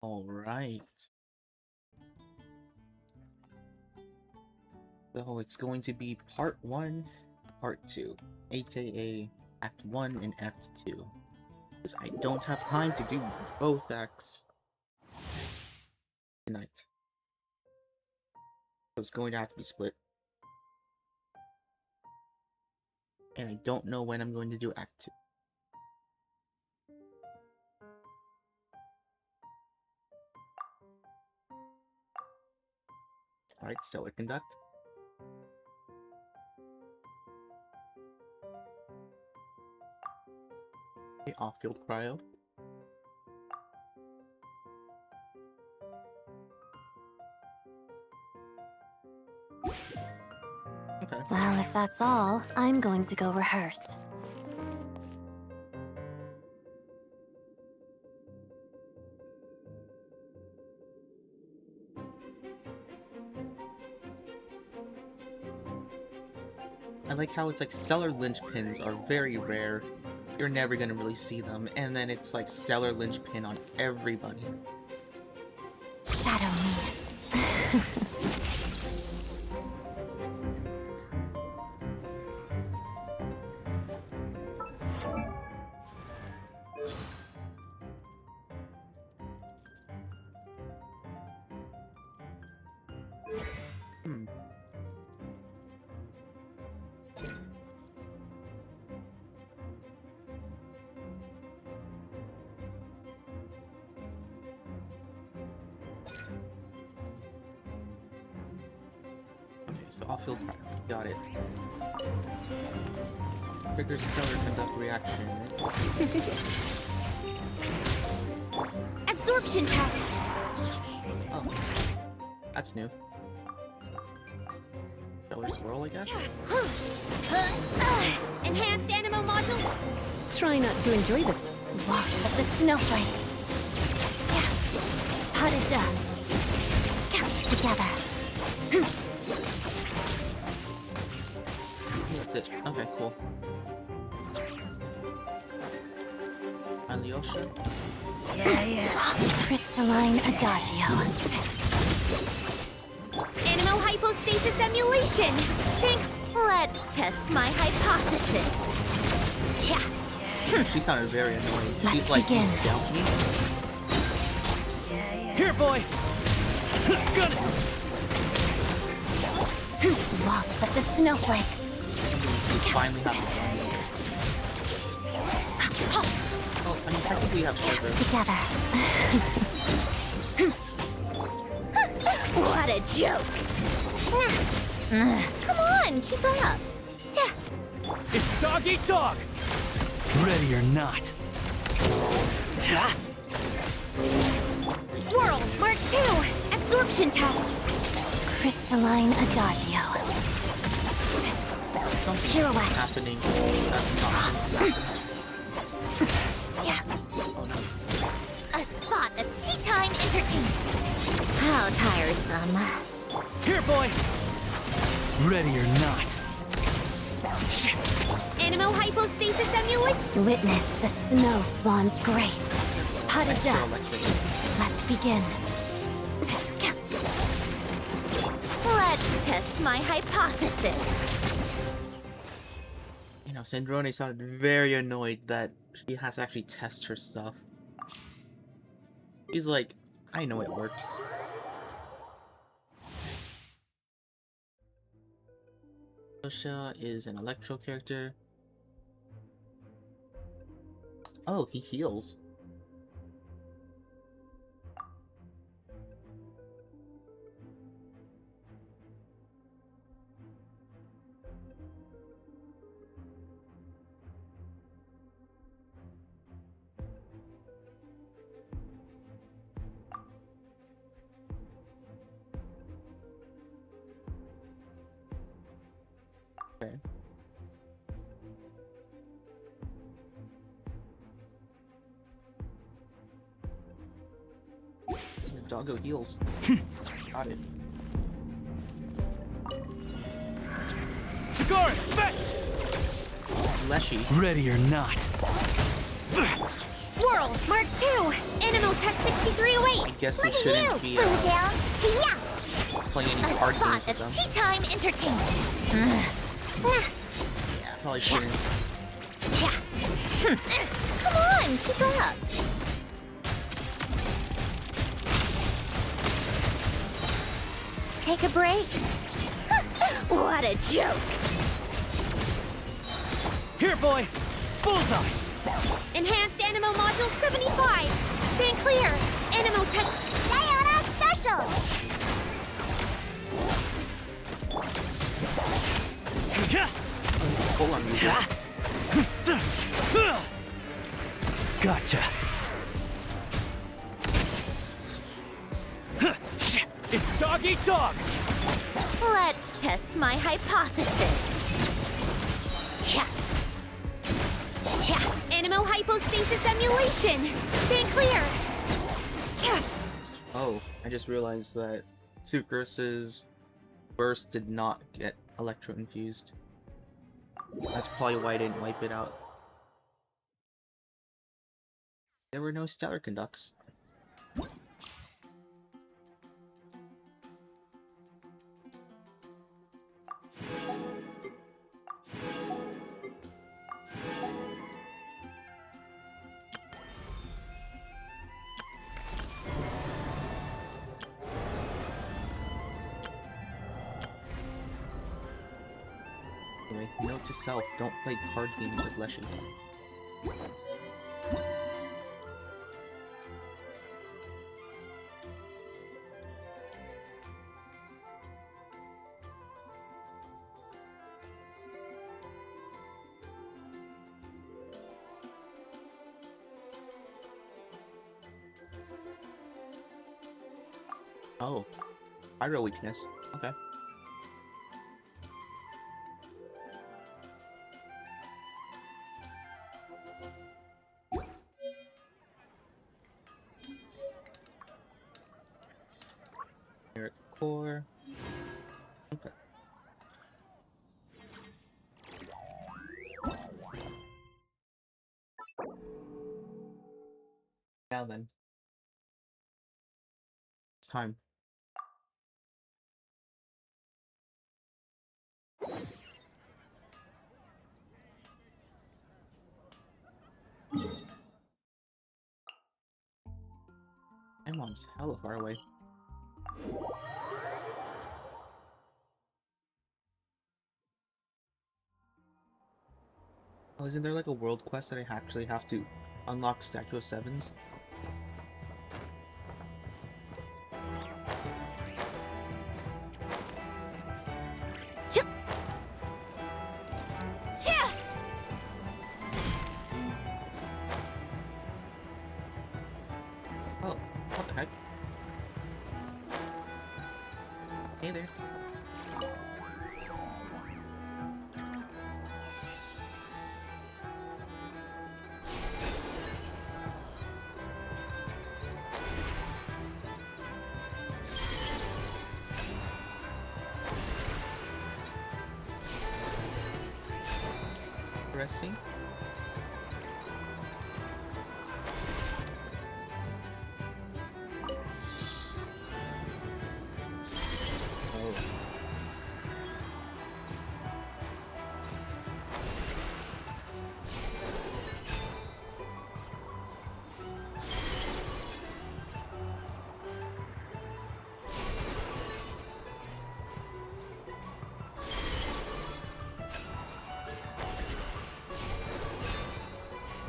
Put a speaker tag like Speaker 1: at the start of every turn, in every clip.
Speaker 1: All right. So it's going to be part 1, part 2, aka Act 1 and Act 2. Because I don't have time to do both acts tonight. So it's going to have to be split. And I don't know when I'm going to do Act 2. Alright, Stellar Conduct. Okay, Off-Field Cryo. Okay.
Speaker 2: Well, if that's all, I'm going to go rehearse.
Speaker 1: I like how it's like stellar linchpins are very rare. You're never gonna really see them, and then it's like stellar linchpin on everybody.
Speaker 2: Shadow me.
Speaker 1: Okay, so off-field cryo. Got it. Trigger stellar conduct reaction.
Speaker 2: Absorption test!
Speaker 1: Oh. That's new. Stellar swirl, I guess?
Speaker 2: Enhanced animo module? Try not to enjoy the walk of the snowflakes. Potted dust. Together.
Speaker 1: That's it. Okay, cool. Alyosha?
Speaker 2: Yeah. Crystalline adagio. Animo hypostasis emulation! Let's test my hypothesis.
Speaker 1: She sounded very annoying.
Speaker 2: Let's
Speaker 1: She's like,
Speaker 2: begin.
Speaker 1: "You doubt me?"
Speaker 3: Here, boy! Gun it!
Speaker 2: Waltz of the snowflakes.
Speaker 1: We finally have it done. Oh, I mean, technically we have servers.
Speaker 2: Together. What a joke! Come on, keep up.
Speaker 3: It's dog eat dog! Ready or not.
Speaker 2: Swirl, Mark 2, absorption test. Crystalline adagio.
Speaker 1: Something's
Speaker 2: Pirouette.
Speaker 1: happening. That's not. Oh no.
Speaker 2: A spot of tea time entertainment. How tiresome.
Speaker 3: Here, boy! Ready or not.
Speaker 2: Animo hypostasis emulation. Witness the snow swan's grace. Potted
Speaker 1: Extra
Speaker 2: dust.
Speaker 1: electric.
Speaker 2: Let's begin. Let's test my hypothesis.
Speaker 1: You know, Sandrone sounded very annoyed that she has to actually test her stuff. He's like, I know it works. Alyosha is an electro character. Oh, he heals. Okay. Doggo heals. Got it.
Speaker 3: Cigar, fetch!
Speaker 1: It's Leshy.
Speaker 3: Ready or not.
Speaker 2: Swirl, Mark 2, Animal Test 6308.
Speaker 1: guess we
Speaker 2: Look at
Speaker 1: shouldn't
Speaker 2: you,
Speaker 1: be
Speaker 2: Bluegill. Yeah,
Speaker 1: playing any
Speaker 2: a
Speaker 1: card
Speaker 2: spot
Speaker 1: games with
Speaker 2: of
Speaker 1: them.
Speaker 2: tea time entertainment.
Speaker 1: Yeah, probably shouldn't.
Speaker 2: Cha. Come on, keep up. Take a break. What a joke.
Speaker 3: Here, boy! Bullseye!
Speaker 2: Enhanced Animo Module 75. Stay clear. Animo test. Sayona Special.
Speaker 1: Full on music.
Speaker 3: Gotcha. It's dog eat dog!
Speaker 2: Let's test my hypothesis. Cha. Cha. Animo hypostasis emulation. Stay clear. Cha.
Speaker 1: Oh, I just realized that Sucrose's burst did not get electro infused. That's probably why I didn't wipe it out. There were no stellar conducts. Anyway, note to self, don't play card games with Leshy. Oh, pyro weakness. Okay. Spirit core. Okay. Now then. It's time. Emon's hella far away. Oh, isn't there like a world quest that I actually have to unlock Statue of Sevens? Oh, what the heck? Hey there. Interesting. Oh.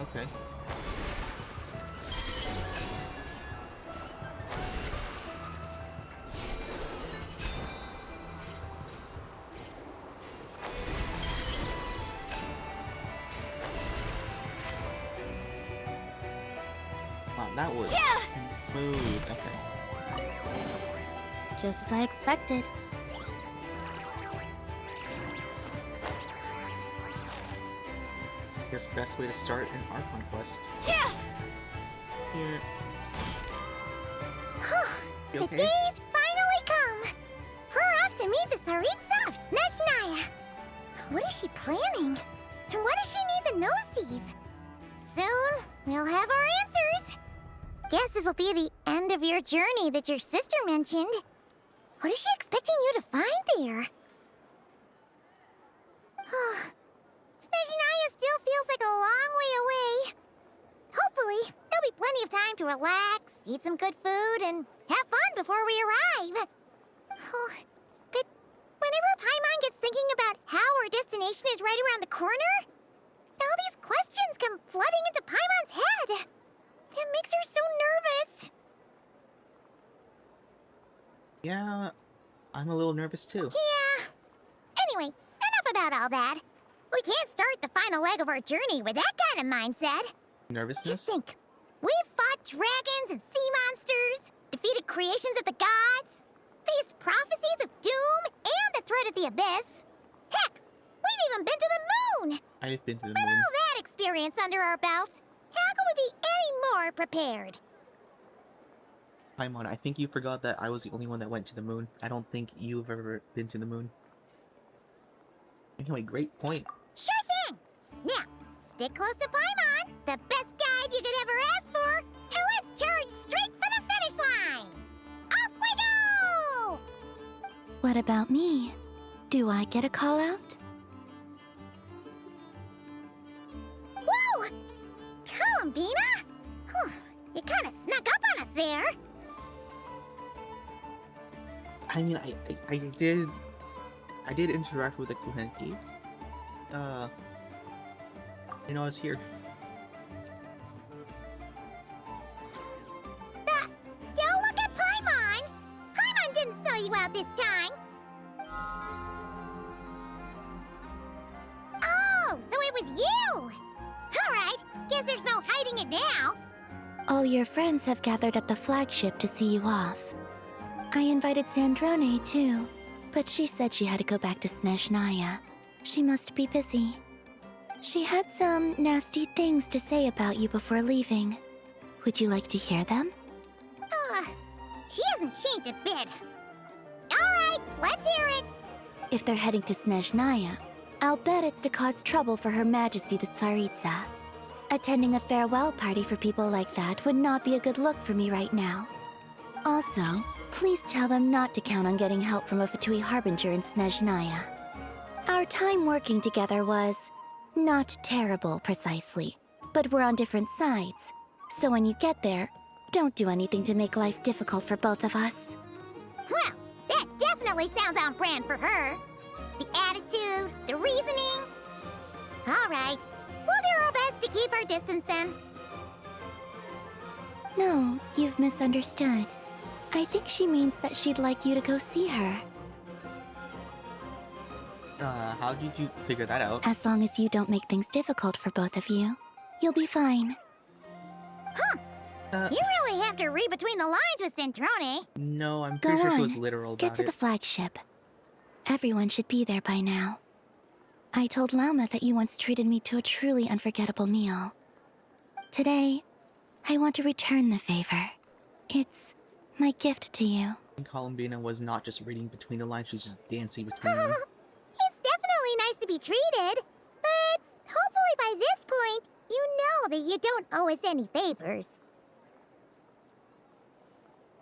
Speaker 1: Okay. Wow, that was smooth. Okay.
Speaker 2: Just as I expected.
Speaker 1: Guess best way to start an Archon quest.
Speaker 2: Yeah.
Speaker 1: Here. You
Speaker 2: The
Speaker 1: okay?
Speaker 2: day's finally come. We're off to meet the Tsaritsa of Snezhnaya. What is she planning? And why does she need the nosies? Soon, we'll have our answers. Guess this'll be the end of your journey that your sister mentioned. What is she expecting you to find there? Snezhnaya still feels like a long way away. Hopefully, there'll be plenty of time to relax, eat some good food, and have fun before we arrive. Oh, but whenever Paimon gets thinking about how our destination is right around the corner, all these questions come flooding into Paimon's head. It makes her so nervous.
Speaker 1: Yeah, I'm a little nervous too.
Speaker 2: Yeah. Anyway, enough about all that. We can't start the final leg of our journey with that kind of mindset.
Speaker 1: Nervousness?
Speaker 2: Just think. We've fought dragons and sea monsters, defeated creations of the gods, faced prophecies of doom and the threat of the abyss. Heck, we've even been to the moon!
Speaker 1: I've been to the
Speaker 2: With
Speaker 1: moon.
Speaker 2: all that experience under our belts, how could we be any more prepared?
Speaker 1: Paimon, I think you forgot that I was the only one that went to the moon. I don't think you've ever been to the moon. Anyway, great point.
Speaker 2: Sure thing! Now, stick close to Paimon, the best guide you could ever ask for, and let's charge straight for the finish line! Off we go!
Speaker 4: What about me? Do I get a call out?
Speaker 2: Whoa! Columbina? Whew, you kinda snuck up on us there.
Speaker 1: I mean, I did interact with the Kuhenki. You know, I was here.
Speaker 2: Don't look at Paimon! Paimon didn't sell you out this time! Oh, so it was you! Alright, guess there's no hiding it now.
Speaker 4: All your friends have gathered at the flagship to see you off. I invited Sandrone too, but she said she had to go back to Snezhnaya. She must be busy. She had some nasty things to say about you before leaving. Would you like to hear them?
Speaker 2: She hasn't changed a bit. Alright, let's hear it!
Speaker 4: If they're heading to Snezhnaya, I'll bet it's to cause trouble for Her Majesty the Tsaritsa. Attending a farewell party for people like that would not be a good look for me right now. Also, please tell them not to count on getting help from a Fatui Harbinger in Snezhnaya. Our time working together was not terrible, precisely, but we're on different sides. So when you get there, don't do anything to make life difficult for both of us.
Speaker 2: Well, that definitely sounds on brand for her. The attitude, the reasoning. Alright, we'll do our best to keep our distance then.
Speaker 4: No, you've misunderstood. I think she means that she'd like you to go see her.
Speaker 1: How did you figure that out?
Speaker 4: As long as you don't make things difficult for both of you, you'll be fine.
Speaker 2: You really have to read between the lines with Centrone.
Speaker 1: No, I'm
Speaker 4: Go
Speaker 1: pretty sure she
Speaker 4: on,
Speaker 1: was literal
Speaker 4: get
Speaker 1: about
Speaker 4: to
Speaker 1: it.
Speaker 4: the flagship. Everyone should be there by now. I told Lauma that you once treated me to a truly unforgettable meal. Today, I want to return the favor. It's my gift to you.
Speaker 1: And Columbina was not just reading between the lines, she's just dancing between them.
Speaker 2: It's definitely nice to be treated, but hopefully by this point, you know that you don't owe us any favors.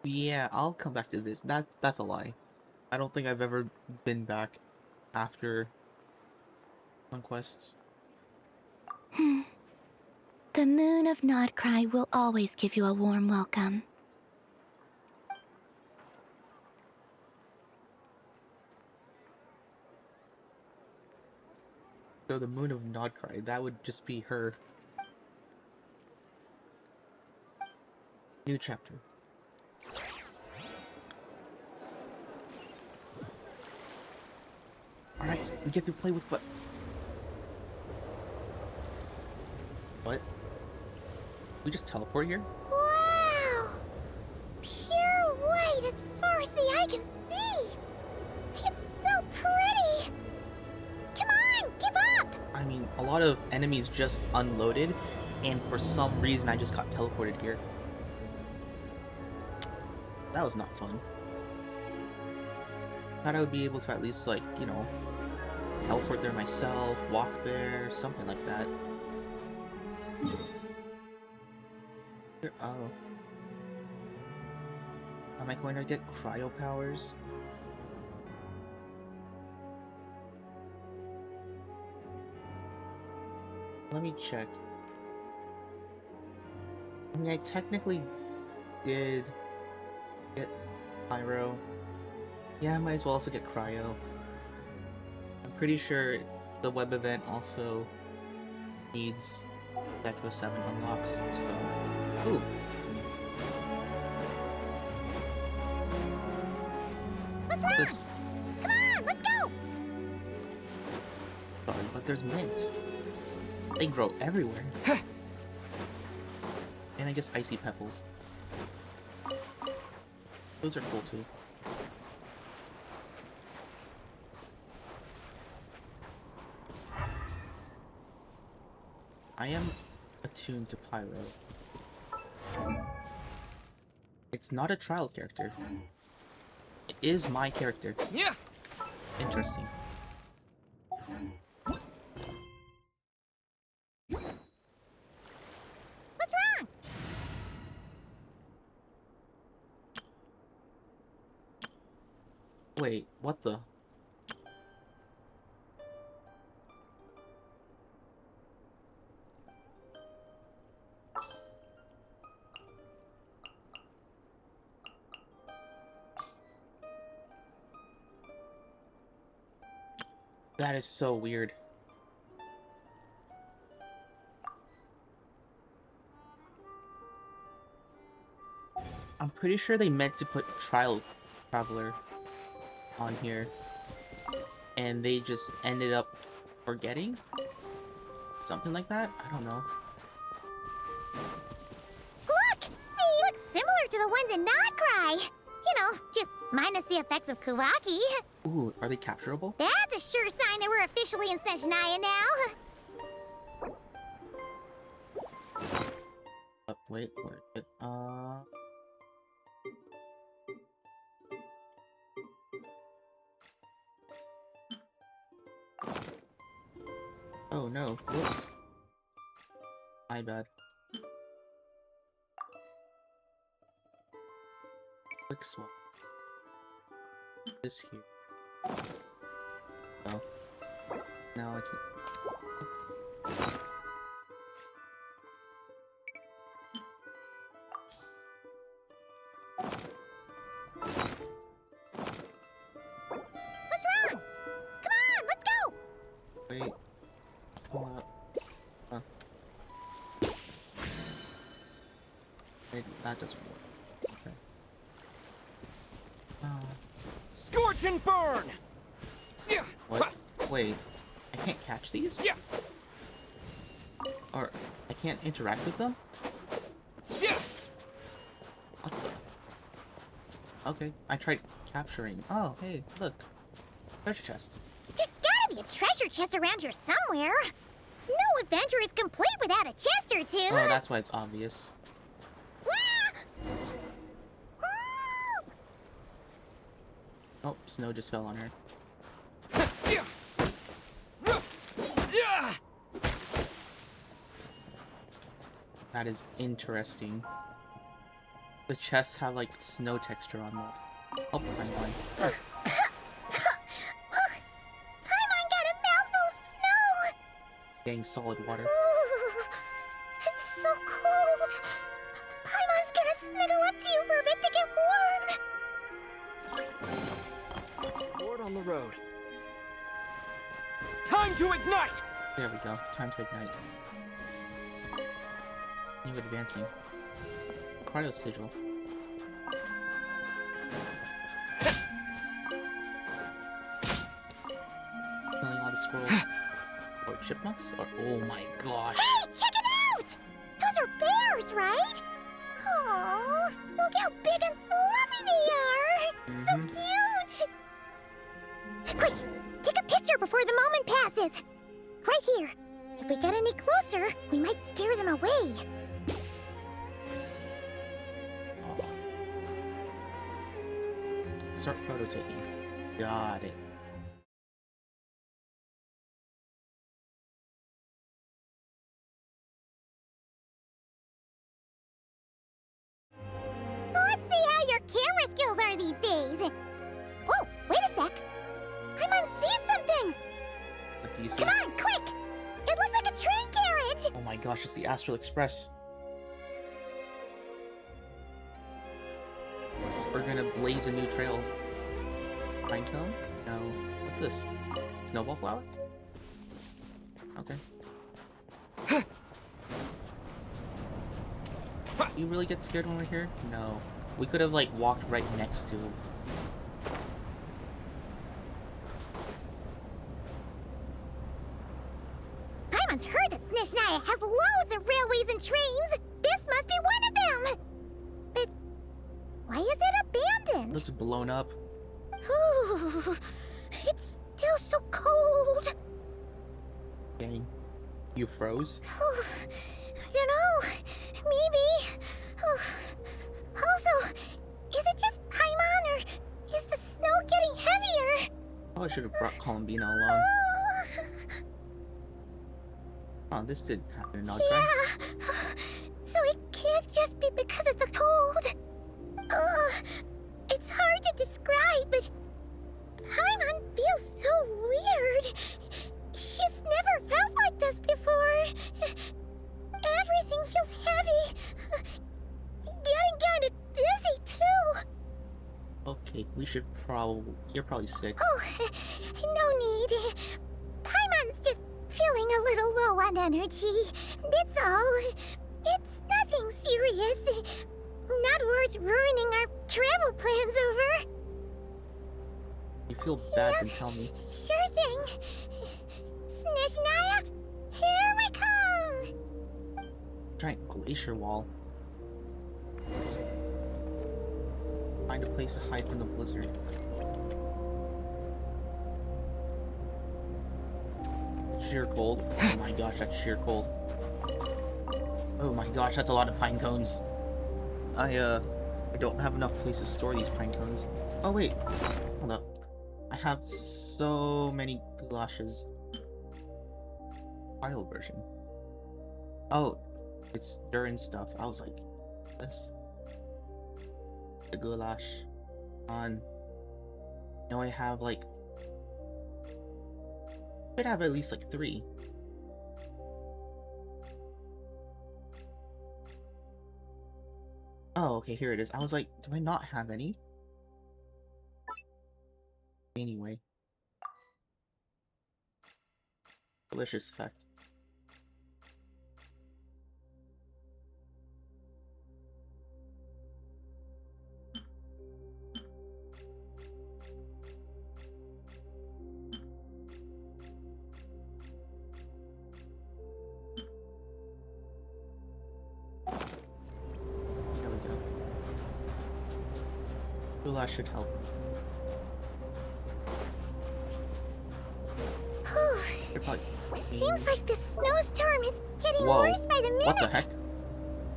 Speaker 1: Yeah, I'll come back to this. That's a lie. I don't think I've ever been back after conquests.
Speaker 4: The moon of Nodcry will always give you a warm welcome.
Speaker 1: So the moon of Nodcry, that would just be her. New chapter. Alright, we get to play with what? What? We just teleport here?
Speaker 2: Wow! Pure white as far as the eye can see! It's so pretty! Come on, give up!
Speaker 1: I mean, a lot of enemies just unloaded, and for some reason I just got teleported here. That was not fun. Thought I would be able to at least, like, you know, teleport there myself, walk there, something like that. Oh. Am I going to get cryo powers? Let me check. I mean, I technically did get pyro. Yeah, I might as well also get cryo. I'm pretty sure the web event also needs Echo 7 unlocks, so... Ooh!
Speaker 2: What's wrong?
Speaker 1: This.
Speaker 2: Come on, let's go!
Speaker 1: Sorry, but there's mint. They grow everywhere. And I guess icy pebbles. Those are cool too. I am attuned to Pyro. It's not a trial character. It is my character.
Speaker 3: Yeah.
Speaker 1: Interesting.
Speaker 2: What's wrong?
Speaker 1: Wait, what the? That is so weird. I'm pretty sure they meant to put Trial Traveler on here, and they just ended up forgetting? Something like that? I don't know.
Speaker 2: Look! They look similar to the ones in Nodcry. You know, just minus the effects of Kuvaki.
Speaker 1: Ooh, are they capturable?
Speaker 2: That's a sure sign that we're officially in Snezhnaya now.
Speaker 1: Wait, where is it? Oh no, whoops. My bad. Quick swap. This here. Oh. Now I can...
Speaker 2: What's wrong? Come on, let's go!
Speaker 1: Wait. Hold up. Huh. Wait, that doesn't work. Okay.
Speaker 3: Scorch and burn. Yeah.
Speaker 1: What? Wait. I can't catch these?
Speaker 3: Yeah.
Speaker 1: Or I can't interact with them?
Speaker 3: Yeah.
Speaker 1: What the? Okay, I tried capturing. Oh, hey, look. Treasure chest.
Speaker 2: There's gotta be a treasure chest around here somewhere. No adventure is complete without a chest or two.
Speaker 1: Oh, that's why it's obvious. Oh, snow just fell on her.
Speaker 3: Yeah. Yeah.
Speaker 1: That is interesting. The chests have like snow texture on them. Oh, I'm going.
Speaker 2: Paimon got a mouthful of snow.
Speaker 1: Getting solid water.
Speaker 2: Ooh, it's so cold. Paimon's gonna snuggle up to you for a bit to get warm.
Speaker 3: Board on the road. Time to ignite.
Speaker 1: There we go. Time to ignite. New advancing. Cryo sigil. Killing all the squirrels. Or chipmunks? Or oh my gosh.
Speaker 2: Hey, check it out! Those are bears, right? Aww, look how big and fluffy they are! So cute! Quick, take a picture before the moment passes. Right here. If we get any closer, we might scare them away.
Speaker 1: Start prototyping. Got it.
Speaker 2: Let's see how your camera
Speaker 1: gosh, it's the Astral Express. We're gonna blaze a new trail. Pinecone? No. What's this? Snowball flower? Okay. You really get scared when we're here? No. We could have, like, walked right next to him.
Speaker 2: Paimon's heard that Snezhnaya has loads of railways and trains. This must be one of them. But why is it abandoned?
Speaker 1: Looks blown up.
Speaker 2: Ooh, it's still so cold.
Speaker 1: Dang. You froze?
Speaker 2: Oh, I don't know. Maybe. Oh. Also, is it just Paimon or is the snow getting heavier?
Speaker 1: Probably should have brought Columbina along. Oh, this didn't happen in Nogfrey.
Speaker 2: Yeah. So it can't just be because of the cold. It's hard to describe, but Paimon feels so weird. She's never felt like this before. Everything feels heavy. Getting kinda dizzy, too.
Speaker 1: Okay, we should probably... You're probably sick.
Speaker 2: Oh, no need. Paimon's just feeling a little low on energy. That's all. It's nothing serious. Not worth ruining our travel plans over.
Speaker 1: You feel bad, then tell me.
Speaker 2: Sure thing. Snezhnaya, here we come!
Speaker 1: Giant glacier wall. Find a place to hide from the blizzard. Sheer cold. Oh my gosh, that's sheer cold. Oh my gosh, that's a lot of pine cones. I don't have enough place to store these pine cones. Oh wait, hold up. I have so many goulashes. Wild version. Oh, it's Durin stuff. I was like, this. The goulash. On. Now I have like. I have at least like 3. Oh, okay, here it is. I was like, do I not have any? Anyway. Delicious effect. There we go. Goulash should help. You're probably...
Speaker 2: Seems like the snowstorm is getting
Speaker 1: Whoa.
Speaker 2: worse by the minute.
Speaker 1: What the heck?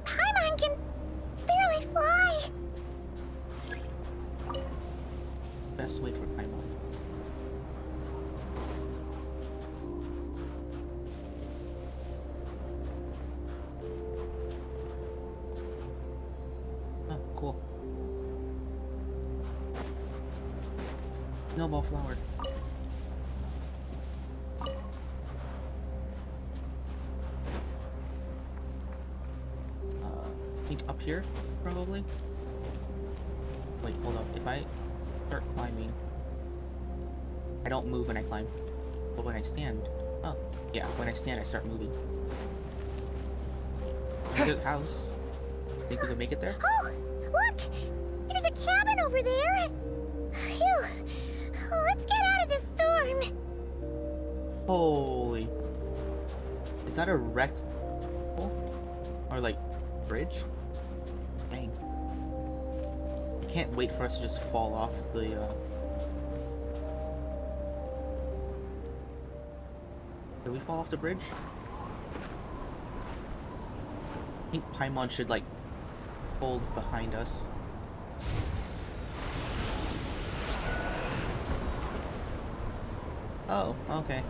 Speaker 2: Paimon can barely fly.
Speaker 1: Best way for Paimon. Oh, cool. Snowball flower. I think up here, probably? Wait, hold up. If I start climbing, I don't move when I climb. But when I stand... Oh, yeah, when I stand, I start moving. There's a house. Think we can make it there?
Speaker 2: Oh, look! There's a cabin over there. Phew. Let's get out of this storm.
Speaker 1: Holy... Is that a wrecked... Or, like, bridge? Dang. I can't wait for us to just fall off the, Did we fall off the bridge? I think Paimon should, like, hold behind us. Oh, okay.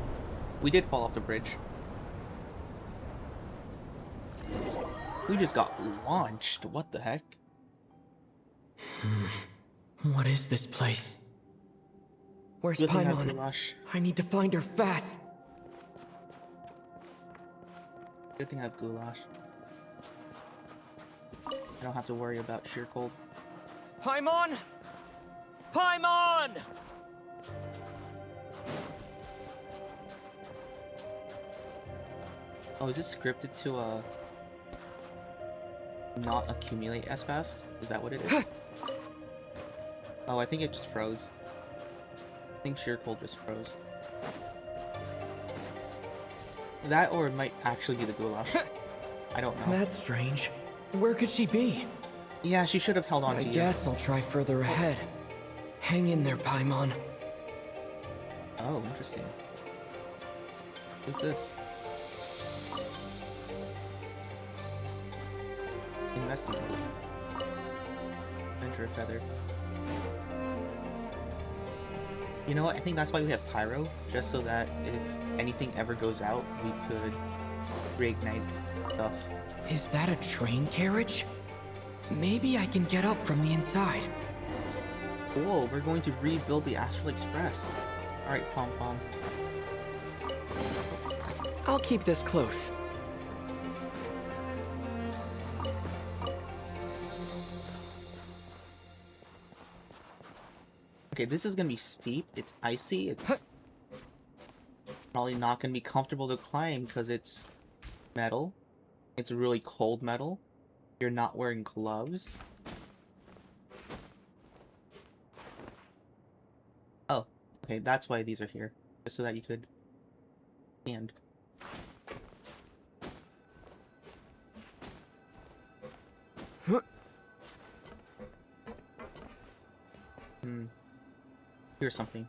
Speaker 1: We did fall off the bridge. We just got launched. What the heck?
Speaker 5: What is this place? Where's
Speaker 1: Good thing I have
Speaker 5: Paimon?
Speaker 1: goulash.
Speaker 5: I need to find her fast.
Speaker 1: Good thing I have goulash. I don't have to worry about sheer cold.
Speaker 5: Paimon! Paimon!
Speaker 1: Oh, is it scripted to not accumulate as fast? Is that what it is? Oh, I think it just froze. I think sheer cold just froze. That or it might actually be the goulash. I don't know.
Speaker 5: That's strange. Where could she be?
Speaker 1: Yeah, she should have held on to you.
Speaker 5: I guess I'll try further ahead. Hang in there, Paimon.
Speaker 1: Oh, interesting. Who's this? Investigate. Enter a feather. You know what? I think that's why we have Pyro, just so that if anything ever goes out, we could reignite stuff.
Speaker 5: Is that a train carriage? Maybe I can get up from the inside.
Speaker 1: Cool, we're going to rebuild the Astral Express. Alright, Pom Pom.
Speaker 5: I'll keep this close.
Speaker 1: Okay, this is gonna be steep, it's icy, it's probably not gonna be comfortable to climb because it's metal. It's really cold metal. You're not wearing gloves. Oh, okay, that's why these are here. Just so that you could stand. Here's something.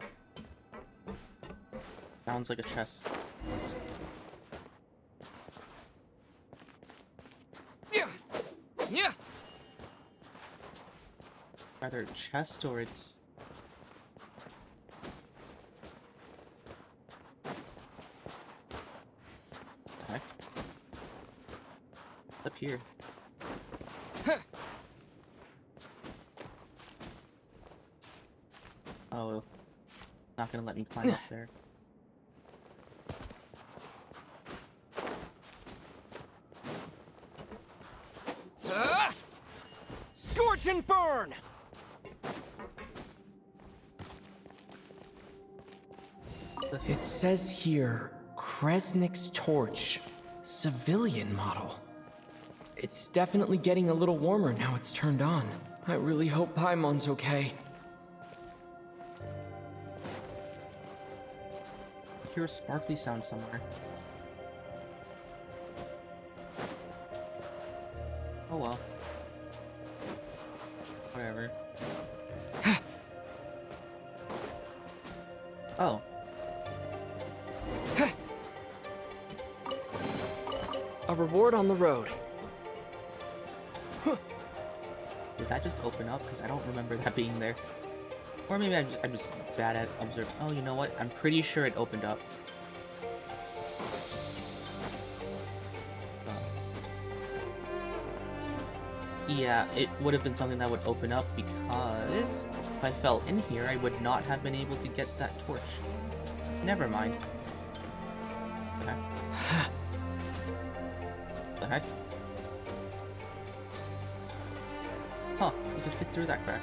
Speaker 1: Sounds like a chest.
Speaker 5: Yeah.
Speaker 1: Either a chest or it's... What the heck? What's up here? Oh, not gonna let me climb up there.
Speaker 5: Scorch and burn!
Speaker 1: This...
Speaker 5: It says here, Kresnik's torch, civilian model. It's definitely getting a little warmer now it's turned on. I really hope Paimon's okay.
Speaker 1: I hear a sparkly sound somewhere. Oh well. Whatever. Oh.
Speaker 5: A reward on the road.
Speaker 1: Did that just open up? Because I don't remember that being there. Or maybe I'm just bad at observing. Oh, you know what? I'm pretty sure it opened up. Yeah, it would have been something that would open up because if I fell in here, I would not have been able to get that torch. Never mind. The heck? The heck? Huh, you can fit through that crack.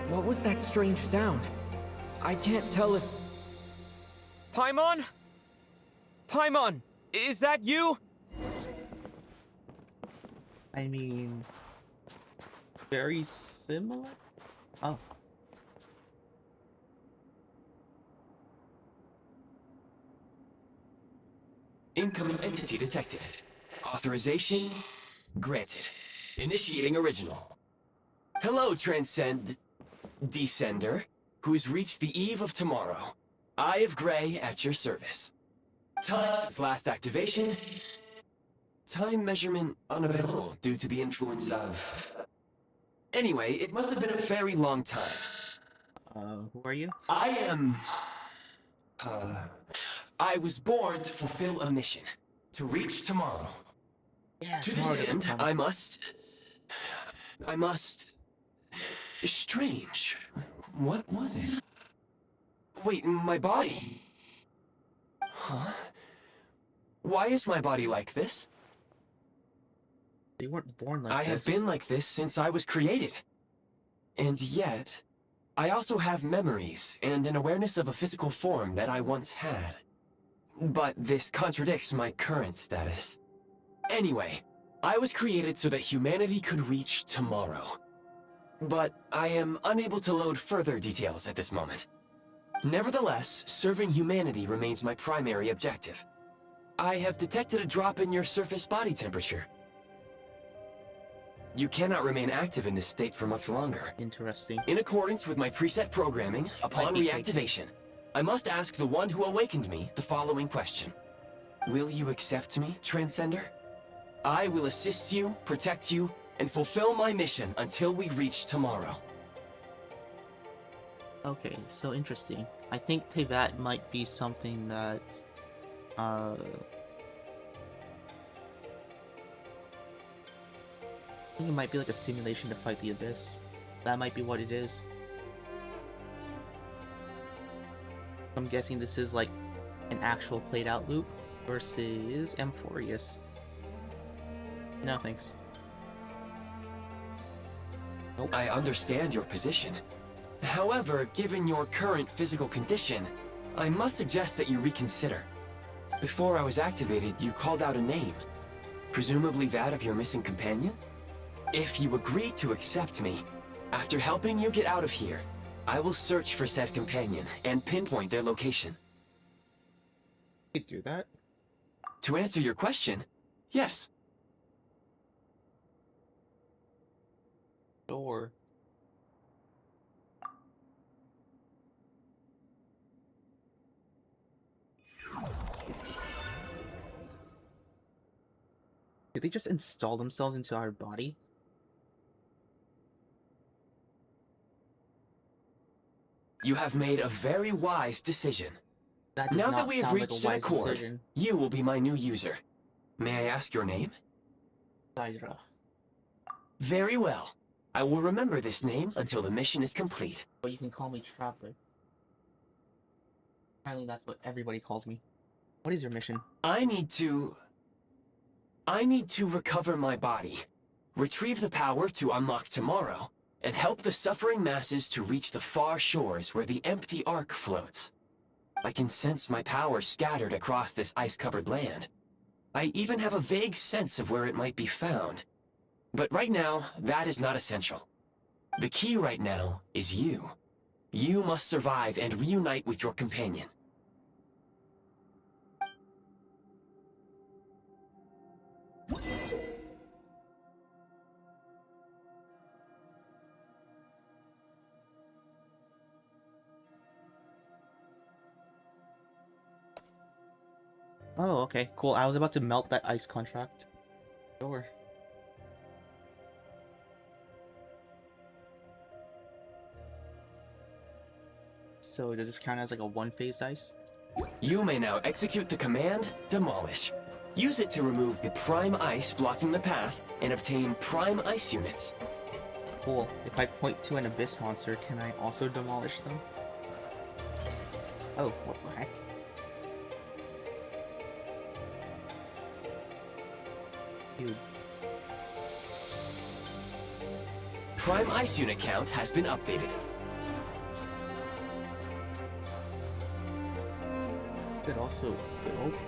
Speaker 5: What was that strange sound? I can't tell if... Paimon? Paimon, is that you?
Speaker 1: I mean... very similar? Oh.
Speaker 3: Incoming entity detected. Authorization granted. Initiating original. Hello, Descender, who's reached the eve of tomorrow. Eye of Grey at your service. Time since last activation. Time measurement unavailable due to the influence of... Anyway, it must have been a very long time.
Speaker 1: Who are you?
Speaker 3: I am... I was born to fulfill a mission. To reach tomorrow.
Speaker 1: Yeah,
Speaker 3: To this end, I must... Strange. What was it? Wait, my body? Huh? Why is my body like this?
Speaker 1: They weren't born like
Speaker 3: I have been like this since I was created. And yet, I also have memories and an awareness of a physical form that I once had. But this contradicts my current status. Anyway, I was created so that humanity could reach tomorrow. But I am unable to load further details at this moment. Nevertheless, serving humanity remains my primary objective. I have detected a drop in your surface body temperature. You cannot remain active in this state for much longer.
Speaker 1: Interesting.
Speaker 3: In accordance with my preset programming, upon reactivation, I must ask the one who awakened me the following question. Will you accept me, Transcender? I will assist you, protect you, and fulfill my mission until we reach tomorrow.
Speaker 1: Okay, so interesting. I think Tevat might be something that, I think it might be like a simulation to fight the Abyss. That might be what it is. I'm guessing this is like an actual played out loop versus Amphorius. No thanks. Nope.
Speaker 3: I understand your position. However, given your current physical condition, I must suggest that you reconsider. Before I was activated, you called out a name. Presumably that of your missing companion? If you agree to accept me, after helping you get out of here, I will search for said companion and pinpoint their location.
Speaker 1: You could do that.
Speaker 3: To answer your question, yes.
Speaker 1: Or did they just install themselves into our body?
Speaker 3: You have made a very wise decision.
Speaker 1: That does
Speaker 3: Now
Speaker 1: not
Speaker 3: that we have
Speaker 1: sound like
Speaker 3: reached
Speaker 1: a
Speaker 3: an
Speaker 1: wise
Speaker 3: accord,
Speaker 1: decision.
Speaker 3: you will be my new user. May I ask your name?
Speaker 1: Zaira.
Speaker 3: Very well. I will remember this name until the mission is complete.
Speaker 1: But you can call me Trapper. Apparently that's what everybody calls me. What is your mission?
Speaker 3: I need to recover my body, retrieve the power to unlock tomorrow, and help the suffering masses to reach the far shores where the empty Ark floats. I can sense my power scattered across this ice-covered land. I even have a vague sense of where it might be found. But right now, that is not essential. The key right now is you. You must survive and reunite with your companion.
Speaker 1: Oh, okay, cool. I was about to melt that ice contract. Sure. So does this count as like a one-phase ice?
Speaker 3: You may now execute the command, Demolish. Use it to remove the prime ice blocking the path and obtain prime ice units.
Speaker 1: Cool. If I point to an abyss monster, can I also demolish them? Oh, what the heck? Dude.
Speaker 3: Prime ice unit count has been updated.
Speaker 1: Could also build.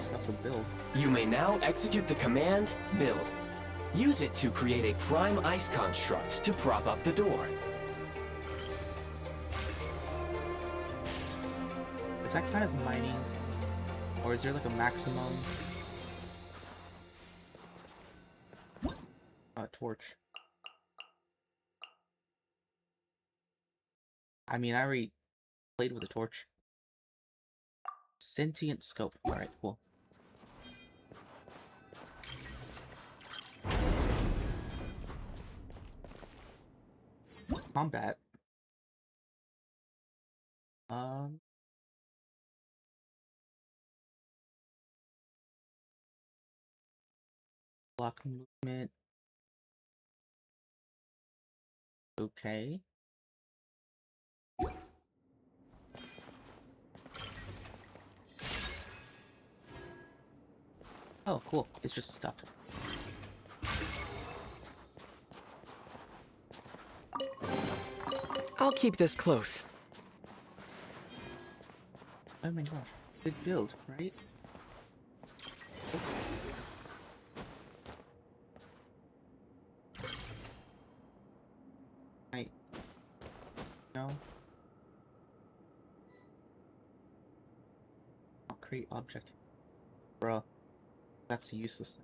Speaker 1: That's a build.
Speaker 3: You may now execute the command, Build. Use it to create a prime ice construct to prop up the door.
Speaker 1: Does that count as mining? Or is there like a maximum? Torch. I mean, I already played with a torch. Sentient scope. Alright, cool. Combat. Block movement. Okay. Oh, cool. It's just stuck.
Speaker 5: I'll keep this close.
Speaker 1: Oh my gosh. Good build, right? Right. No. I'll create object. Bruh. That's a useless thing.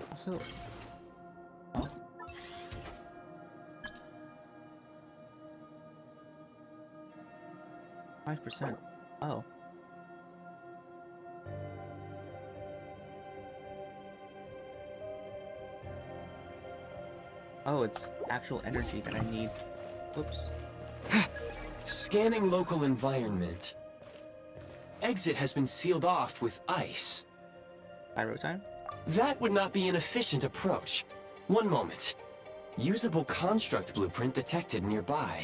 Speaker 1: Also... Oh. 5%. Oh. Oh, it's actual energy that I need. Oops.
Speaker 3: Scanning local environment. Exit has been sealed off with ice.
Speaker 1: Pyro time?
Speaker 3: That would not be an efficient approach. One moment. Usable construct blueprint detected nearby.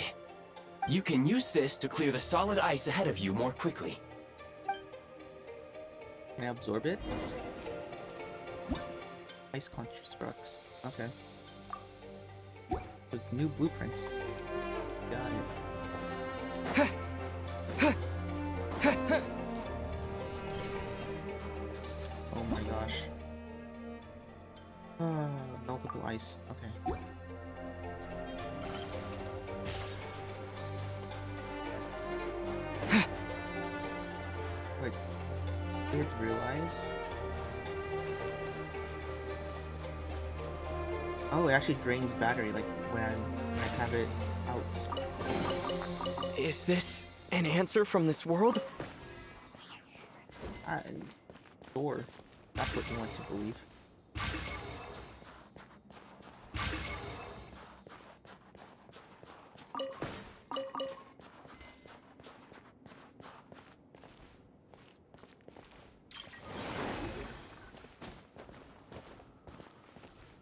Speaker 3: You can use this to clear the solid ice ahead of you more quickly.
Speaker 1: Can I absorb it? Ice constructs. Okay. With new blueprints. Got it. Oh my gosh. Multiple ice. Okay. Wait. Weird to realize. Oh, it actually drains battery, like when I have it out.
Speaker 5: Is this an answer from this world?
Speaker 1: Sure. That's what you want to believe.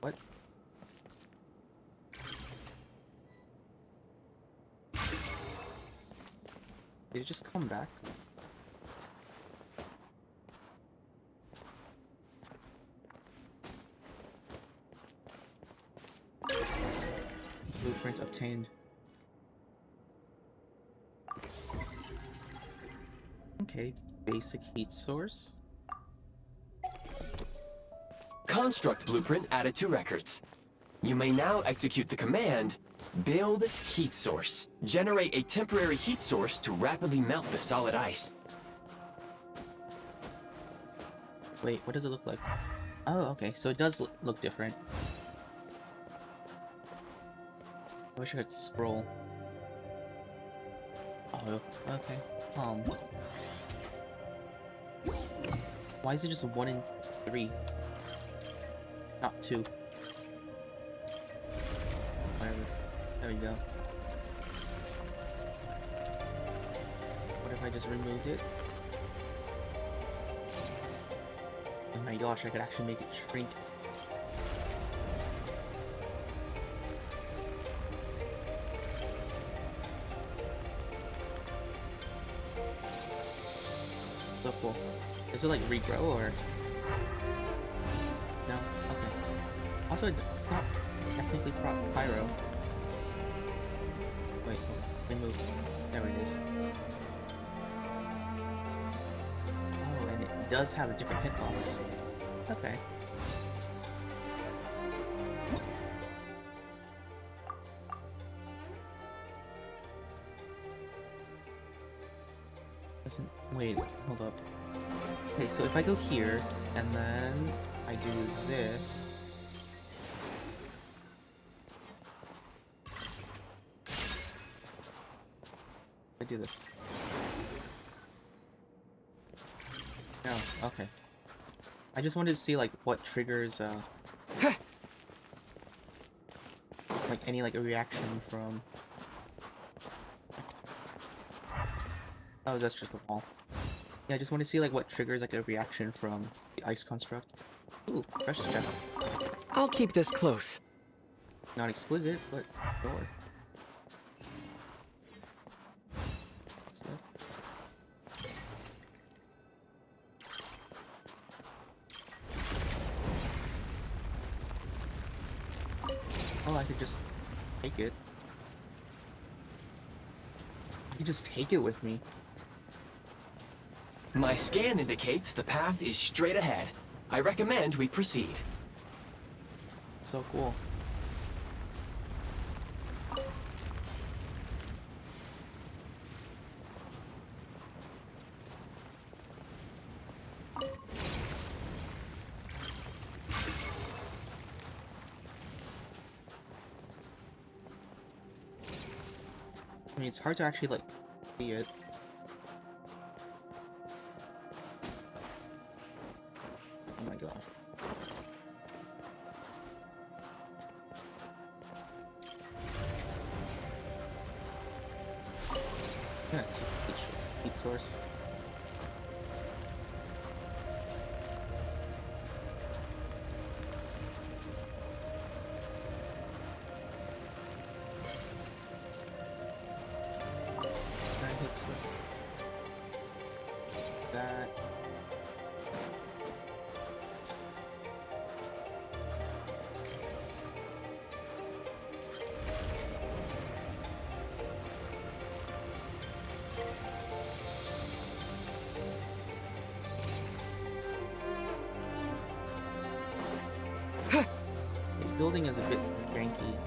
Speaker 1: What? Did it just come back? Blueprint obtained. Okay, basic heat source.
Speaker 3: Construct blueprint added to records. You may now execute the command, build heat source. Generate a temporary heat source to rapidly melt the solid ice.
Speaker 1: Wait, what does it look like? Oh, okay, so it does look different. I wish I could scroll. Oh, okay. Why is it just 1 in 3? Not 2. Whatever. There we go. What if I just removed it? Oh my gosh, I could actually make it shrink. So cool. Does it like regrow or? No? Okay. Also, it's not technically pyro. Wait, remove. There it is. Oh, and it does have a different hitbox. Okay. Doesn't. Wait, hold up. Okay, so if I go here, and then I do this. I do this. No, okay. I just wanted to see like what triggers like any like a reaction from. Oh, that's just a wall. Yeah, I just want to see like what triggers like a reaction from the ice construct. Ooh, fresh chest.
Speaker 5: I'll keep this close.
Speaker 1: Not exquisite, but sure. What's this? Oh, I could just take it. I could just take it with me.
Speaker 3: My scan indicates the path is straight ahead. I recommend we proceed.
Speaker 1: So cool. I mean, it's hard to actually, like, see it. Oh my gosh. Yeah, it's a heat source. That. The building is a bit janky.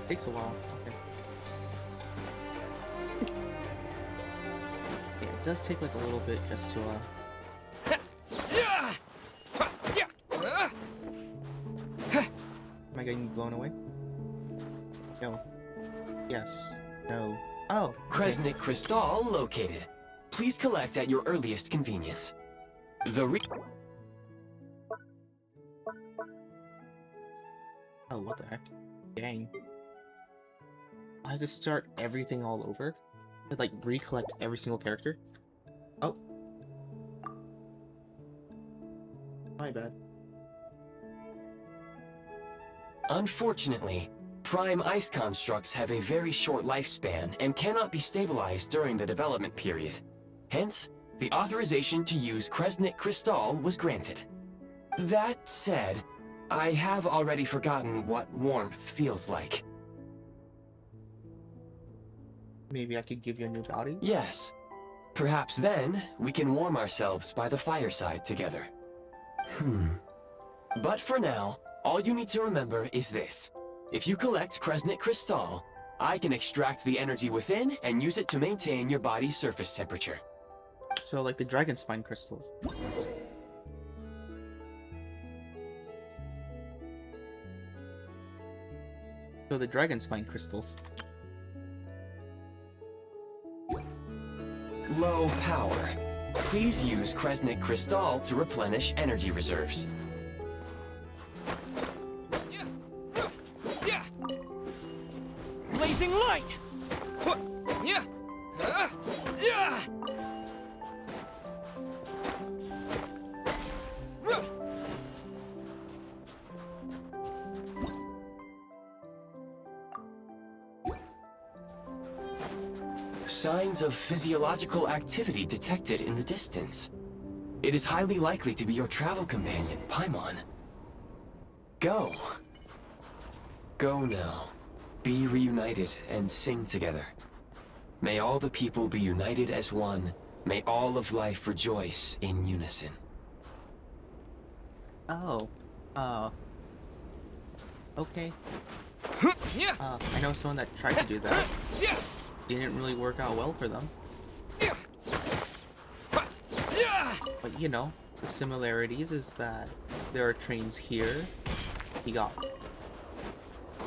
Speaker 1: Takes a while. Okay. Yeah, it does take like a little bit just to Am I getting blown away? No. Yes. No. Oh. Okay.
Speaker 3: Kresnik Crystal located. Please collect at your earliest convenience.
Speaker 1: Oh, what the heck? Dang. I have to start everything all over? To, like, recollect every single character? Oh. My bad.
Speaker 3: Unfortunately, prime ice constructs have a very short lifespan and cannot be stabilized during the development period. Hence, the authorization to use Kresnik Crystal was granted. That said, I have already forgotten what warmth feels like.
Speaker 1: Maybe I could give you a new body?
Speaker 3: Yes. Perhaps then, we can warm ourselves by the fireside together. But for now, all you need to remember is this. If you collect Kresnik Crystal, I can extract the energy within and use it to maintain your body's surface temperature.
Speaker 1: So, like the dragon spine crystals. So the dragon spine crystals.
Speaker 3: Low power. Please use Kresnik Crystal to replenish energy reserves.
Speaker 5: Blazing light!
Speaker 3: Signs of physiological activity detected in the distance. It is highly likely to be your travel companion, Paimon. Go. Go now. Be reunited and sing together. May all the people be united as one. May all of life rejoice in unison.
Speaker 1: Oh. Okay. I know someone that tried to do that. Didn't really work out well for them. But you know, the similarities is that there are trains here. He got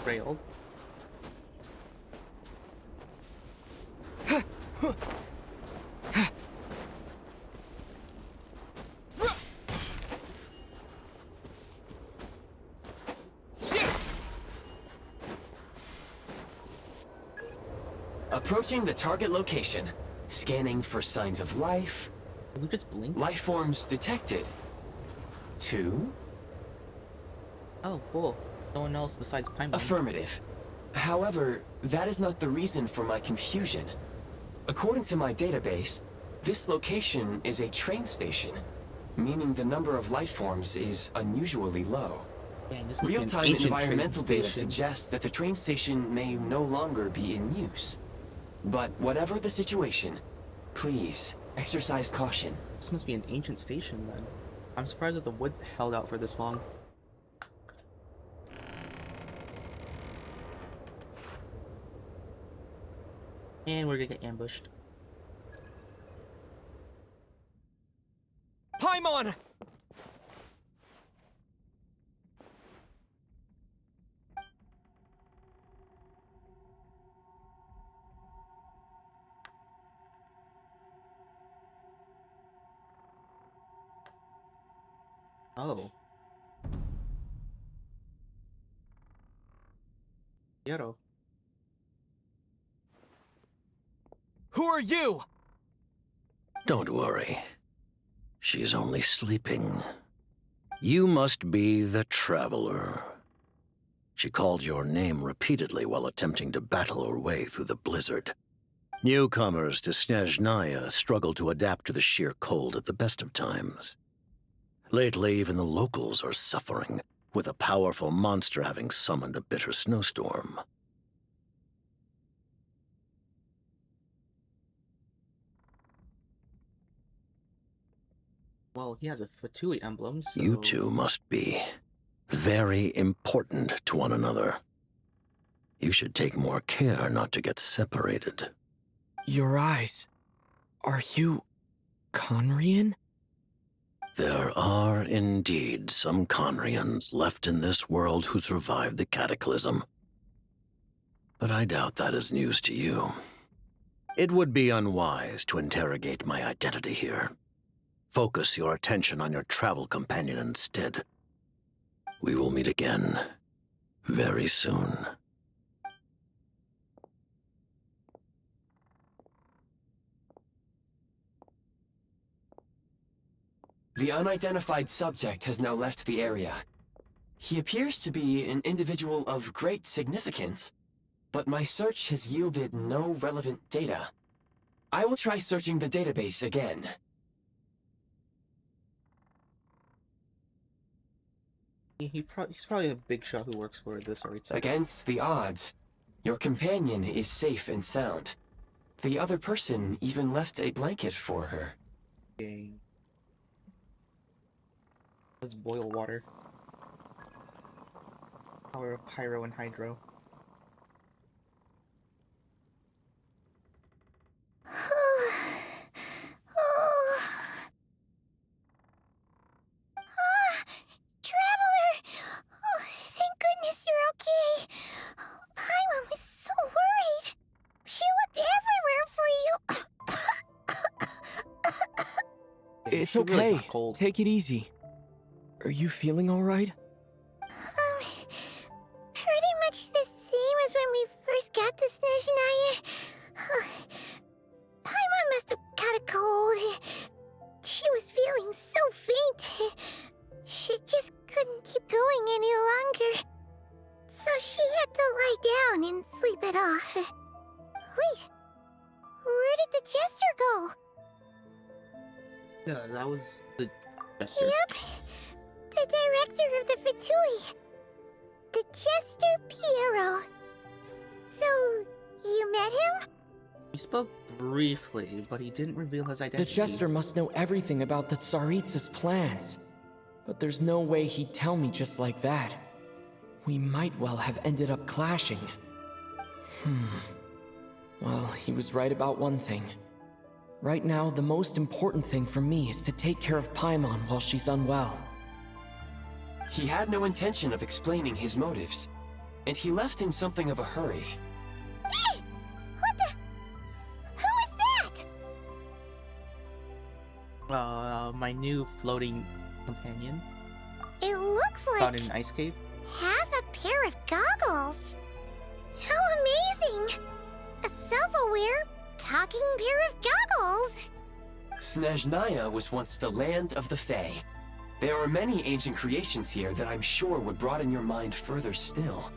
Speaker 1: railed.
Speaker 3: Approaching the target location. Scanning for signs of life.
Speaker 1: Did we just blink?
Speaker 3: Life forms detected. 2.
Speaker 1: Oh, cool. Someone else besides Paimon.
Speaker 3: Affirmative. However, that is not the reason for my confusion. According to my database, this location is a train station, meaning the number of life forms is unusually low.
Speaker 1: Dang, this must be an
Speaker 3: Real-time
Speaker 1: ancient
Speaker 3: environmental
Speaker 1: train
Speaker 3: data
Speaker 1: station.
Speaker 3: suggests that the train station may no longer be in use. But whatever the situation, please exercise caution.
Speaker 1: This must be an ancient station then. I'm surprised that the wood held out for this long. And we're gonna get ambushed.
Speaker 5: Paimon!
Speaker 1: Oh. Yero.
Speaker 5: Who are you?
Speaker 6: Don't worry. She's only sleeping. You must be the Traveler. She called your name repeatedly while attempting to battle her way through the blizzard. Newcomers to Snezhnaya struggle to adapt to the sheer cold at the best of times. Lately, even the locals are suffering, with a powerful monster having summoned a bitter snowstorm.
Speaker 1: Well, he has a Fatui emblem, so...
Speaker 6: You two must be very important to one another. You should take more care not to get separated.
Speaker 5: Your eyes. Are you... Conrian?
Speaker 6: There are indeed some Conrians left in this world who survived the cataclysm. But I doubt that is news to you. It would be unwise to interrogate my identity here. Focus your attention on your travel companion instead. We will meet again very soon.
Speaker 3: The unidentified subject has now left the area. He appears to be an individual of great significance, but my search has yielded no relevant data. I will try searching the database again.
Speaker 1: He's probably a big shot who works for this Tsaritsa.
Speaker 3: Against the odds, your companion is safe and sound. The other person even left a blanket for her.
Speaker 1: Dang. Let's boil water. Power of Pyro and Hydro.
Speaker 2: Traveler! Oh, thank goodness you're okay. Paimon was so worried. She looked everywhere for you.
Speaker 1: Dang,
Speaker 5: It's
Speaker 1: she really
Speaker 5: okay.
Speaker 1: got cold.
Speaker 5: Take it easy. Are you feeling alright?
Speaker 2: Pretty much the same as when we first got to Snezhnaya. Paimon must have caught a cold. She was feeling so faint. She just couldn't keep going any longer. So she had to lie down and sleep it off. Wait, where did the jester go?
Speaker 1: Yeah, that was the jester.
Speaker 2: Yep, the director of the Fatui. The Jester Piero. So, you met him?
Speaker 1: He spoke briefly, but he didn't reveal his
Speaker 5: The
Speaker 1: identity.
Speaker 5: Jester must know everything about the Tsaritsa's plans. But there's no way he'd tell me just like that. We might well have ended up clashing. Well, he was right about one thing. Right now, the most important thing for me is to take care of Paimon while she's unwell.
Speaker 3: He had no intention of explaining his motives, and he left in something of a hurry.
Speaker 2: Hey! What the? Who is that?
Speaker 1: My new floating companion
Speaker 2: It looks
Speaker 1: found
Speaker 2: like
Speaker 1: in an ice cave.
Speaker 2: half a pair of goggles. How amazing! A salvo talking pair of goggles.
Speaker 3: Snezhnaya was once the land of the Fae. There are many ancient creations here that I'm sure would broaden your mind further still.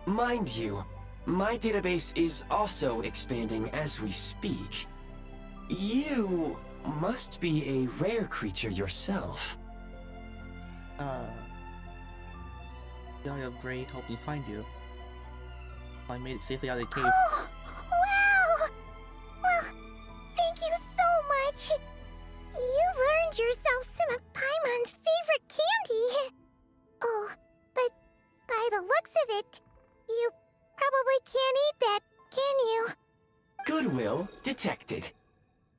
Speaker 3: Mind you, my database is also expanding as we speak. You must be a rare creature yourself.
Speaker 1: Yaya of Grey helped me find you. I made it safely out of the cave.
Speaker 2: Oh, wow! Well, thank you so much. You've earned yourself some of Paimon's favorite candy. Oh, but by the looks of it, you probably can't eat that, can you?
Speaker 3: Goodwill detected.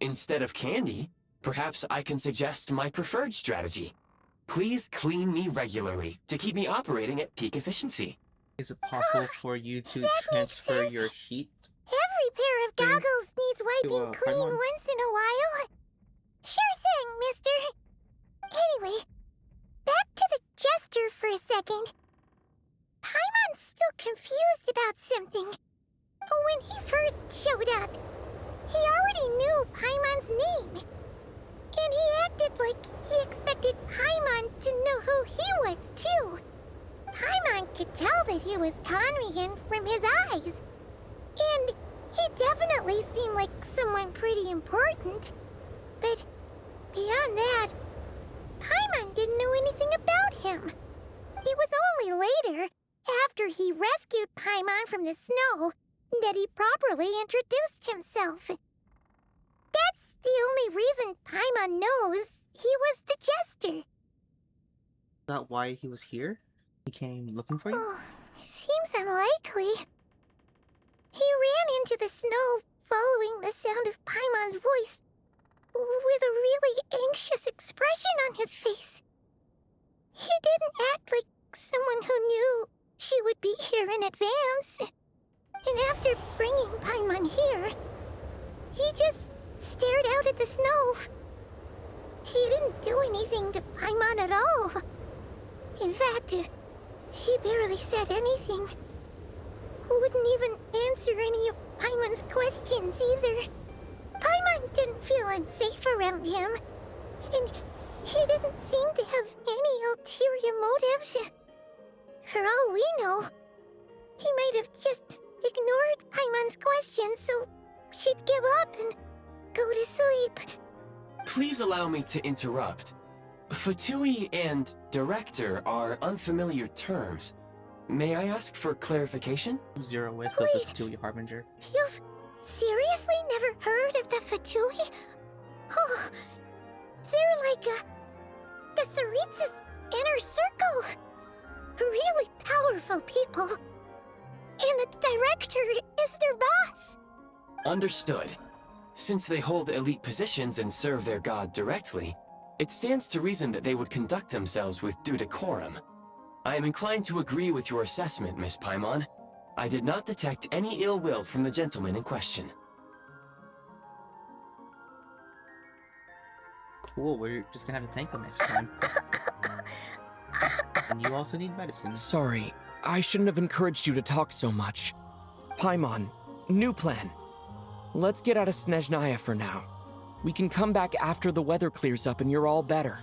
Speaker 3: Instead of candy, perhaps I can suggest my preferred strategy. Please clean me regularly to keep me operating at peak efficiency.
Speaker 1: Is it possible for you to
Speaker 2: That makes
Speaker 1: transfer
Speaker 2: sense.
Speaker 1: your heat?
Speaker 2: Every pair of
Speaker 1: Thing
Speaker 2: goggles needs wiping
Speaker 1: to,
Speaker 2: clean
Speaker 1: Paimon?
Speaker 2: once in a while. Sure thing, mister. Anyway, back to the jester for a second. Paimon's still confused about something. When he first showed up, he already knew Paimon's name. And he acted like he expected Paimon to know who he was, too. Paimon could tell that he was Conrian from his eyes. And he definitely seemed like someone pretty important. But beyond that, Paimon didn't know anything about him. It was only later, after he rescued Paimon from the snow, that he properly introduced himself. That's the only reason Paimon knows he was the jester.
Speaker 1: Is that why he was here? He came looking for you?
Speaker 2: Oh, seems unlikely. He ran into the snow following the sound of Paimon's voice, with a really anxious expression on his face. He didn't act like someone who knew she would be here in advance. And after bringing Paimon here, he just stared out at the snow. He didn't do anything to Paimon at all. In fact, he barely said anything. Wouldn't even answer any of Paimon's questions either. Paimon didn't feel unsafe around him, and he didn't seem to have any ulterior motives. For all we know, he might have just ignored Paimon's questions so she'd give up and go to sleep.
Speaker 3: Please allow me to interrupt. Fatui and director are unfamiliar terms. May I ask for clarification?
Speaker 1: Zero with of the
Speaker 2: Wait.
Speaker 1: Fatui Harbinger.
Speaker 2: You've seriously never heard of the Fatui? Oh, they're like the Tsaritsa's inner circle. Really powerful people. And the director is their boss.
Speaker 3: Understood. Since they hold elite positions and serve their god directly, it stands to reason that they would conduct themselves with due decorum. I am inclined to agree with your assessment, Miss Paimon. I did not detect any ill will from the gentleman in question.
Speaker 1: Cool, we're just gonna have to thank him next time. And you also need medicine.
Speaker 5: Sorry, I shouldn't have encouraged you to talk so much. Paimon, new plan. Let's get out of Snezhnaya for now. We can come back after the weather clears up and you're all better.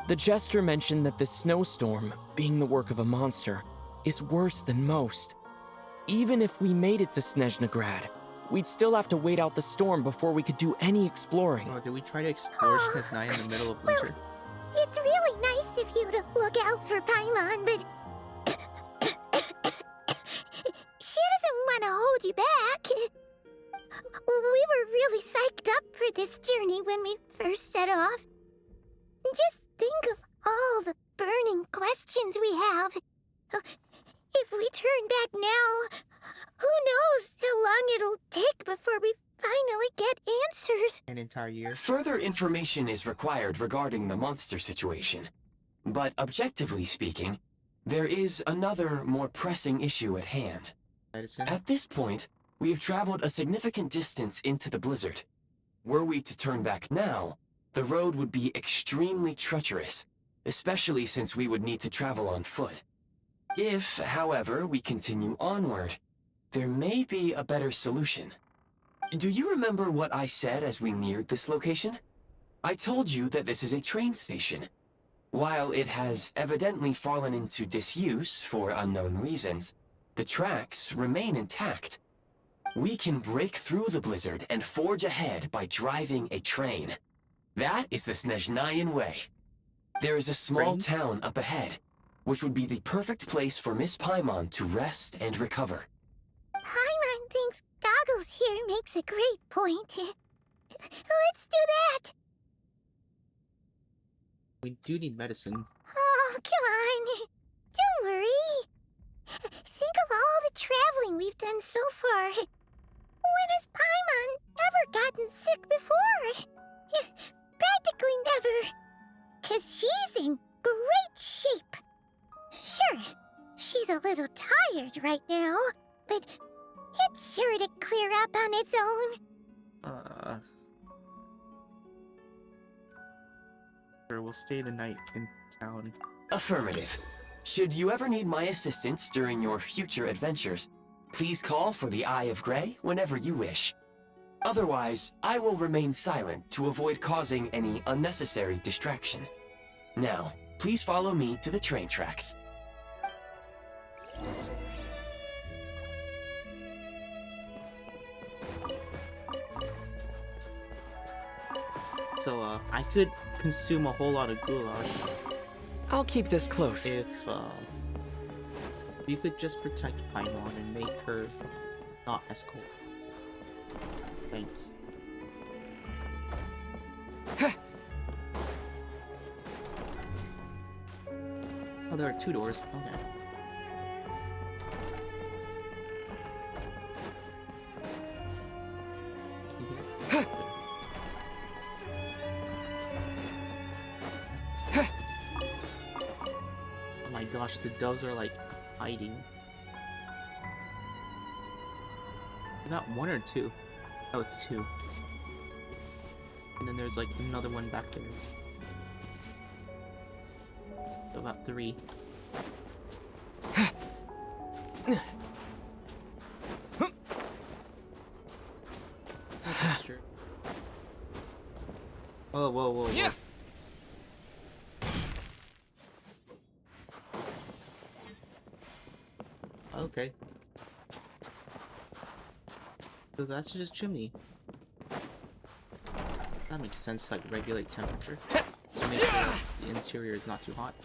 Speaker 5: The jester mentioned that this snowstorm, being the work of a monster, is worse than most. Even if we made it to Snezhnagrad, we'd still have to wait out the storm before we could do any exploring.
Speaker 1: Oh, did we try to explore Snezhnaya in the middle of winter?
Speaker 2: It's really nice of you to look out for Paimon, but she doesn't want to hold you back. We were really psyched up for this journey when we first set off. Just think of all the burning questions we have. If we turn back now, who knows how long it'll take before we finally get answers.
Speaker 1: An entire year.
Speaker 3: Further information is required regarding the monster situation. But objectively speaking, there is another, more pressing issue at hand.
Speaker 1: Medicine.
Speaker 3: At this point, we have traveled a significant distance into the blizzard. Were we to turn back now, the road would be extremely treacherous, especially since we would need to travel on foot. If, however, we continue onward, there may be a better solution. Do you remember what I said as we neared this location? I told you that this is a train station. While it has evidently fallen into disuse for unknown reasons, the tracks remain intact. We can break through the blizzard and forge ahead by driving a train. That is the Snezhnayan way. There is a small
Speaker 1: Trains?
Speaker 3: town up ahead, which would be the perfect place for Miss Paimon to rest and recover.
Speaker 2: Paimon thinks Goggles here makes a great point. Let's do that!
Speaker 1: We do need medicine.
Speaker 2: Oh, come on. Don't worry. Think of all the traveling we've done so far. When has Paimon ever gotten sick before? Practically never. 'Cause she's in great shape. Sure, she's a little tired right now, but it's sure to clear up on its own.
Speaker 1: Sure, we'll stay the night in town.
Speaker 3: Affirmative. Should you ever need my assistance during your future adventures, please call for the Eye of Grey whenever you wish. Otherwise, I will remain silent to avoid causing any unnecessary distraction. Now, please follow me to the train tracks.
Speaker 1: So, I could consume a whole lot of goulash
Speaker 5: I'll keep this close.
Speaker 1: if you could just protect Paimon and make her not as cold. Thanks. Oh, there are 2 doors. Okay. Oh my gosh, the doves are like hiding. Is that 1 or 2? Oh, it's 2. And then there's like another one back there. So about 3. Whoa, whoa, whoa, whoa.
Speaker 5: Yeah.
Speaker 1: Okay. So that's just a chimney. That makes sense, like regulate temperature. To make sure the interior is not too hot.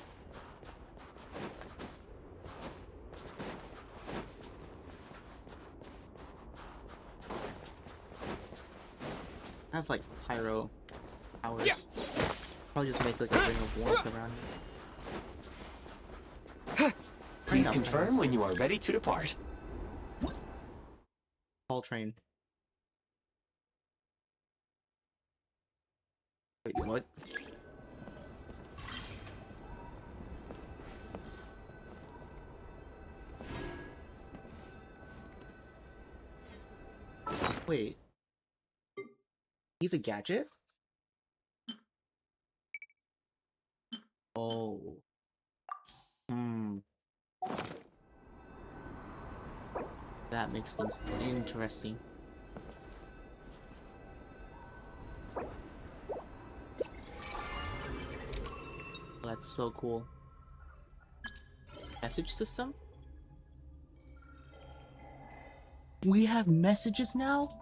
Speaker 1: I have like pyro powers. Probably just make like a ring of warmth around it.
Speaker 3: Please
Speaker 1: Train
Speaker 3: confirm
Speaker 1: options.
Speaker 3: when you are ready to depart.
Speaker 1: All train. Wait, what? Wait. He's a gadget? Oh. That makes things interesting. That's so cool. Message system? We have messages now?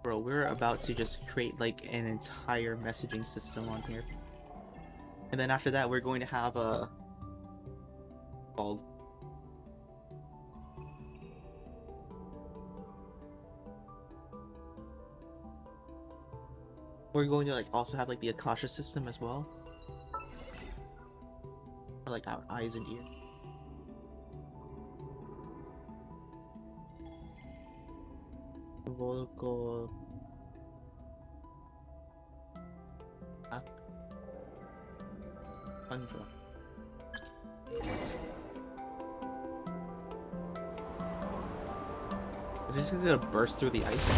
Speaker 1: Bro, we're about to just create like an entire messaging system on here. And then after that, we're going to have a... called... We're going to like also have like the Akasha system as well. Or like our eyes and ears. Vocal. Tundra. Is this gonna burst through the ice?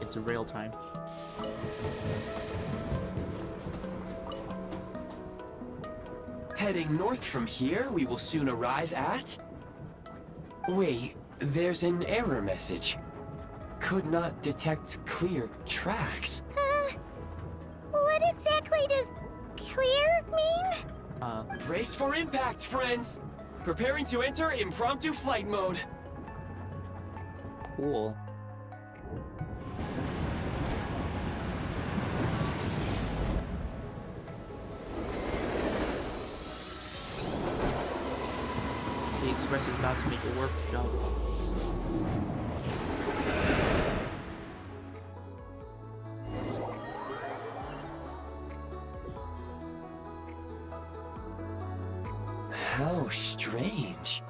Speaker 1: It's rail time.
Speaker 3: Heading north from here, we will soon arrive at... Wait, there's an error message. Could not detect clear tracks.
Speaker 2: What exactly does clear mean?
Speaker 3: Brace for impact, friends! Preparing to enter impromptu flight mode.
Speaker 1: Cool. The Express is about to make a warp jump.
Speaker 3: How strange.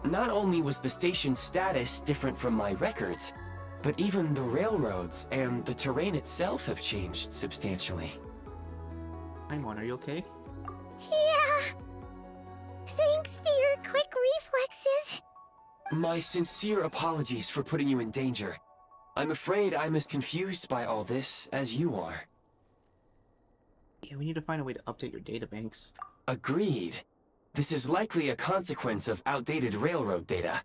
Speaker 3: Not only was the station's status different from my records, but even the railroads and the terrain itself have changed substantially.
Speaker 1: Paimon, are you okay?
Speaker 2: Yeah. Thanks to your quick reflexes.
Speaker 3: My sincere apologies for putting you in danger. I'm afraid I'm as confused by all this as you are.
Speaker 1: Yeah, we need to find a way to update your databanks.
Speaker 3: Agreed. This is likely a consequence of outdated railroad data.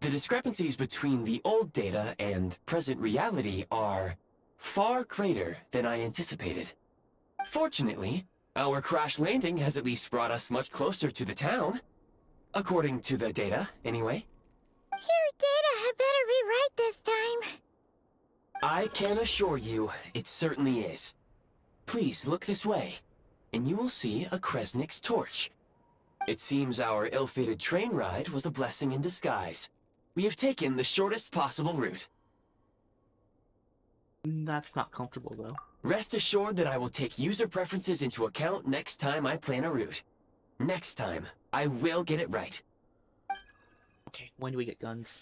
Speaker 3: The discrepancies between the old data and present reality are far greater than I anticipated. Fortunately, our crash landing has at least brought us much closer to the town. According to the data, anyway.
Speaker 2: Your data had better be right this time.
Speaker 3: I can assure you, it certainly is. Please look this way, and you will see a Kresnik's torch. It seems our ill-fated train ride was a blessing in disguise. We have taken the shortest possible route.
Speaker 1: That's not comfortable, though.
Speaker 3: Rest assured that I will take user preferences into account next time I plan a route. Next time, I will get it right.
Speaker 1: Okay, when do we get guns?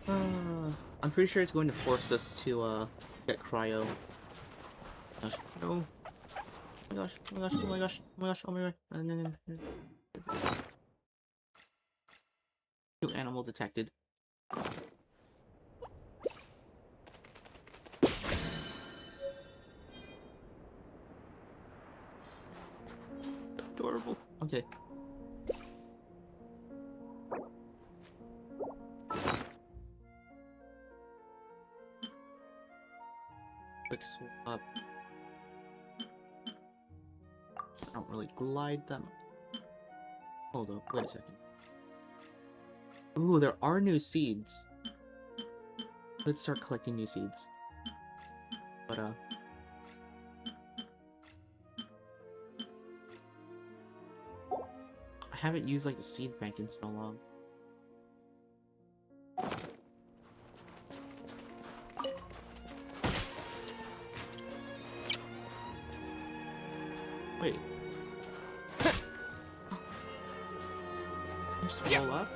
Speaker 1: I'm pretty sure it's going to force us to, get cryo. Gosh, no. Oh my gosh, oh my gosh, oh my gosh, oh my gosh, oh my god. New animal detected. Adorable. Okay. Quick swap. I don't really glide them. Hold up, wait a second. Ooh, there are new seeds. Let's start collecting new seeds. But, I haven't used, like, the seed bank in so long. Wait. Just roll up?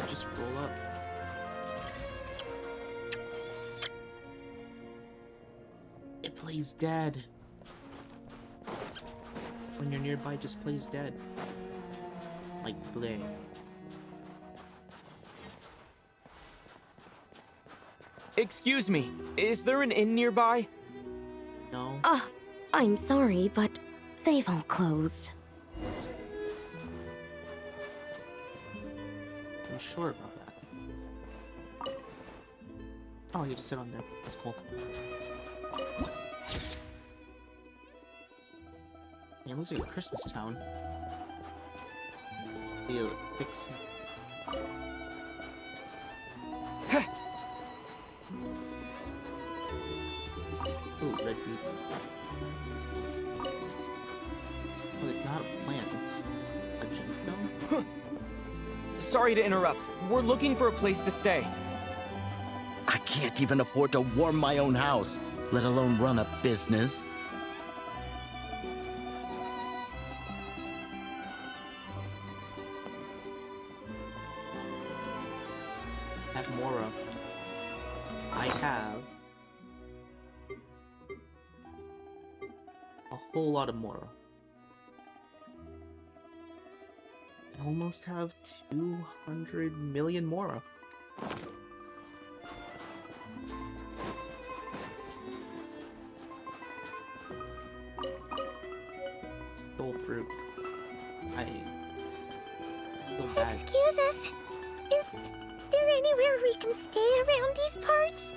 Speaker 1: Just roll up. It plays dead. When you're nearby, it just plays dead. Like bleh.
Speaker 5: Excuse me, is there an inn nearby?
Speaker 1: No.
Speaker 7: I'm sorry, but they've all closed.
Speaker 1: I'm sure about that. Oh, you just sit on there. That's cool. Yeah, it looks like a Christmas town. The fix. Ooh, red beet. Oh, it's not a plant, it's a gemstone?
Speaker 5: Sorry to interrupt. We're looking for a place to stay.
Speaker 8: I can't even afford to warm my own house, let alone run a business.
Speaker 1: I have Mora. I have... a whole lot of Moro. I almost have 200 million Moro. Soul fruit. I feel bad.
Speaker 2: Excuse us. Is there anywhere we can stay around these parts?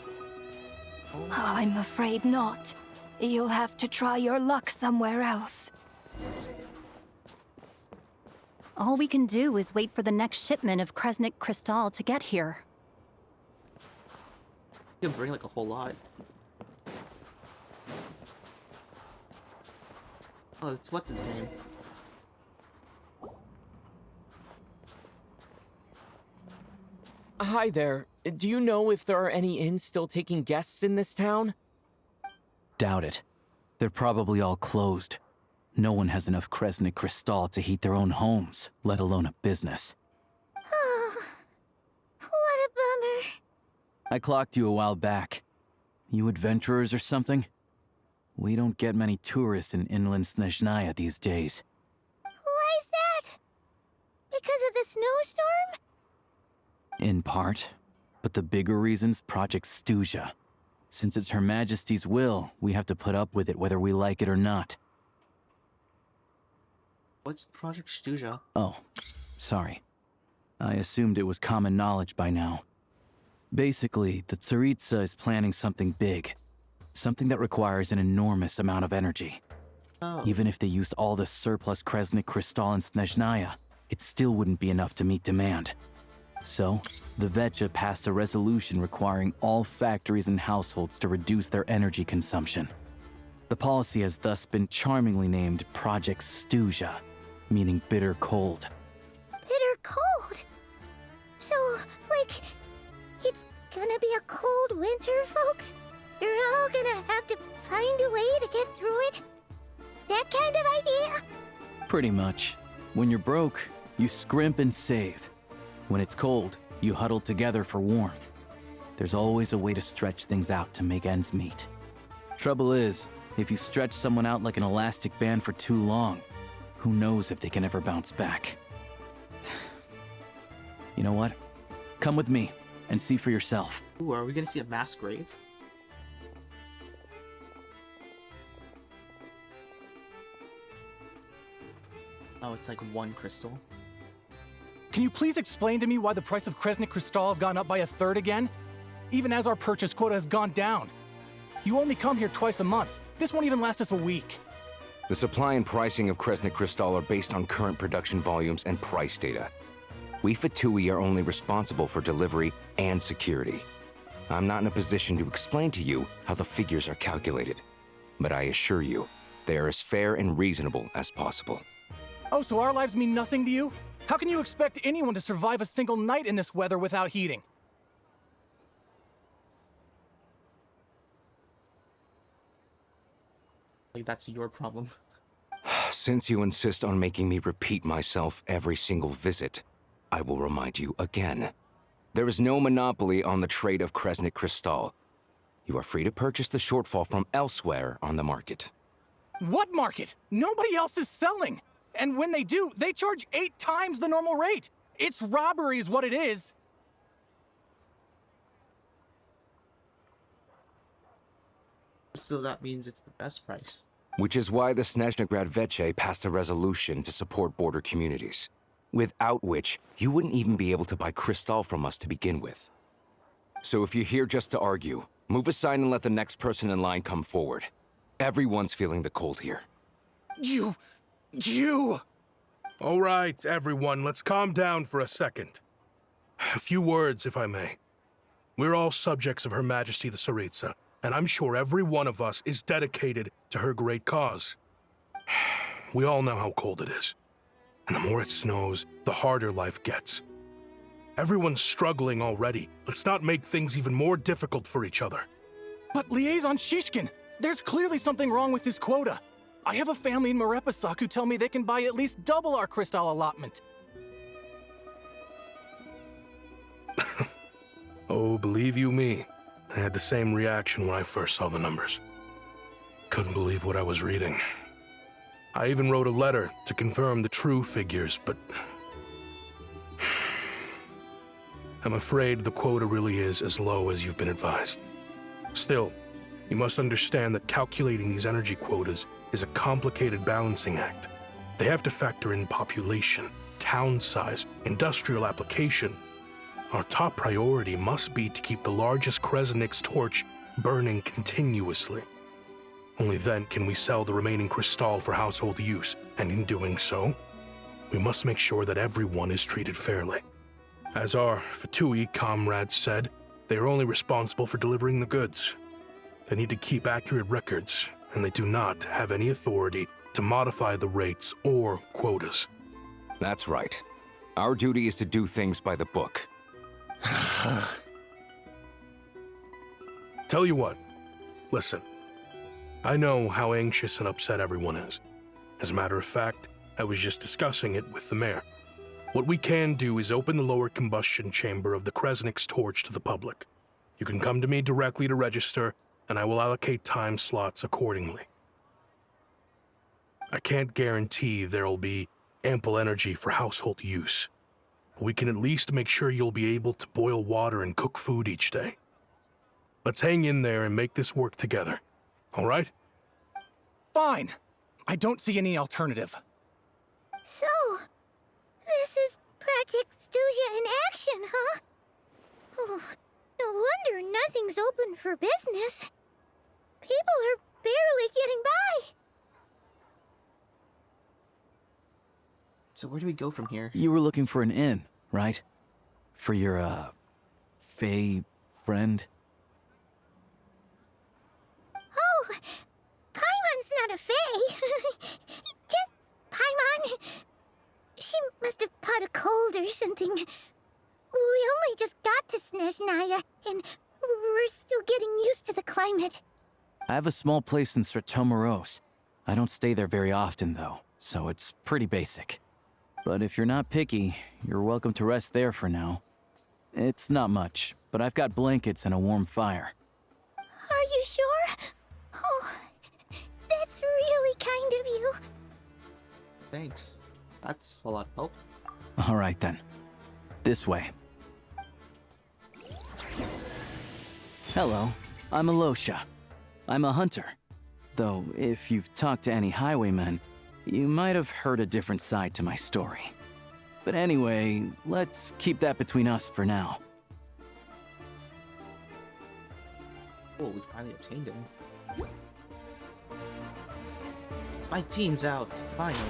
Speaker 1: Oh,
Speaker 9: I'm afraid not. You'll have to try your luck somewhere else.
Speaker 10: All we can do is wait for the next shipment of Kresnik Crystal to get here.
Speaker 1: you can bring like a whole lot. Oh, it's what's his name?
Speaker 5: Hi there. Do you know if there are any inns still taking guests in this town?
Speaker 11: Doubt it. They're probably all closed. No one has enough Kresnik Crystal to heat their own homes, let alone a business.
Speaker 2: Oh, what a bummer.
Speaker 11: I clocked you a while back. You adventurers or something? We don't get many tourists in inland Snezhnaya these days.
Speaker 2: Why is that? Because of the snowstorm?
Speaker 11: In part. But the bigger reason's Project Stuja. Since it's Her Majesty's will, we have to put up with it whether we like it or not.
Speaker 1: What's Project Stuja?
Speaker 11: Oh, sorry. I assumed it was common knowledge by now. Basically, the Tsaritsa is planning something big. Something that requires an enormous amount of energy.
Speaker 1: Oh.
Speaker 11: Even if they used all the surplus Kresnik Crystal in Snezhnaya, it still wouldn't be enough to meet demand. So, the VII passed a resolution requiring all factories and households to reduce their energy consumption. The policy has thus been charmingly named Project Stuja, meaning bitter cold.
Speaker 2: Bitter cold? So, like, it's gonna be a cold winter, folks? You're all gonna have to find a way to get through it? That kind of idea?
Speaker 11: Pretty much. When you're broke, you scrimp and save. When it's cold, you huddle together for warmth. There's always a way to stretch things out to make ends meet. Trouble is, if you stretch someone out like an elastic band for too long, who knows if they can ever bounce back. You know what? Come with me and see for yourself.
Speaker 1: Ooh, are we gonna see a mass grave? Oh, it's like one crystal.
Speaker 12: Can you please explain to me why the price of Kresnik Crystal has gone up by 1/3 again? Even as our purchase quota has gone down. You only come here twice a month. This won't even last us a week.
Speaker 13: The supply and pricing of Kresnik Crystal are based on current production volumes and price data. We VII are only responsible for delivery and security. I'm not in a position to explain to you how the figures are calculated, but I assure you, they are as fair and reasonable as possible.
Speaker 12: Oh, so our lives mean nothing to you? How can you expect anyone to survive a single night in this weather without heating?
Speaker 1: Like, that's your problem.
Speaker 13: Since you insist on making me repeat myself every single visit, I will remind you again. There is no monopoly on the trade of Kresnik Crystal. You are free to purchase the shortfall from elsewhere on the market.
Speaker 12: What market? Nobody else is selling! And when they do, they charge 8 times the normal rate! It's robbery is what it is!
Speaker 1: So that means it's the best price.
Speaker 13: Which is why the Snezhnegrad VII passed a resolution to support border communities, without which you wouldn't even be able to buy crystal from us to begin with. So if you're here just to argue, move aside and let the next person in line come forward. Everyone's feeling the cold here.
Speaker 12: You...
Speaker 14: All right, everyone, let's calm down for a second. A few words, if I may. We're all subjects of Her Majesty the Tsaritsa, and I'm sure every one of us is dedicated to her great cause. We all know how cold it is. And the more it snows, the harder life gets. Everyone's struggling already. Let's not make things even more difficult for each other.
Speaker 12: But Liaison Shishkin, there's clearly something wrong with this quota. I have a family in Marepasak who tell me they can buy at least double our crystal allotment.
Speaker 14: Oh, believe you me, I had the same reaction when I first saw the numbers. Couldn't believe what I was reading. I even wrote a letter to confirm the true figures, but I'm afraid the quota really is as low as you've been advised. Still, you must understand that calculating these energy quotas is a complicated balancing act. They have to factor in population, town size, industrial application. Our top priority must be to keep the largest Kresnik's torch burning continuously. Only then can we sell the remaining crystal for household use, and in doing so, we must make sure that everyone is treated fairly. As our VII comrades said, they are only responsible for delivering the goods. They need to keep accurate records, and they do not have any authority to modify the rates or quotas.
Speaker 13: That's right. Our duty is to do things by the book.
Speaker 14: Tell you what, listen. I know how anxious and upset everyone is. As a matter of fact, I was just discussing it with the mayor. What we can do is open the lower combustion chamber of the Kresnik's torch to the public. You can come to me directly to register, and I will allocate time slots accordingly. I can't guarantee there'll be ample energy for household use. But we can at least make sure you'll be able to boil water and cook food each day. Let's hang in there and make this work together. All right?
Speaker 12: Fine. I don't see any alternative.
Speaker 2: So, this is Project Stuja in action, huh? Oh, no wonder nothing's open for business. People are barely getting by.
Speaker 1: So where do we go from here?
Speaker 11: You were looking for an inn, right? For your, Fae friend?
Speaker 2: Oh, Paimon's not a fae. Just Paimon. She must have caught a cold or something. We only just got to Snezhnaya, and we're still getting used to the climate.
Speaker 11: I have a small place in Stratomaros. I don't stay there very often, though, so it's pretty basic. But if you're not picky, you're welcome to rest there for now. It's not much, but I've got blankets and a warm fire.
Speaker 2: Are you sure? Oh, that's really kind of you.
Speaker 1: Thanks. That's a lot of help.
Speaker 11: All right, then. This way. Hello, I'm Alosha. I'm a hunter. Though, if you've talked to any highwaymen, you might have heard a different side to my story. But anyway, let's keep that between us for now.
Speaker 1: Oh, we finally obtained him. My team's out, finally.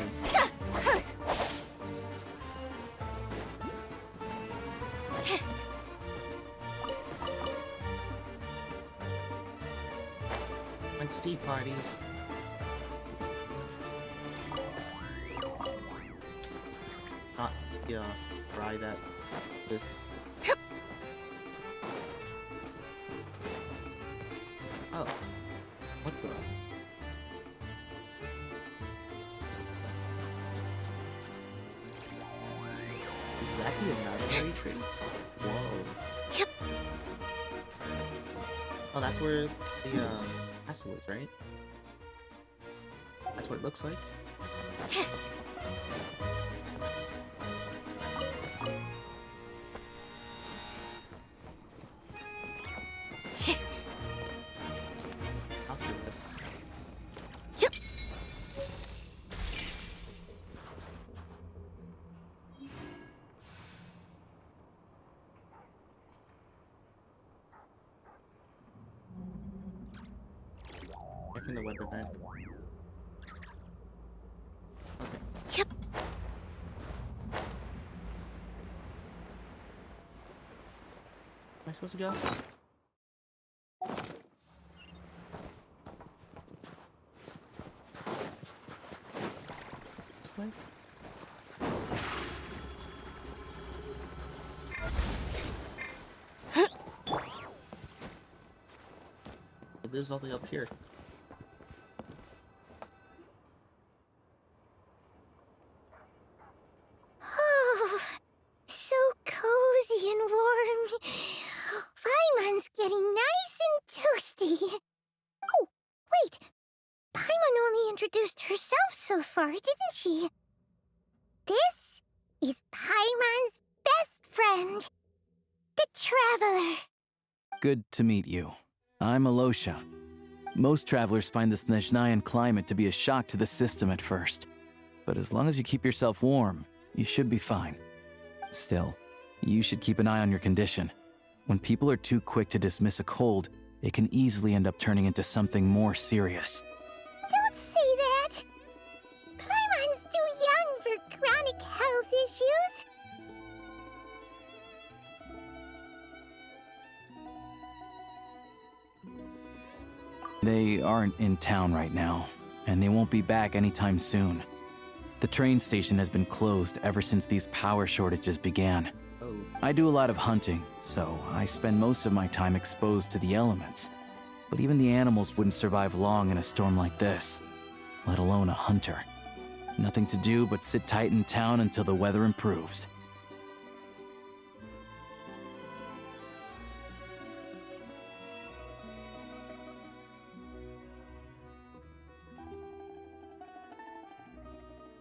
Speaker 1: Like tea parties. Not try that. This. Oh. What the? Is that the imaginary tree? Whoa.
Speaker 2: Yep.
Speaker 1: Oh, that's where the castle is, right? That's what it looks like. I'll do this.
Speaker 2: Yep.
Speaker 1: Checking the web event. Okay.
Speaker 2: Yep.
Speaker 1: Am I supposed to go? This way? It lives all the way up here.
Speaker 2: Oh, so cozy and warm. Paimon's getting nice and toasty. Oh, wait. introduced herself so far, didn't she? This is Paimon's best friend, the Traveler.
Speaker 11: Good to meet you. I'm Alosha. Most travelers find the Snezhnayan climate to be a shock to the system at first. But as long as you keep yourself warm, you should be fine. Still, you should keep an eye on your condition. When people are too quick to dismiss a cold, it can easily end up turning into something more serious.
Speaker 2: Don't say that! Paimon's too young for chronic health issues.
Speaker 11: They aren't in town right now, and they won't be back anytime soon. The train station has been closed ever since these power shortages began. I do a lot of hunting, so I spend most of my time exposed to the elements. But even the animals wouldn't survive long in a storm like this, let alone a hunter. Nothing to do but sit tight in town until the weather improves.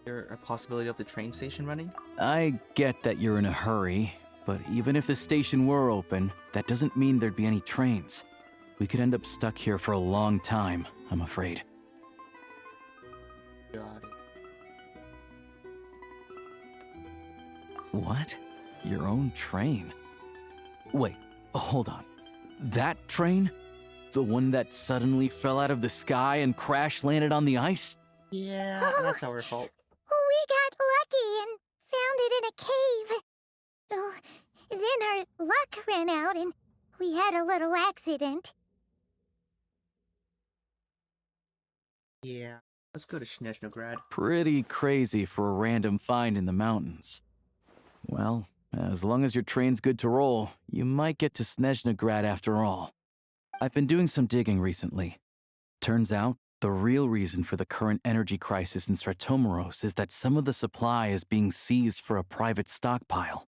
Speaker 1: There a possibility of the train station running?
Speaker 11: I get that you're in a hurry, but even if the station were open, that doesn't mean there'd be any trains. We could end up stuck here for a long time, I'm afraid.
Speaker 1: Got it.
Speaker 11: What? Your own train? Wait, hold on. That train? The one that suddenly fell out of the sky and crash landed on the ice?
Speaker 1: Yeah, that's our fault.
Speaker 2: We got lucky and found it in a cave. Oh, then our luck ran out and we had a little accident.
Speaker 1: Yeah, let's go to Snezhnograd.
Speaker 11: Pretty crazy for a random find in the mountains. Well, as long as your train's good to roll, you might get to Snezhnograd after all. I've been doing some digging recently. Turns out, the real reason for the current energy crisis in Stratomeros is that some of the supply is being seized for a private stockpile.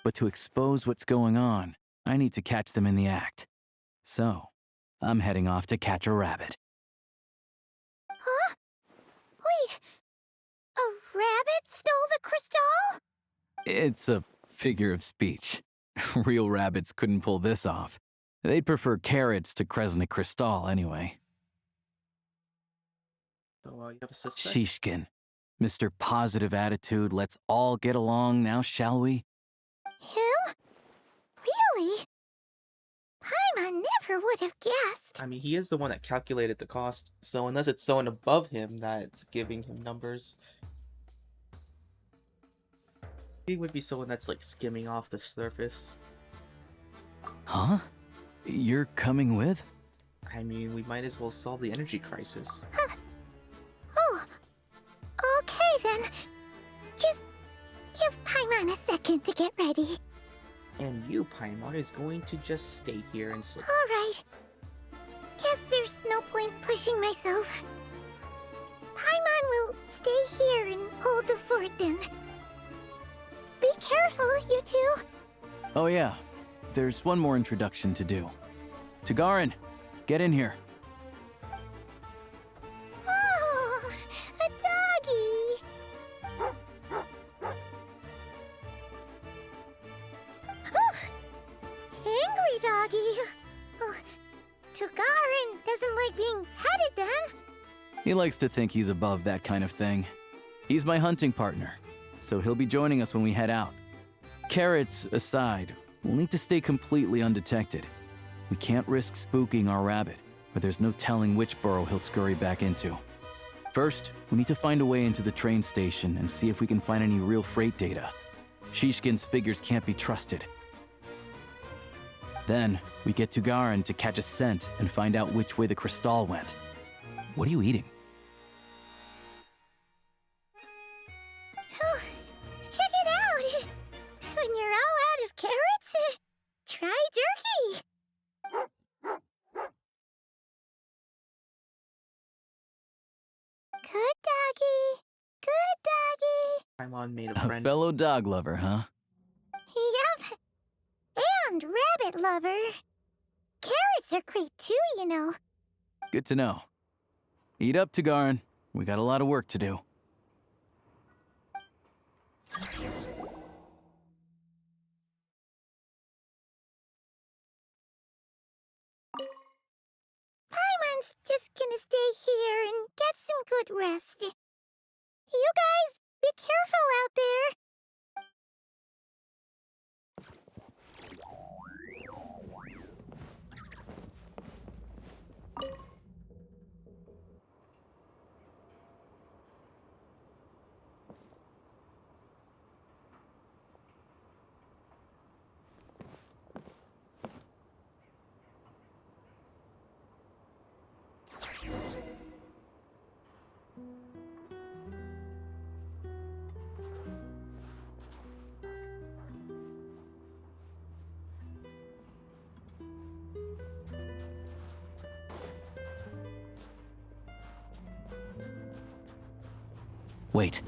Speaker 11: But to expose what's going on, I need to catch them in the act. So, I'm heading off to catch a rabbit.
Speaker 2: Huh? Wait, a rabbit stole the crystal?
Speaker 11: It's a figure of speech. Real rabbits couldn't pull this off. They'd prefer carrots to Kresnik Crystal anyway.
Speaker 1: So, you have a suspect?
Speaker 11: Shishkin. Mr. Positive Attitude, let's all get along now, shall we?
Speaker 2: Him? Really? Paimon never would have guessed.
Speaker 1: I mean, he is the one that calculated the cost, so unless it's someone above him that's giving him numbers, he would be someone that's like skimming off the surface.
Speaker 11: Huh? You're coming with?
Speaker 1: I mean, we might as well solve the energy crisis.
Speaker 2: Huh. Oh, okay then. Just give Paimon a second to get ready.
Speaker 1: And you, Paimon, is going to just stay here and sleep.
Speaker 2: Alright. Guess there's no point pushing myself. Paimon will stay here and hold the fort then. Be careful, you two.
Speaker 11: Oh yeah, there's one more introduction to do. Tagarin, get in here.
Speaker 2: Oh, a doggy. Oh, angry doggy. Oh, Tagarin doesn't like being petted then.
Speaker 11: He likes to think he's above that kind of thing. He's my hunting partner, so he'll be joining us when we head out. Carrots aside, we'll need to stay completely undetected. We can't risk spooking our rabbit, but there's no telling which burrow he'll scurry back into. First, we need to find a way into the train station and see if we can find any real freight data. Shishkin's figures can't be trusted. Then, we get to Garin to catch a scent and find out which way the crystal went. What are you eating?
Speaker 2: Oh, check it out. When you're all out of carrots, try jerky. Good doggy. Good doggy.
Speaker 1: Paimon made a
Speaker 11: A
Speaker 1: friend.
Speaker 11: fellow dog lover, huh?
Speaker 2: Yep. And rabbit lover. Carrots are great too, you know.
Speaker 11: Good to know. Eat up, Tagarin. We got a lot of work to do.
Speaker 2: Paimon's just gonna stay here and get some good rest. You guys, be careful out there.
Speaker 11: Wait.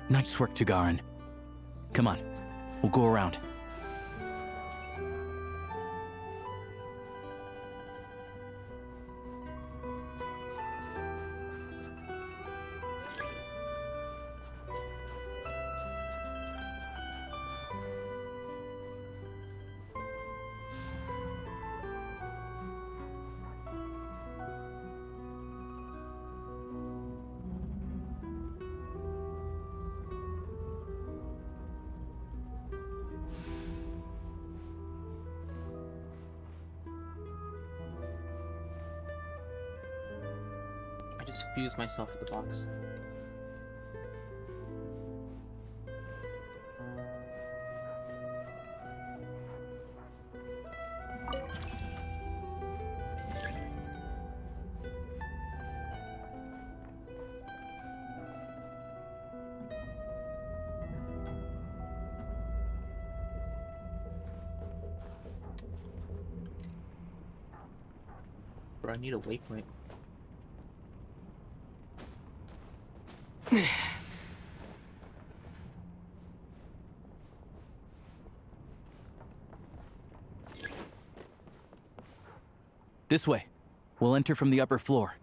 Speaker 11: Nice work, Tagarin. Come on, we'll go around.
Speaker 1: I just fused myself with the box. Bro, I need a waypoint.
Speaker 11: This way. We'll enter from the upper floor.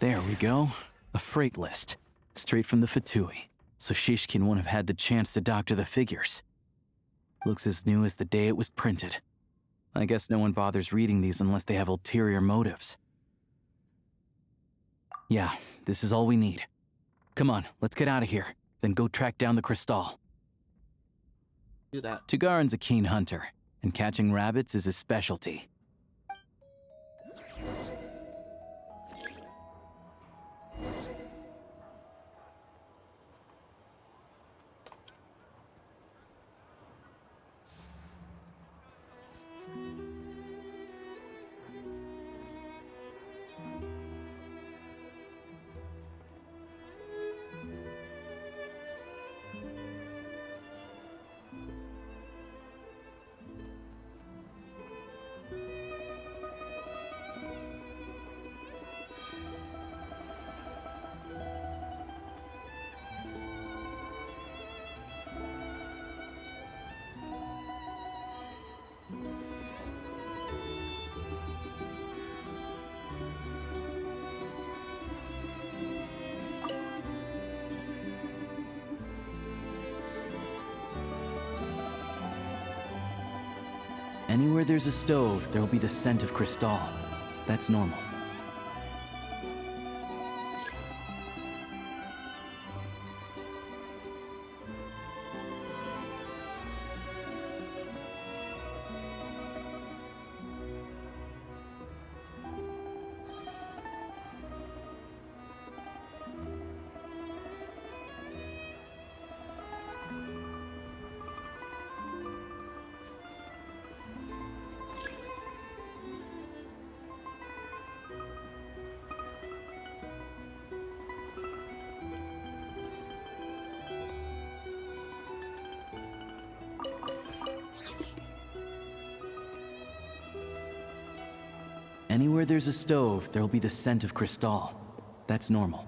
Speaker 11: There we go. A freight list. Straight from the VII. So Shishkin won't have had the chance to doctor the figures. Looks as new as the day it was printed. I guess no one bothers reading these unless they have ulterior motives. Yeah, this is all we need. Come on, let's get out of here. Then go track down the crystal.
Speaker 1: Do that.
Speaker 11: Tagarin's a keen hunter, and catching rabbits is his specialty. Anywhere there's a stove, there'll be the scent of crystal. That's normal. Anywhere there's a stove, there'll be the scent of Crystal. That's normal.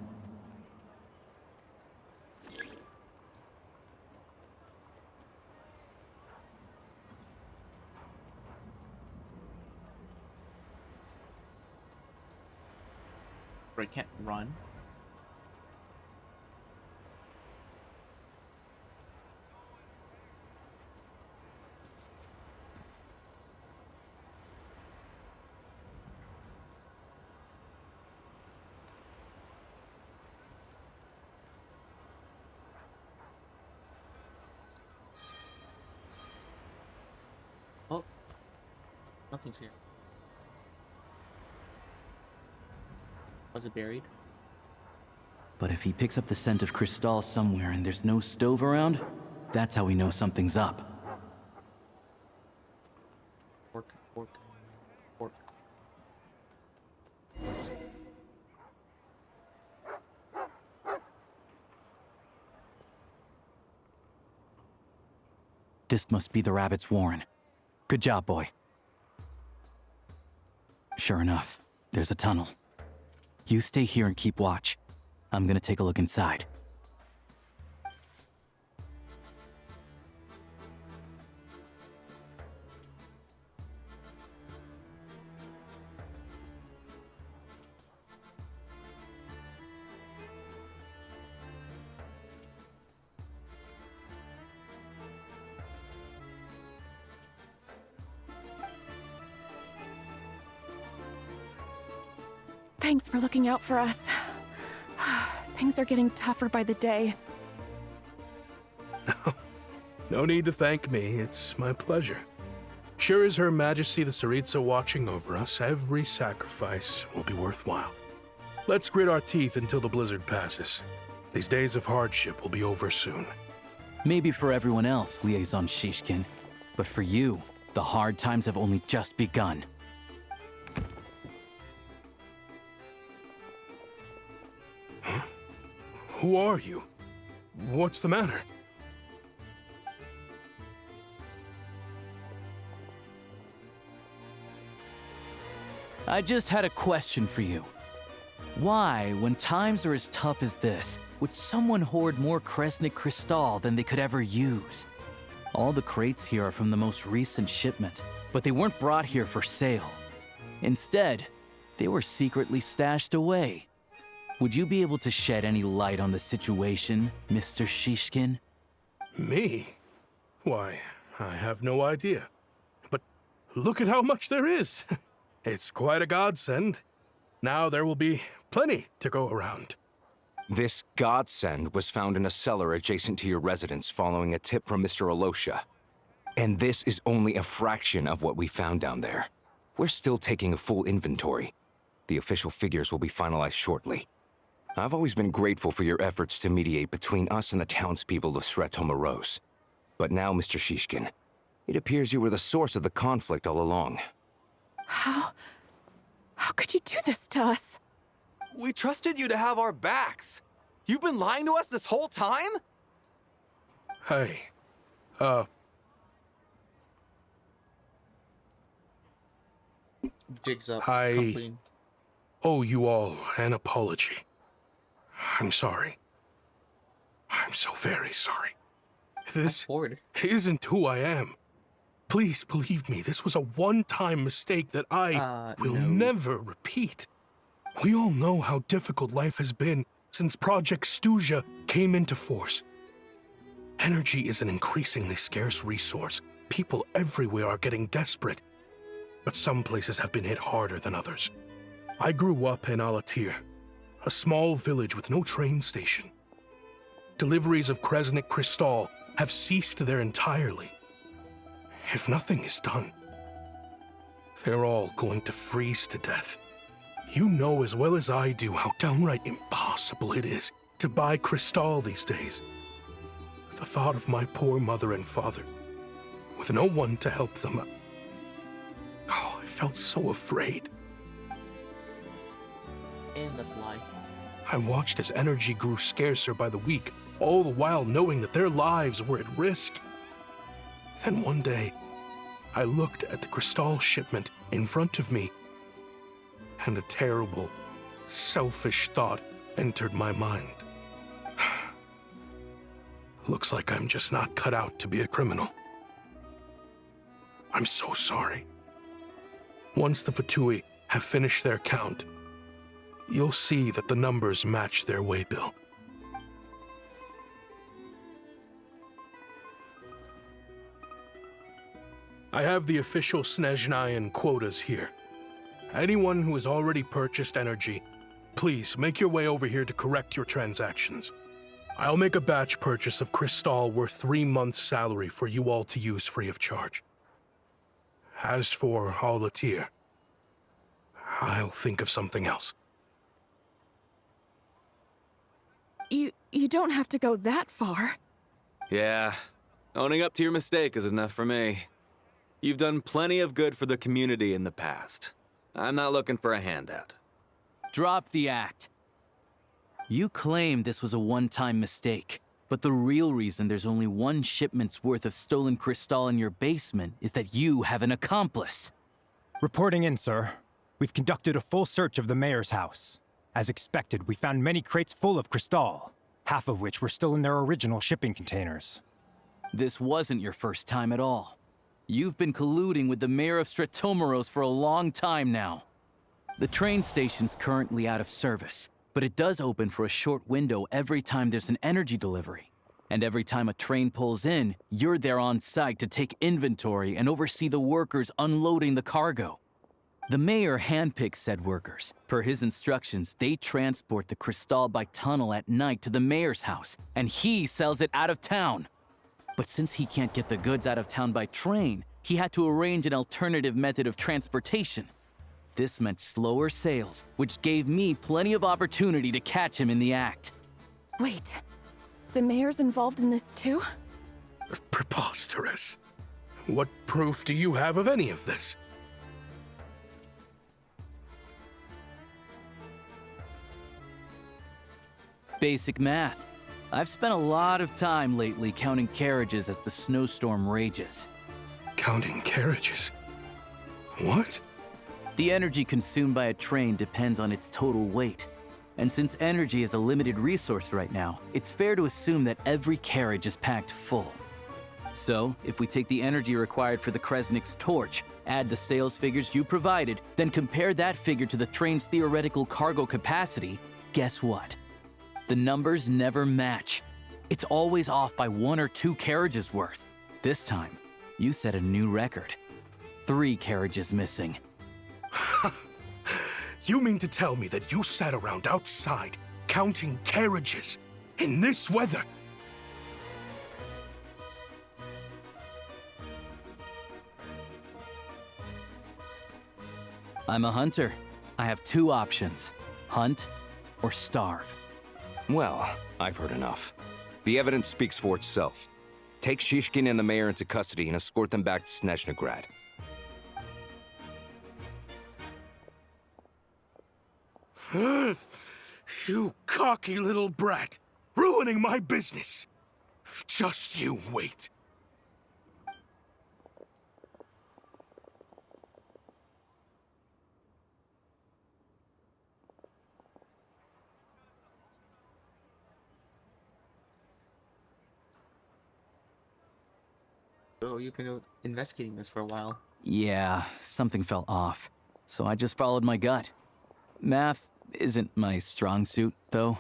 Speaker 1: I can't run. Oh, nothing's here. Was it buried?
Speaker 11: But if he picks up the scent of Crystal somewhere and there's no stove around, that's how we know something's up.
Speaker 1: Pork, pork, pork.
Speaker 11: This must be the rabbit's warren. Good job, boy. Sure enough, there's a tunnel. You stay here and keep watch. I'm gonna take a look inside.
Speaker 15: Thanks for looking out for us. Things are getting tougher by the day.
Speaker 14: No need to thank me, it's my pleasure. Sure as Her Majesty the Tsaritsa watching over us, every sacrifice will be worthwhile. Let's grit our teeth until the blizzard passes. These days of hardship will be over soon.
Speaker 11: Maybe for everyone else, Liaison Shishkin, but for you, the hard times have only just begun.
Speaker 14: Who are you? What's the matter?
Speaker 11: I just had a question for you. Why, when times are as tough as this, would someone hoard more Kresnik Crystal than they could ever use? All the crates here are from the most recent shipment, but they weren't brought here for sale. Instead, they were secretly stashed away. Would you be able to shed any light on the situation, Mr. Shishkin?
Speaker 14: Me? Why, I have no idea. But look at how much there is. It's quite a godsend. Now there will be plenty to go around.
Speaker 13: This godsend was found in a cellar adjacent to your residence following a tip from Mr. Alosha. And this is only a fraction of what we found down there. We're still taking a full inventory. The official figures will be finalized shortly. I've always been grateful for your efforts to mediate between us and the townspeople of Sretomaros. But now, Mr. Shishkin, it appears you were the source of the conflict all along.
Speaker 15: How could you do this to us?
Speaker 16: We trusted you to have our backs. You've been lying to us this whole time?
Speaker 14: Hey,
Speaker 1: Jigs up.
Speaker 14: I
Speaker 1: Complain.
Speaker 14: owe you all an apology. I'm sorry. I'm so very sorry. This isn't who I am. Please believe me, this was a one-time mistake that I will never repeat. We all know how difficult life has been since Project Stuja came into force. Energy is an increasingly scarce resource. People everywhere are getting desperate. But some places have been hit harder than others. I grew up in Alatir, a small village with no train station. Deliveries of Kresnik Crystal have ceased there entirely. If nothing is done, they're all going to freeze to death. You know as well as I do how downright impossible it is to buy Crystal these days. The thought of my poor mother and father, with no one to help them, I felt so afraid.
Speaker 1: And that's a lie.
Speaker 14: I watched as energy grew scarcer by the week, all the while knowing that their lives were at risk. Then one day, I looked at the Crystal shipment in front of me and a terrible, selfish thought entered my mind. Looks like I'm just not cut out to be a criminal. I'm so sorry. Once the Fatui have finished their count, you'll see that the numbers match their waybill. I have the official Snezhnayan quotas here. Anyone who has already purchased energy, please make your way over here to correct your transactions. I'll make a batch purchase of crystal worth 3 months' salary for you all to use free of charge. As for Alatir, I'll think of something else.
Speaker 15: You don't have to go that far.
Speaker 16: Yeah, owning up to your mistake is enough for me. You've done plenty of good for the community in the past. I'm not looking for a handout.
Speaker 11: Drop the act. You claim this was a one-time mistake, but the real reason there's only 1 shipment's worth of stolen crystal in your basement is that you have an accomplice.
Speaker 17: Reporting in, sir. We've conducted a full search of the mayor's house. As expected, we found many crates full of crystal, half of which were still in their original shipping containers.
Speaker 11: This wasn't your first time at all. You've been colluding with the mayor of Stratomeros for a long time now. The train station's currently out of service, but it does open for a short window every time there's an energy delivery. And every time a train pulls in, you're there on site to take inventory and oversee the workers unloading the cargo. The mayor handpicks said workers. Per his instructions, they transport the crystal by tunnel at night to the mayor's house, and he sells it out of town. But since he can't get the goods out of town by train, he had to arrange an alternative method of transportation. This meant slower sales, which gave me plenty of opportunity to catch him in the act.
Speaker 15: Wait, the mayor's involved in this too?
Speaker 14: Preposterous. What proof do you have of any of this?
Speaker 11: Basic math. I've spent a lot of time lately counting carriages as the snowstorm rages.
Speaker 14: Counting carriages? What?
Speaker 11: The energy consumed by a train depends on its total weight. And since energy is a limited resource right now, it's fair to assume that every carriage is packed full. So, if we take the energy required for the Kresnik's torch, add the sales figures you provided, then compare that figure to the train's theoretical cargo capacity, guess what? The numbers never match. It's always off by 1 or 2 carriages worth. This time, you set a new record. 3 carriages missing.
Speaker 14: You mean to tell me that you sat around outside counting carriages in this weather?
Speaker 11: I'm a hunter. I have 2 options: hunt or starve.
Speaker 13: Well, I've heard enough. The evidence speaks for itself. Take Shishkin and the mayor into custody and escort them back to Snezhnograd.
Speaker 14: You cocky little brat! Ruining my business! Just you wait.
Speaker 1: So you've been investigating this for a while.
Speaker 11: Yeah, something felt off. So I just followed my gut. Math isn't my strong suit, though.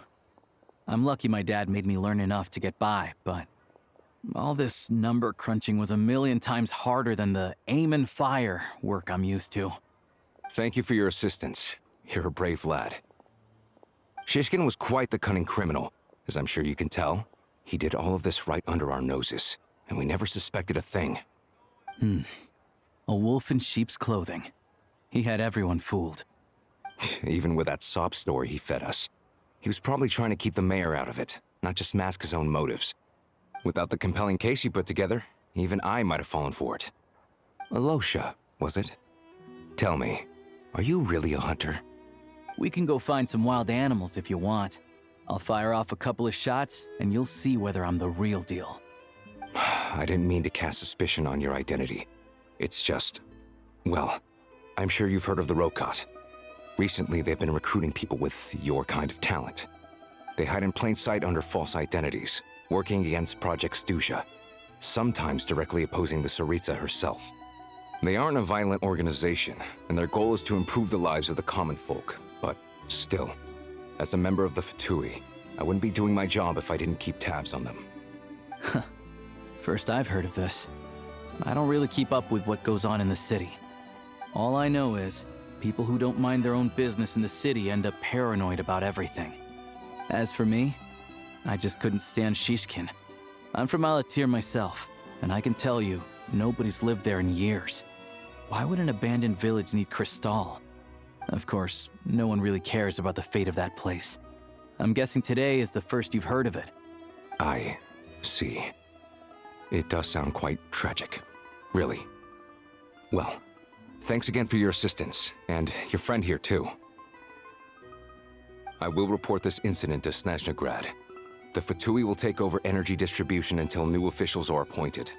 Speaker 11: I'm lucky my dad made me learn enough to get by, but all this number crunching was a million times harder than the aim and fire work I'm used to.
Speaker 13: Thank you for your assistance. You're a brave lad. Shishkin was quite the cunning criminal, as I'm sure you can tell. He did all of this right under our noses, and we never suspected a thing.
Speaker 11: A wolf in sheep's clothing. He had everyone fooled.
Speaker 13: Even with that sob story he fed us. He was probably trying to keep the mayor out of it, not just mask his own motives. Without the compelling case he put together, even I might have fallen for it. Alosha, was it? Tell me, are you really a hunter?
Speaker 11: We can go find some wild animals if you want. I'll fire off a couple of shots, and you'll see whether I'm the real deal.
Speaker 13: I didn't mean to cast suspicion on your identity. It's just... well, I'm sure you've heard of the Rokot. Recently, they've been recruiting people with your kind of talent. They hide in plain sight under false identities, working against Project Stuja, sometimes directly opposing the Tsaritsa herself. They aren't a violent organization, and their goal is to improve the lives of the common folk. But still, as a member of the Fatui, I wouldn't be doing my job if I didn't keep tabs on them.
Speaker 11: First I've heard of this. I don't really keep up with what goes on in the city. All I know is, people who don't mind their own business in the city end up paranoid about everything. As for me, I just couldn't stand Shishkin. I'm from Alatir myself, and I can tell you, nobody's lived there in years. Why would an abandoned village need Crystal? Of course, no one really cares about the fate of that place. I'm guessing today is the first you've heard of it.
Speaker 13: I see. It does sound quite tragic. Really. Well, thanks again for your assistance, and your friend here too. I will report this incident to Snezhnegrad. The Fatui will take over energy distribution until new officials are appointed.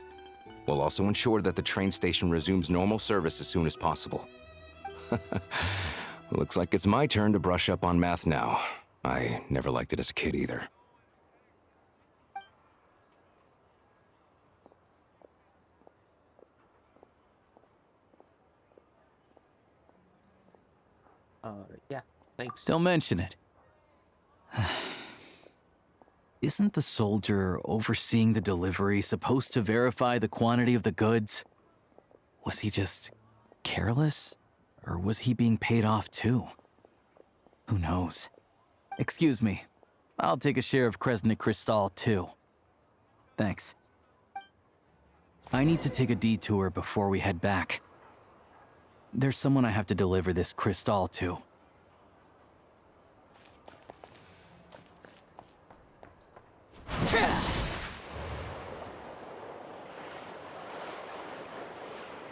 Speaker 13: We'll also ensure that the train station resumes normal service as soon as possible. Looks like it's my turn to brush up on math now. I never liked it as a kid either.
Speaker 1: Yeah, thanks.
Speaker 11: Don't mention it. Isn't the soldier overseeing the delivery supposed to verify the quantity of the goods? Was he just careless? Or was he being paid off too? Who knows? Excuse me. I'll take a share of Kresnik Crystal too. Thanks. I need to take a detour before we head back. There's someone I have to deliver this crystal to.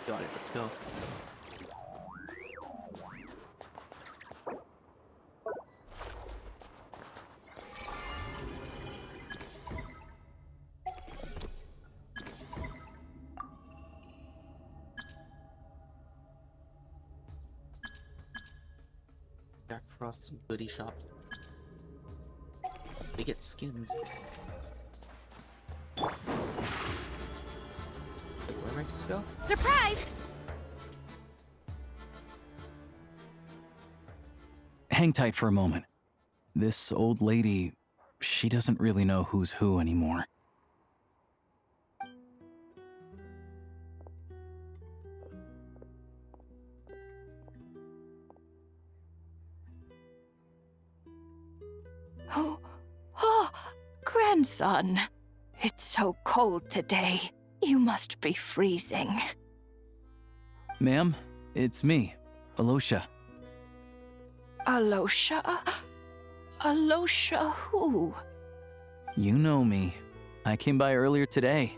Speaker 1: Got it, let's go. Jack Frost's goodie shop. They get skins. Wait, where am I supposed to go?
Speaker 2: Surprise!
Speaker 11: Hang tight for a moment. This old lady, she doesn't really know who's who anymore.
Speaker 9: Oh, grandson. It's so cold today. You must be freezing.
Speaker 11: Ma'am, it's me, Alosha.
Speaker 9: Alosha? Alosha who?
Speaker 11: You know me. I came by earlier today.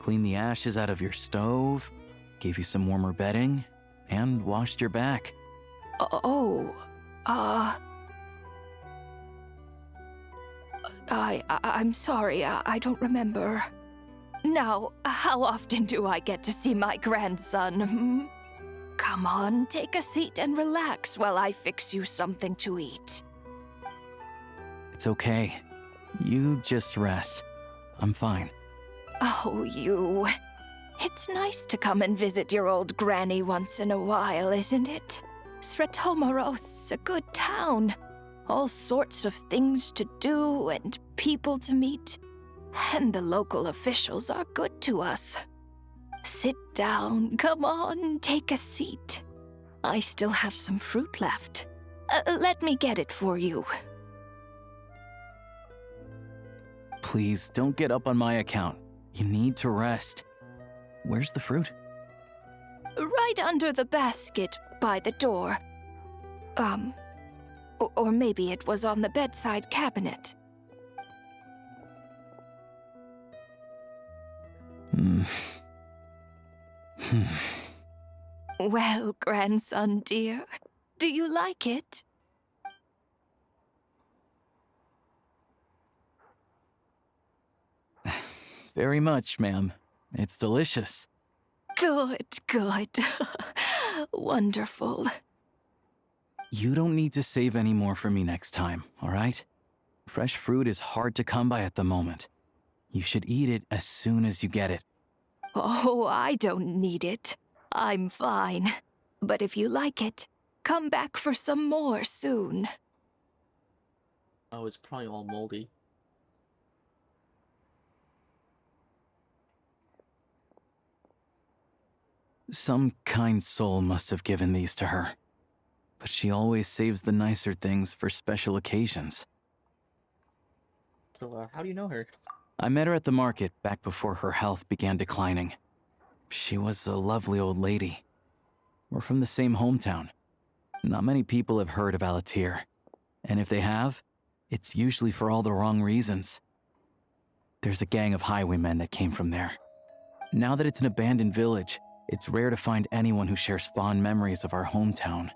Speaker 11: Cleaned the ashes out of your stove, gave you some warmer bedding, and washed your back.
Speaker 9: I'm sorry, I don't remember. Now, how often do I get to see my grandson, hmm? Come on, take a seat and relax while I fix you something to eat.
Speaker 11: It's okay. You just rest. I'm fine.
Speaker 9: Oh, you. It's nice to come and visit your old granny once in a while, isn't it? Sretomaros, a good town. All sorts of things to do and people to meet. And the local officials are good to us. Sit down, come on, take a seat. I still have some fruit left. Let me get it for you.
Speaker 11: Please, don't get up on my account. You need to rest. Where's the fruit?
Speaker 9: Right under the basket by the door. Or maybe it was on the bedside cabinet. Well, grandson dear, do you like it?
Speaker 11: Very much, ma'am. It's delicious.
Speaker 9: Good, good. Wonderful.
Speaker 11: You don't need to save any more for me next time, all right? Fresh fruit is hard to come by at the moment. You should eat it as soon as you get it.
Speaker 9: Oh, I don't need it. I'm fine. But if you like it, come back for some more soon.
Speaker 1: Oh, it's probably all moldy.
Speaker 11: Some kind soul must have given these to her. But she always saves the nicer things for special occasions.
Speaker 1: So, how do you know her?
Speaker 11: I met her at the market back before her health began declining. She was a lovely old lady. We're from the same hometown. Not many people have heard of Alatir. And if they have, it's usually for all the wrong reasons. There's a gang of highwaymen that came from there. Now that it's an abandoned village, it's rare to find anyone who shares fond memories of our hometown.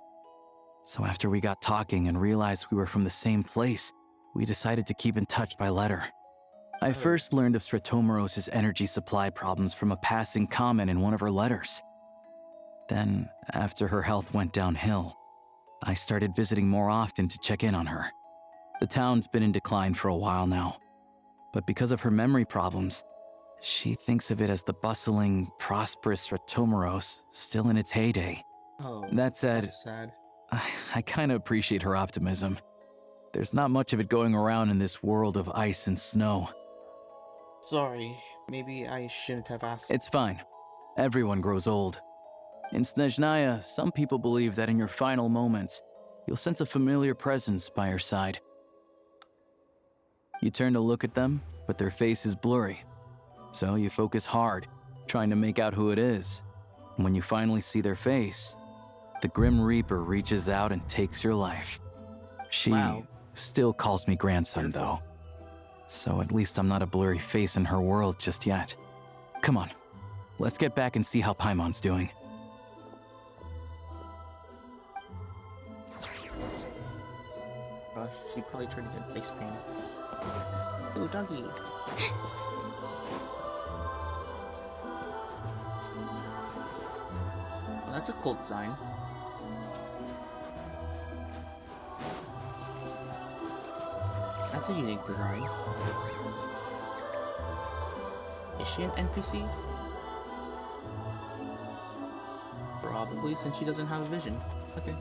Speaker 11: So after we got talking and realized we were from the same place, we decided to keep in touch by letter. I first learned of Stratomoros's energy supply problems from a passing comment in one of her letters. Then, after her health went downhill, I started visiting more often to check in on her. The town's been in decline for a while now, but because of her memory problems, she thinks of it as the bustling, prosperous Stratomoros still in its heyday.
Speaker 1: Oh,
Speaker 11: that said,
Speaker 1: that's sad.
Speaker 11: I kind of appreciate her optimism. There's not much of it going around in this world of ice and snow.
Speaker 1: Sorry, maybe I shouldn't have asked.
Speaker 11: It's fine. Everyone grows old. In Snezhnaya, some people believe that in your final moments, you'll sense a familiar presence by your side. You turn to look at them, but their face is blurry. So you focus hard, trying to make out who it is. And when you finally see their face, the Grim Reaper reaches out and takes your life. She still calls me grandson, though. So at least I'm not a blurry face in her world just yet. Come on, let's get back and see how Paimon's doing.
Speaker 1: She probably turned into ice cream. Ooh, doggy. Well, that's a cool design. That's a unique design. Is she an NPC? Probably, since she doesn't have a vision. Okay.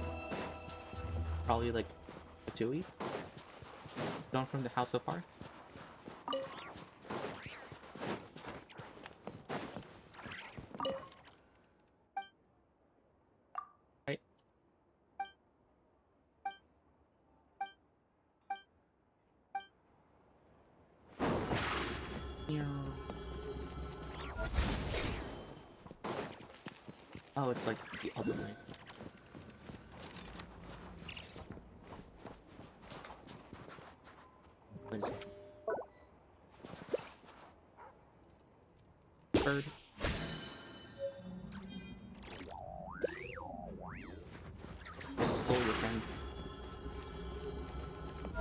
Speaker 1: Probably like a Tui? Gone from the house so far? Right. Oh, it's like the other way. What is it? Bird. I stole your friend.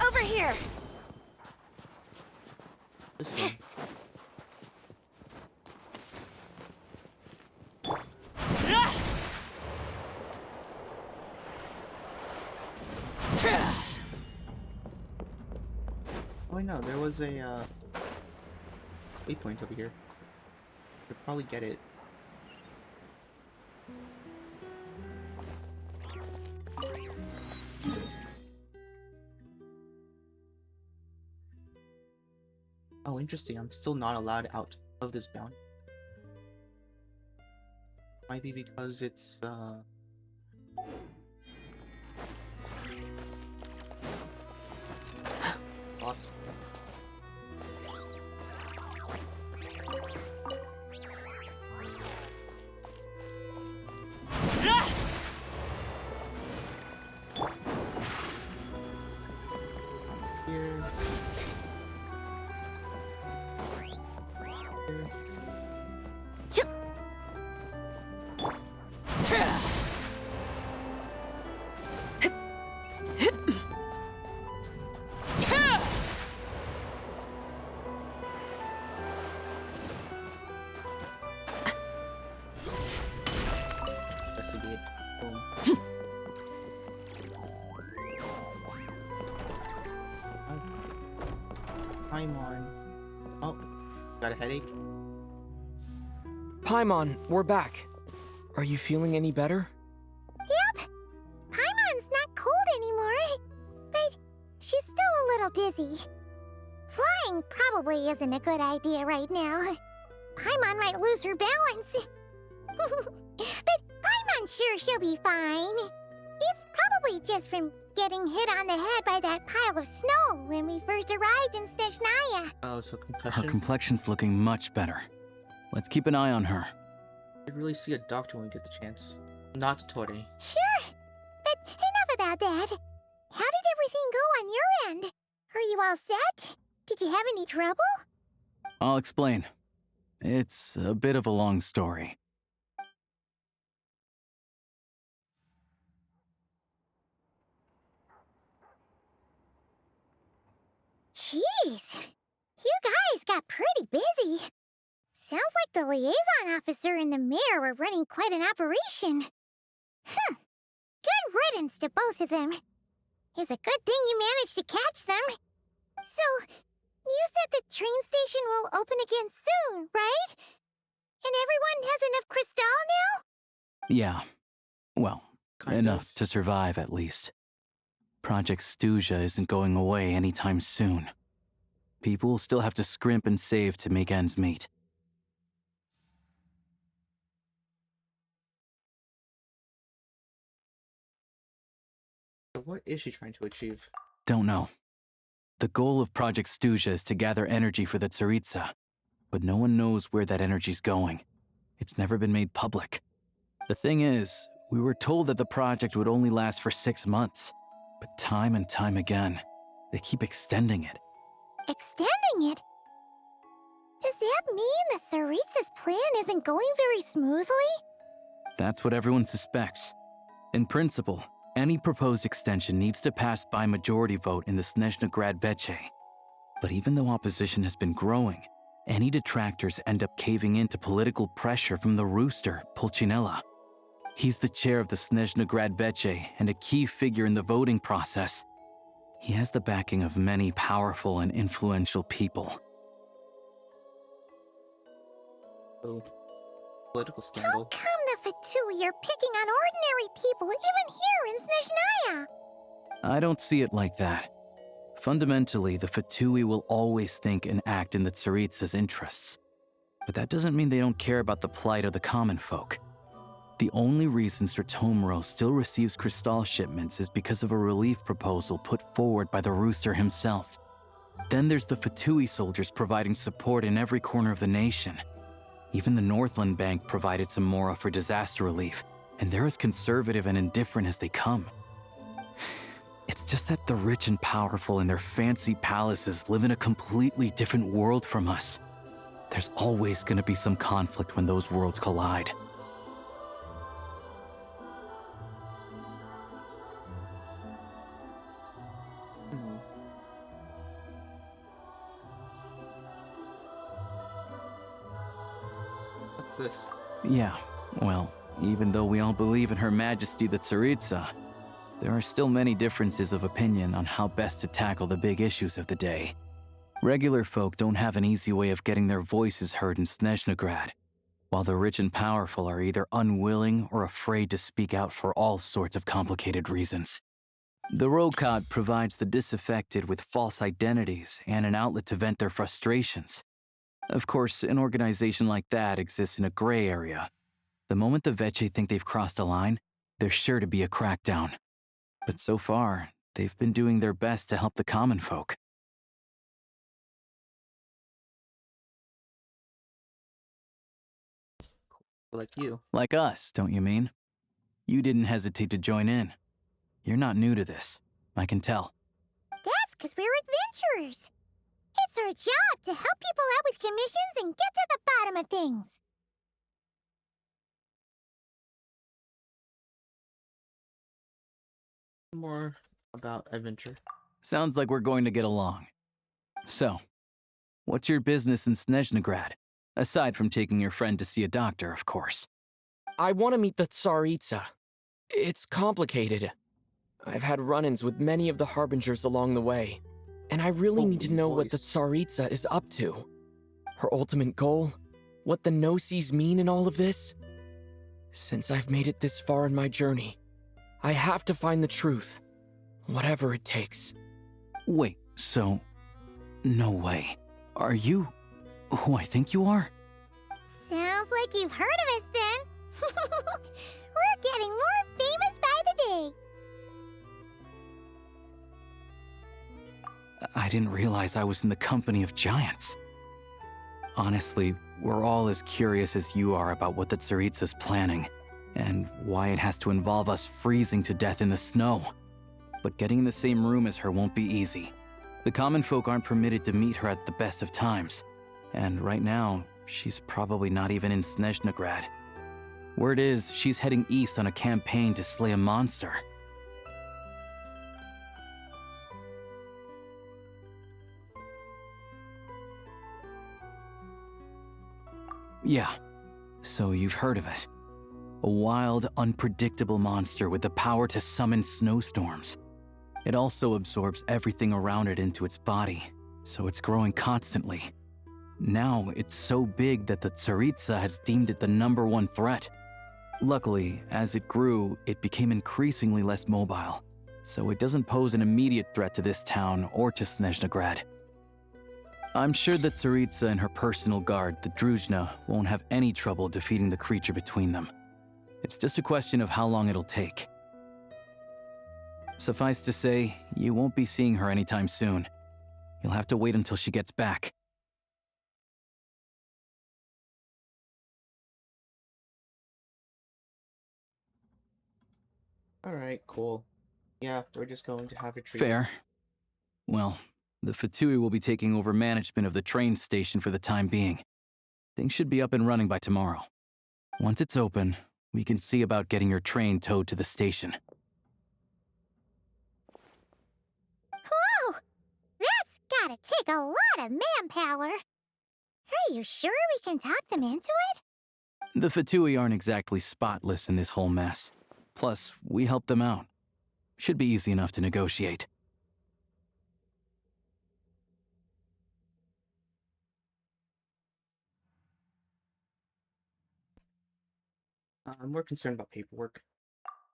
Speaker 2: Over here!
Speaker 1: This one. Oh, I know, there was a, waypoint over here. Could probably get it. Oh, interesting. I'm still not allowed out of this bounty. Might be because it's, locked. Here. Investigate. Boom. Paimon. Oh, got a headache?
Speaker 5: Paimon, we're back. Are you feeling any better?
Speaker 2: Yep. Paimon's not cold anymore, but she's still a little dizzy. Flying probably isn't a good idea right now. Paimon might lose her balance. But Paimon's sure she'll be fine. It's probably just from getting hit on the head by that pile of snow when we first arrived in Snezhnaya.
Speaker 1: Oh, so concussion?
Speaker 11: Her complexion's looking much better. Let's keep an eye on her.
Speaker 1: Should really see a doctor when we get the chance. Not Tori.
Speaker 2: Sure. But enough about that. How did everything go on your end? Are you all set? Did you have any trouble?
Speaker 11: I'll explain. It's a bit of a long story.
Speaker 2: Jeez. You guys got pretty busy. Sounds like the liaison officer and the mayor were running quite an operation. Good riddance to both of them. It's a good thing you managed to catch them. So, you said the train station will open again soon, right? And everyone has enough crystal now?
Speaker 11: Yeah. Well, enough to survive at least. Project Stuja isn't going away anytime soon. People will still have to scrimp and save to make ends meet.
Speaker 1: So what is she trying to achieve?
Speaker 11: Don't know. The goal of Project Stuja is to gather energy for the Tsaritsa, but no one knows where that energy's going. It's never been made public. The thing is, we were told that the project would only last for 6 months, but time and time again, they keep extending it.
Speaker 2: Extending it? Does that mean the Tsaritsa's plan isn't going very smoothly?
Speaker 11: That's what everyone suspects. In principle, any proposed extension needs to pass by majority vote in the Snezhnegrad Veche. But even though opposition has been growing, any detractors end up caving in to political pressure from the rooster, Pulcinella. He's the chair of the Snezhnegrad Veche and a key figure in the voting process. He has the backing of many powerful and influential people.
Speaker 1: Oh, political scandal.
Speaker 2: How come the Fatui are picking on ordinary people even here in Snezhnaya?
Speaker 11: I don't see it like that. Fundamentally, the Fatui will always think and act in the Tsaritsa's interests. But that doesn't mean they don't care about the plight of the common folk. The only reason Stratomero still receives crystal shipments is because of a relief proposal put forward by the rooster himself. Then there's the Fatui soldiers providing support in every corner of the nation. Even the Northland Bank provided some mora for disaster relief, and they're as conservative and indifferent as they come. It's just that the rich and powerful in their fancy palaces live in a completely different world from us. There's always going to be some conflict when those worlds collide.
Speaker 1: What's this?
Speaker 11: Yeah, well, even though we all believe in Her Majesty the Tsaritsa, there are still many differences of opinion on how best to tackle the big issues of the day. Regular folk don't have an easy way of getting their voices heard in Snezhnegrad, while the rich and powerful are either unwilling or afraid to speak out for all sorts of complicated reasons. The Rokad provides the disaffected with false identities and an outlet to vent their frustrations. Of course, an organization like that exists in a gray area. The moment the Veche think they've crossed a line, there's sure to be a crackdown. But so far, they've been doing their best to help the common folk.
Speaker 1: Like you.
Speaker 11: Like us, don't you mean? You didn't hesitate to join in. You're not new to this, I can tell.
Speaker 2: That's because we're adventurers. It's our job to help people out with commissions and get to the bottom of things.
Speaker 1: More about adventure.
Speaker 11: Sounds like we're going to get along. So, what's your business in Snezhnegrad? Aside from taking your friend to see a doctor, of course.
Speaker 5: I want to meet the Tsaritsa. It's complicated. I've had run-ins with many of the Harbingers along the way. And I really need to know what the
Speaker 1: voice.
Speaker 5: Tsaritsa is up to. Her ultimate goal? What the no-sees mean in all of this? Since I've made it this far in my journey, I have to find the truth. Whatever it takes.
Speaker 11: Wait, so... No way. Are you who I think you are?
Speaker 2: Sounds like you've heard of us then. We're getting more famous by the day.
Speaker 11: I didn't realize I was in the company of giants. Honestly, we're all as curious as you are about what the Tsaritsa's planning, and why it has to involve us freezing to death in the snow. But getting in the same room as her won't be easy. The common folk aren't permitted to meet her at the best of times, and right now, she's probably not even in Snezhnegrad. Word is, she's heading east on a campaign to slay a monster. Yeah, so you've heard of it. A wild, unpredictable monster with the power to summon snowstorms. It also absorbs everything around it into its body, so it's growing constantly. Now, it's so big that the Tsaritsa has deemed it the #1 threat. Luckily, as it grew, it became increasingly less mobile, so it doesn't pose an immediate threat to this town or to Snezhnegrad. I'm sure that Tsaritsa and her personal guard, the Druzhna, won't have any trouble defeating the creature between them. It's just a question of how long it'll take. Suffice to say, you won't be seeing her anytime soon. You'll have to wait until she gets back.
Speaker 1: Alright, cool. Yeah, we're just going to have a treat.
Speaker 11: Fair. Well, the Fatui will be taking over management of the train station for the time being. Things should be up and running by tomorrow. Once it's open, we can see about getting your train towed to the station.
Speaker 2: Whoa! That's gotta take a lot of manpower. Are you sure we can talk them into it?
Speaker 11: The Fatui aren't exactly spotless in this whole mess. Plus, we helped them out. Should be easy enough to negotiate.
Speaker 1: I'm more concerned about paperwork.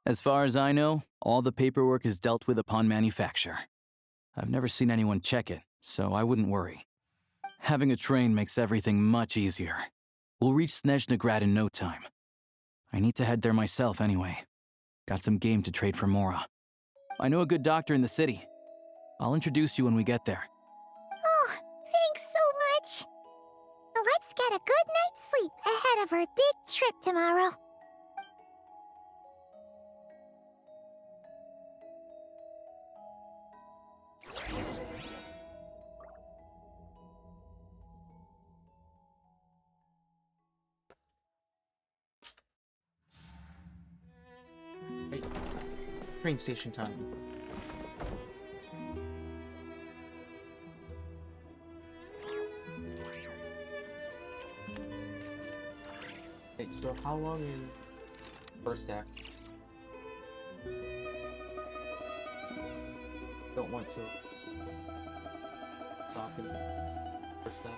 Speaker 11: As far as I know, all the paperwork is dealt with upon manufacture. I've never seen anyone check it, so I wouldn't worry. Having a train makes everything much easier. We'll reach Snezhnegrad in no time. I need to head there myself anyway. Got some game to trade for Mora. I know a good doctor in the city. I'll introduce you when we get there.
Speaker 2: Oh, thanks so much. Let's get a good night's sleep ahead of our big trip tomorrow.
Speaker 1: Hey, train station time. Wait, so how long is first act? Don't want to stop in first act.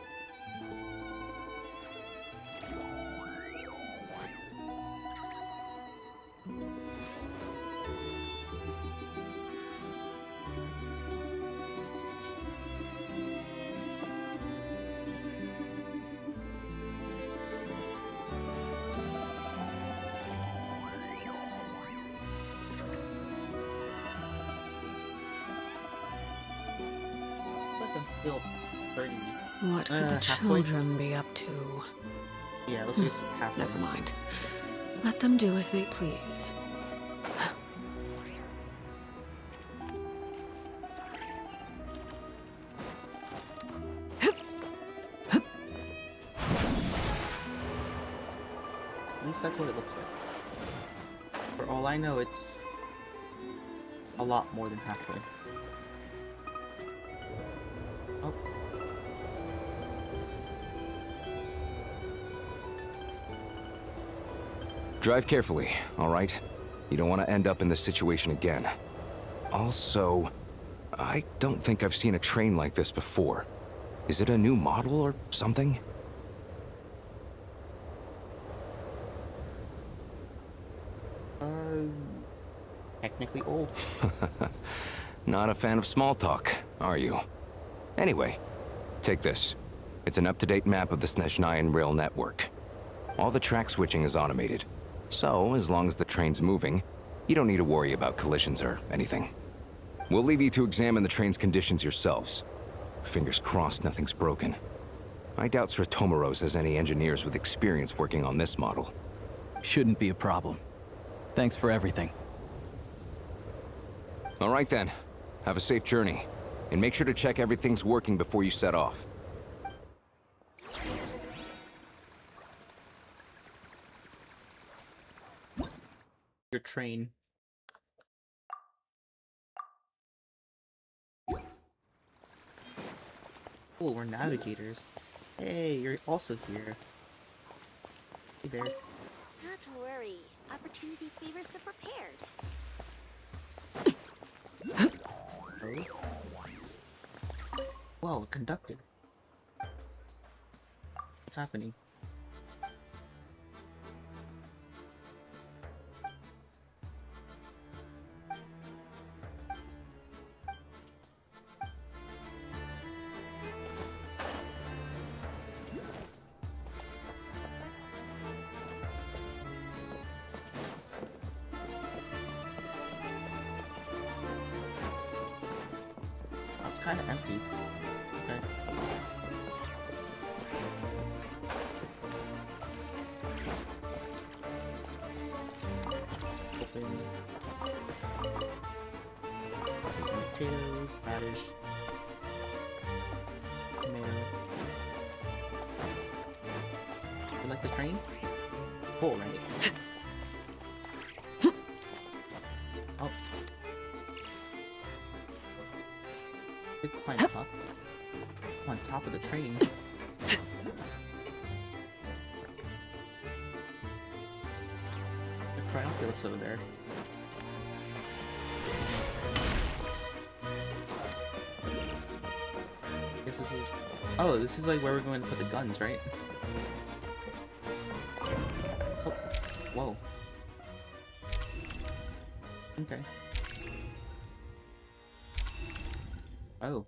Speaker 1: I'm still 30.
Speaker 18: What could the
Speaker 1: halfway?
Speaker 18: children be up to?
Speaker 1: Yeah, looks like it's halfway.
Speaker 18: Never mind. Let them do as they please.
Speaker 1: At least that's what it looks like. For all I know, it's a lot more than halfway. Oh.
Speaker 13: Drive carefully, all right? You don't want to end up in this situation again. Also, I don't think I've seen a train like this before. Is it a new model or something?
Speaker 1: Technically old.
Speaker 13: Not a fan of small talk, are you? Anyway, take this. It's an up-to-date map of the Snezhnayan rail network. All the track switching is automated, so as long as the train's moving, you don't need to worry about collisions or anything. We'll leave you to examine the train's conditions yourselves. Fingers crossed nothing's broken. I doubt Sratomaros has any engineers with experience working on this model.
Speaker 11: Shouldn't be a problem. Thanks for everything.
Speaker 13: All right then. Have a safe journey. And make sure to check everything's working before you set off.
Speaker 1: Your train. Oh, we're navigators. Hey, you're also here. Hey there.
Speaker 2: Not to worry. Opportunity favors the prepared.
Speaker 1: Oh. Whoa, conductor. What's happening? It's kind of empty. Okay. Open. Potatoes, radish, tomato. You like the train? Cool, right? Oh. They climb up. On top of the train. The Cryoculus over there. I guess this is... Oh, this is like where we're going to put the guns, right? Oh. Whoa. Okay. Oh.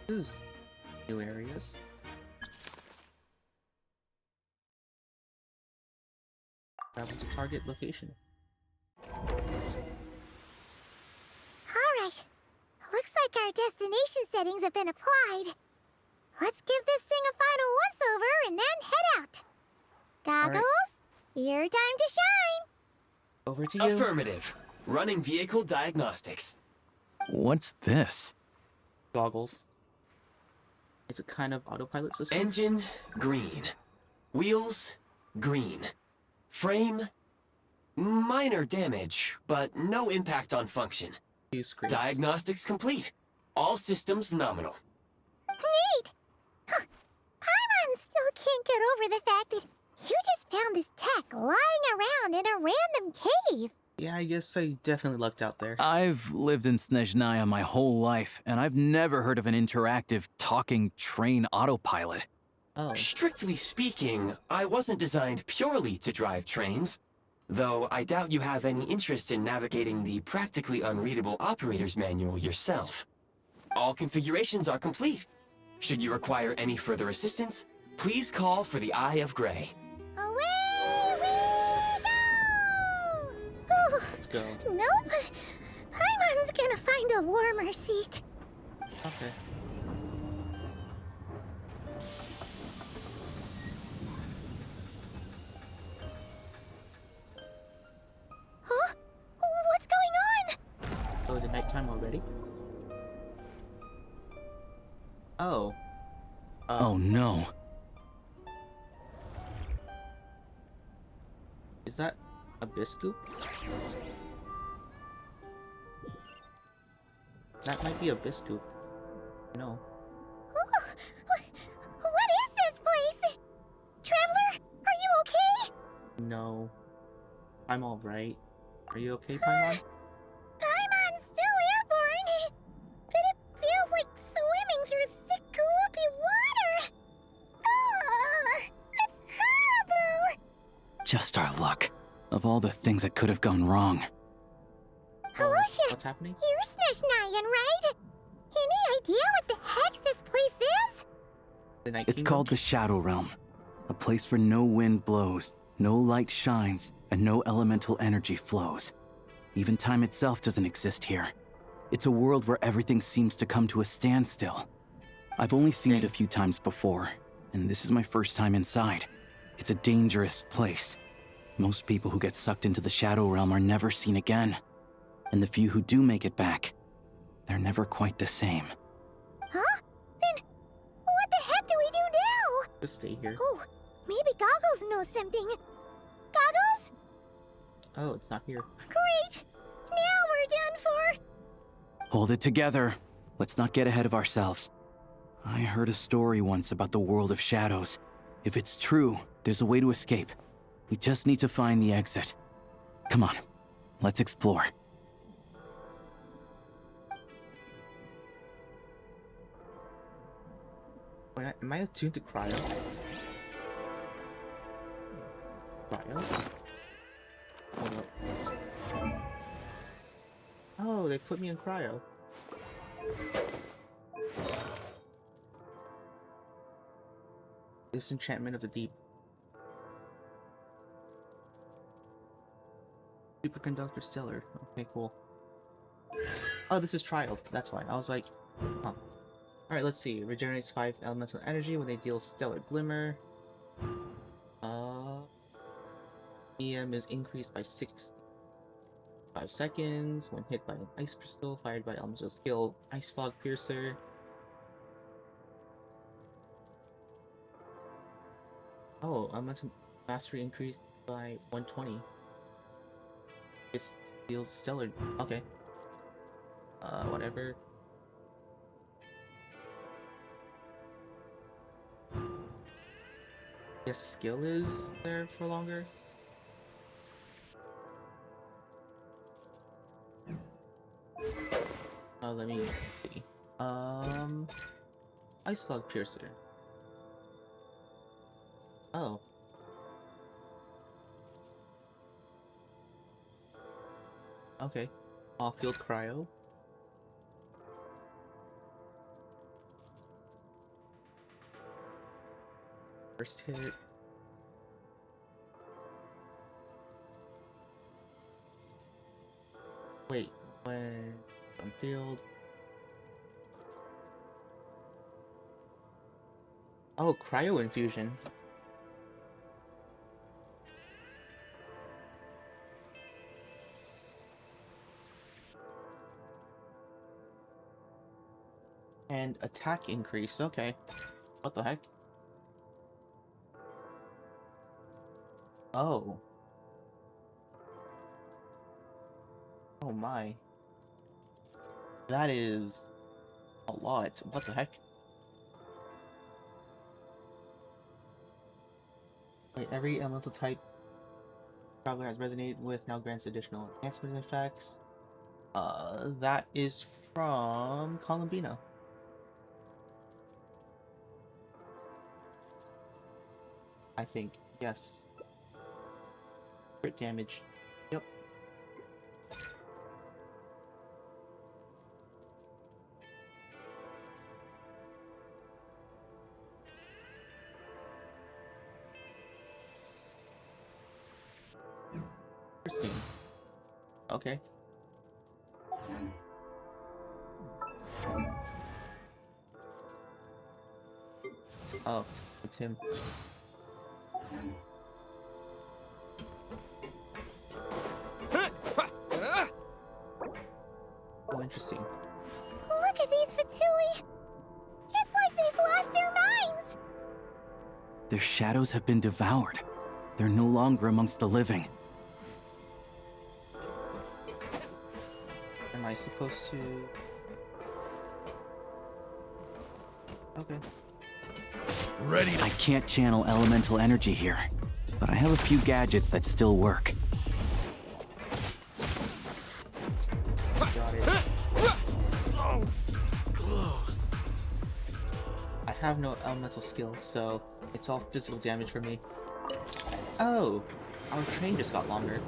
Speaker 1: This is new areas. Travel to target location.
Speaker 2: Alright. Looks like our destination settings have been applied. Let's give this thing a final once-over and then head out. Goggles, your time to shine.
Speaker 1: Over to you.
Speaker 3: Affirmative. Running vehicle diagnostics.
Speaker 11: What's this?
Speaker 1: Goggles. It's a kind of autopilot system.
Speaker 3: Engine, green. Wheels, green. Frame, minor damage, but no impact on function. Diagnostics complete. All systems nominal.
Speaker 2: Neat! Huh. Paimon still can't get over the fact that you just found this tech lying around in a random cave.
Speaker 1: Yeah, I guess I definitely lucked out there.
Speaker 11: I've lived in Snezhnaya my whole life, and I've never heard of an interactive, talking train autopilot.
Speaker 1: Oh.
Speaker 3: Strictly speaking, I wasn't designed purely to drive trains, though I doubt you have any interest in navigating the practically unreadable operator's manual yourself. All configurations are complete. Should you require any further assistance, please call for the Eye of Grey.
Speaker 2: Away we go!
Speaker 1: Let's go.
Speaker 2: Nope. Paimon's gonna find a warmer seat.
Speaker 1: Okay.
Speaker 2: Huh? What's going on?
Speaker 1: Oh, is it nighttime already? Oh.
Speaker 11: Oh no.
Speaker 1: Is that a biscoop? That might be a biscoop. No.
Speaker 2: What is this place? Traveler, are you okay?
Speaker 1: No. I'm alright. Are you okay, Paimon?
Speaker 2: Paimon's still
Speaker 11: Just our luck. Of all the things that could have gone wrong.
Speaker 2: Halosha,
Speaker 1: what's happening?
Speaker 2: you're Snezhnayan, right? Any idea what the heck this place is?
Speaker 1: The Night
Speaker 11: It's
Speaker 1: Kingdom?
Speaker 11: called the Shadow Realm. A place where no wind blows, no light shines, and no elemental energy flows. Even time itself doesn't exist here. It's a world where everything seems to come to a standstill. I've only seen it a few times before, and this is my first time inside. It's a dangerous place. Most people who get sucked into the Shadow Realm are never seen again. And the few who do make it back, they're never quite the same.
Speaker 2: Huh? Then what the heck do we do now?
Speaker 1: Just stay here.
Speaker 2: Oh, maybe Goggles knows something. Goggles?
Speaker 1: Oh, it's not here.
Speaker 2: Great! Now we're done for!
Speaker 11: Hold it together. Let's not get ahead of ourselves. I heard a story once about the world of shadows. If it's true, there's a way to escape. We just need to find the exit. Come on, let's explore.
Speaker 1: Wait, am I attuned to cryo? Cryo? Hold up. Oh, they put me in cryo. Disenchantment of the Deep. Superconductor Stellar. Okay, cool. Oh, this is Trial. That's why. I was like, huh. Alright, let's see. Regenerates 5 elemental energy when they deal Stellar Glimmer. EM is increased by 5 seconds when hit by an ice crystal fired by elemental skill. Ice Fog Piercer. Oh, elemental mastery increased by 120. It deals stellar. Okay. Whatever. Guess skill is there for longer. Let me see. Ice Fog Piercer. Oh. Okay. Off-field cryo. First hit. Wait, when on field. Oh, cryo infusion. And attack increase, okay. What the heck? Oh. Oh my. That is a lot. What the heck? Wait, every elemental type Traveler has resonated with now grants additional enhancement effects. That is from Columbina. I think, yes. Crit damage. Yep. Interesting. Okay. Oh, it's him. Oh, interesting.
Speaker 2: Look at these Fatui! It's like they've lost their minds!
Speaker 11: Their shadows have been devoured. They're no longer amongst the living.
Speaker 1: Am I supposed to... Okay.
Speaker 11: Ready. I can't channel elemental energy here, but I have a few gadgets that still work.
Speaker 1: Got it.
Speaker 8: So close.
Speaker 1: I have no elemental skills, so it's all physical damage for me. Oh, Our train just got longer.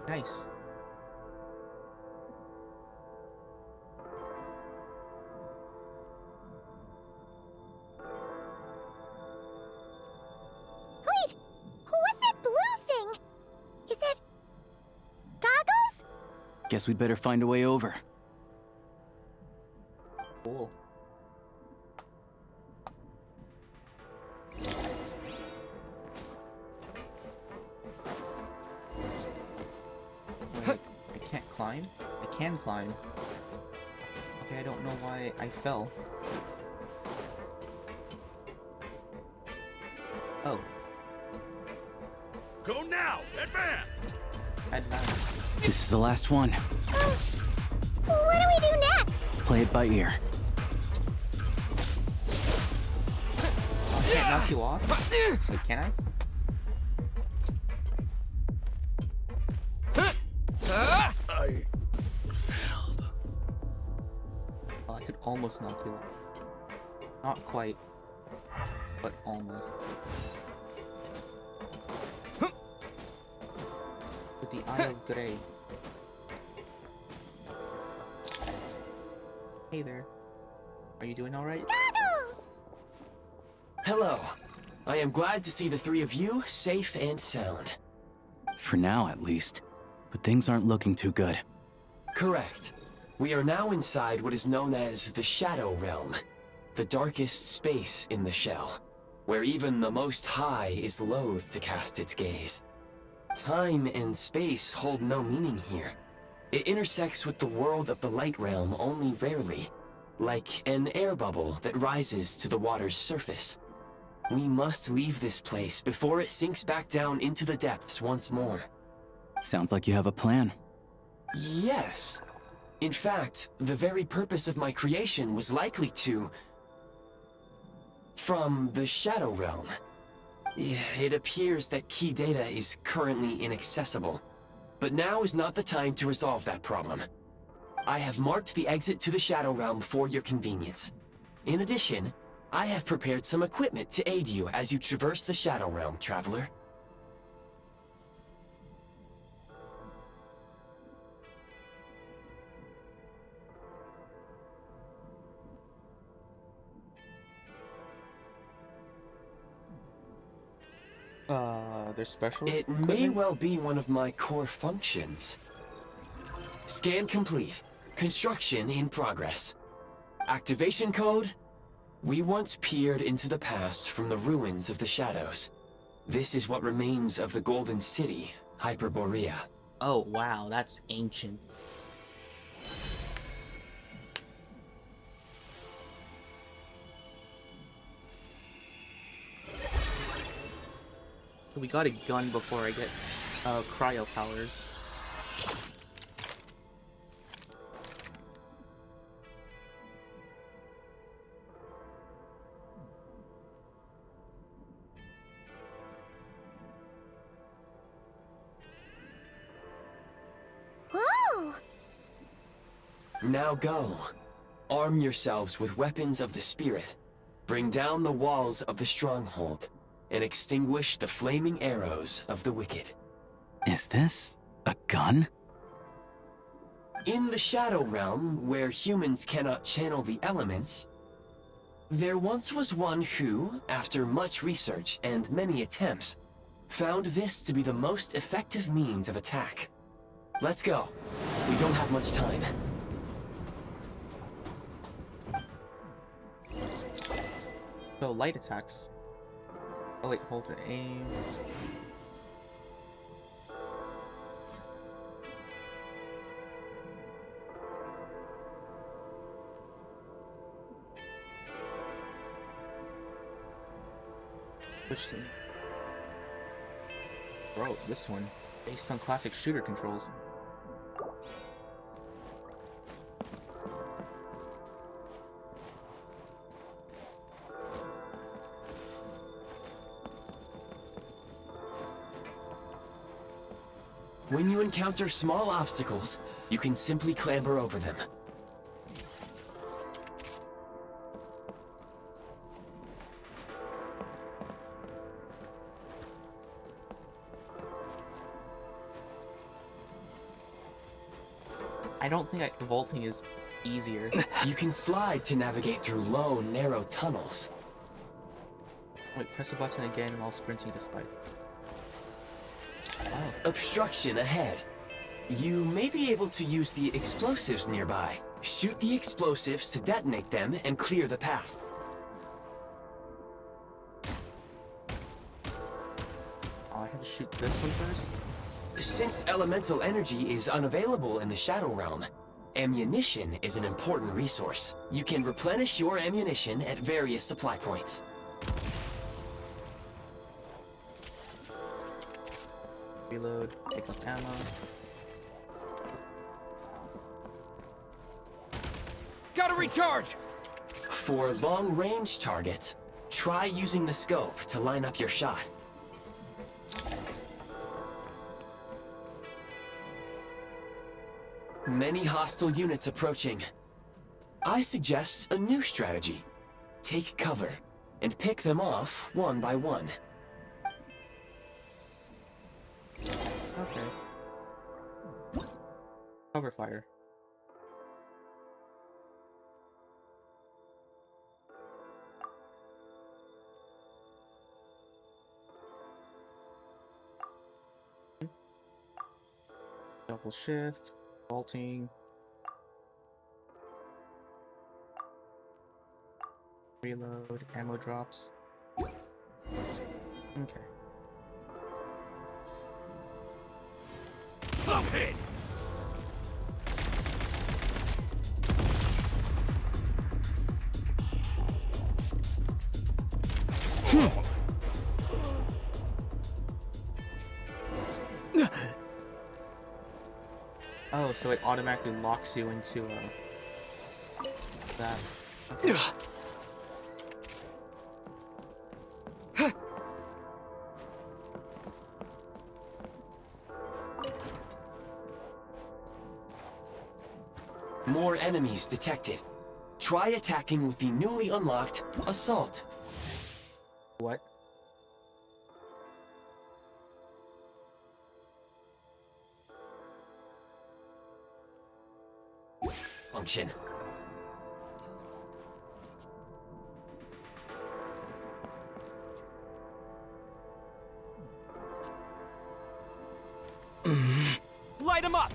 Speaker 1: Nice.
Speaker 2: Wait! What's that blue thing? Is that... goggles?
Speaker 11: Guess we'd better find a way over.
Speaker 1: Cool. Wait, I can't climb? I can climb. Okay, I don't know why I fell. Oh.
Speaker 14: Go now! Advance!
Speaker 1: Advance.
Speaker 11: This is the last one.
Speaker 2: What do we do next?
Speaker 11: Play it by ear.
Speaker 1: I can't knock you off? Wait, can I?
Speaker 14: I failed.
Speaker 1: Oh, I could almost knock you off. Not quite, but almost. With the Eye of Grey. Hey there. Are you doing alright?
Speaker 2: Goggles!
Speaker 3: Hello. I am glad to see the three of you safe and sound.
Speaker 11: For now, at least. But things aren't looking too good.
Speaker 3: Correct. We are now inside what is known as the Shadow Realm, the darkest space in the shell, where even the Most High is loath to cast its gaze. Time and space hold no meaning here. It intersects with the world of the Light Realm only rarely, like an air bubble that rises to the water's surface. We must leave this place before it sinks back down into the depths once more.
Speaker 11: Sounds like you have a plan.
Speaker 3: Yes. In fact, the very purpose of my creation was likely to... from the Shadow Realm. It appears that key data is currently inaccessible, but now is not the time to resolve that problem. I have marked the exit to the Shadow Realm for your convenience. In addition, I have prepared some equipment to aid you as you traverse the Shadow Realm, traveler.
Speaker 1: There's special
Speaker 3: It may well be one of my core functions. Scan complete. Construction in progress. Activation code? We once peered into the past from the ruins of the shadows. This is what remains of the Golden City, Hyperborea.
Speaker 1: Oh, wow, that's ancient. So we got a gun before I get cryo powers.
Speaker 2: Whoa!
Speaker 3: Now go. Arm yourselves with weapons of the spirit. Bring down the walls of the stronghold, and extinguish the flaming arrows of the wicked.
Speaker 11: Is this a gun?
Speaker 3: In the Shadow Realm, where humans cannot channel the elements, there once was one who, after much research and many attempts, found this to be the most effective means of attack. Let's go. We don't have much time.
Speaker 1: So light attacks. Oh wait, hold to aim. Switch to... Bro, this one, based on classic shooter controls.
Speaker 3: When you encounter small obstacles, you can simply clamber over them.
Speaker 1: I don't think vaulting is easier.
Speaker 3: You can slide to navigate through low, narrow tunnels.
Speaker 1: Wait, press the button again while sprinting to slide. Oh.
Speaker 3: Obstruction ahead. You may be able to use the explosives nearby. Shoot the explosives to detonate them and clear the path.
Speaker 1: Oh, I had to shoot this one first?
Speaker 3: Since elemental energy is unavailable in the Shadow Realm, ammunition is an important resource. You can replenish your ammunition at various supply points.
Speaker 1: Reload, pick up ammo.
Speaker 5: Gotta recharge!
Speaker 3: For long-range targets, try using the scope to line up your shot. Many hostile units approaching. I suggest a new strategy. Take cover, and pick them off one by one.
Speaker 1: Okay. Cover fire. Double shift, vaulting. Reload, ammo drops. Okay.
Speaker 5: I'm hit!
Speaker 1: Oh, so it automatically locks you into that. Okay.
Speaker 3: More enemies detected. Try attacking with the newly unlocked Assault.
Speaker 1: What?
Speaker 3: Function.
Speaker 5: Light him up!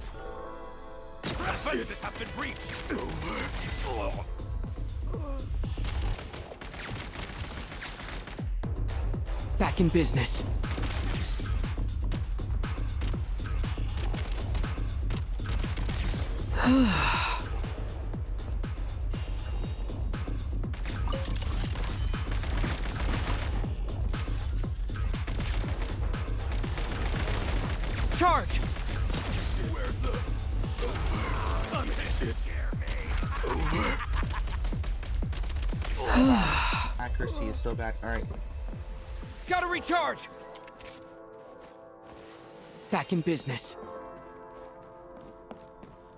Speaker 5: Defenses have been breached! Back in business. Charge!
Speaker 14: Where's the... I'm hit. Scare me.
Speaker 1: Accuracy is so bad. Alright.
Speaker 5: Gotta recharge! Back in business.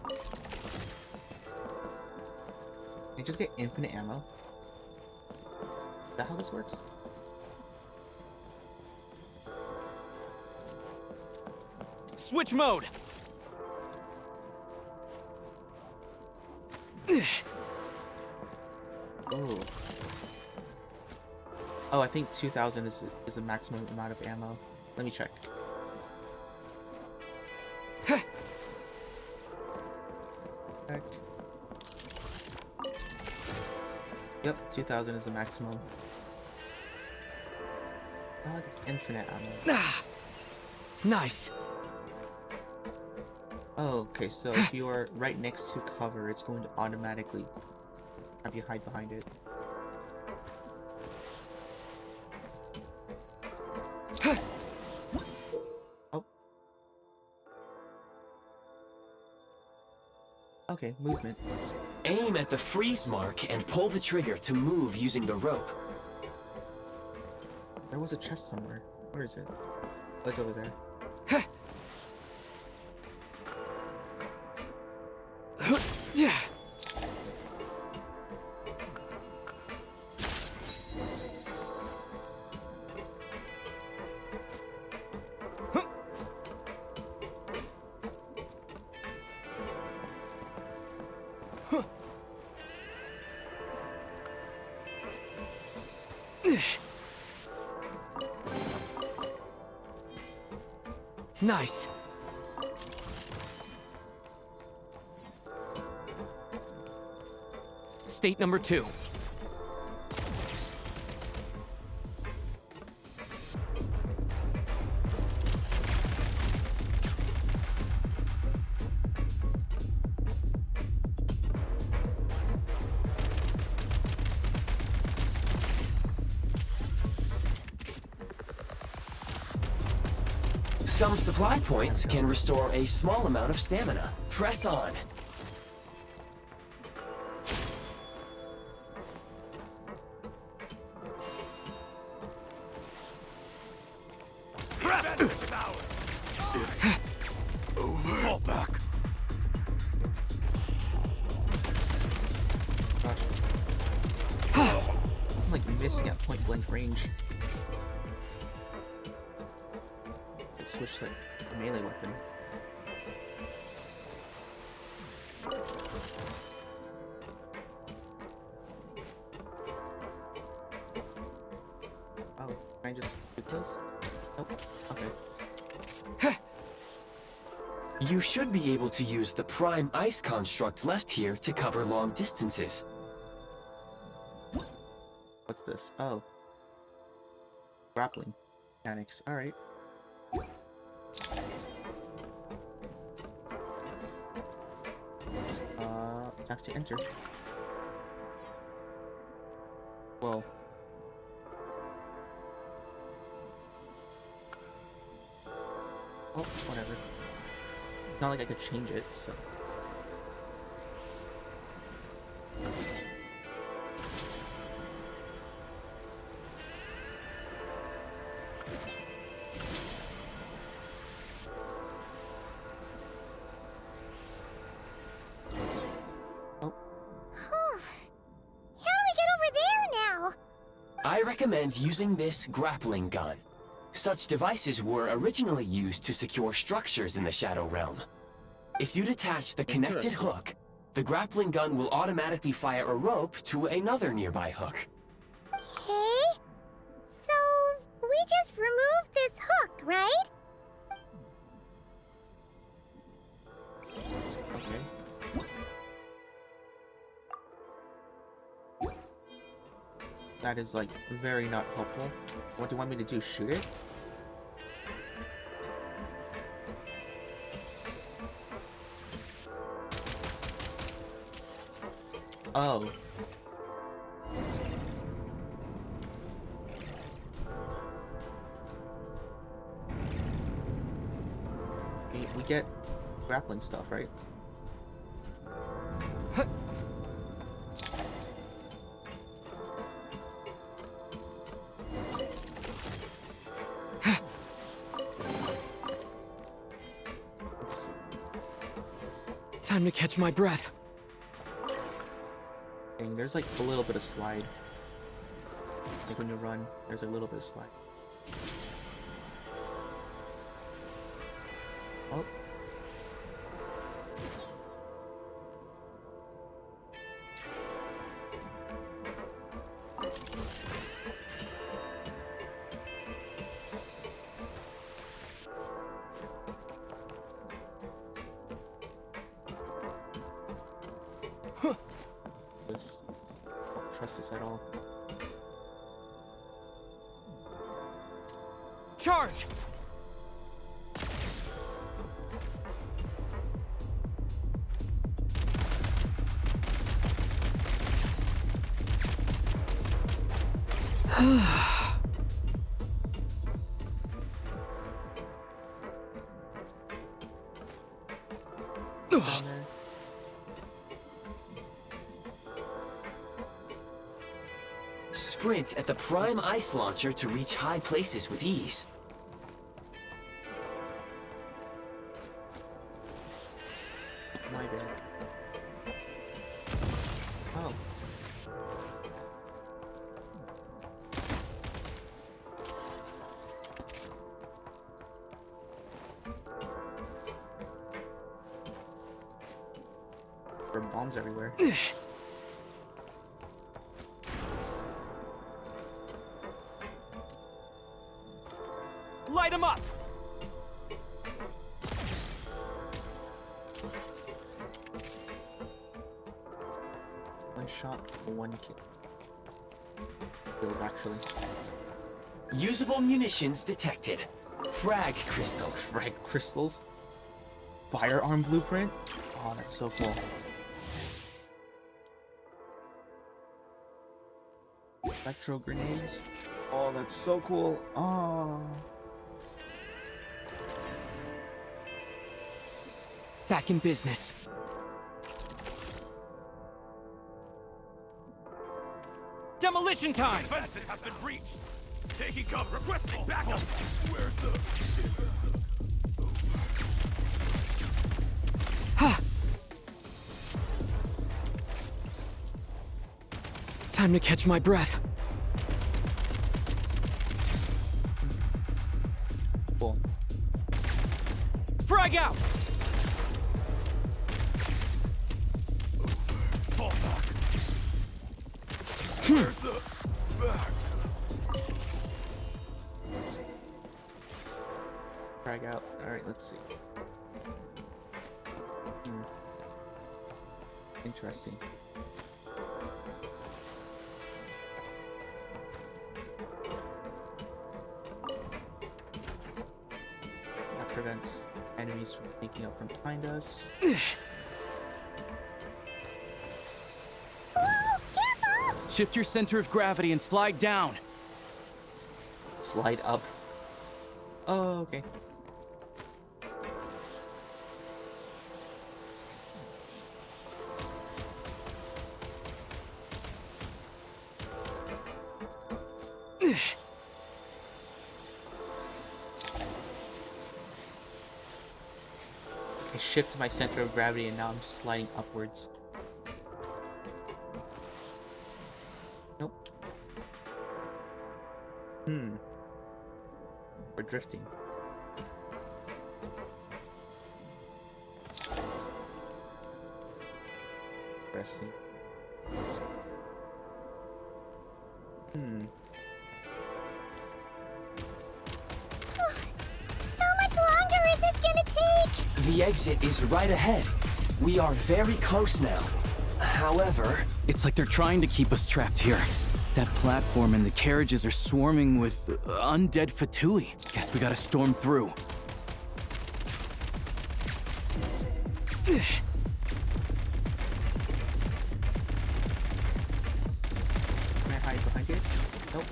Speaker 1: Can you just get infinite ammo? Is that how this works?
Speaker 5: Switch mode!
Speaker 1: Oh. Oh, I think 2,000 is the maximum amount of ammo. Let me check. Check. Yep, 2,000 is the maximum. Oh, it's infinite ammo.
Speaker 5: Nice.
Speaker 1: Oh, okay, so if you are right next to cover, it's going to automatically have you hide behind it. Oh. Okay, movement.
Speaker 3: Aim at the freeze mark and pull the trigger to move using the rope.
Speaker 1: There was a chest somewhere. Where is it? Oh, it's over there.
Speaker 5: Nice. State number 2.
Speaker 3: Some supply points can restore a small amount of stamina. Press on.
Speaker 14: Fall back.
Speaker 1: I'm like missing at point blank range. Let's switch to a melee weapon. Oh, can I just do this? Nope. Okay.
Speaker 3: You should be able to use the Prime Ice construct left here to cover long distances.
Speaker 1: What's this? Oh. Grappling mechanics. Alright. Have to enter. Whoa. Oh, whatever. Not like I could change it, so.
Speaker 3: I recommend using this grappling gun. Such devices were originally used to secure structures in the Shadow Realm. If you detach the connected hook, the grappling gun will automatically fire a rope to another nearby hook.
Speaker 2: Okay. So, we just removed this hook, right?
Speaker 1: Okay. That is, like, very not helpful. What do you want me to do? Shoot it? Oh. We get grappling stuff, right?
Speaker 5: Time to catch my breath.
Speaker 1: Dang, there's like a little bit of slide. Like when you run, there's a little bit of slide. Oh. This. Don't trust this at all.
Speaker 5: Charge!
Speaker 3: Sprint at the Prime Ice Launcher to reach high places with ease.
Speaker 1: My bad. Oh. For bombs everywhere.
Speaker 5: Light him up!
Speaker 1: One shot, one kill. Kills, actually.
Speaker 3: Usable munitions detected. Frag crystal.
Speaker 1: Frag crystals? Firearm blueprint? Oh, that's so cool. Electro grenades? Oh, that's so cool. Oh.
Speaker 5: Back in business. Demolition time!
Speaker 19: Defenses have been breached. Taking cover. Requesting backup. Where's the...
Speaker 5: Time to catch my breath.
Speaker 1: Cool.
Speaker 5: Frag out!
Speaker 19: Fall back. Where's the... back?
Speaker 1: Frag out. Alright, let's see. Interesting. That prevents enemies from sneaking up from behind us.
Speaker 11: Shift your center of gravity and slide down.
Speaker 1: Slide up. Oh, okay. I shift my center of gravity and now I'm sliding upwards. Nope. We're drifting. Interesting.
Speaker 2: How much longer is this gonna take?
Speaker 3: The exit is right ahead. We are very close now. However...
Speaker 11: It's like they're trying to keep us trapped here. That platform and the carriages are swarming with undead Fatui. Guess we gotta storm through.
Speaker 1: Can I hide behind it? Nope.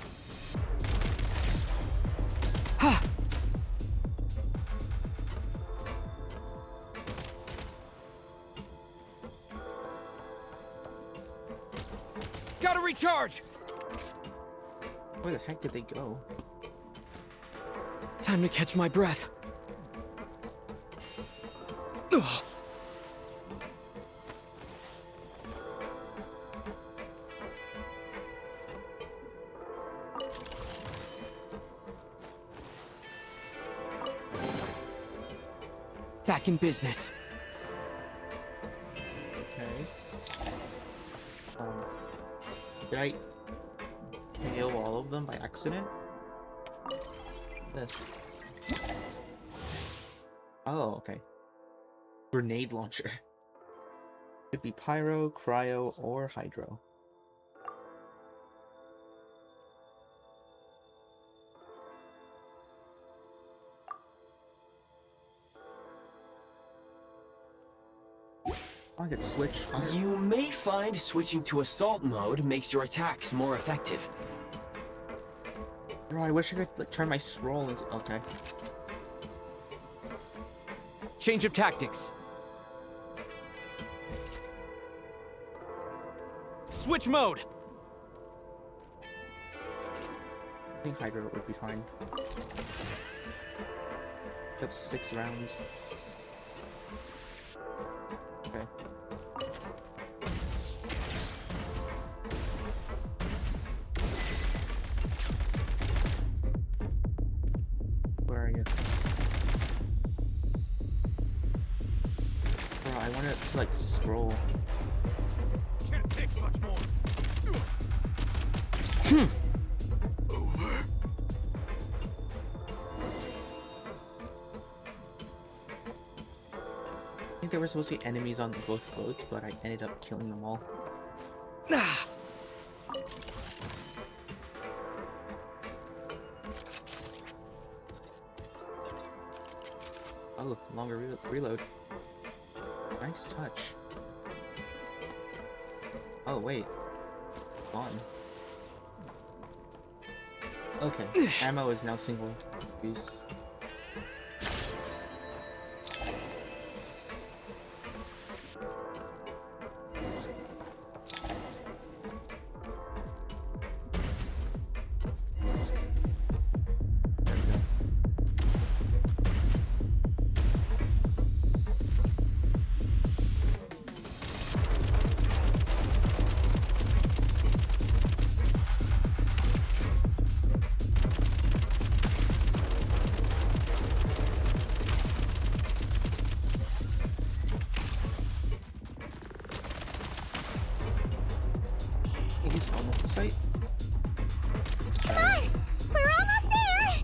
Speaker 5: Gotta recharge!
Speaker 1: Where the heck did they go?
Speaker 5: Time to catch my breath. Ugh. Back in business.
Speaker 1: Okay. Did I kill all of them by accident? This. Oh, okay. Grenade launcher. Could be pyro, cryo, or hydro. I could switch.
Speaker 3: You may find switching to assault mode makes your attacks more effective.
Speaker 1: Bro, I wish I could like, turn my scroll into. Okay.
Speaker 5: Change of tactics. Switch mode.
Speaker 1: I think hydro would be fine. Up 6 rounds. Okay. Where are you? Bro, I wanted to like scroll. I think there were supposed to be enemies on both boats, but I ended up killing them all. Oh, longer reload. Nice touch. Oh, wait. On. Okay, ammo is now single use. He's almost in sight.
Speaker 2: Come on! We're almost there!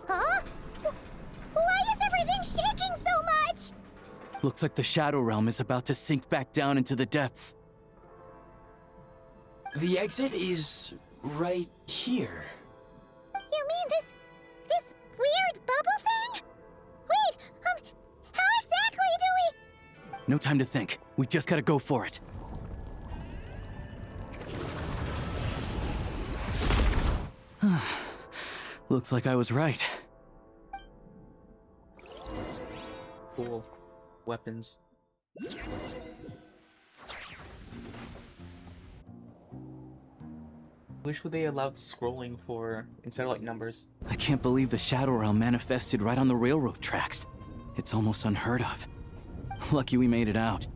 Speaker 2: Huh? Why is everything shaking so much?
Speaker 11: Looks like the Shadow Realm is about to sink back down into the depths.
Speaker 3: The exit is right here.
Speaker 2: You mean this weird bubble thing? Wait, how exactly do we...
Speaker 11: No time to think. We just gotta go for it. Looks like I was right.
Speaker 1: Cool. Weapons. Wish they allowed scrolling for instead of like numbers.
Speaker 11: I can't believe the Shadow Realm manifested right on the railroad tracks. It's almost unheard of. Lucky we made it out.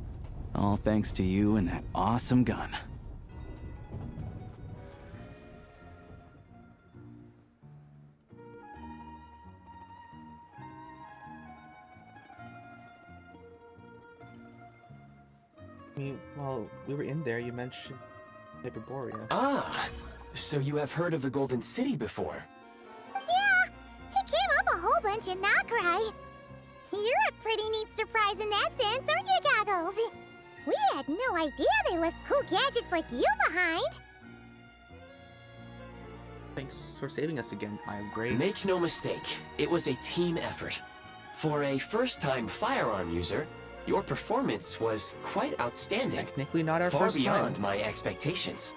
Speaker 11: All thanks to you and that awesome gun.
Speaker 1: While we were in there, you mentioned Hyperborea.
Speaker 3: Ah, so you have heard of the Golden City before?
Speaker 2: Yeah, it came up a whole bunch in Nokrai. You're a pretty neat surprise in that sense, aren't you, Goggles? We had no idea they left cool gadgets like you behind.
Speaker 1: Thanks for saving us again, I'm great.
Speaker 3: Make no mistake, it was a team effort. For a first-time firearm user, your performance was quite outstanding.
Speaker 1: Technically not our
Speaker 3: far
Speaker 1: first
Speaker 3: beyond
Speaker 1: time.
Speaker 3: my expectations.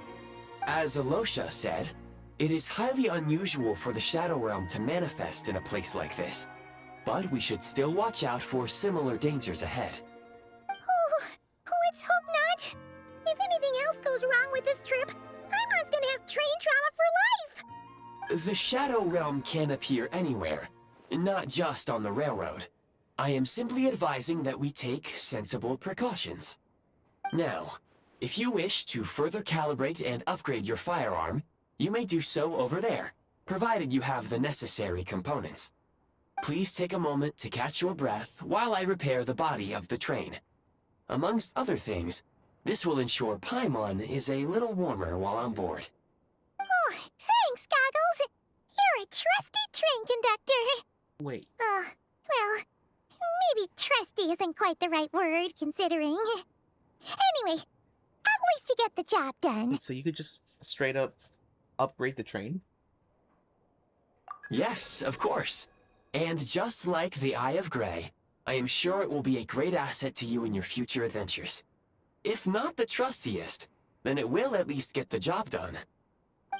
Speaker 3: As Alosha said, it is highly unusual for the Shadow Realm to manifest in a place like this. But we should still watch out for similar dangers ahead.
Speaker 2: Oh, let's hope not. If anything else goes wrong with this trip, Paimon's gonna have train trauma for life.
Speaker 3: The Shadow Realm can appear anywhere, not just on the railroad. I am simply advising that we take sensible precautions. Now, if you wish to further calibrate and upgrade your firearm, you may do so over there, provided you have the necessary components. Please take a moment to catch your breath while I repair the body of the train. Amongst other things, this will ensure Paimon is a little warmer while on board.
Speaker 2: Oh, thanks, Goggles. You're a trusty train conductor.
Speaker 1: Wait.
Speaker 2: Well, maybe trusty isn't quite the right word, considering. Anyway, at least you get the job done.
Speaker 1: So you could just straight up upgrade the train?
Speaker 3: Yes, of course. And just like the Eye of Grey, I am sure it will be a great asset to you in your future adventures. If not the trustiest, then it will at least get the job done.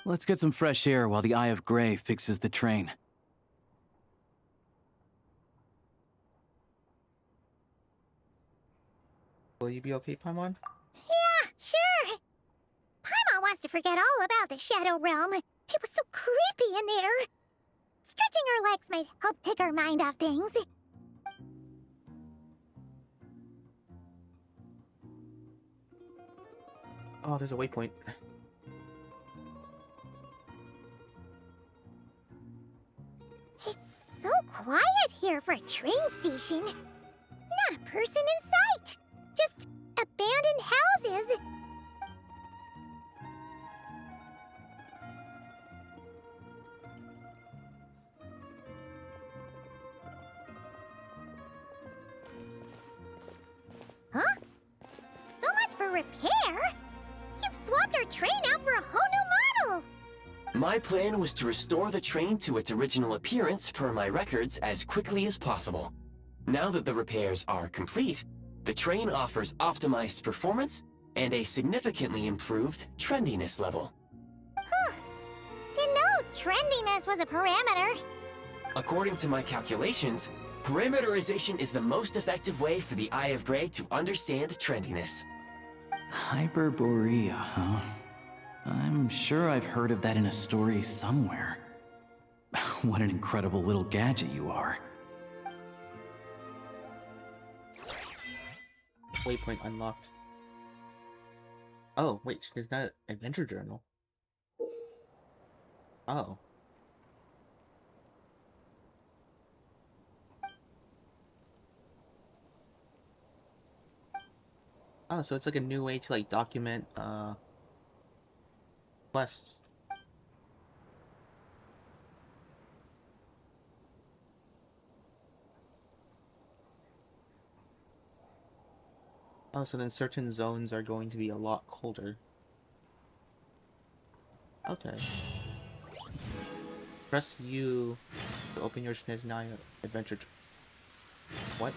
Speaker 11: Let's get some fresh air while the Eye of Grey fixes the train.
Speaker 1: Will you be okay, Paimon?
Speaker 2: Yeah, sure. Paimon wants to forget all about the Shadow Realm. It was so creepy in there. Stretching our legs might help take our mind off things.
Speaker 1: Oh, there's a waypoint.
Speaker 2: It's so quiet here for a train station. Not a person in sight. Just abandoned houses. Huh? So much for repair. You've swapped our train out for a whole new model.
Speaker 3: My plan was to restore the train to its original appearance per my records as quickly as possible. Now that the repairs are complete, the train offers optimized performance and a significantly improved trendiness level.
Speaker 2: Huh. Didn't know trendiness was a parameter.
Speaker 3: According to my calculations, parameterization is the most effective way for the Eye of Grey to understand trendiness.
Speaker 11: Hyperborea, huh? I'm sure I've heard of that in a story somewhere. What an incredible little gadget you are.
Speaker 1: Waypoint unlocked. Oh, wait, there's not an adventure journal. Oh. Oh, so it's like a new way to like document quests. Oh, so then certain zones are going to be a lot colder. Okay. Press U to open your Snezhnaya adventure. What?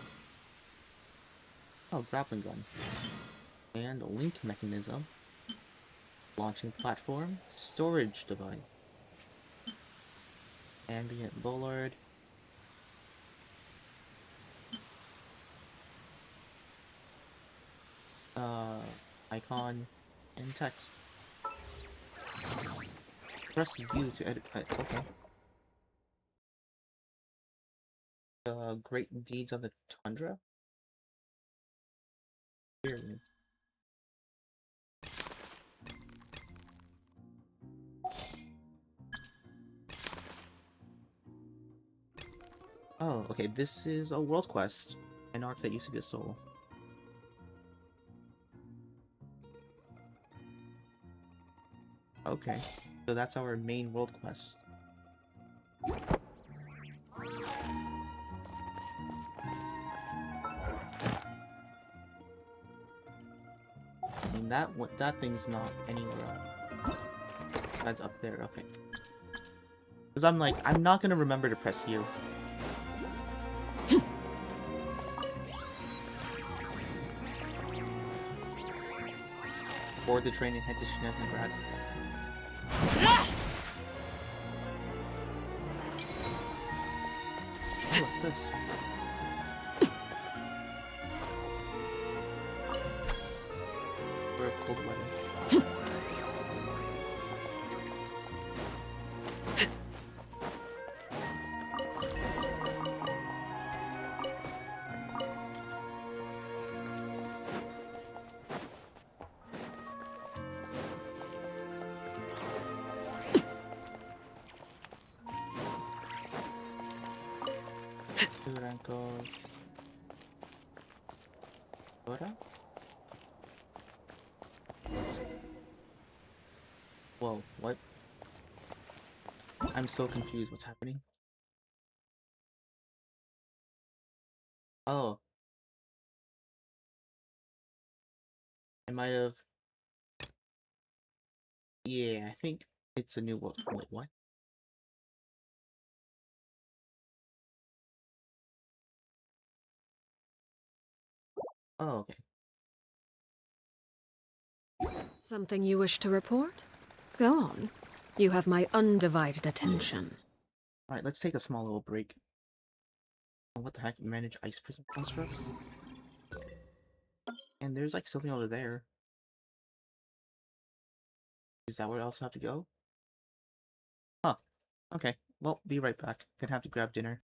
Speaker 1: Oh, grappling gun. And a link mechanism. Launching platform. Storage device. Ambient bollard. Icon and text. Press U to edit. Okay. Great deeds on the tundra. Experience. Oh, okay. This is a world quest. An arc that used to be a soul. Okay, so that's our main world quest. And that thing's not anywhere else. That's up there, okay. Because I'm like, I'm not gonna remember to press U. Board the train and head to Snezhnaya. What's this? We're cold weather. Whoa, what? I'm so confused. What's happening? Oh. I might have... Yeah, I think it's a new world. Wait, what? Oh, okay.
Speaker 18: Something you wish to report? Go on. You have my undivided attention.
Speaker 1: Alright, let's take a small little break. Oh, what the heck? Manage ice prison constructs? And there's like something over there. Is that where I also have to go? Huh. Okay. Well, be right back. Gonna have to grab dinner.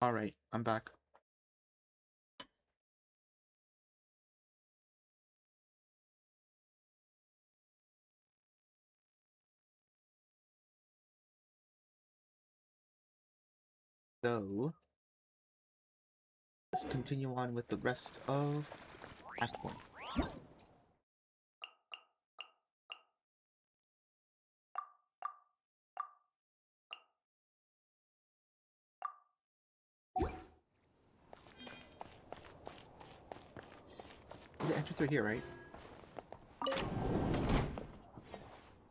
Speaker 1: Alright, I'm back. So, let's continue on with the rest of Act 1. You enter through here, right?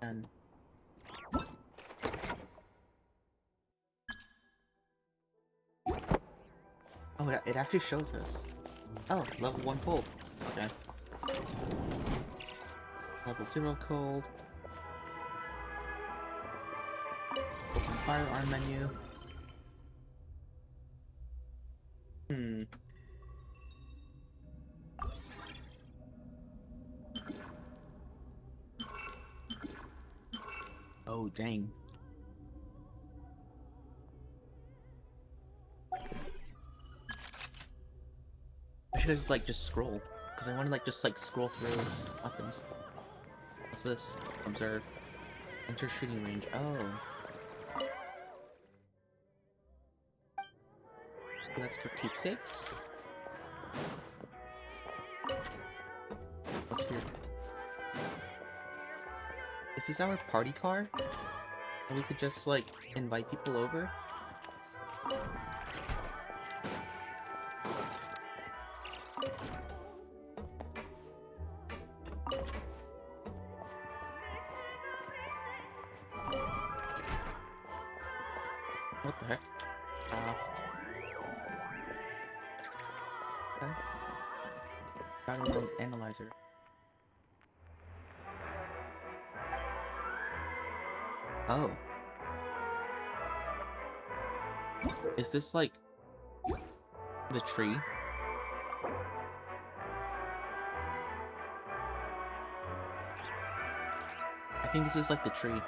Speaker 1: And oh, it actually shows us. Oh, level 1 cold. Okay. Level 0 cold. Open firearm menu. Oh, dang. I should have, like, just scroll. Because I want to, like, just, like, scroll through weapons. What's this? Observe. Enter shooting range. Oh. That's for keepsakes? What's here? Is this our party card? And we could just, like, invite people over? What the heck? Okay. Battle mode analyzer. Oh. Is this like the tree? I think this is like the tree.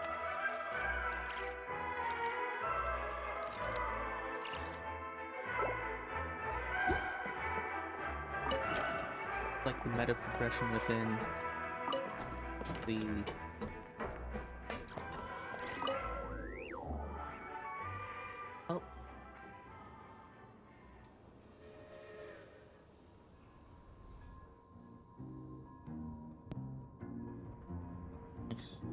Speaker 1: Like the meta progression within the oh. Nice.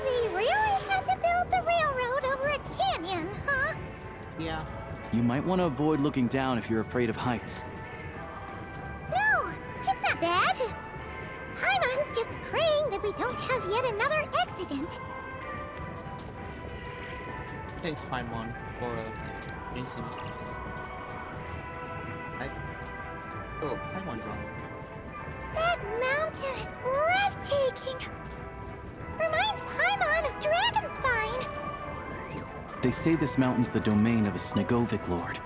Speaker 2: They really had to build the railroad over a canyon, huh?
Speaker 1: Yeah.
Speaker 11: You might want to avoid looking down if you're afraid of heights.
Speaker 2: No, it's not that. Paimon's just praying that we don't have yet another accident.
Speaker 1: Thanks, Paimon, for jinxing me. Oh, Paimon drawing.
Speaker 2: That mountain is breathtaking. Reminds Paimon of Dragonspine.
Speaker 11: They say this mountain's the domain of a Snegovic lord.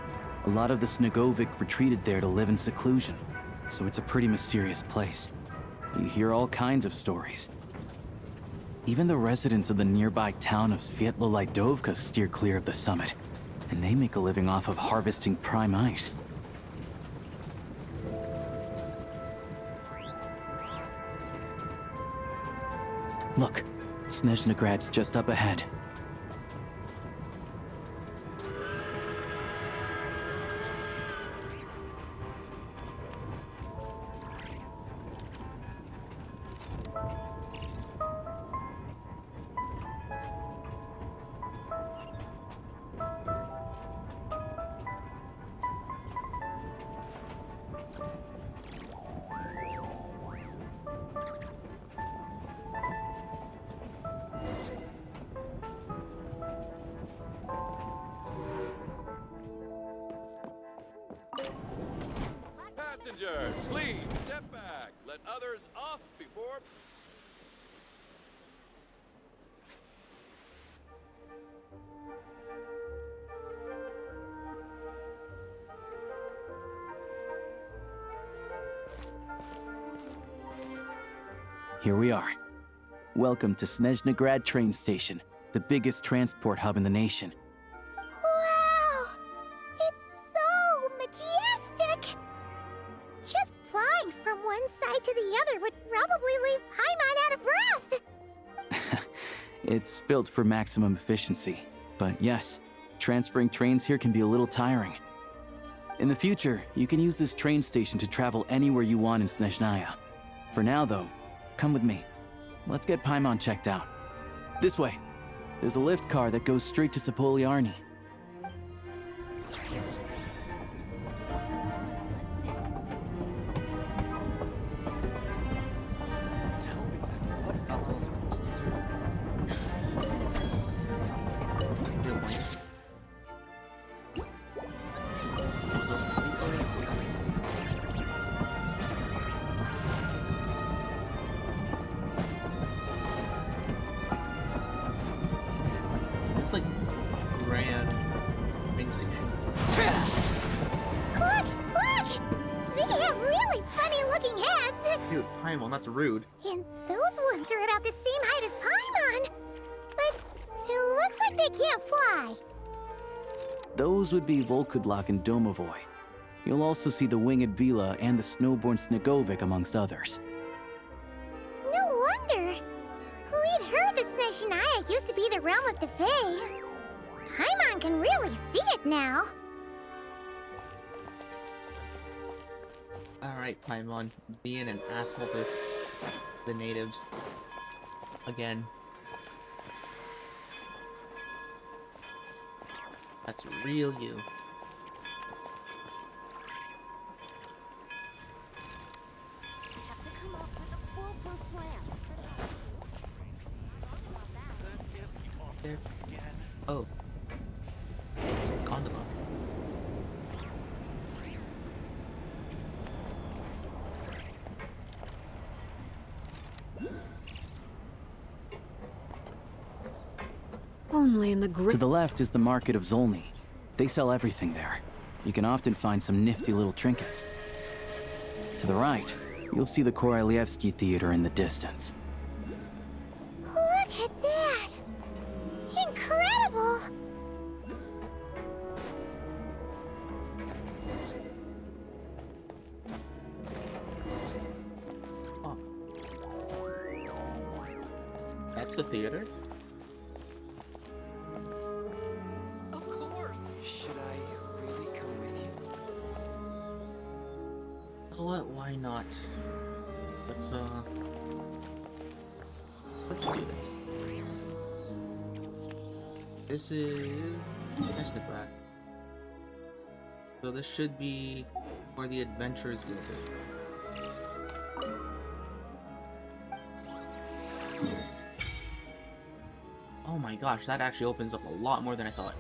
Speaker 11: A lot of the Snegovic retreated there to live in seclusion, so it's a pretty mysterious place. You hear all kinds of stories. Even the residents of the nearby town of Svietlo-Lidovka steer clear of the summit, and they make a living off of harvesting prime ice. Look, Snezhnograd's just up ahead.
Speaker 19: others off before...
Speaker 11: Here we are. Welcome to Snezhnegrad train station, the biggest transport hub in the nation.
Speaker 2: Wow! It's so majestic! Just flying from one side to the other would probably leave Paimon out of breath!
Speaker 11: It's built for maximum efficiency, but yes, transferring trains here can be a little tiring. In the future, you can use this train station to travel anywhere you want in Snezhnaya. For now, though, come with me. Let's get Paimon checked out. This way. There's a lift car that goes straight to Sapoliarni.
Speaker 1: It's like grand main station.
Speaker 2: Look! Look! They have really funny-looking hats!
Speaker 1: Dude, Paimon, that's rude.
Speaker 2: And those ones are about the same height as Paimon! But it looks like they can't fly!
Speaker 11: Those would be Volkudlak and Domovoy. You'll also see the winged Vila and the snowborn Snegovic amongst others.
Speaker 2: No wonder! We'd heard that Snezhnaya used to be the realm of the Fae. Paimon can really see it now.
Speaker 1: Alright, Paimon, being an asshole to the natives. Again. That's real you.
Speaker 2: Have to come up with a foolproof plan.
Speaker 1: There. Oh. Gondola.
Speaker 18: Only in the
Speaker 11: To the left is the Market of Zolny. They sell everything there. You can often find some nifty little trinkets. To the right, you'll see the Korolyevsky Theater in the distance.
Speaker 2: Look at that! Incredible!
Speaker 1: Oh. That's the theater?
Speaker 3: Of course. Should I really come with you?
Speaker 1: What? Why not? Let's do this. This is Snezhnegrad. So this should be where the adventurers go. Oh my gosh, that actually opens up a lot more than I thought.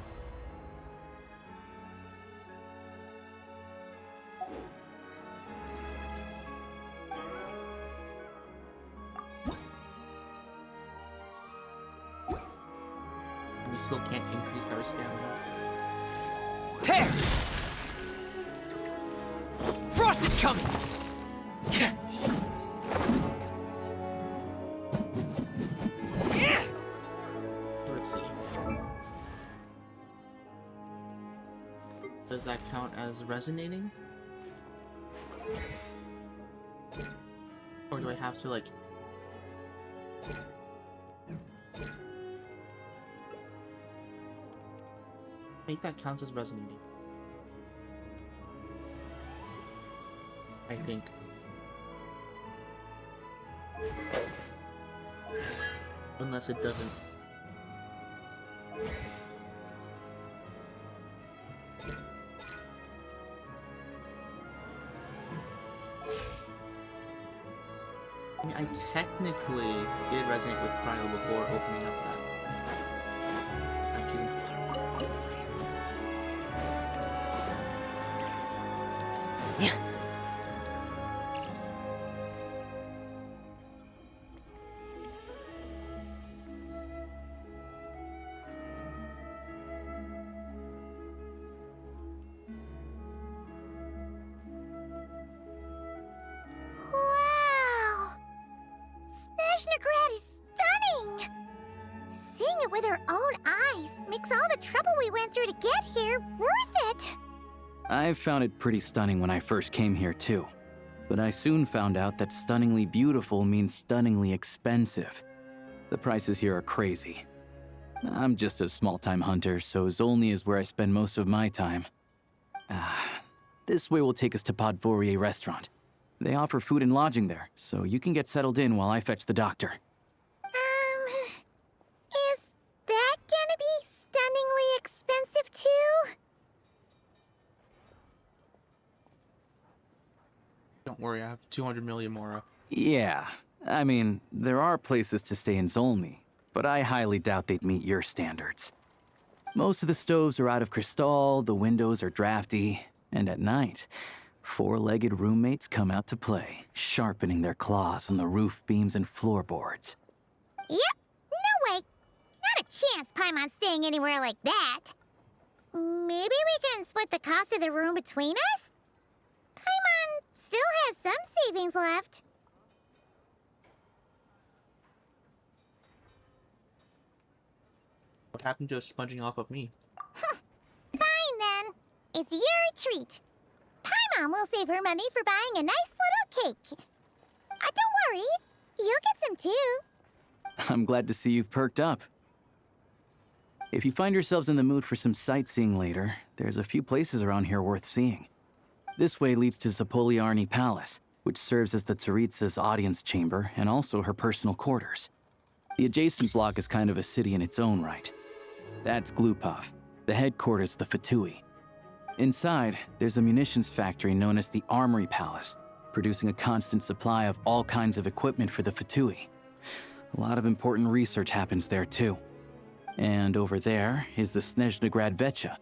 Speaker 1: We still can't increase our stamina.
Speaker 5: Hey! Frost is coming!
Speaker 1: Let's see. Does that count as resonating? Or do I have to, like... I think that counts as resonating. I think. Unless it doesn't. I mean, I technically did resonate with Cryo before opening up that. Actually.
Speaker 2: makes all the trouble we went through to get here worth it.
Speaker 11: I found it pretty stunning when I first came here too. But I soon found out that stunningly beautiful means stunningly expensive. The prices here are crazy. I'm just a small-time hunter, so Zolny is where I spend most of my time. This way will take us to Podvorier restaurant. They offer food and lodging there, so you can get settled in while I fetch the doctor.
Speaker 2: Is that gonna be stunningly expensive too?
Speaker 1: Don't worry, I have 200 million more.
Speaker 11: Yeah, I mean, there are places to stay in Zolny, but I highly doubt they'd meet your standards. Most of the stoves are out of crystal, the windows are drafty, and at night, four-legged roommates come out to play, sharpening their claws on the roof beams and floorboards.
Speaker 2: Yep, no way. Not a chance Paimon's staying anywhere like that. Maybe we can split the cost of the room between us? Paimon still has some savings left.
Speaker 1: What happened to sponging off of me?
Speaker 2: Fine then. It's your treat. Paimon will save her money for buying a nice little cake. Don't worry, you'll get some too.
Speaker 11: I'm glad to see you've perked up. If you find yourselves in the mood for some sightseeing later, there's a few places around here worth seeing. This way leads to Zapoliarny Palace, which serves as the Tsaritsa's audience chamber and also her personal quarters. The adjacent block is kind of a city in its own right. That's Glupov, the headquarters of the Fatui. Inside, there's a munitions factory known as the Armory Palace, producing a constant supply of all kinds of equipment for the Fatui. A lot of important research happens there too. And over there is the Snezhnegrad Vecha,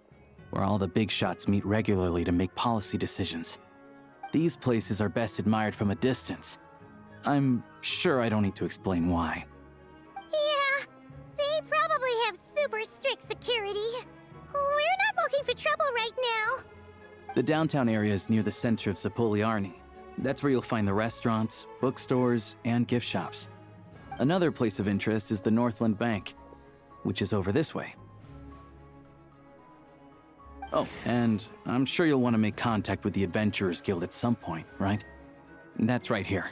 Speaker 11: where all the big shots meet regularly to make policy decisions. These places are best admired from a distance. I'm sure I don't need to explain why.
Speaker 2: Yeah, they probably have super strict security. We're not looking for trouble right now.
Speaker 11: The downtown area is near the center of Zapoliarny. That's where you'll find the restaurants, bookstores, and gift shops. Another place of interest is the Northland Bank, which is over this way. Oh, and I'm sure you'll want to make contact with the Adventurers Guild at some point, right? That's right here.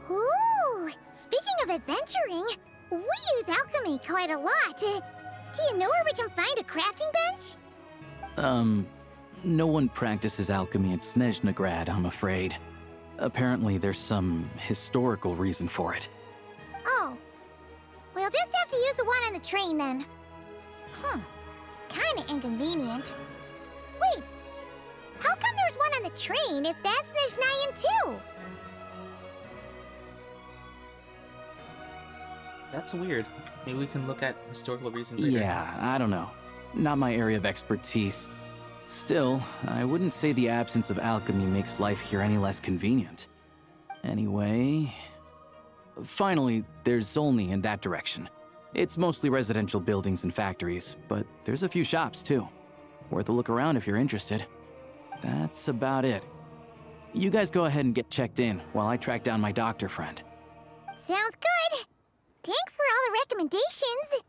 Speaker 2: Ooh, speaking of adventuring, we use alchemy quite a lot. Do you know where we can find a crafting bench?
Speaker 11: No one practices alchemy at Snezhnegrad, I'm afraid. Apparently there's some historical reason for it.
Speaker 2: Oh, we'll just have to use the one on the train then. Kinda inconvenient. Wait, how come there's one on the train if that's Snezhnayan too?
Speaker 1: That's weird. Maybe we can look at historical reasons later.
Speaker 11: Yeah, I don't know. Not my area of expertise. Still, I wouldn't say the absence of alchemy makes life here any less convenient. Anyway... Finally, there's Zolny in that direction. It's mostly residential buildings and factories, but there's a few shops too. Worth a look around if you're interested. That's about it. You guys go ahead and get checked in while I track down my doctor friend.
Speaker 2: Sounds good. Thanks for all the recommendations.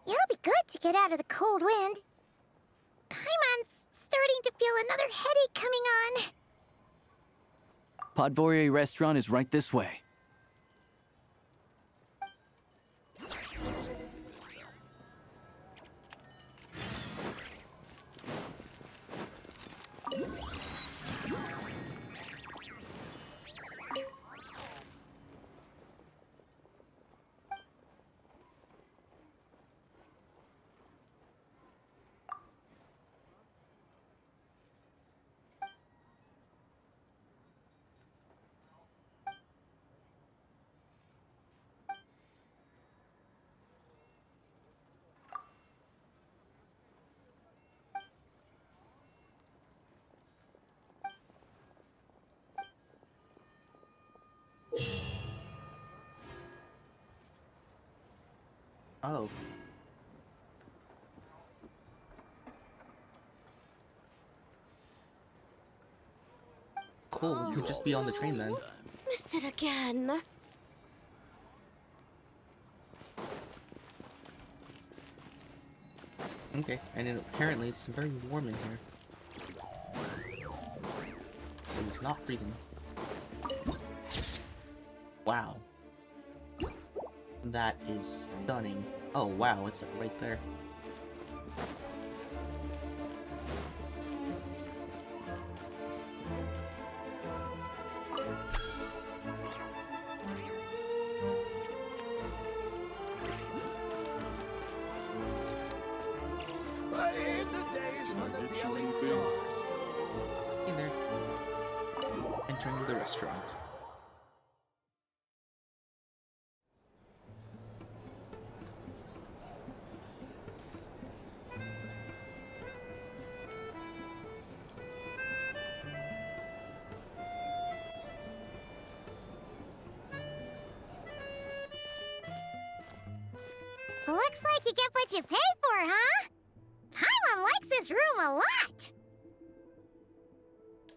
Speaker 2: It'll be good to get out of the cold wind. Paimon's starting to feel another headache coming on.
Speaker 11: Podvorier restaurant is right this way.
Speaker 1: Oh. Cool, we could just be on the train then.
Speaker 7: Missed it again.
Speaker 1: Okay, and then apparently it's very warm in here. It's not freezing. Wow. That is stunning. Oh wow, it's like right there.
Speaker 19: In the days when the yelling stars
Speaker 1: Hey there. Entering the restaurant.
Speaker 2: Looks like you get what you pay for, huh? Paimon likes this room a lot!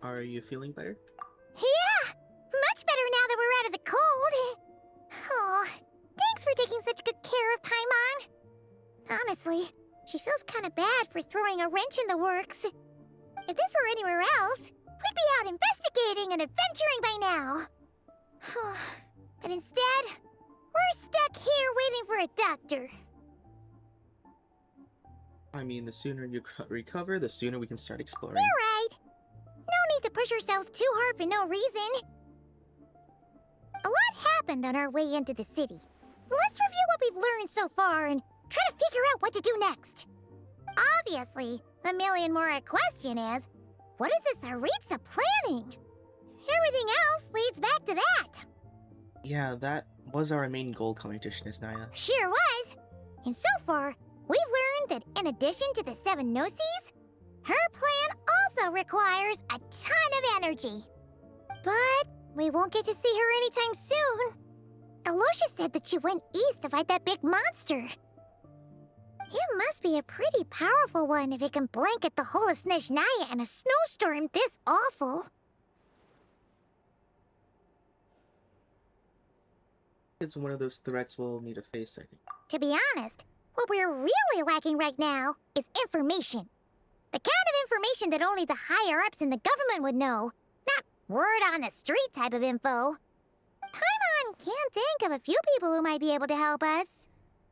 Speaker 1: Are you feeling better?
Speaker 2: Yeah! Much better now that we're out of the cold! Oh, thanks for taking such good care of Paimon! Honestly, she feels kinda bad for throwing a wrench in the works. If this were anywhere else, we'd be out investigating and adventuring by now! But instead, we're stuck here waiting for a doctor.
Speaker 1: I mean, the sooner you recover, the sooner we can start exploring.
Speaker 2: You're right. No need to push ourselves too hard for no reason. A lot happened on our way into the city. Let's review what we've learned so far and try to figure out what to do next. Obviously, a million more a question is, what is this Aritza planning? Everything else leads back to that.
Speaker 1: Yeah, that was our main goal coming to Snezhnaya.
Speaker 2: Sure was. And so far, we've learned that in addition to the 7 Gnosis, her plan also requires a ton of energy. But we won't get to see her anytime soon. Alosha said that she went east to fight that big monster. It must be a pretty powerful one if it can blanket the whole of Snezhnaya in a snowstorm this awful.
Speaker 1: It's one of those threats we'll need to face, I think.
Speaker 2: To be honest, what we're really lacking right now is information. The kind of information that only the higher-ups in the government would know. Not word-on-the-street type of info. Paimon can think of a few people who might be able to help us.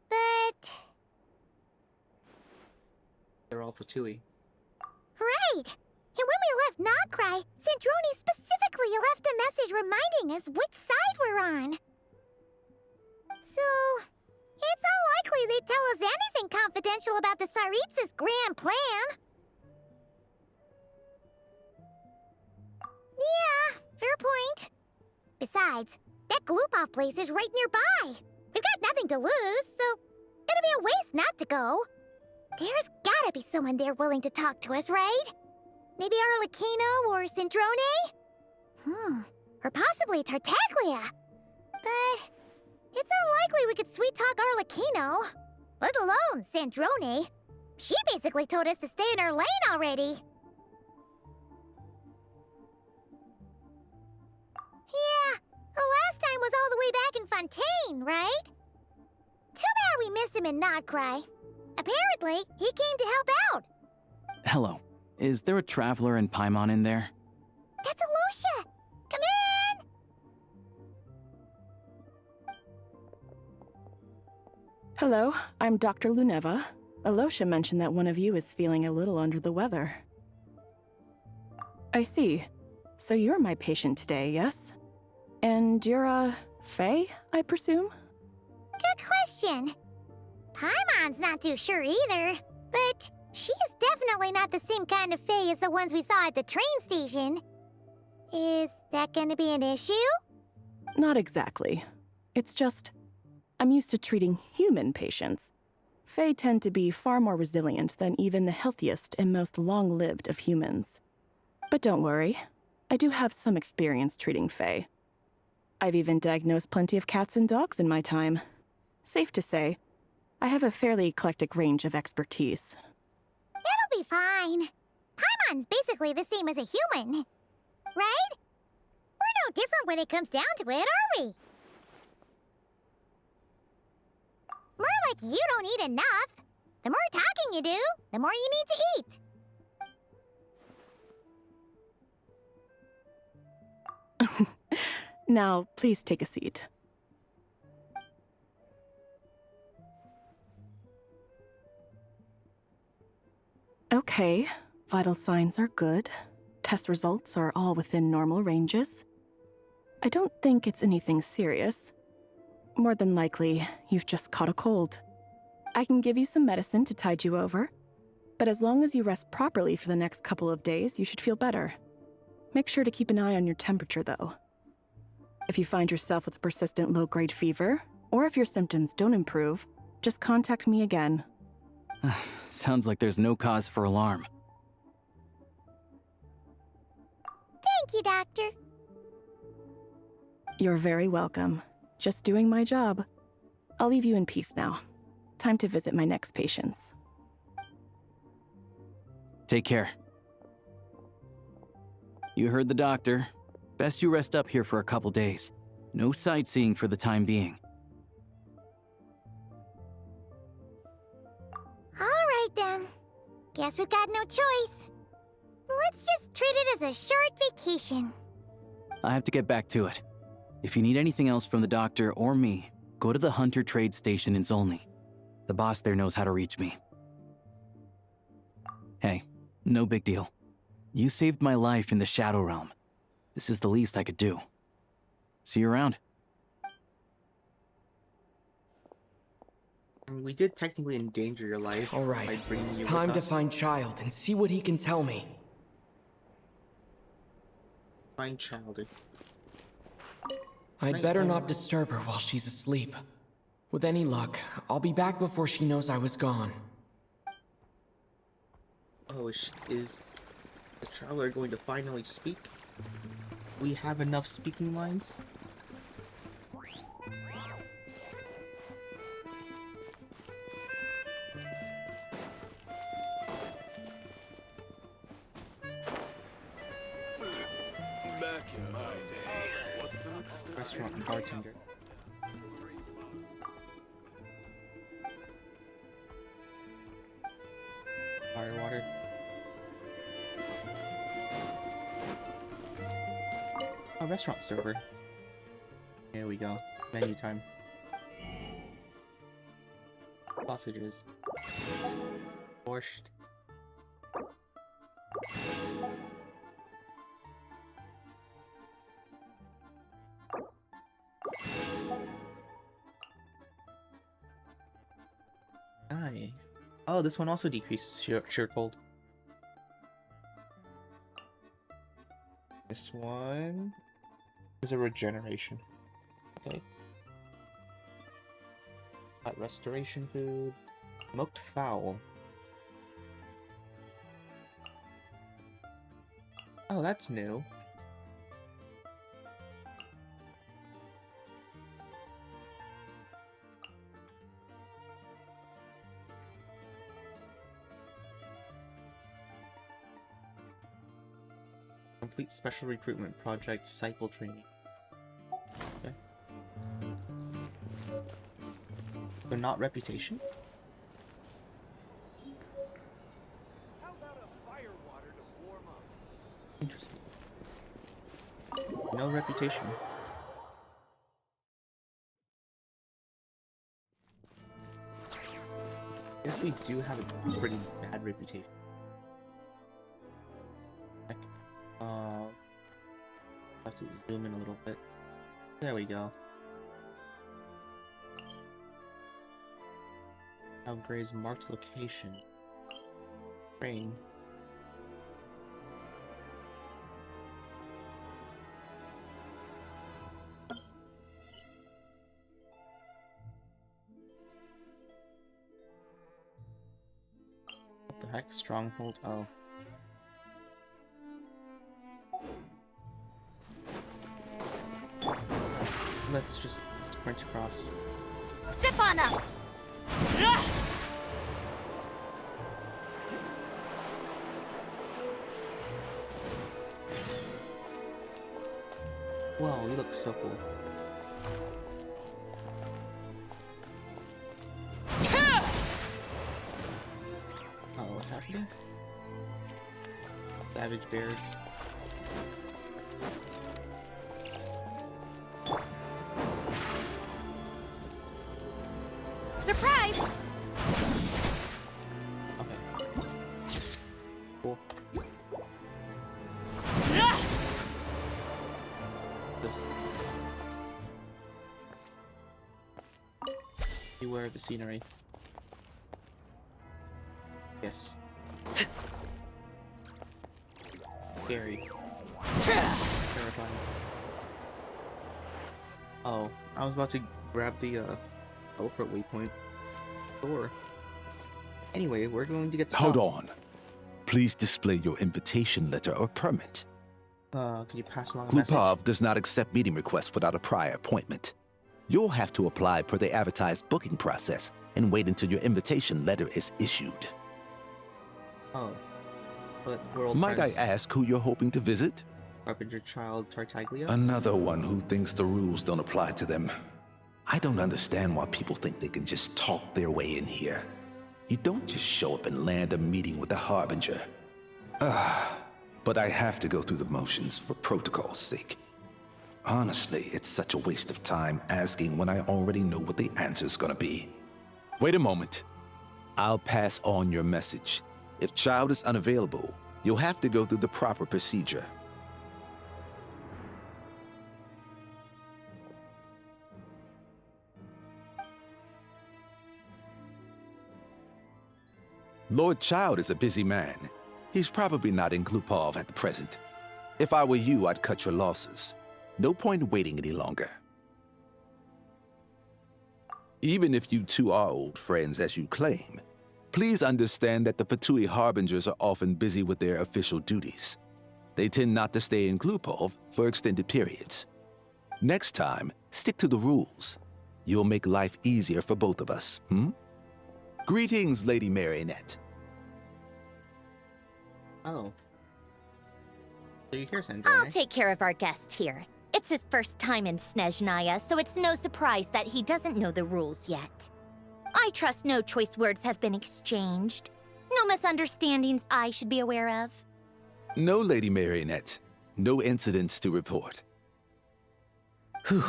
Speaker 2: But...
Speaker 1: They're all for Tui.
Speaker 2: Right! And when we left Nogcry, Centroni specifically left a message reminding us which side we're on. So, it's unlikely they'd tell us anything confidential about the Tsaritsa's grand plan. Yeah, fair point. Besides, that Gloop-off place is right nearby. We've got nothing to lose, so it'd be a waste not to go. There's gotta be someone there willing to talk to us, right? Maybe Arlecchino or Centrone? Or possibly Tartaglia. But it's unlikely we could sweet-talk Arlecchino, let alone Centrone. She basically told us to stay in her lane already. Yeah, the last time was all the way back in Fontaine, right? Too bad we missed him in Nogcry. Apparently, he came to help out.
Speaker 11: Hello. Is there a traveler and Paimon in there?
Speaker 2: That's Alosha! Come in!
Speaker 15: Hello, I'm Dr. Luneva. Alosha mentioned that one of you is feeling a little under the weather. I see. So you're my patient today, yes? And you're, Faye, I presume?
Speaker 2: Good question. Paimon's not too sure either, but she's definitely not the same kind of Fae as the ones we saw at the train station. Is that gonna be an issue?
Speaker 15: Not exactly. It's just, I'm used to treating human patients. Fae tend to be far more resilient than even the healthiest and most long-lived of humans. But don't worry, I do have some experience treating Fae. I've even diagnosed plenty of cats and dogs in my time. Safe to say, I have a fairly eclectic range of expertise.
Speaker 2: It'll be fine. Paimon's basically the same as a human. Right? We're no different when it comes down to it, are we? More like you don't eat enough. The more talking you do, the more you need to eat.
Speaker 15: Now, please take a seat. Okay, vital signs are good. Test results are all within normal ranges. I don't think it's anything serious. More than likely, you've just caught a cold. I can give you some medicine to tide you over, but as long as you rest properly for the next couple of days, you should feel better. Make sure to keep an eye on your temperature, though. If you find yourself with a persistent low-grade fever, or if your symptoms don't improve, just contact me again.
Speaker 11: Sounds like there's no cause for alarm.
Speaker 2: Thank you, Doctor.
Speaker 15: You're very welcome. Just doing my job. I'll leave you in peace now. Time to visit my next patients.
Speaker 11: Take care. You heard the doctor. Best you rest up here for a couple days. No sightseeing for the time being.
Speaker 2: All right, then. Guess we've got no choice. Let's just treat it as a short vacation.
Speaker 11: I have to get back to it. If you need anything else from the doctor or me, go to the Hunter Trade Station in Zolny. The boss there knows how to reach me. Hey, no big deal. You saved my life in the Shadow Realm. This is the least I could do. See you around.
Speaker 1: We did technically endanger your life.
Speaker 5: All right,
Speaker 1: by bringing you
Speaker 5: time
Speaker 1: with
Speaker 5: to
Speaker 1: us.
Speaker 5: find Child and see what he can tell me.
Speaker 1: Find Child.
Speaker 5: I'd better not disturb her while she's asleep. With any luck, I'll be back before she knows I was gone.
Speaker 1: Oh, is the traveler going to finally speak? We have enough speaking lines?
Speaker 19: Back in my day. What's the next step?
Speaker 1: Restaurant and bartender. Fire water. Oh, restaurant server. Here we go. Menu time. Sausages. Borscht. Aye. Oh, this one also decreases sheer cold. This one is a regeneration. Okay. Hot restoration food. Smoked fowl. Oh, that's new. Complete special recruitment project cycle training. Okay. But not reputation?
Speaker 19: How about a fire water to warm up?
Speaker 1: Interesting. No reputation. Guess we do have a pretty bad reputation. Have to zoom in a little bit. There we go. Now Gray's marked location. Rain. What the heck? Stronghold? Oh. Let's just sprint across.
Speaker 2: Step on up!
Speaker 1: Whoa, you look so cool. Savage bears.
Speaker 2: Surprise!
Speaker 1: Okay. Cool. This. Beware of the scenery. Yes. Scary. Terrifying. Oh, I was about to grab the teleport waypoint. Sure. Anyway, we're going to get stopped.
Speaker 20: Hold on. Please display your invitation letter or permit.
Speaker 1: Can you pass along a message?
Speaker 20: Glupov does not accept meeting requests without a prior appointment. You'll have to apply per the advertised booking process and wait until your invitation letter is issued.
Speaker 1: Oh. But we're old
Speaker 20: Might
Speaker 1: friends.
Speaker 20: I ask who you're hoping to visit?
Speaker 1: Carpenter child Tartaglia?
Speaker 20: Another one who thinks the rules don't apply to them. I don't understand why people think they can just talk their way in here. You don't just show up and land a meeting with the Harbinger. But I have to go through the motions for protocol's sake. Honestly, it's such a waste of time asking when I already know what the answer's gonna be. Wait a moment. I'll pass on your message. If child is unavailable, you'll have to go through the proper procedure. Lord Child is a busy man. He's probably not in Glupov at the present. If I were you, I'd cut your losses. No point waiting any longer. Even if you two are old friends as you claim, please understand that the Fatui Harbingers are often busy with their official duties. They tend not to stay in Glupov for extended periods. Next time, stick to the rules. You'll make life easier for both of us, Greetings, Lady Marionette.
Speaker 1: Oh. So you're here, Sandrone?
Speaker 2: I'll take care of our guest here. It's his first time in Snezhnaya, so it's no surprise that he doesn't know the rules yet. I trust no choice words have been exchanged. No misunderstandings I should be aware of.
Speaker 20: No, Lady Marionette. No incidents to report. Whew.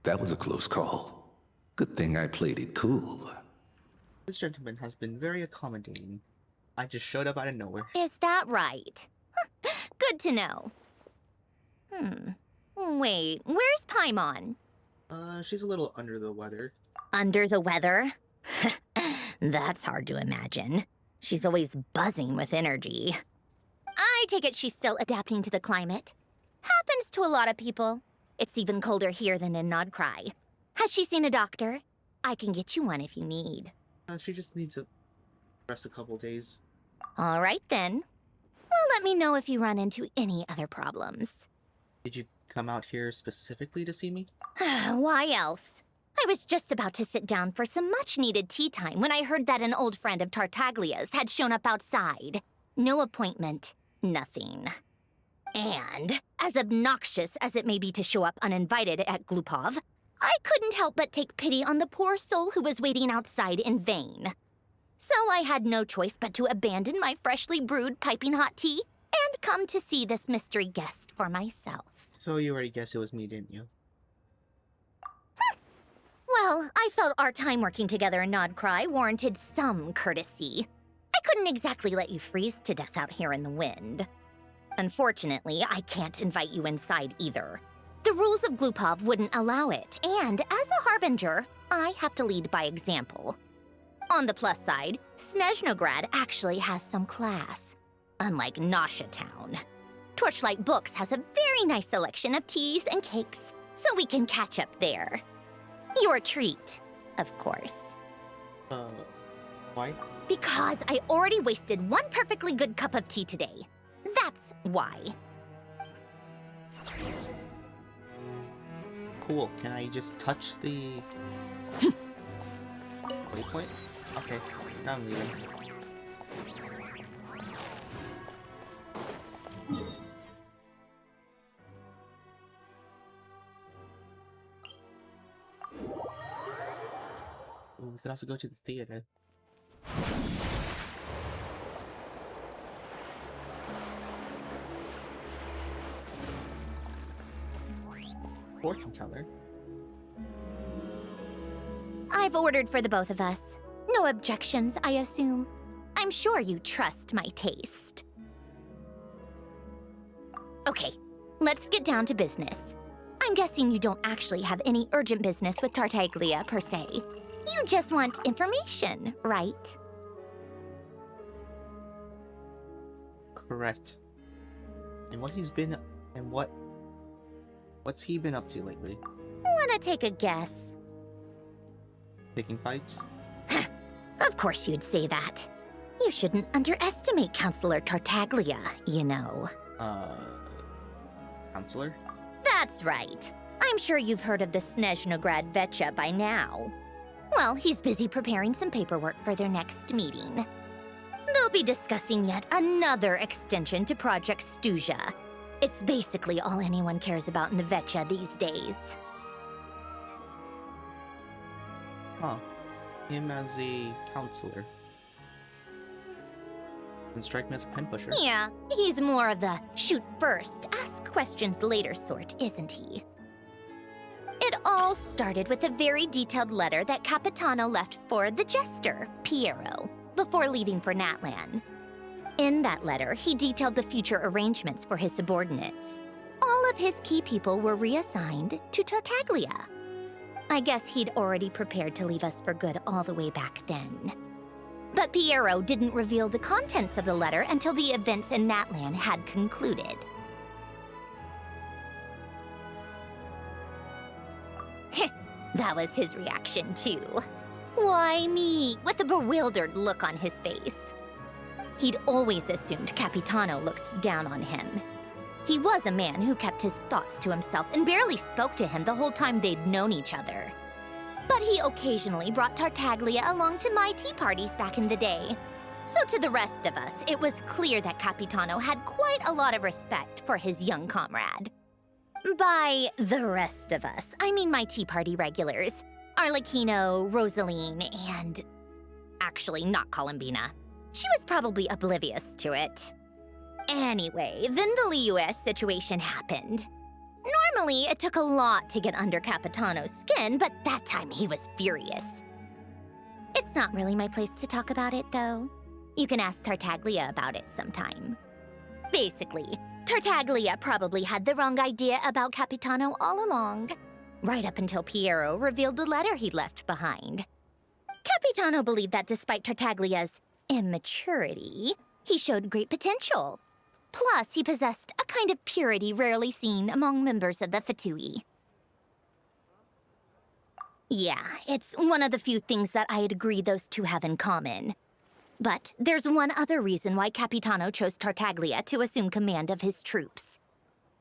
Speaker 20: That was a close call. Good thing I played it cool.
Speaker 1: This gentleman has been very accommodating. I just showed up out of nowhere.
Speaker 2: Is that right? Good to know. Wait, where's Paimon?
Speaker 1: She's a little under the weather.
Speaker 2: Under the weather? That's hard to imagine. She's always buzzing with energy. I take it she's still adapting to the climate. Happens to a lot of people. It's even colder here than in Nodcry. Has she seen a doctor? I can get you one if you need.
Speaker 1: She just needs to rest a couple days.
Speaker 2: All right, then. Well, let me know if you run into any other problems.
Speaker 1: Did you come out here specifically to see me?
Speaker 2: Why else? I was just about to sit down for some much-needed tea time when I heard that an old friend of Tartaglia's had shown up outside. No appointment, nothing. And, as obnoxious as it may be to show up uninvited at Glupov, I couldn't help but take pity on the poor soul who was waiting outside in vain. So I had no choice but to abandon my freshly brewed piping hot tea and come to see this mystery guest for myself.
Speaker 1: So you already guessed it was me, didn't you?
Speaker 2: Well, I felt our time working together in Nodcry warranted some courtesy. I couldn't exactly let you freeze to death out here in the wind. Unfortunately, I can't invite you inside either. The rules of Glupov wouldn't allow it, and as a Harbinger, I have to lead by example. On the plus side, Snezhnograd actually has some class, unlike Nasha Town. Torchlight Books has a very nice selection of teas and cakes, so we can catch up there. Your treat, of course.
Speaker 1: Why?
Speaker 2: Because I already wasted one perfectly good cup of tea today. That's why.
Speaker 1: Cool. Can I just touch the waypoint? Okay, now I'm leaving. Ooh, we could also go to the theater. Fortune teller.
Speaker 2: I've ordered for the both of us. No objections, I assume. I'm sure you trust my taste. Okay, let's get down to business. I'm guessing you don't actually have any urgent business with Tartaglia, per se. You just want information, right?
Speaker 1: Correct. And what's he been up to lately?
Speaker 2: Wanna take a guess?
Speaker 1: Picking fights?
Speaker 2: Of course you'd say that. You shouldn't underestimate Counselor Tartaglia, you know.
Speaker 1: Counselor?
Speaker 2: That's right. I'm sure you've heard of the Snezhnograd Vecha by now. Well, he's busy preparing some paperwork for their next meeting. They'll be discussing yet another extension to Project Stuja. It's basically all anyone cares about in the Vecha these days.
Speaker 1: Huh. Him as a counselor. Doesn't strike me as a pen pusher.
Speaker 2: Yeah, he's more of the shoot first, ask questions later sort, isn't he? It all started with a very detailed letter that Capitano left for the jester, Piero, before leaving for Natlan. In that letter, he detailed the future arrangements for his subordinates. All of his key people were reassigned to Tartaglia. I guess he'd already prepared to leave us for good all the way back then. But Piero didn't reveal the contents of the letter until the events in Natlan had concluded. That was his reaction, too. Why me? With a bewildered look on his face. He'd always assumed Capitano looked down on him. He was a man who kept his thoughts to himself and barely spoke to him the whole time they'd known each other. But he occasionally brought Tartaglia along to my tea parties back in the day. So to the rest of us, it was clear that Capitano had quite a lot of respect for his young comrade. By the rest of us, I mean my tea party regulars. Arlecchino, Rosaline, and... actually, not Columbina. She was probably oblivious to it. Anyway, then the Liues situation happened. Normally, it took a lot to get under Capitano's skin, but that time he was furious. It's not really my place to talk about it, though. You can ask Tartaglia about it sometime. Basically, Tartaglia probably had the wrong idea about Capitano all along, right up until Piero revealed the letter he'd left behind. Capitano believed that despite Tartaglia's immaturity, he showed great potential. Plus, he possessed a kind of purity rarely seen among members of the Fatui. Yeah, it's one of the few things that I'd agree those two have in common. But there's one other reason why Capitano chose Tartaglia to assume command of his troops.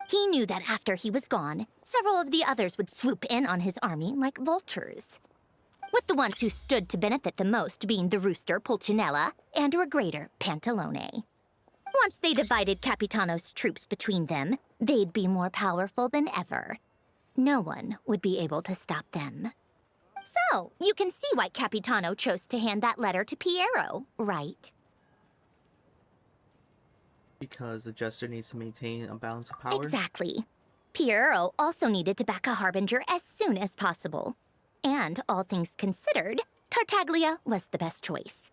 Speaker 2: He knew that after he was gone, several of the others would swoop in on his army like vultures. With the ones who stood to benefit the most being the rooster Pulcinella and Regrator Pantalone. Once they divided Capitano's troops between them, they'd be more powerful than ever. No one would be able to stop them. So, you can see why Capitano chose to hand that letter to Piero, right?
Speaker 1: Because the jester needs to maintain a balance of power?
Speaker 2: Exactly. Piero also needed to back a harbinger as soon as possible. And, all things considered, Tartaglia was the best choice.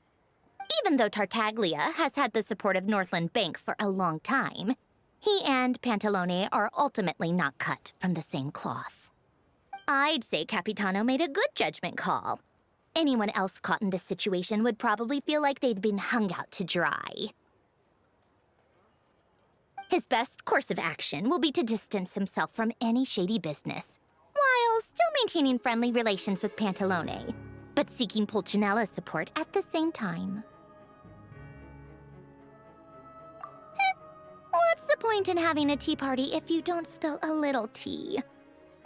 Speaker 2: Even though Tartaglia has had the support of Northland Bank for a long time, he and Pantalone are ultimately not cut from the same cloth. I'd say Capitano made a good judgment call. Anyone else caught in this situation would probably feel like they'd been hung out to dry. His best course of action will be to distance himself from any shady business, while still maintaining friendly relations with Pantalone, but seeking Pulcinella's support at the same time. What's the point in having a tea party if you don't spill a little tea?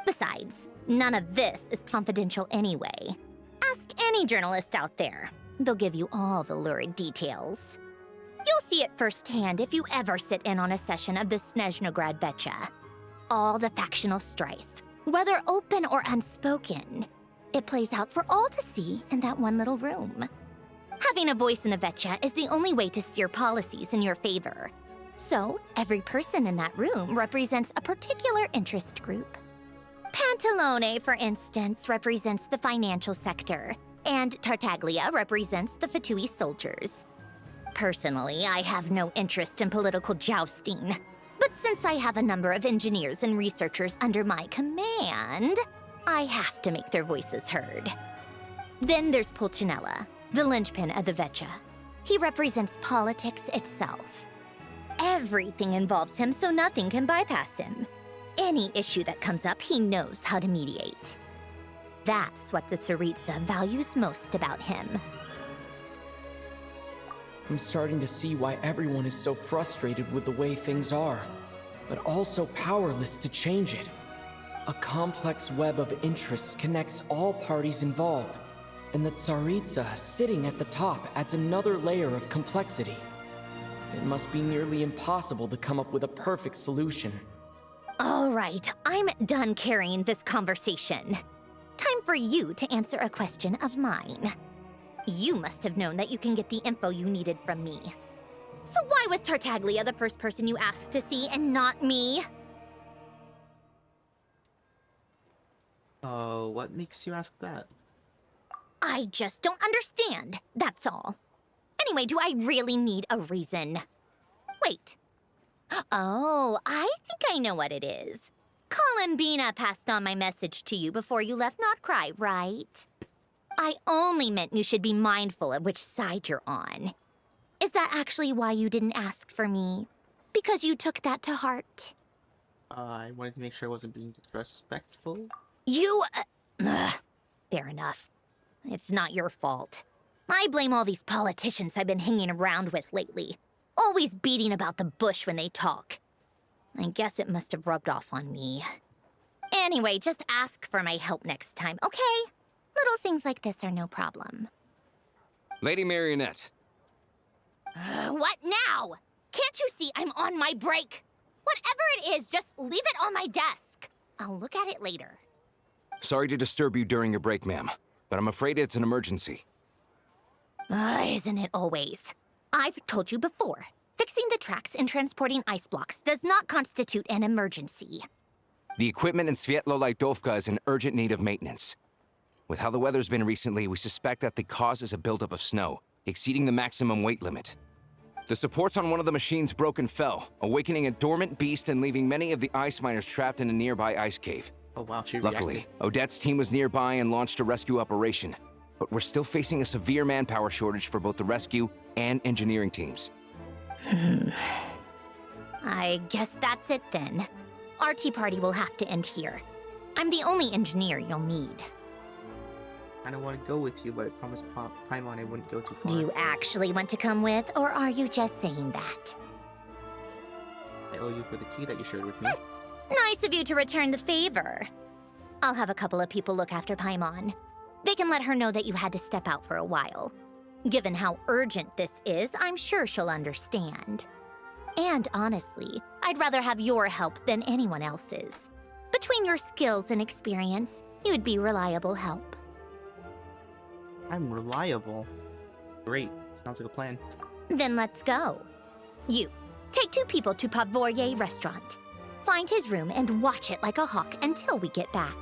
Speaker 2: Besides, none of this is confidential anyway. Ask any journalist out there. They'll give you all the lurid details. You'll see it firsthand if you ever sit in on a session of the Snezhnograd Vecha. All the factional strife, whether open or unspoken, it plays out for all to see in that one little room. Having a voice in the Vecha is the only way to steer policies in your favor. So, every person in that room represents a particular interest group. Pantalone, for instance, represents the financial sector, and Tartaglia represents the Fatui soldiers. Personally, I have no interest in political jousting, but since I have a number of engineers and researchers under my command, I have to make their voices heard. Then there's Pulcinella, the linchpin of the VII. He represents politics itself. Everything involves him, so nothing can bypass him. Any issue that comes up, he knows how to mediate. That's what the Tsaritsa values most about him.
Speaker 5: I'm starting to see why everyone is so frustrated with the way things are, but also powerless to change it. A complex web of interests connects all parties involved, and the Tsaritsa sitting at the top adds another layer of complexity. It must be nearly impossible to come up with a perfect solution.
Speaker 2: All right, I'm done carrying this conversation. Time for you to answer a question of mine. You must have known that you can get the info you needed from me. So why was Tartaglia the first person you asked to see and not me?
Speaker 1: Oh, what makes you ask that?
Speaker 2: I just don't understand, that's all. Anyway, do I really need a reason? Wait. Oh, I think I know what it is. Columbina passed on my message to you before you left Notcry, right? I only meant you should be mindful of which side you're on. Is that actually why you didn't ask for me? Because you took that to heart?
Speaker 1: I wanted to make sure I wasn't being disrespectful.
Speaker 2: You... fair enough. It's not your fault. I blame all these politicians I've been hanging around with lately. Always beating about the bush when they talk. I guess it must have rubbed off on me. Anyway, just ask for my help next time, okay? Little things like this are no problem.
Speaker 13: Lady Marionette.
Speaker 2: What now? Can't you see I'm on my break? Whatever it is, just leave it on my desk. I'll look at it later.
Speaker 13: Sorry to disturb you during your break, ma'am, but I'm afraid it's an emergency.
Speaker 2: Isn't it always? I've told you before, fixing the tracks and transporting ice blocks does not constitute an emergency.
Speaker 13: The equipment in Svietlolaidovka is in urgent need of maintenance. With how the weather's been recently, we suspect that the cause is a buildup of snow, exceeding the maximum weight limit. The supports on one of the machines broke and fell, awakening a dormant beast and leaving many of the ice miners trapped in a nearby ice cave.
Speaker 1: Oh wow, she
Speaker 13: Luckily,
Speaker 1: reacted.
Speaker 13: Odette's team was nearby and launched a rescue operation, but we're still facing a severe manpower shortage for both the rescue and engineering teams.
Speaker 2: I guess that's it then. Our tea party will have to end here. I'm the only engineer you'll need.
Speaker 1: I don't want to go with you, but I promised Paimon I wouldn't go too far.
Speaker 2: Do you actually want to come with, or are you just saying that?
Speaker 1: I owe you for the tea that you shared with me.
Speaker 2: Nice of you to return the favor. I'll have a couple of people look after Paimon. They can let her know that you had to step out for a while. Given how urgent this is, I'm sure she'll understand. And honestly, I'd rather have your help than anyone else's. Between your skills and experience, you'd be reliable help.
Speaker 1: I'm reliable. Great. Sounds like a plan.
Speaker 2: Then let's go. You, take 2 people to Pavoyer restaurant. Find his room and watch it like a hawk until we get back.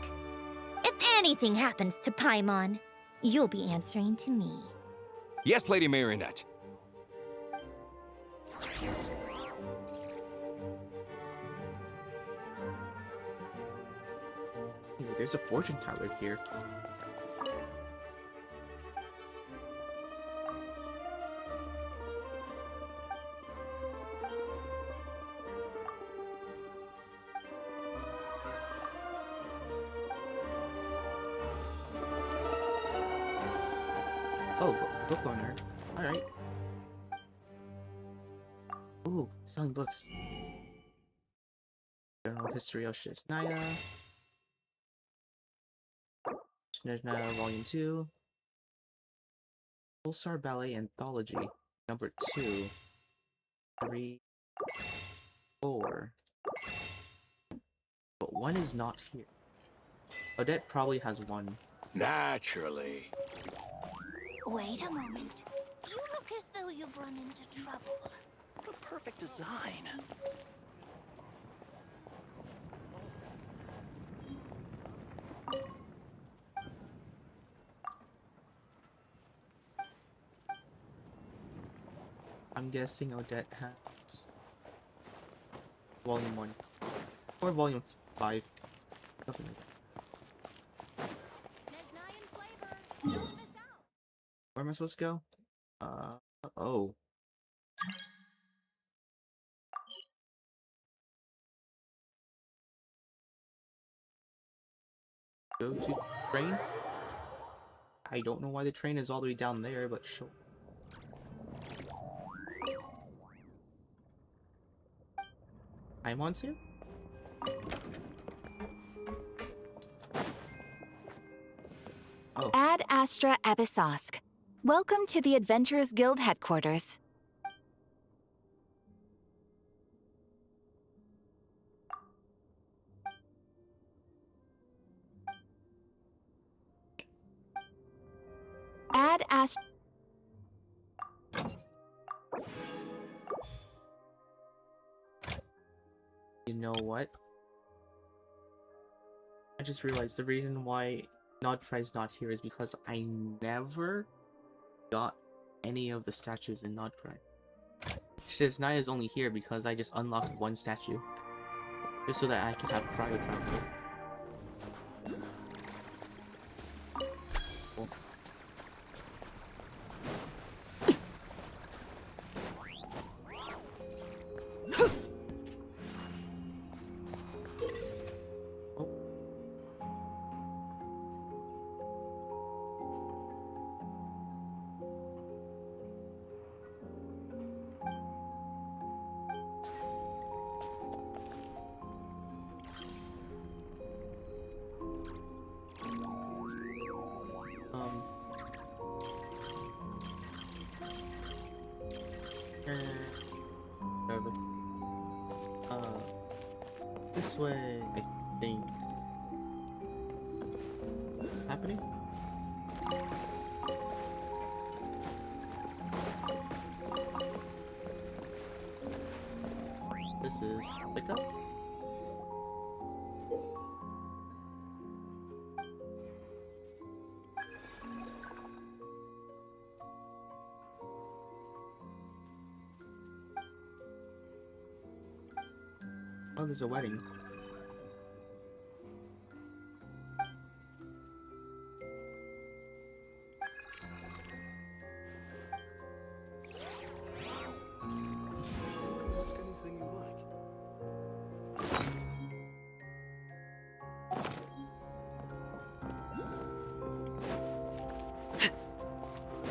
Speaker 2: If anything happens to Paimon, you'll be answering to me.
Speaker 13: Yes, Lady Marionette.
Speaker 1: Hey, there's a fortune teller here. Oh, book owner. Alright. Ooh, selling books. General History of Snezhnaya. Snezhnaya Volume 2. Pulsar Ballet Anthology. Number 2. 3. 4. But 1 is not here. Odette probably has 1.
Speaker 19: Naturally.
Speaker 2: Wait a moment. You look as though you've run into trouble.
Speaker 8: What a perfect design.
Speaker 1: I'm guessing Odette has Volume 1 or Volume 5, something like that. Where am I supposed to go? Oh. Go to train? I don't know why the train is all the way down there, but sure. Paimon's here? Oh.
Speaker 21: Ad Astra Abyssosque. Welcome to the Adventurers Guild headquarters. Ad Astra.
Speaker 1: You know what? I just realized the reason why Nodfry's not here is because I never got any of the statues in Nodfry. Shivnaya is only here because I just unlocked one statue. Just so that I could have cryo travel. Cool. This way, I think. Happening? This is pickup. Oh, there's a wedding.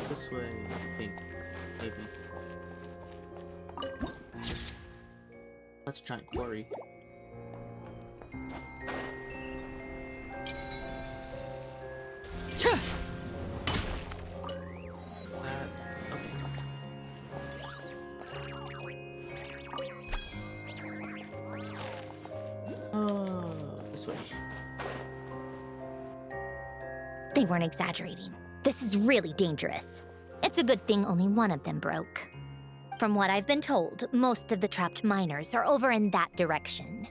Speaker 1: This way, I think. Maybe. That's a giant quarry. This way.
Speaker 2: They weren't exaggerating. This is really dangerous. It's a good thing only one of them broke. From what I've been told, most of the trapped miners are over in that direction.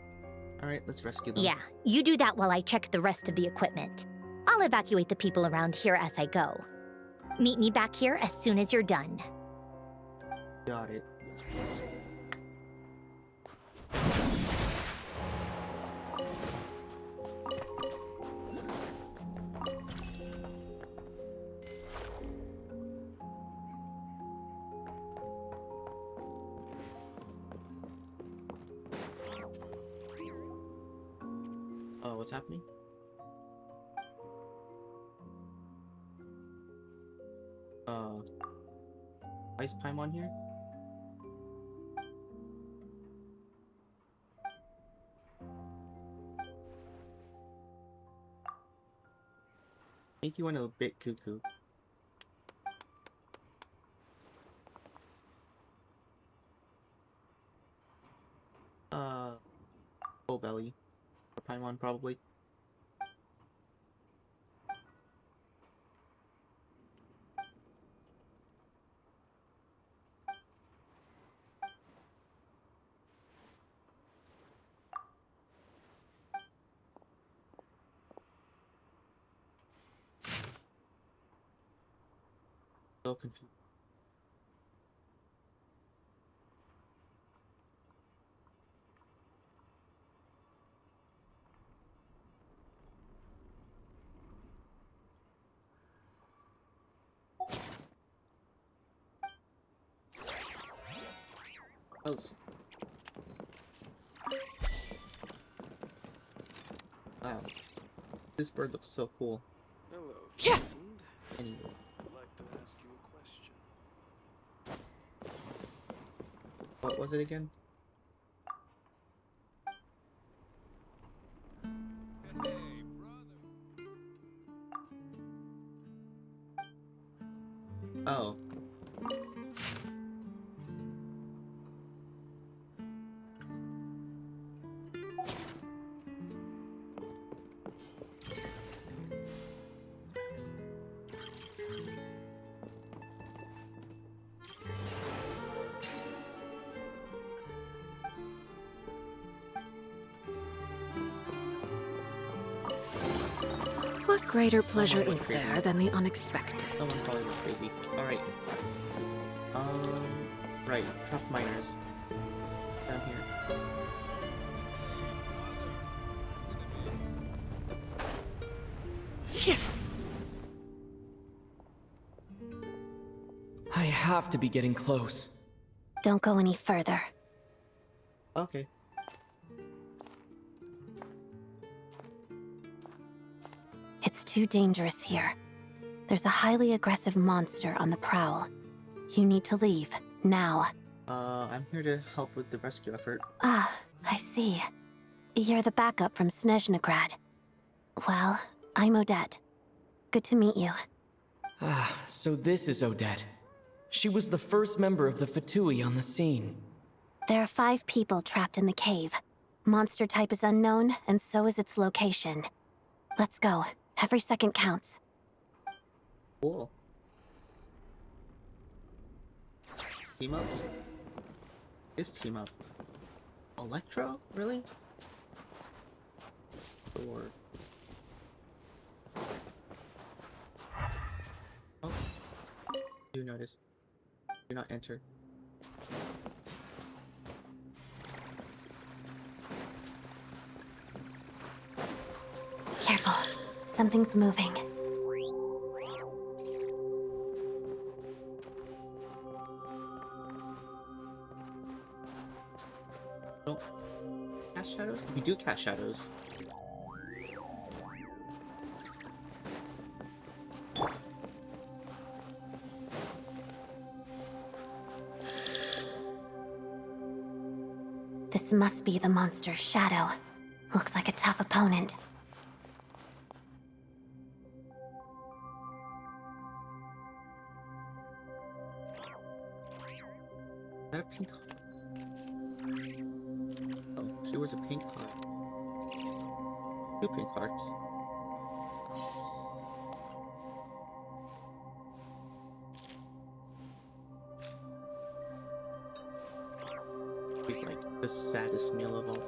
Speaker 1: Alright, let's rescue them.
Speaker 2: Yeah, you do that while I check the rest of the equipment. I'll evacuate the people around here as I go. Meet me back here as soon as you're done.
Speaker 1: Got it. What's happening? Ice Paimon here? I think you went a bit cuckoo. Full belly. Or Paimon, probably. So confused. Close. Wow. This bird looks so cool.
Speaker 19: Hello,
Speaker 1: Yeah.
Speaker 19: friend.
Speaker 1: Anyway.
Speaker 19: I'd like to ask you a question.
Speaker 1: What was it again? Oh.
Speaker 18: What greater pleasure
Speaker 1: Someone went
Speaker 18: is
Speaker 1: crazy.
Speaker 18: there than the unexpected?
Speaker 1: Someone probably went crazy. Alright. Right. Trap miners. Down here.
Speaker 5: I have to be getting close.
Speaker 7: Don't go any further.
Speaker 1: Okay.
Speaker 7: It's too dangerous here. There's a highly aggressive monster on the prowl. You need to leave, now.
Speaker 1: I'm here to help with the rescue effort.
Speaker 7: Ah, I see. You're the backup from Snezhnegrad. Well, I'm Odette. Good to meet you.
Speaker 5: Ah, so this is Odette. She was the first member of the Fatui on the scene.
Speaker 7: There are 5 people trapped in the cave. Monster type is unknown, and so is its location. Let's go. Every second counts.
Speaker 1: Cool. Team up? This team up. Electro? Really? Or... Oh. Do notice. Do not enter.
Speaker 7: Careful. Something's moving.
Speaker 1: Don't cast shadows? We do cast shadows.
Speaker 7: This must be the monster's shadow. Looks like a tough opponent.
Speaker 1: Is that a pink heart? Oh, she wears a pink heart. 2 pink hearts. He's like the saddest meal of all.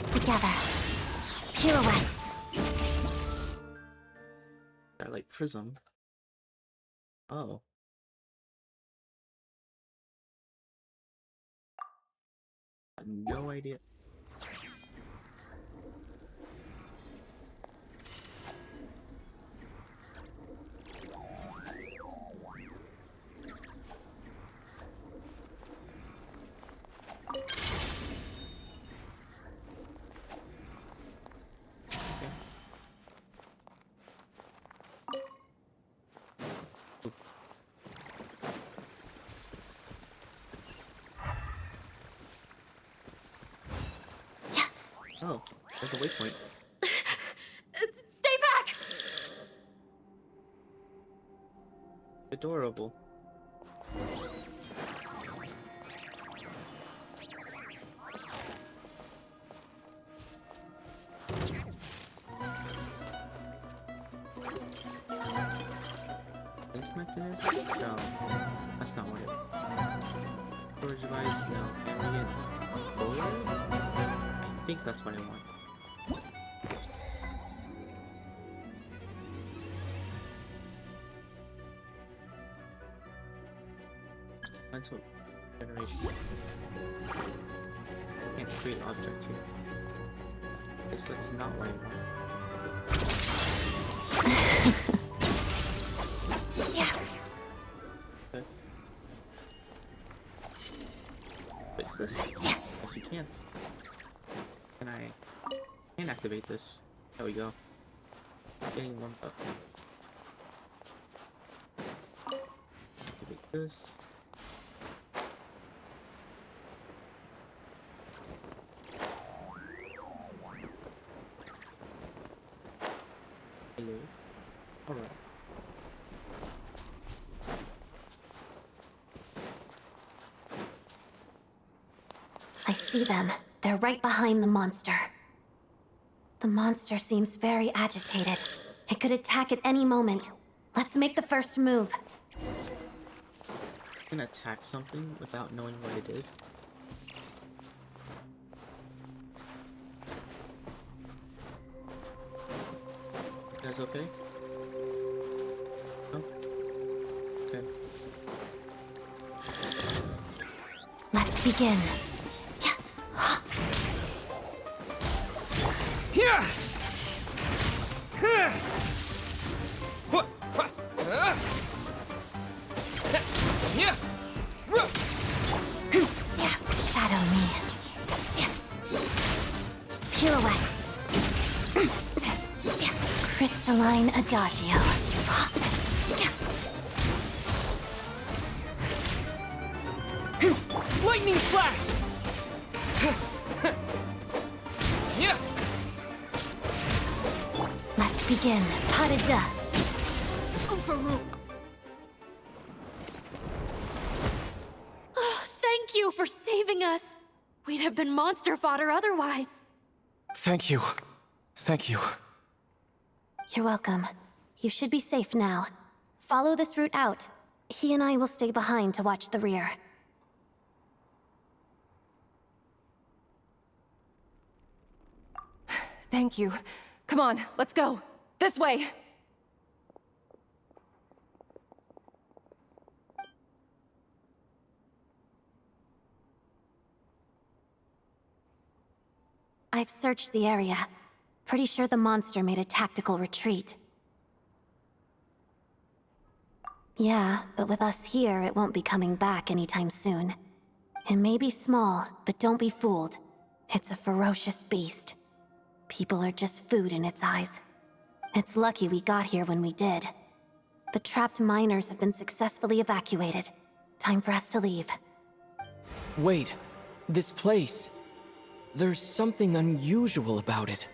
Speaker 7: Together. Pirouette.
Speaker 1: I like Prism. Oh. I have no idea. Oh, there's a waypoint.
Speaker 18: Stay back!
Speaker 1: Adorable. Link mechanism? No, that's not what it. Storage device? No. Can we get forward? I think that's what I want. Mental generation. Can't create object here. Guess that's not what I want. access this? Yes, we can't. Can I can activate this? There we go. Getting warmed up. Activate this. Hello. Alright.
Speaker 7: I see them. They're right behind the monster. The monster seems very agitated. It could attack at any moment. Let's make the first move.
Speaker 1: You can attack something without knowing what it is. You guys okay? No? Okay.
Speaker 7: Let's begin.
Speaker 5: Yeah!
Speaker 7: Shadow me. Pirouette. Crystalline adagio.
Speaker 5: Lightning flash! Yeah!
Speaker 7: Let's begin. Pas de deux.
Speaker 4: Oh, thank you for saving us. We'd have been monster fodder otherwise.
Speaker 5: Thank you. Thank you.
Speaker 7: You're welcome. You should be safe now. Follow this route out. He and I will stay behind to watch the rear.
Speaker 9: Thank you. Come on, let's go. This way!
Speaker 7: I've searched the area. Pretty sure the monster made a tactical retreat. Yeah, but with us here, it won't be coming back anytime soon. It may be small, but don't be fooled. It's a ferocious beast. People are just food in its eyes. It's lucky we got here when we did. The trapped miners have been successfully evacuated. Time for us to leave.
Speaker 5: Wait, this place. There's something unusual about it.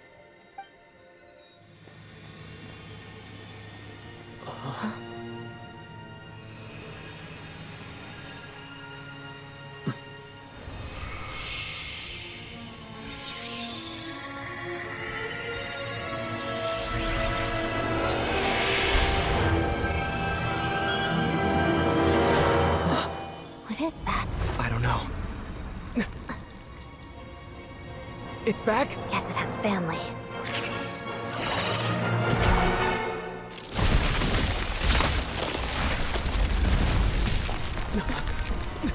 Speaker 7: What is that?
Speaker 5: I don't know. It's back?
Speaker 7: Guess it has family.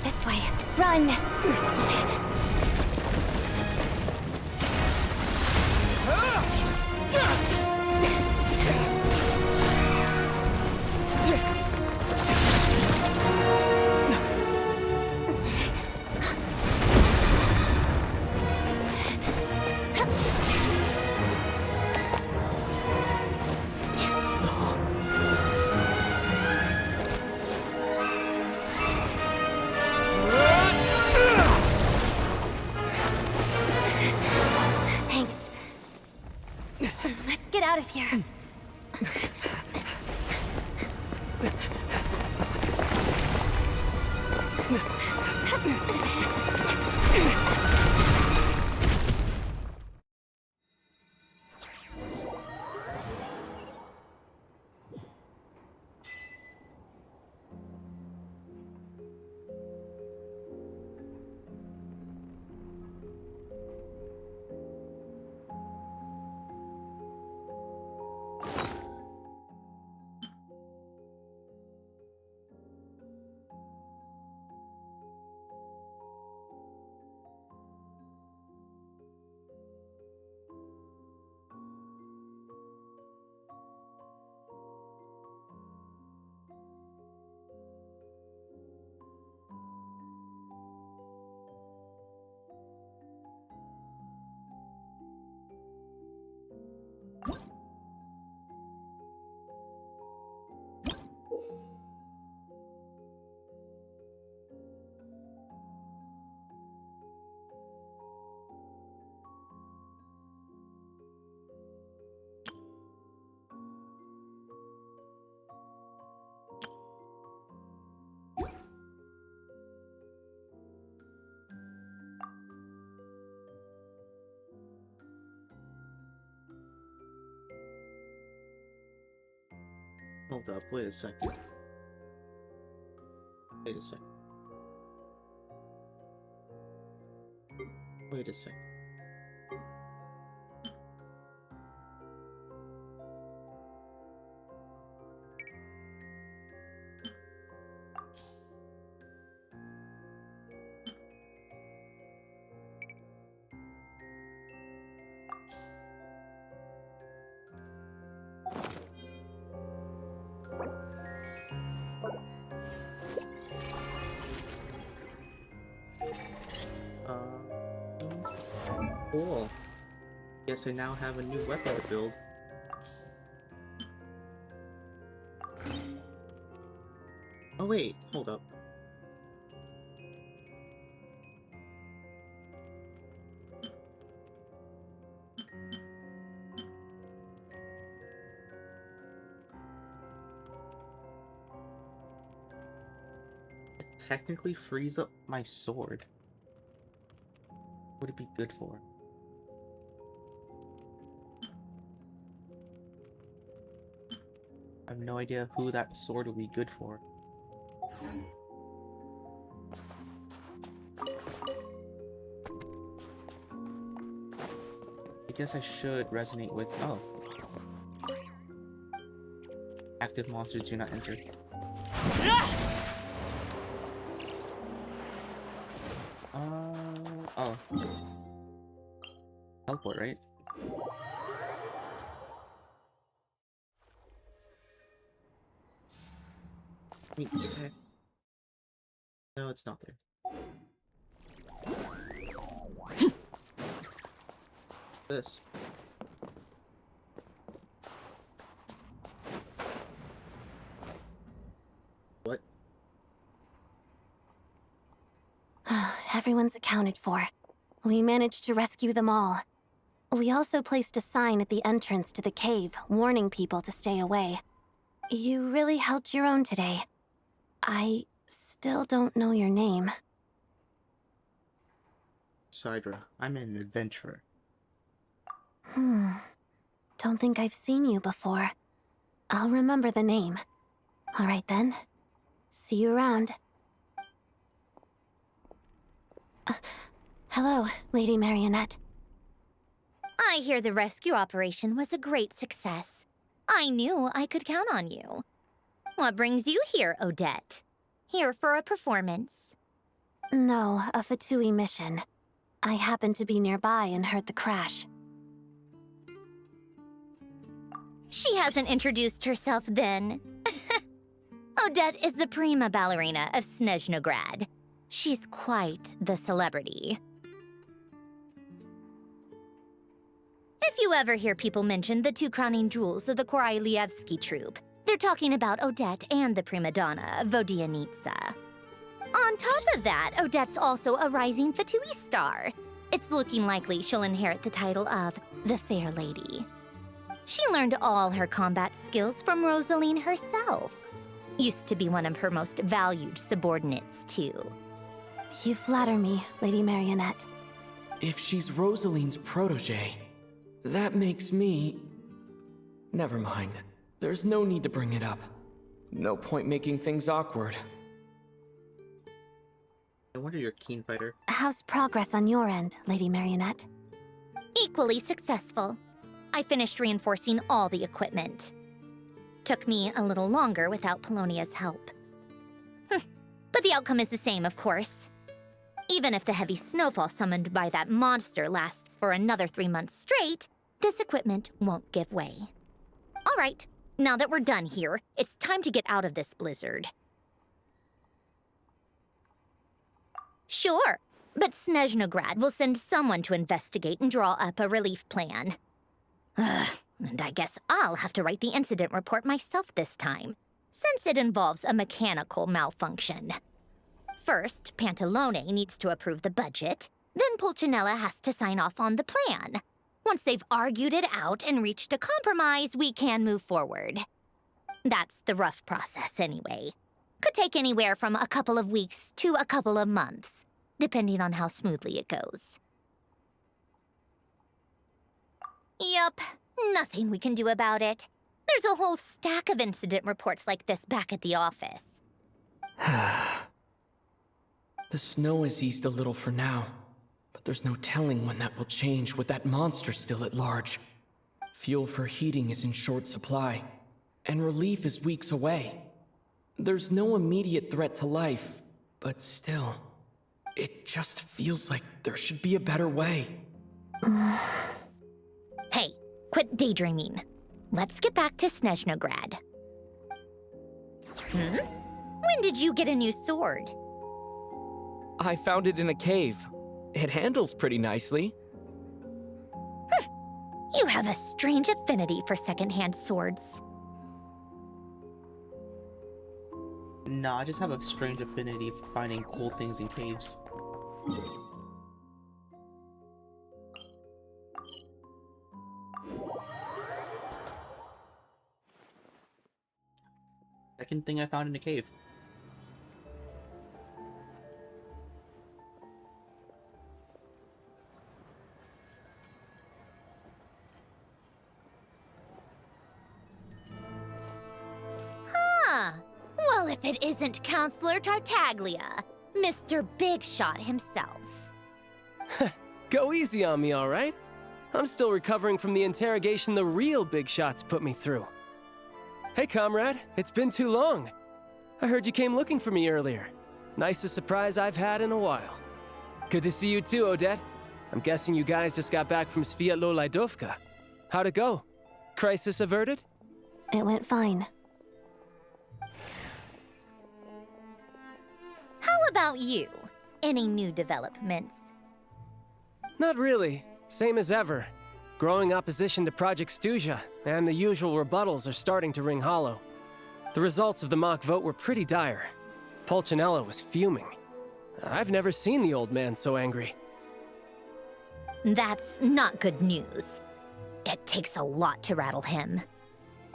Speaker 7: This way. Run! Thanks. Let's get out of here.
Speaker 1: Hold up, wait a second. Wait a second. Wait a second. Cool. Guess I now have a new weapon to build. Oh wait, hold up. It technically frees up my sword. What would it be good for? I have no idea who that sword would be good for. I guess I should resonate with... oh. Active monsters do not enter. Oh. Teleport, right? No, it's not there. This. What?
Speaker 7: Everyone's accounted for. We managed to rescue them all. We also placed a sign at the entrance to the cave, warning people to stay away. You really held your own today. I still don't know your name.
Speaker 1: Sidra. I'm an adventurer.
Speaker 7: Don't think I've seen you before. I'll remember the name. Alright then. See you around. Hello, Lady Marionette.
Speaker 2: I hear the rescue operation was a great success. I knew I could count on you. What brings you here, Odette? Here for a performance?
Speaker 7: No, a Fatui mission. I happened to be nearby and heard the crash.
Speaker 2: She hasn't introduced herself then. Odette is the prima ballerina of Snezhnograd. She's quite the celebrity. If you ever hear people mention the two crowning jewels of the Korailievsky troupe, they're talking about Odette and the prima donna, Vodianitsa. On top of that, Odette's also a rising Fatui star. It's looking likely she'll inherit the title of the Fair Lady. She learned all her combat skills from Rosaline herself. Used to be one of her most valued subordinates, too.
Speaker 7: You flatter me, Lady Marionette.
Speaker 5: If she's Rosaline's protege, that makes me... Never mind. There's no need to bring it up. No point making things awkward.
Speaker 1: No wonder you're a keen fighter.
Speaker 7: How's progress on your end, Lady Marionette?
Speaker 2: Equally successful. I finished reinforcing all the equipment. Took me a little longer without Polonia's help. But the outcome is the same, of course. Even if the heavy snowfall summoned by that monster lasts for another 3 months straight, this equipment won't give way. All right, now that we're done here, it's time to get out of this blizzard. Sure, but Snezhnograd will send someone to investigate and draw up a relief plan. And I guess I'll have to write the incident report myself this time, since it involves a mechanical malfunction. First, Pantalone needs to approve the budget, then Pulcinella has to sign off on the plan. Once they've argued it out and reached a compromise, we can move forward. That's the rough process anyway. Could take anywhere from a couple of weeks to a couple of months, depending on how smoothly it goes. Yup, nothing we can do about it. There's a whole stack of incident reports like this back at the office.
Speaker 5: The snow has eased a little for now, but there's no telling when that will change with that monster still at large. Fuel for heating is in short supply, and relief is weeks away. There's no immediate threat to life, but still, it just feels like there should be a better way.
Speaker 2: Hey, quit daydreaming. Let's get back to Snezhnograd. When did you get a new sword?
Speaker 5: I found it in a cave. It handles pretty nicely.
Speaker 2: You have a strange affinity for secondhand swords.
Speaker 1: Nah, I just have a strange affinity for finding cool things in caves. Second thing I found in a cave.
Speaker 2: Huh. Well, if it isn't Counselor Tartaglia, Mr. Big Shot himself.
Speaker 6: Go easy on me, all right? I'm still recovering from the interrogation the real Big Shots put me through. Hey, comrade, it's been too long. I heard you came looking for me earlier. Nicest surprise I've had in a while. Good to see you too, Odette. I'm guessing you guys just got back from Sviatlo-Laidovka. How'd it go? Crisis averted?
Speaker 7: It went fine.
Speaker 2: How about you? Any new developments?
Speaker 6: Not really. Same as ever. Growing opposition to Project Stuja, and the usual rebuttals are starting to ring hollow. The results of the mock vote were pretty dire. Pulcinella was fuming. I've never seen the old man so angry.
Speaker 2: That's not good news. It takes a lot to rattle him.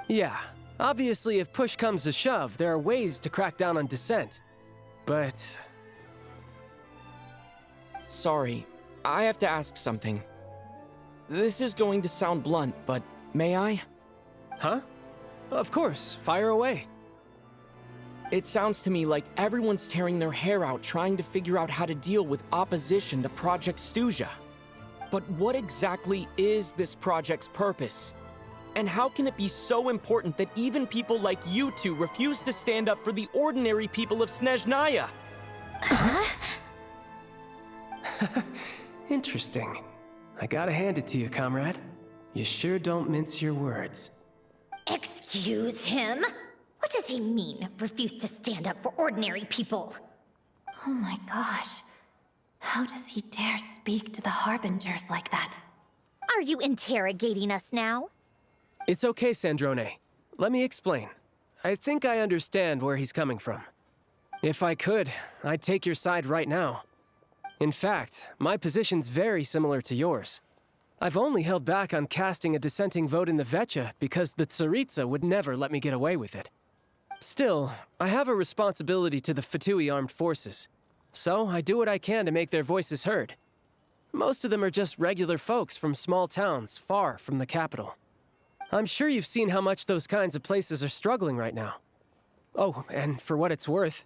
Speaker 6: Yeah, obviously if push comes to shove, there are ways to crack down on dissent. But...
Speaker 5: Sorry, I have to ask something. This is going to sound blunt, but may I?
Speaker 6: Huh? Of course, fire away.
Speaker 5: It sounds to me like everyone's tearing their hair out trying to figure out how to deal with opposition to Project Stuja. But what exactly is this project's purpose? And how can it be so important that even people like you two refuse to stand up for the ordinary people of Snezhnaya?
Speaker 6: Interesting. I gotta hand it to you, comrade. You sure don't mince your words.
Speaker 2: Excuse him? What does he mean, refuse to stand up for ordinary people?
Speaker 7: Oh my gosh. How does he dare speak to the Harbingers like that?
Speaker 2: Are you interrogating us now?
Speaker 6: It's okay, Sandrone. Let me explain. I think I understand where he's coming from. If I could, I'd take your side right now. In fact, my position's very similar to yours. I've only held back on casting a dissenting vote in the Vetcha because the Tsaritsa would never let me get away with it. Still, I have a responsibility to the Fatui armed forces, so I do what I can to make their voices heard. Most of them are just regular folks from small towns far from the capital. I'm sure you've seen how much those kinds of places are struggling right now. Oh, and for what it's worth,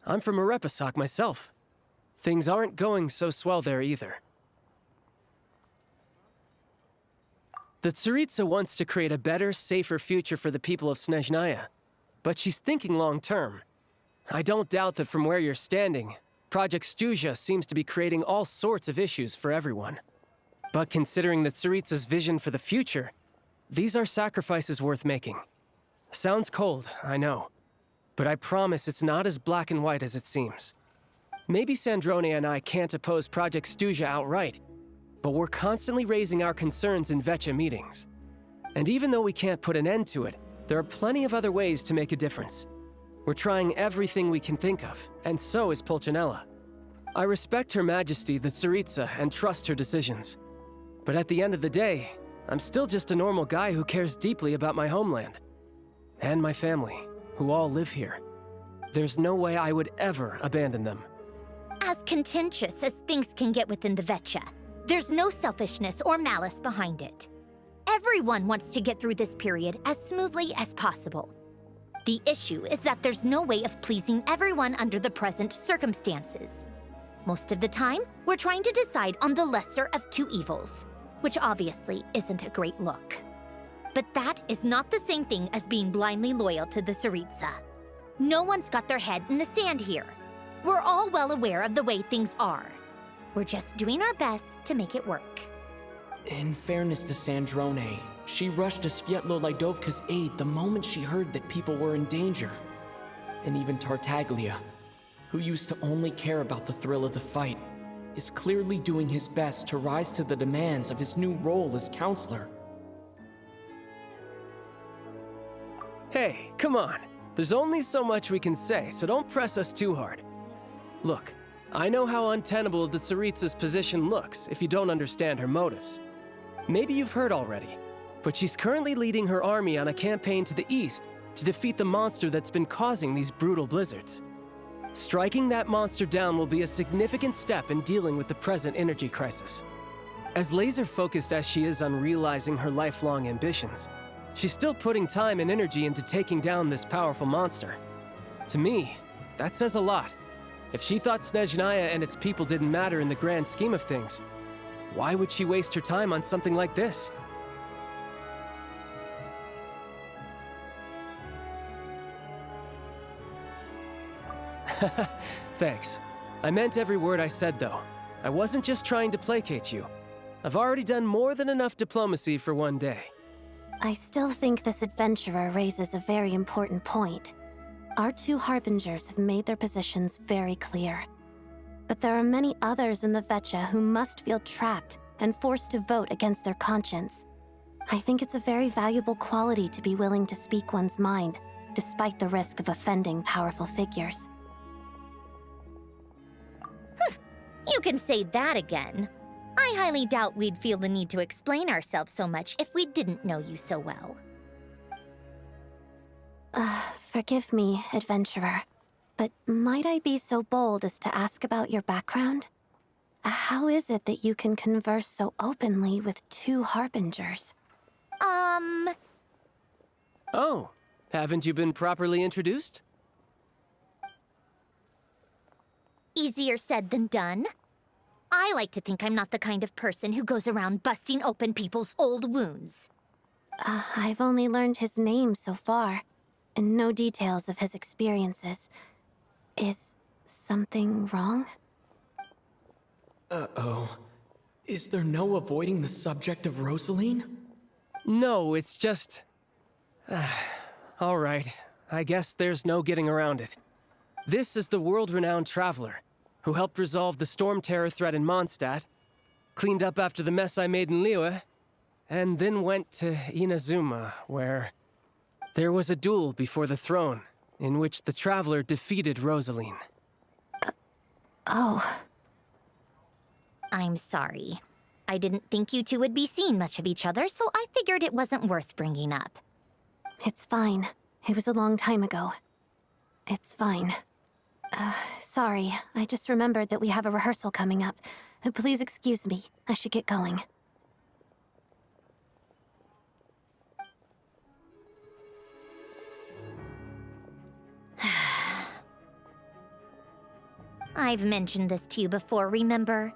Speaker 6: I'm from Arepasak myself. Things aren't going so swell there either. The Tsaritsa wants to create a better, safer future for the people of Snezhnaya, but she's thinking long-term. I don't doubt that from where you're standing, Project Stuja seems to be creating all sorts of issues for everyone. But considering the Tsaritsa's vision for the future, these are sacrifices worth making. Sounds cold, I know, but I promise it's not as black and white as it seems. Maybe Sandrone and I can't oppose Project Stuja outright, but we're constantly raising our concerns in Vetcha meetings. And even though we can't put an end to it, there are plenty of other ways to make a difference. We're trying everything we can think of, and so is Pulcinella. I respect Her Majesty the Tsaritsa and trust her decisions. But at the end of the day, I'm still just a normal guy who cares deeply about my homeland. And my family, who all live here. There's no way I would ever abandon them.
Speaker 2: As contentious as things can get within the Vetcha, there's no selfishness or malice behind it. Everyone wants to get through this period as smoothly as possible. The issue is that there's no way of pleasing everyone under the present circumstances. Most of the time, we're trying to decide on the lesser of two evils, which obviously isn't a great look. But that is not the same thing as being blindly loyal to the Tsaritsa. No one's got their head in the sand here. We're all well aware of the way things are. We're just doing our best to make it work.
Speaker 5: In fairness to Sandrone, she rushed to Svietlo Lidovka's aid the moment she heard that people were in danger. And even Tartaglia, who used to only care about the thrill of the fight, is clearly doing his best to rise to the demands of his new role as counselor.
Speaker 6: Hey, come on. There's only so much we can say, so don't press us too hard. Look, I know how untenable the Tsaritsa's position looks if you don't understand her motives. Maybe you've heard already, but she's currently leading her army on a campaign to the east to defeat the monster that's been causing these brutal blizzards. Striking that monster down will be a significant step in dealing with the present energy crisis. As laser-focused as she is on realizing her lifelong ambitions, she's still putting time and energy into taking down this powerful monster. To me, that says a lot. If she thought Snezhnaya and its people didn't matter in the grand scheme of things, why would she waste her time on something like this? Thanks. I meant every word I said, though. I wasn't just trying to placate you. I've already done more than enough diplomacy for one day.
Speaker 7: I still think this adventurer raises a very important point. Our two harbingers have made their positions very clear. But there are many others in the Vetcha who must feel trapped and forced to vote against their conscience. I think it's a very valuable quality to be willing to speak one's mind, despite the risk of offending powerful figures.
Speaker 2: You can say that again. I highly doubt we'd feel the need to explain ourselves so much if we didn't know you so well.
Speaker 7: Forgive me, adventurer, but might I be so bold as to ask about your background? How is it that you can converse so openly with two harbingers?
Speaker 6: Oh, haven't you been properly introduced?
Speaker 2: Easier said than done. I like to think I'm not the kind of person who goes around busting open people's old wounds.
Speaker 7: I've only learned his name so far, and no details of his experiences. Is something wrong?
Speaker 5: Uh-oh. Is there no avoiding the subject of Rosaline?
Speaker 6: No, it's just... all right, I guess there's no getting around it. This is the world-renowned traveler, who helped resolve the storm terror threat in Mondstadt, cleaned up after the mess I made in Liyue, and then went to Inazuma, where there was a duel before the throne, in which the traveler defeated Rosaline.
Speaker 7: Oh.
Speaker 2: I'm sorry. I didn't think you two would be seeing much of each other, so I figured it wasn't worth bringing up.
Speaker 7: It's fine. It was a long time ago. It's fine. Sorry. I just remembered that we have a rehearsal coming up. Please excuse me. I should get going.
Speaker 2: I've mentioned this to you before, remember?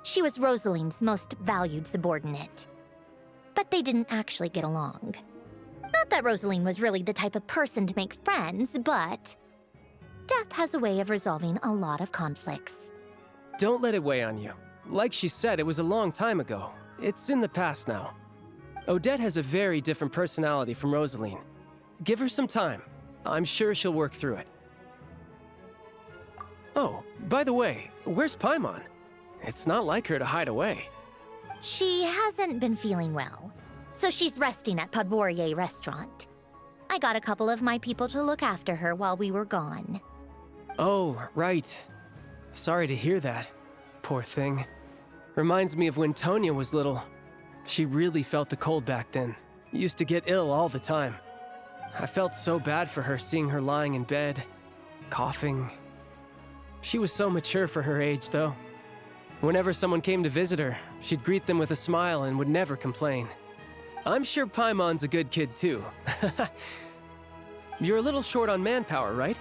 Speaker 2: She was Rosaline's most valued subordinate. But they didn't actually get along. Not that Rosaline was really the type of person to make friends, but death has a way of resolving a lot of conflicts.
Speaker 6: Don't let it weigh on you. Like she said, it was a long time ago. It's in the past now. Odette has a very different personality from Rosaline. Give her some time. I'm sure she'll work through it. Oh, by the way, where's Paimon? It's not like her to hide away.
Speaker 2: She hasn't been feeling well, so she's resting at Podvorier restaurant. I got a couple of my people to look after her while we were gone.
Speaker 6: Oh, right. Sorry to hear that. Poor thing. Reminds me of when Tonya was little. She really felt the cold back then. Used to get ill all the time. I felt so bad for her seeing her lying in bed, coughing. She was so mature for her age, though. Whenever someone came to visit her, she'd greet them with a smile and would never complain. I'm sure Paimon's a good kid too. You're a little short on manpower, right?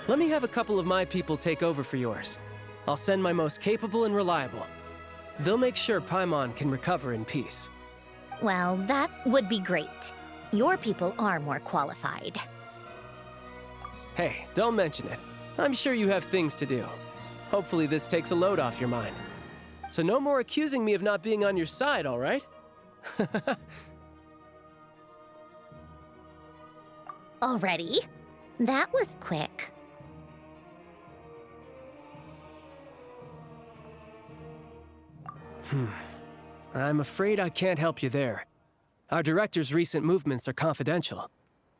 Speaker 6: Let me have a couple of my people take over for yours. I'll send my most capable and reliable. They'll make sure Paimon can recover in peace.
Speaker 10: Well, that would be great. Your people are more qualified.
Speaker 6: Hey, don't mention it. I'm sure you have things to do. Hopefully this takes a load off your mind. So no more accusing me of not being on your side, all right?
Speaker 10: Already? That was quick.
Speaker 6: I'm afraid I can't help you there. Our director's recent movements are confidential.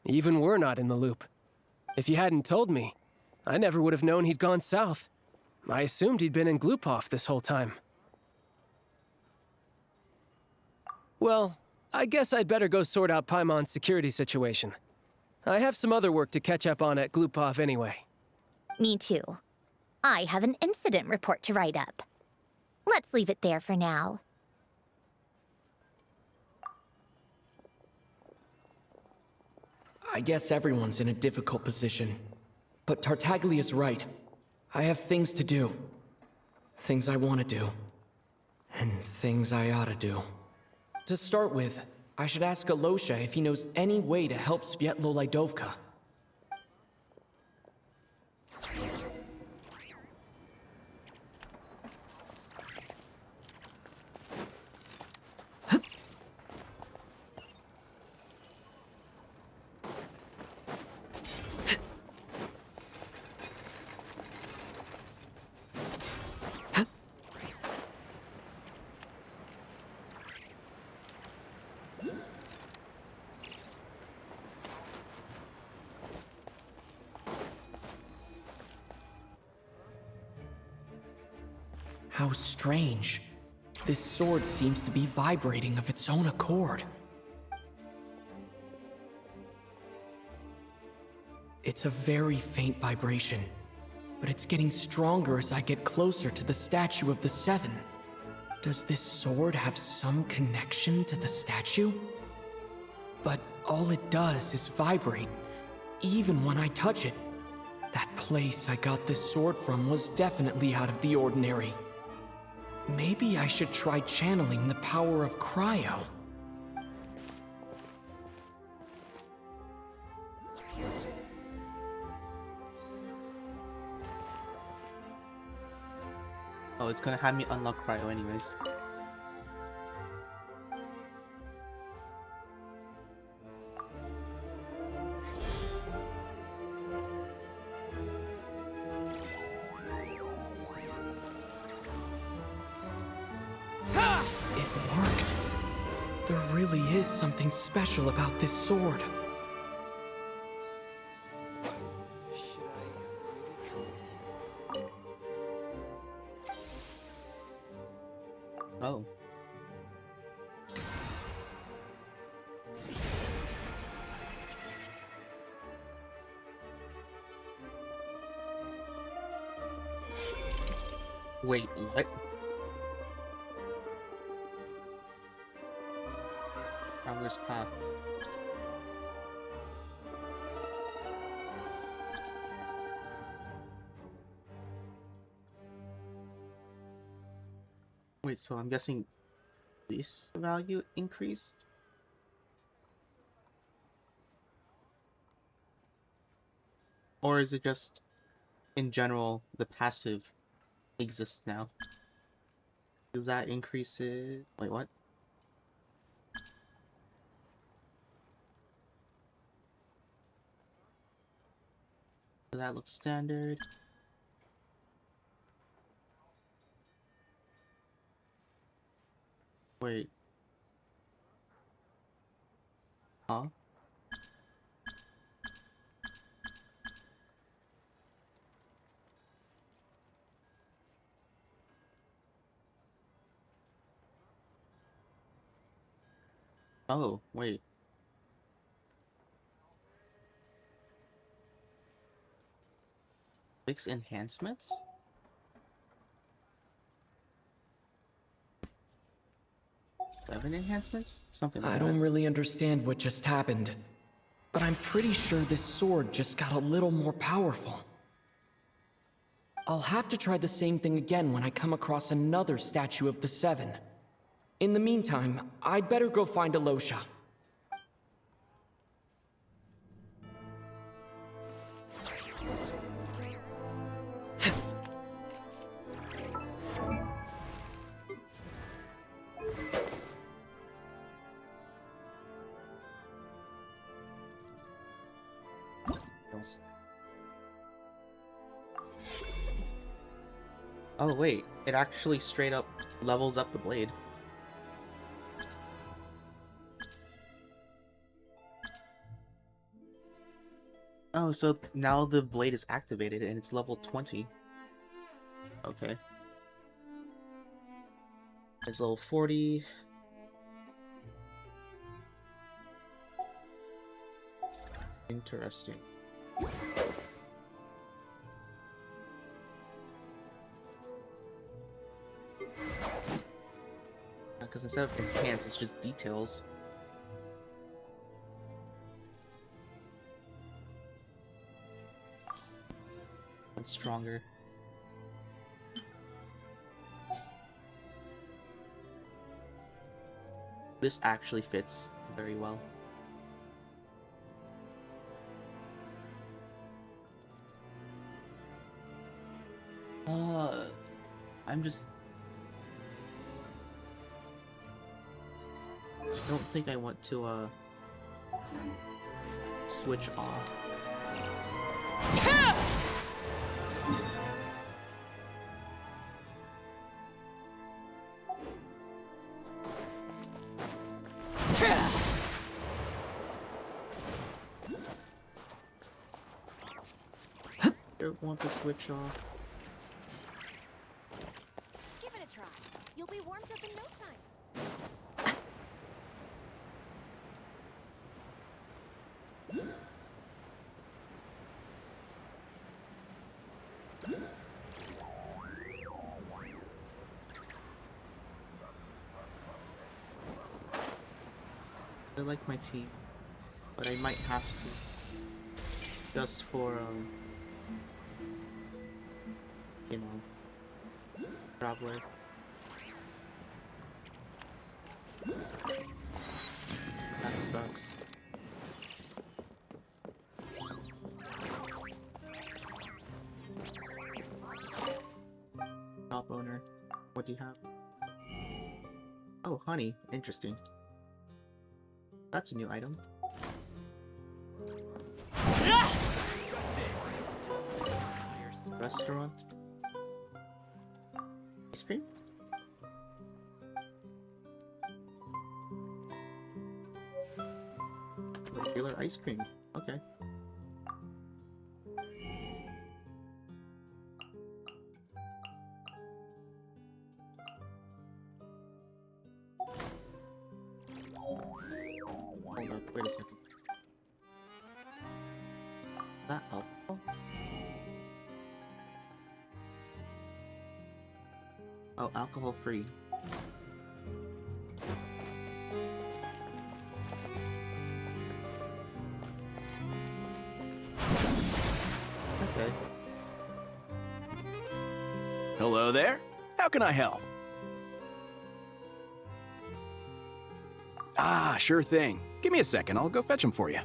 Speaker 6: Even we're not in the loop. If you hadn't told me, I never would have known he'd gone south. I assumed he'd been in Glupov this whole time. Well, I guess I'd better go sort out Paimon's security situation. I have some other work to catch up on at Glupov anyway.
Speaker 10: Me too. I have an incident report to write up. Let's leave it there for now.
Speaker 5: I guess everyone's in a difficult position. But Tartaglia's right. I have things to do. Things I want to do. And things I ought to do. To start with, I should ask Alosha if he knows any way to help Svietlo Lydovka. How strange. This sword seems to be vibrating of its own accord. It's a very faint vibration, but it's getting stronger as I get closer to the statue of the Seven. Does this sword have some connection to the statue? But all it does is vibrate, even when I touch it. That place I got this sword from was definitely out of the ordinary. Maybe I should try channeling the power of cryo.
Speaker 1: Oh, it's gonna have me unlock cryo anyways.
Speaker 5: It worked. There really is something special about this sword.
Speaker 1: Oh. Wait, what? Traveler's path. Wait, so I'm guessing this value increased? Or is it just, in general, the passive exists now? Does that increase it? Wait, what? So that looks standard. Wait. Huh? Oh, wait. Six enhancements? 7 enhancements? Something like
Speaker 5: I
Speaker 1: that.
Speaker 5: don't really understand what just happened, but I'm pretty sure this sword just got a little more powerful. I'll have to try the same thing again when I come across another statue of the Seven. In the meantime, I'd better go find Alosha.
Speaker 1: Oh wait, it actually straight up levels up the blade. Oh, so now the blade is activated and it's level 20. Okay. It's level 40. Interesting. Because instead of enhance, it's just details. And stronger. This actually fits very well. I'm just... I don't think I want to, switch off. Don't want to switch off.
Speaker 2: Give it a try. You'll be warmed up in no time.
Speaker 1: I like my team, but I might have to. Just for, you know, Traveler. That sucks. Shop owner, what do you have? Oh, honey. Interesting. That's a new item. Restaurant. Ice cream? Regular ice cream. Okay. Hold up, wait a second. That alcohol? Oh, alcohol free. Okay.
Speaker 12: Hello there. How can I help? Ah, sure thing. Give me a second. I'll go fetch them for you.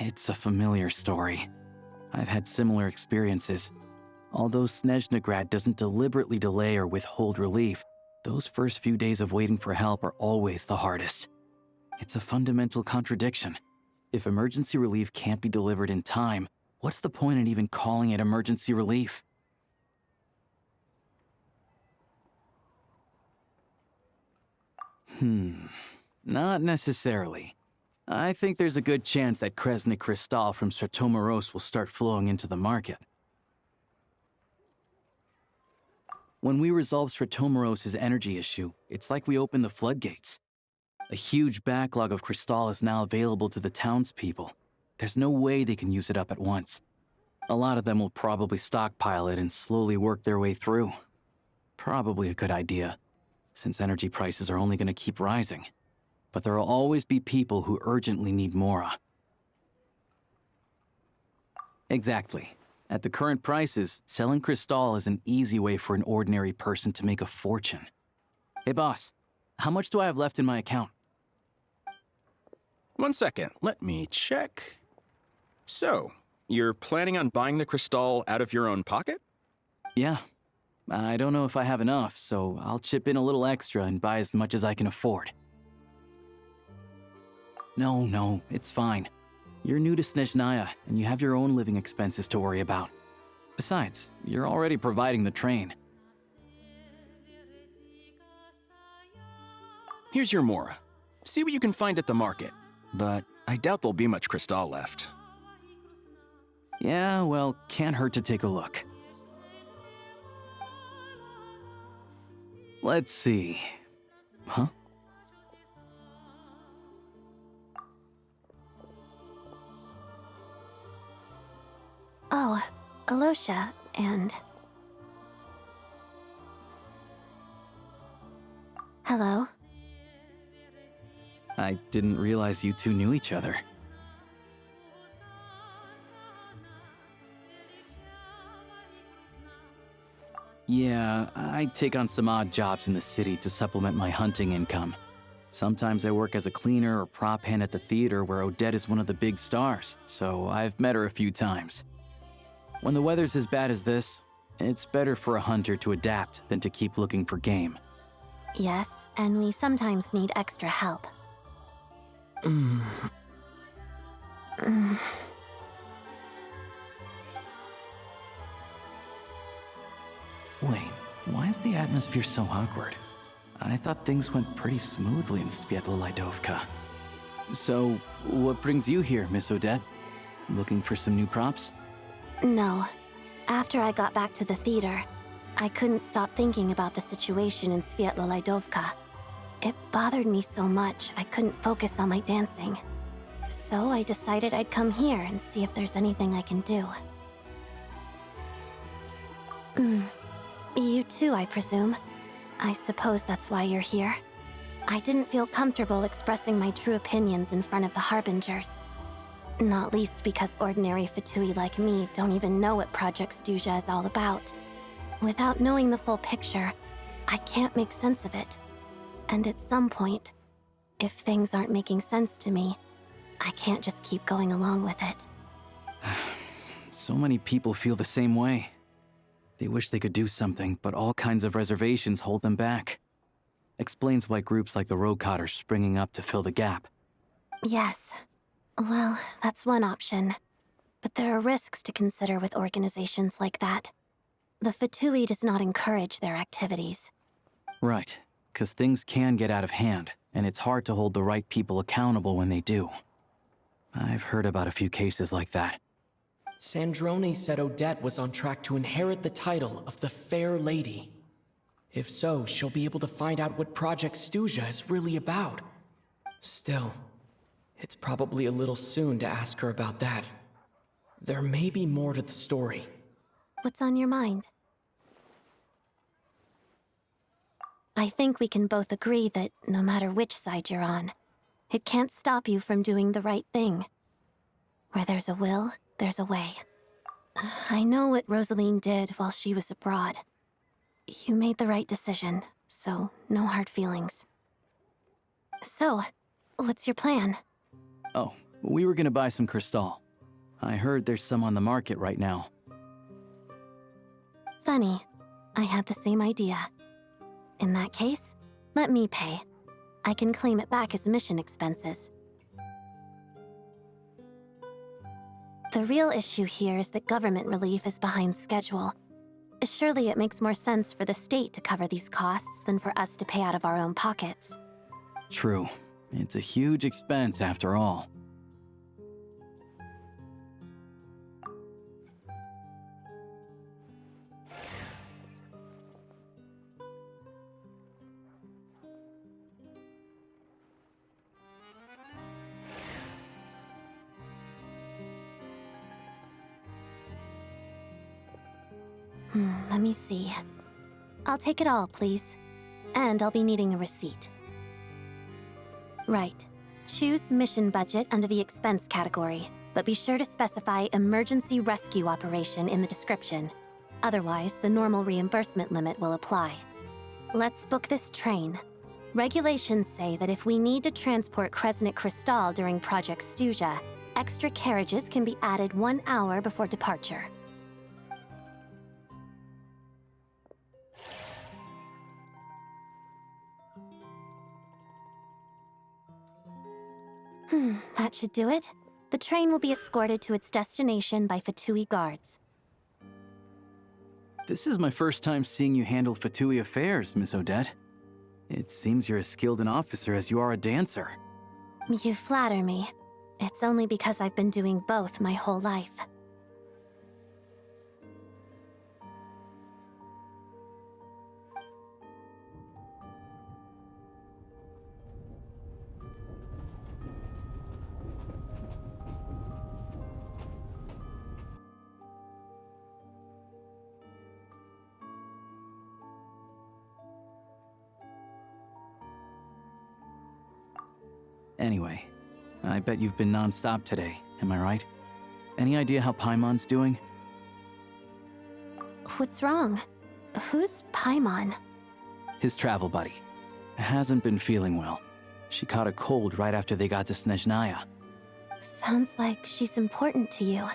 Speaker 11: It's a familiar story. I've had similar experiences. Although Snezhnegrad doesn't deliberately delay or withhold relief, those first few days of waiting for help are always the hardest. It's a fundamental contradiction. If emergency relief can't be delivered in time, what's the point in even calling it emergency relief? Not necessarily. I think there's a good chance that Kresnik Crystal from Stratomaros will start flowing into the market. When we resolve Stratomeros' energy issue, it's like we open the floodgates. A huge backlog of Crystal is now available to the townspeople. There's no way they can use it up at once. A lot of them will probably stockpile it and slowly work their way through. Probably a good idea, since energy prices are only going to keep rising. But there will always be people who urgently need Mora. Exactly. At the current prices, selling Crystal is an easy way for an ordinary person to make a fortune. Hey boss, how much do I have left in my account?
Speaker 12: 1 second, let me check. So, you're planning on buying the Crystal out of your own pocket?
Speaker 11: Yeah. I don't know if I have enough, so I'll chip in a little extra and buy as much as I can afford. No, it's fine. You're new to Snezhnaya, and you have your own living expenses to worry about. Besides, you're already providing the train.
Speaker 12: Here's your Mora. See what you can find at the market, but I doubt there'll be much Crystal left.
Speaker 11: Yeah, well, can't hurt to take a look. Let's see. Huh?
Speaker 7: Oh, Alosha, and... Hello?
Speaker 11: I didn't realize you two knew each other. Yeah, I take on some odd jobs in the city to supplement my hunting income. Sometimes I work as a cleaner or prop hand at the theater where Odette is one of the big stars, so I've met her a few times. When the weather's as bad as this, it's better for a hunter to adapt than to keep looking for game.
Speaker 7: Yes, and we sometimes need extra help.
Speaker 11: Wait, why is the atmosphere so awkward? I thought things went pretty smoothly in Sviatlo-Lidovka. So, what brings you here, Miss Odette? Looking for some new props?
Speaker 7: No. After I got back to the theater, I couldn't stop thinking about the situation in Sviatlo-Lidovka. It bothered me so much, I couldn't focus on my dancing. So I decided I'd come here and see if there's anything I can do. You too, I presume. I suppose that's why you're here. I didn't feel comfortable expressing my true opinions in front of the Harbingers. Not least because ordinary Fatui like me don't even know what Project Stuja is all about. Without knowing the full picture, I can't make sense of it. And at some point, if things aren't making sense to me, I can't just keep going along with it.
Speaker 11: So many people feel the same way. They wish they could do something, but all kinds of reservations hold them back. Explains why groups like the Rokot are springing up to fill the gap.
Speaker 7: Yes. Well, that's one option. But there are risks to consider with organizations like that. The Fatui does not encourage their activities.
Speaker 11: Right, because things can get out of hand, and it's hard to hold the right people accountable when they do. I've heard about a few cases like that.
Speaker 5: Sandrone said Odette was on track to inherit the title of the Fair Lady. If so, she'll be able to find out what Project Stuja is really about. Still, it's probably a little soon to ask her about that. There may be more to the story.
Speaker 7: What's on your mind? I think we can both agree that no matter which side you're on, it can't stop you from doing the right thing. Where there's a will, there's a way. I know what Rosaline did while she was abroad. You made the right decision, so no hard feelings. So, what's your plan?
Speaker 11: Oh, we were gonna buy some Crystal. I heard there's some on the market right now.
Speaker 7: Funny. I had the same idea. In that case, let me pay. I can claim it back as mission expenses. The real issue here is that government relief is behind schedule. Surely it makes more sense for the state to cover these costs than for us to pay out of our own pockets.
Speaker 11: True. It's a huge expense after all.
Speaker 7: Let me see. I'll take it all, please. And I'll be needing a receipt. Right. Choose mission budget under the expense category, but be sure to specify emergency rescue operation in the description. Otherwise, the normal reimbursement limit will apply. Let's book this train. Regulations say that if we need to transport Kresnik Crystal during Project Stuja, extra carriages can be added 1 hour before departure. That should do it. The train will be escorted to its destination by Fatui guards.
Speaker 11: This is my first time seeing you handle Fatui affairs, Miss Odette. It seems you're as skilled an officer as you are a dancer.
Speaker 7: You flatter me. It's only because I've been doing both my whole life.
Speaker 11: Anyway, I bet you've been non-stop today, am I right? Any idea how Paimon's doing?
Speaker 7: What's wrong? Who's Paimon?
Speaker 11: His travel buddy. Hasn't been feeling well. She caught a cold right after they got to Snezhnaya.
Speaker 7: Sounds like she's important to you.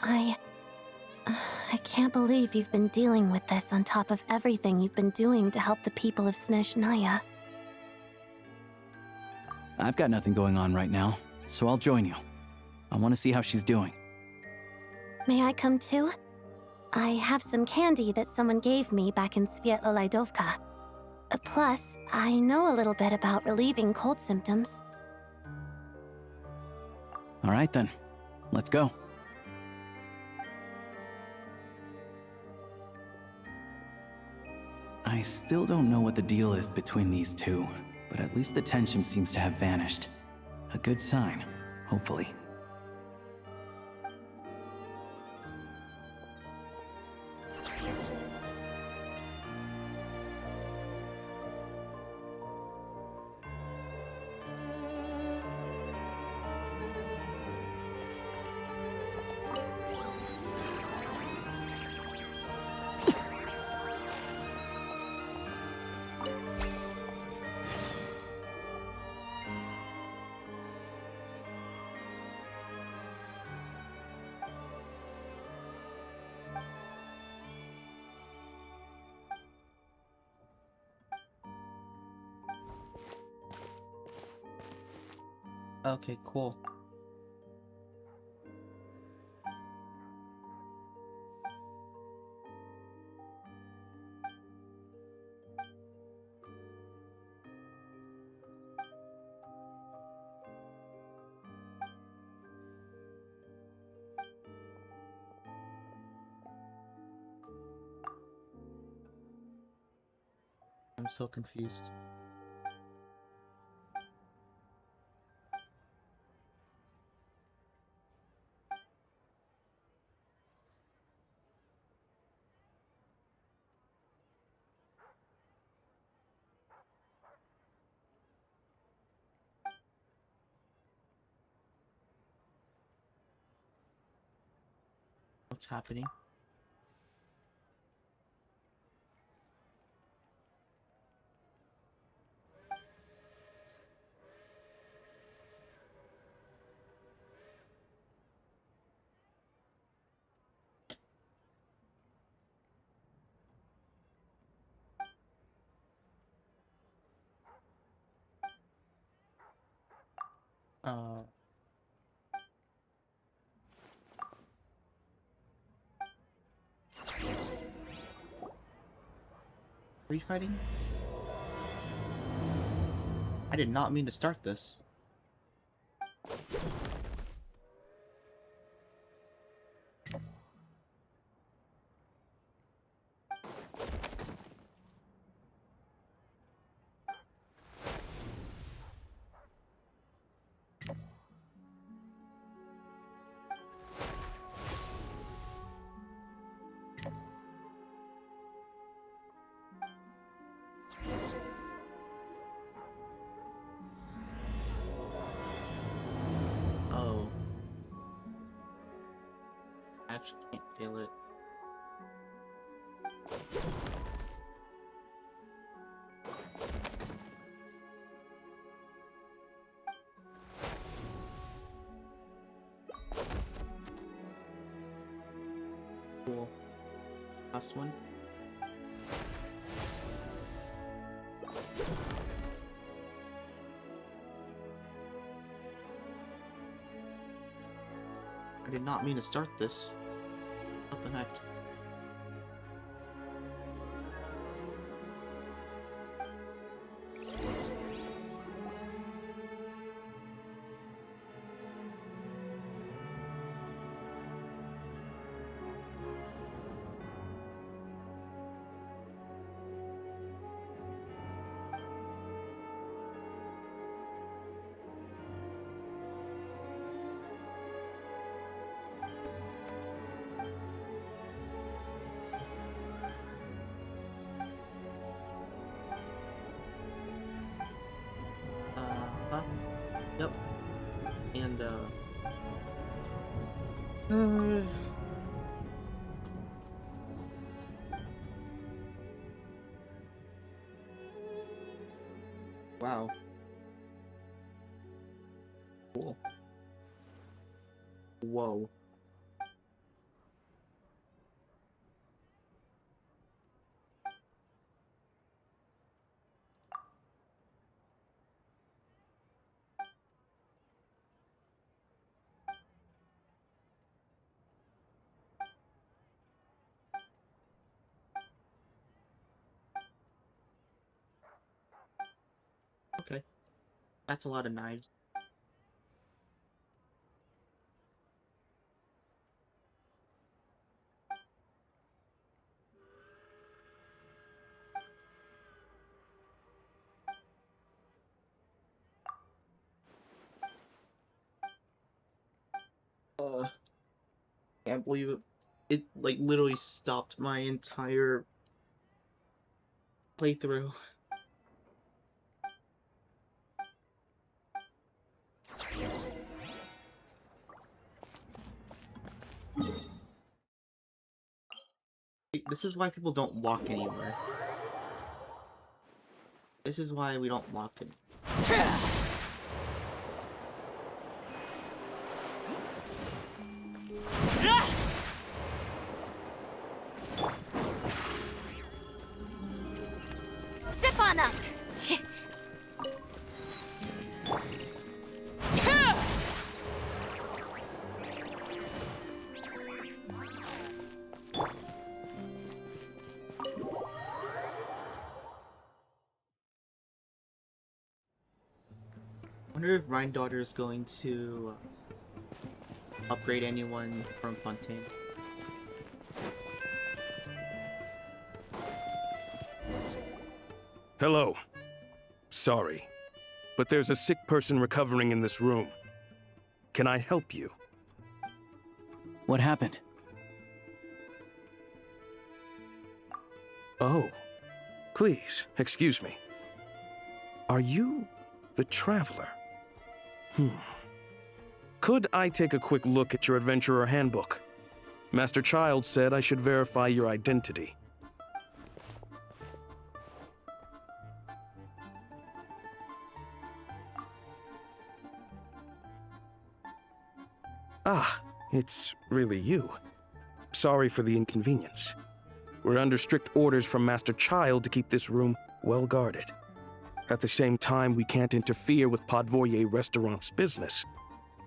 Speaker 7: I can't believe you've been dealing with this on top of everything you've been doing to help the people of Snezhnaya.
Speaker 11: I've got nothing going on right now, so I'll join you. I want to see how she's doing.
Speaker 7: May I come too? I have some candy that someone gave me back in Svietlo-Lidovka. Plus, I know a little bit about relieving cold symptoms.
Speaker 11: All right then, let's go. I still don't know what the deal is between these two, but at least the tension seems to have vanished. A good sign, hopefully.
Speaker 1: Okay, cool. I'm so confused. What's happening? Uh... Are you fighting? I did not mean to start this. actually can't feel it. Cool. Last one. I did not mean to start this. What the heck? Yep. And, wow. Cool. Whoa. Okay. That's a lot of knives. Can't believe it. It, like, literally stopped my entire playthrough. This is why people don't walk anywhere. This is why we don't walk anywhere.
Speaker 2: Step on us!
Speaker 1: I wonder if Rhine Daughter is going to upgrade anyone from Fontaine.
Speaker 14: Hello. Sorry, but there's a sick person recovering in this room. Can I help you?
Speaker 11: What happened?
Speaker 14: Oh. Please, excuse me. Are you the Traveler? Could I take a quick look at your Adventurer Handbook? Master Child said I should verify your identity. Ah, it's really you. Sorry for the inconvenience. We're under strict orders from Master Child to keep this room well guarded. At the same time, we can't interfere with Podvoye Restaurant's business.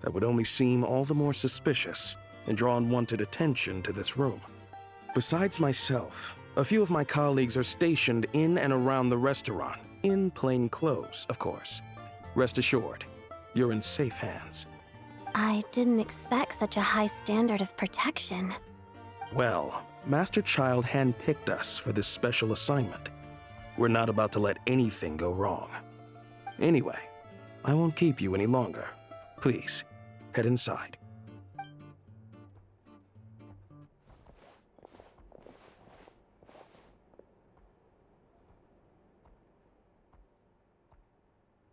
Speaker 14: That would only seem all the more suspicious and draw unwanted attention to this room. Besides myself, a few of my colleagues are stationed in and around the restaurant, in plain clothes, of course. Rest assured, you're in safe hands.
Speaker 7: I didn't expect such a high standard of protection.
Speaker 14: Well, Master Child handpicked us for this special assignment. We're not about to let anything go wrong. Anyway, I won't keep you any longer. Please, head inside.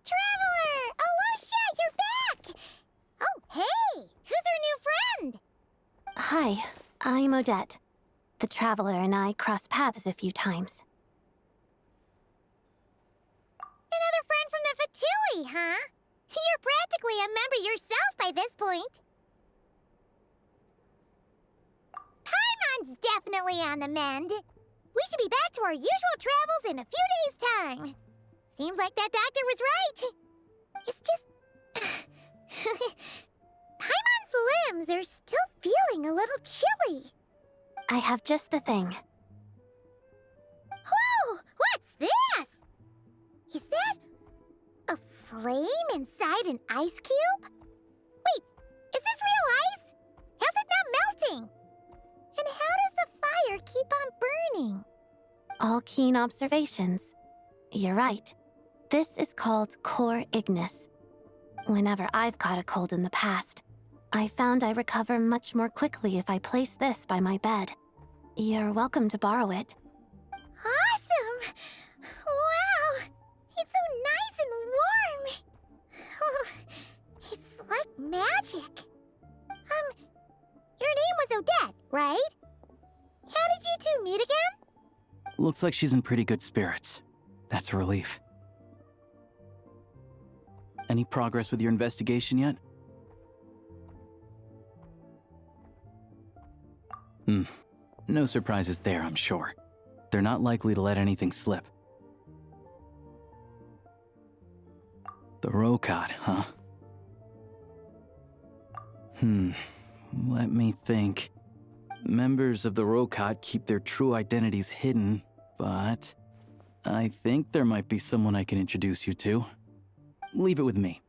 Speaker 2: Traveler! Alosha, you're back! Oh, hey! Who's our new friend?
Speaker 7: Hi, I'm Odette. The Traveler and I crossed paths a few times.
Speaker 2: Another friend from the Fatui, huh? You're practically a member yourself by this point. Paimon's definitely on the mend. We should be back to our usual travels in a few days' time. Seems like that doctor was right. It's just... Paimon's limbs are still feeling a little chilly.
Speaker 7: I have just the thing.
Speaker 2: Whoa! What's this? Is that a flame inside an ice cube? Wait, is this real ice? How's it not melting? And how does the fire keep on burning?
Speaker 7: All keen observations. You're right. This is called core ignis. Whenever I've caught a cold in the past, I found I recover much more quickly if I place this by my bed. You're welcome to borrow it.
Speaker 2: Awesome! Wow! It's so nice and warm! Oh, it's like magic. Your name was Odette, right? How did you two meet again?
Speaker 11: Looks like she's in pretty good spirits. That's a relief. Any progress with your investigation yet? No surprises there, I'm sure. They're not likely to let anything slip. The Rokad, huh? Let me think. Members of the Rokad keep their true identities hidden, but I think there might be someone I can introduce you to. Leave it with me.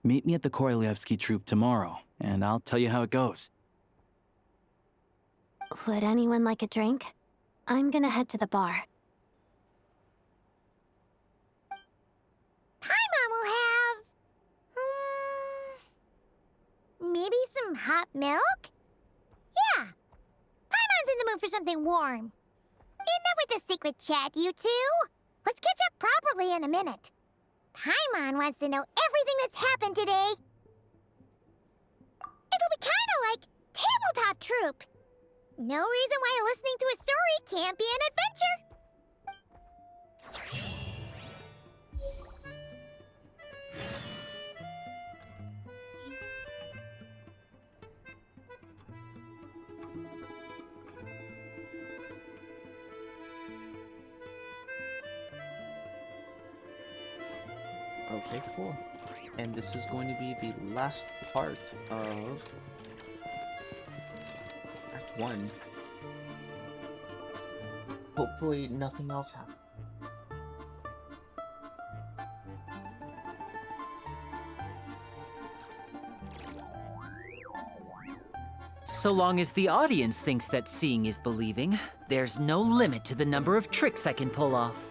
Speaker 11: Meet me at the Korolyevsky troop tomorrow, and I'll tell you how it goes.
Speaker 7: Would anyone like a drink? I'm gonna head to the bar.
Speaker 2: Paimon will have... maybe some hot milk? Yeah. Paimon's in the mood for something warm. Enough with the secret chat, you two. Let's catch up properly in a minute. Paimon wants to know everything that's happened today. It'll be kinda like tabletop troop. No reason why listening to a story can't be an adventure.
Speaker 1: Okay, cool. And this is going to be the last part of Act 1. Hopefully nothing else happens.
Speaker 16: So long as the audience thinks that seeing is believing, there's no limit to the number of tricks I can pull off.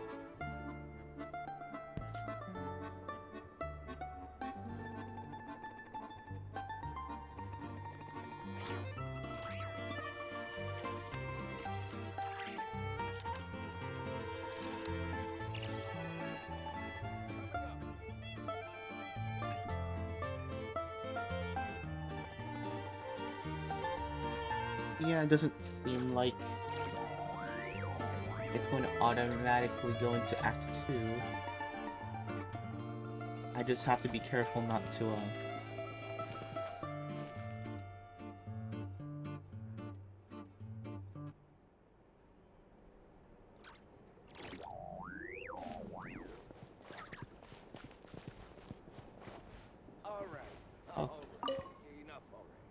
Speaker 1: Yeah, it doesn't seem like it's going to automatically go into Act 2. I just have to be careful not to,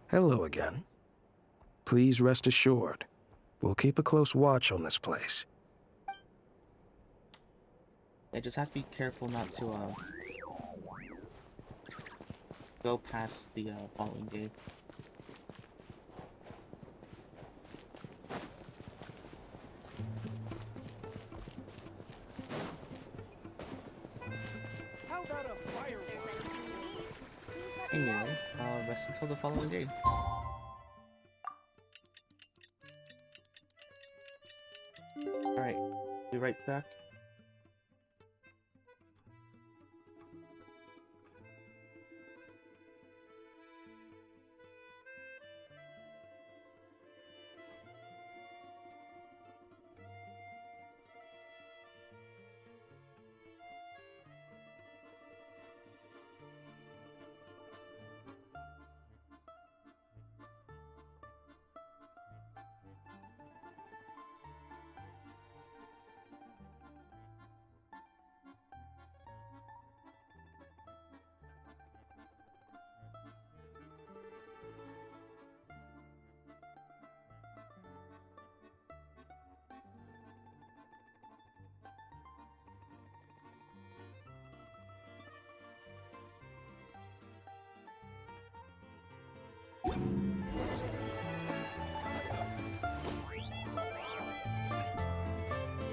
Speaker 22: Hello again. Please rest assured, we'll keep a close watch on this place.
Speaker 1: I just have to be careful not to, go past the, following day.
Speaker 19: How about a firework?
Speaker 1: Anyway, rest until the following day. Alright, be right back.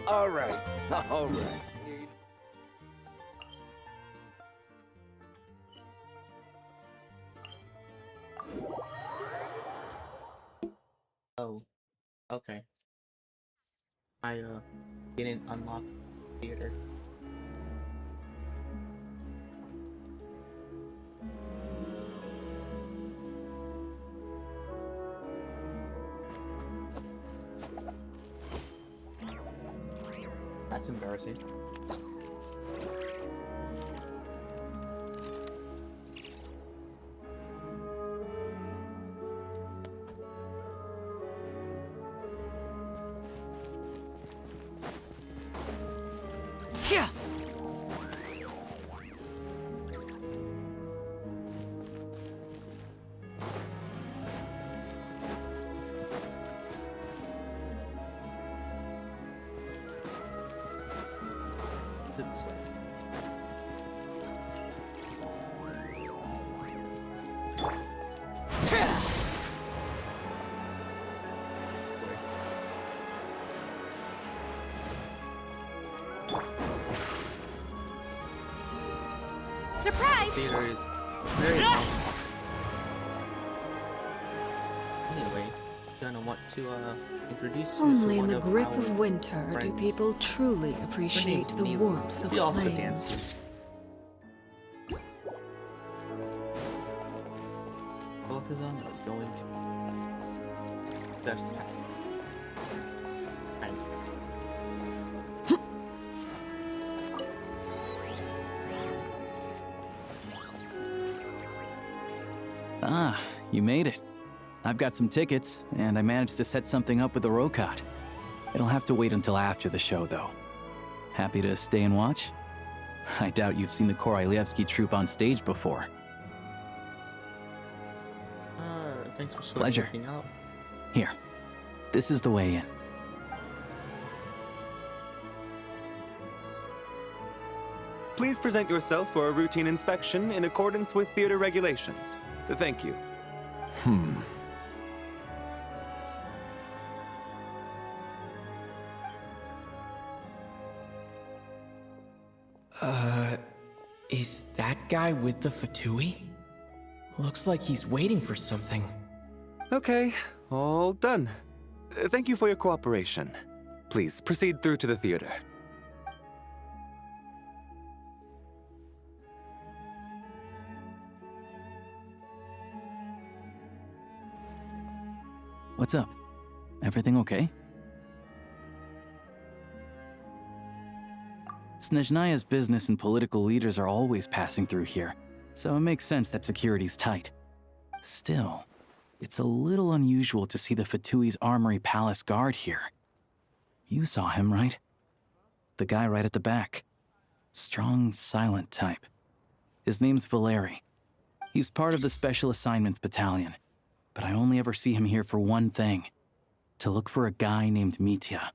Speaker 3: All right. All right.
Speaker 1: Oh, okay. I didn't unlock theater. That's embarrassing.
Speaker 16: Yeah.
Speaker 1: Is it this way?
Speaker 4: Surprise!
Speaker 1: Theater is very Anyway, gonna want to introduce you
Speaker 18: Only
Speaker 1: to
Speaker 18: in
Speaker 1: one
Speaker 18: the
Speaker 1: of
Speaker 18: grip
Speaker 1: our
Speaker 18: of winter do
Speaker 1: friends.
Speaker 18: people truly
Speaker 1: Her
Speaker 18: appreciate
Speaker 1: name's
Speaker 18: the
Speaker 1: Mila.
Speaker 18: warmth of
Speaker 1: She also
Speaker 18: flames.
Speaker 1: dances. Both of them are going to best act.
Speaker 11: Ah, you made it. I've got some tickets, and I managed to set something up with the Rokot. It'll have to wait until after the show, though. Happy to stay and watch? I doubt you've seen the Korolyevsky troupe on stage before.
Speaker 1: Thanks for sorting
Speaker 11: Pleasure.
Speaker 1: everything out.
Speaker 11: Here, this is the way in.
Speaker 17: Please present yourself for a routine inspection in accordance with theater regulations. Thank you.
Speaker 5: Is that guy with the Fatui? Looks like he's waiting for something.
Speaker 17: Okay, all done. Thank you for your cooperation. Please proceed through to the theater.
Speaker 11: What's up? Everything okay? Snezhnaya's business and political leaders are always passing through here, so it makes sense that security's tight. Still, it's a little unusual to see the Fatui's Armory Palace guard here. You saw him, right? The guy right at the back. Strong, silent type. His name's Valeri. He's part of the Special Assignments Battalion, but I only ever see him here for one thing. To look for a guy named Mitya.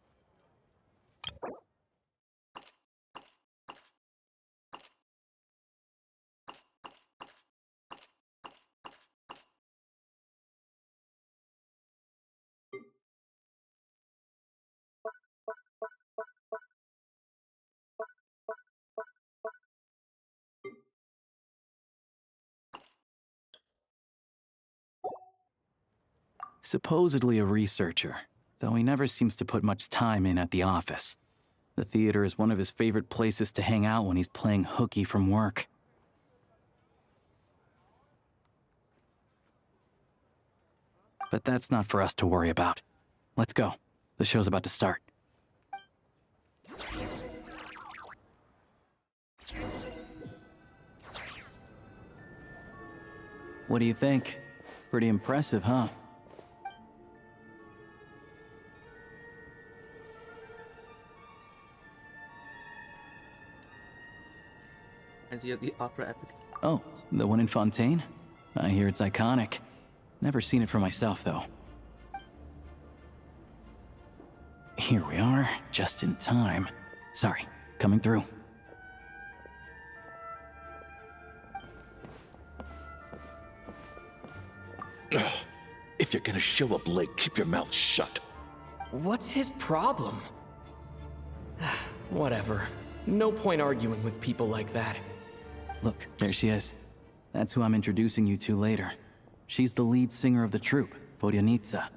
Speaker 11: Supposedly a researcher, though he never seems to put much time in at the office. The theater is one of his favorite places to hang out when he's playing hooky from work. But that's not for us to worry about. Let's go. The show's about to start. What do you think? Pretty impressive, huh?
Speaker 1: Reminds you of the opera epic.
Speaker 11: Oh, the one in Fontaine? I hear it's iconic. Never seen it for myself, though. Here we are, just in time. Sorry, coming through.
Speaker 20: If you're gonna show up late, keep your mouth shut.
Speaker 5: What's his problem? Whatever. No point arguing with people like that.
Speaker 11: Look, there she is. That's who I'm introducing you to later. She's the lead singer of the troupe, Vodyanitsa.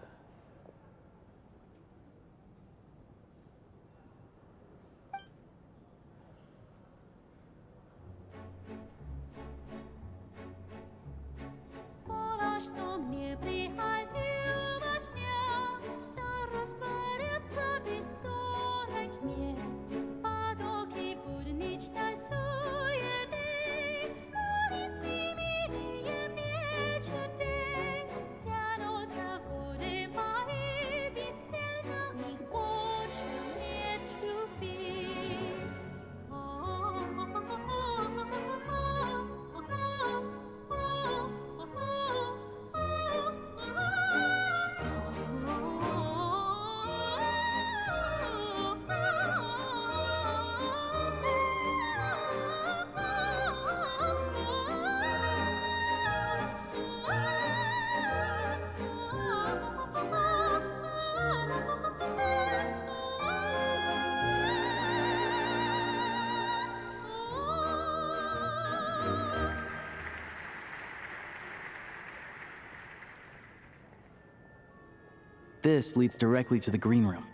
Speaker 11: This leads directly to the green room.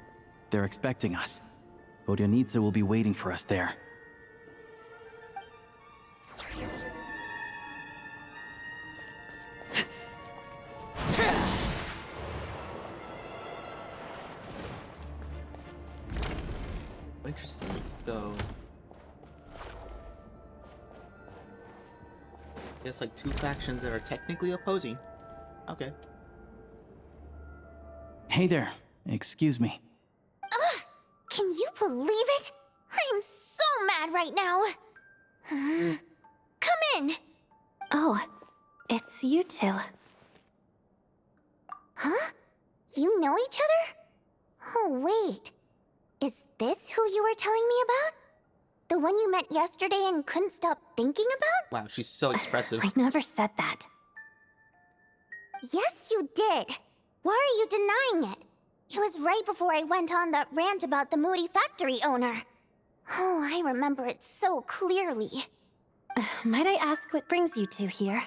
Speaker 11: They're expecting us. Vodyanitsa will be waiting for us there.
Speaker 1: Interesting. So, I guess like two factions that are technically opposing. Okay.
Speaker 11: Hey there. Excuse me.
Speaker 2: Ugh! Can you believe it? I am so mad right now. Come in.
Speaker 7: Oh, it's you two.
Speaker 2: Huh? You know each other? Oh, wait. Is this who you were telling me about? The one you met yesterday and couldn't stop thinking about?
Speaker 1: Wow, she's so expressive.
Speaker 7: I never said that.
Speaker 2: Yes, you did. Why are you denying it? It was right before I went on that rant about the moody factory owner. Oh, I remember it so clearly.
Speaker 7: Might I ask what brings you two here?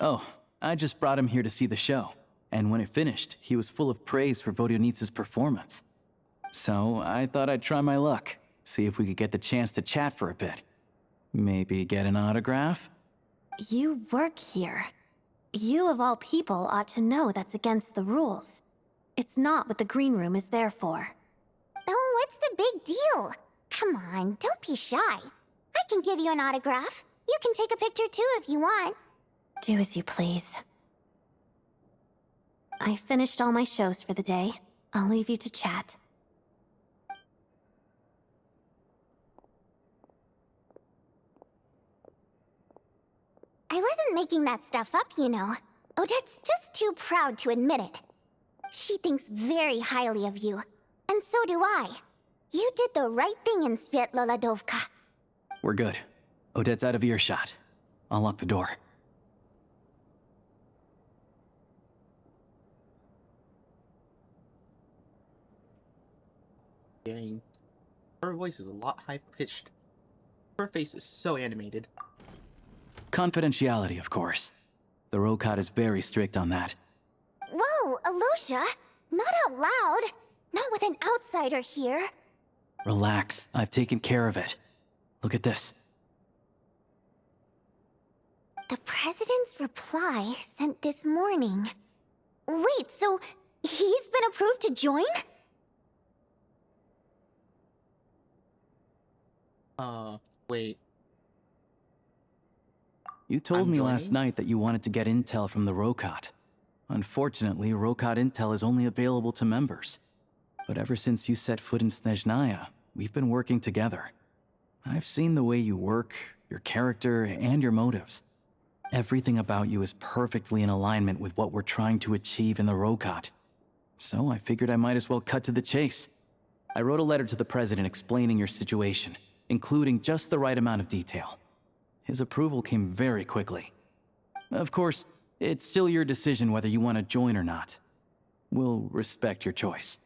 Speaker 11: Oh, I just brought him here to see the show. And when it finished, he was full of praise for Vodyanitsa's performance. So I thought I'd try my luck, see if we could get the chance to chat for a bit. Maybe get an autograph?
Speaker 7: You work here. You of all people ought to know that's against the rules. It's not what the green room is there for.
Speaker 2: Oh, what's the big deal? Come on, don't be shy. I can give you an autograph. You can take a picture too if you want.
Speaker 7: Do as you please. I finished all my shows for the day. I'll leave you to chat.
Speaker 2: I wasn't making that stuff up, you know. Odette's just too proud to admit it. She thinks very highly of you, and so do I. You did the right thing in Svietloladovka.
Speaker 11: We're good. Odette's out of earshot. I'll lock the door.
Speaker 1: Dang. Her voice is a lot high-pitched. Her face is so animated.
Speaker 11: Confidentiality, of course. The Rokat is very strict on that.
Speaker 2: Whoa, Alosha! Not out loud! Not with an outsider here!
Speaker 11: Relax, I've taken care of it. Look at this.
Speaker 2: The President's reply sent this morning. Wait, so he's been approved to join?
Speaker 1: Wait.
Speaker 11: You told
Speaker 1: I'm
Speaker 11: me
Speaker 1: joining?
Speaker 11: last night that you wanted to get intel from the Rokat. Unfortunately, Rokat intel is only available to members. But ever since you set foot in Snezhnaya, we've been working together. I've seen the way you work, your character, and your motives. Everything about you is perfectly in alignment with what we're trying to achieve in the Rokat. So I figured I might as well cut to the chase. I wrote a letter to the President explaining your situation, including just the right amount of detail. His approval came very quickly. Of course, it's still your decision whether you want to join or not. We'll respect your choice.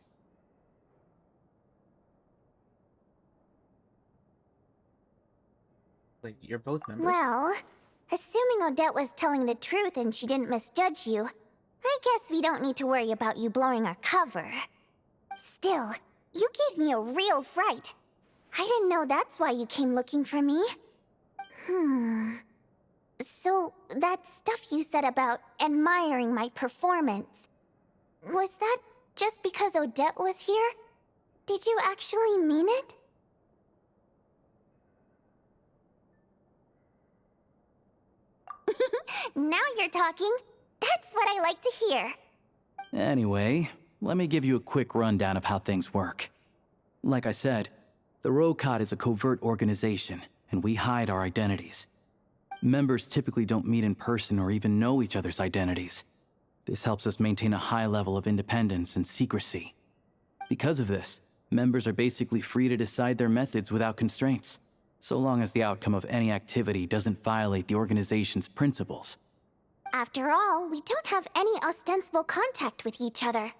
Speaker 1: Like, you're both members?
Speaker 2: Well, assuming Odette was telling the truth and she didn't misjudge you, I guess we don't need to worry about you blowing our cover. Still, you gave me a real fright. I didn't know that's why you came looking for me. So, that stuff you said about admiring my performance, was that just because Odette was here? Did you actually mean it? Now you're talking. That's what I like to hear.
Speaker 11: Anyway, let me give you a quick rundown of how things work. Like I said, the Rokot is a covert organization, and we hide our identities. Members typically don't meet in person or even know each other's identities. This helps us maintain a high level of independence and secrecy. Because of this, members are basically free to decide their methods without constraints, so long as the outcome of any activity doesn't violate the organization's principles.
Speaker 2: After all, we don't have any ostensible contact with each other.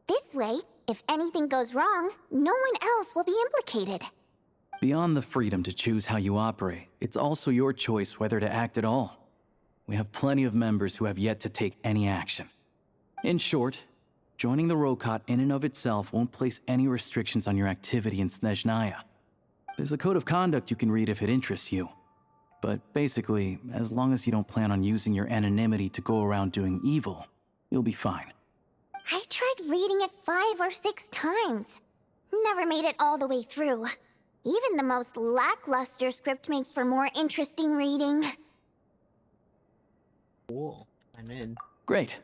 Speaker 2: This way, if anything goes wrong, no one else will be implicated.
Speaker 11: Beyond the freedom to choose how you operate, it's also your choice whether to act at all. We have plenty of members who have yet to take any action. In short, joining the Rokot in and of itself won't place any restrictions on your activity in Snezhnaya. There's a code of conduct you can read if it interests you. But basically, as long as you don't plan on using your anonymity to go around doing evil, you'll be fine.
Speaker 2: I tried reading it 5 or 6 times. Never made it all the way through. Even the most lackluster script makes for more interesting reading.
Speaker 1: Cool. I'm in.
Speaker 11: Great.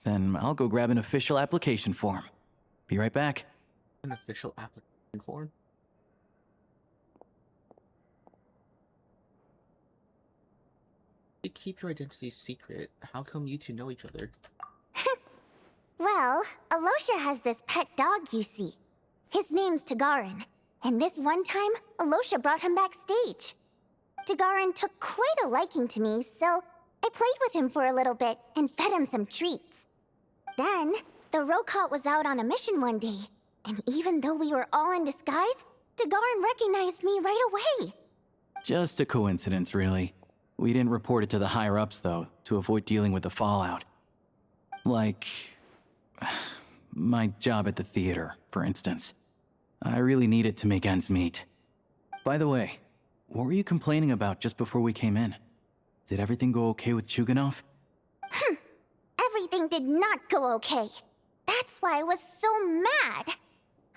Speaker 11: Then I'll go grab an official application form. Be right back.
Speaker 1: An official application form? You keep your identity secret. How come you two know each other?
Speaker 2: Well, Alosha has this pet dog, you see. His name's Tagarin, and this one time, Alosha brought him backstage. Tagarin took quite a liking to me, so I played with him for a little bit and fed him some treats. Then, the Rokot was out on a mission one day, and even though we were all in disguise, Tagarin recognized me right away.
Speaker 11: Just a coincidence, really. We didn't report it to the higher-ups, though, to avoid dealing with the fallout. Like, my job at the theater, for instance. I really needed to make ends meet. By the way, what were you complaining about just before we came in? Did everything go okay with Chuganov?
Speaker 2: Everything did not go okay. That's why I was so mad.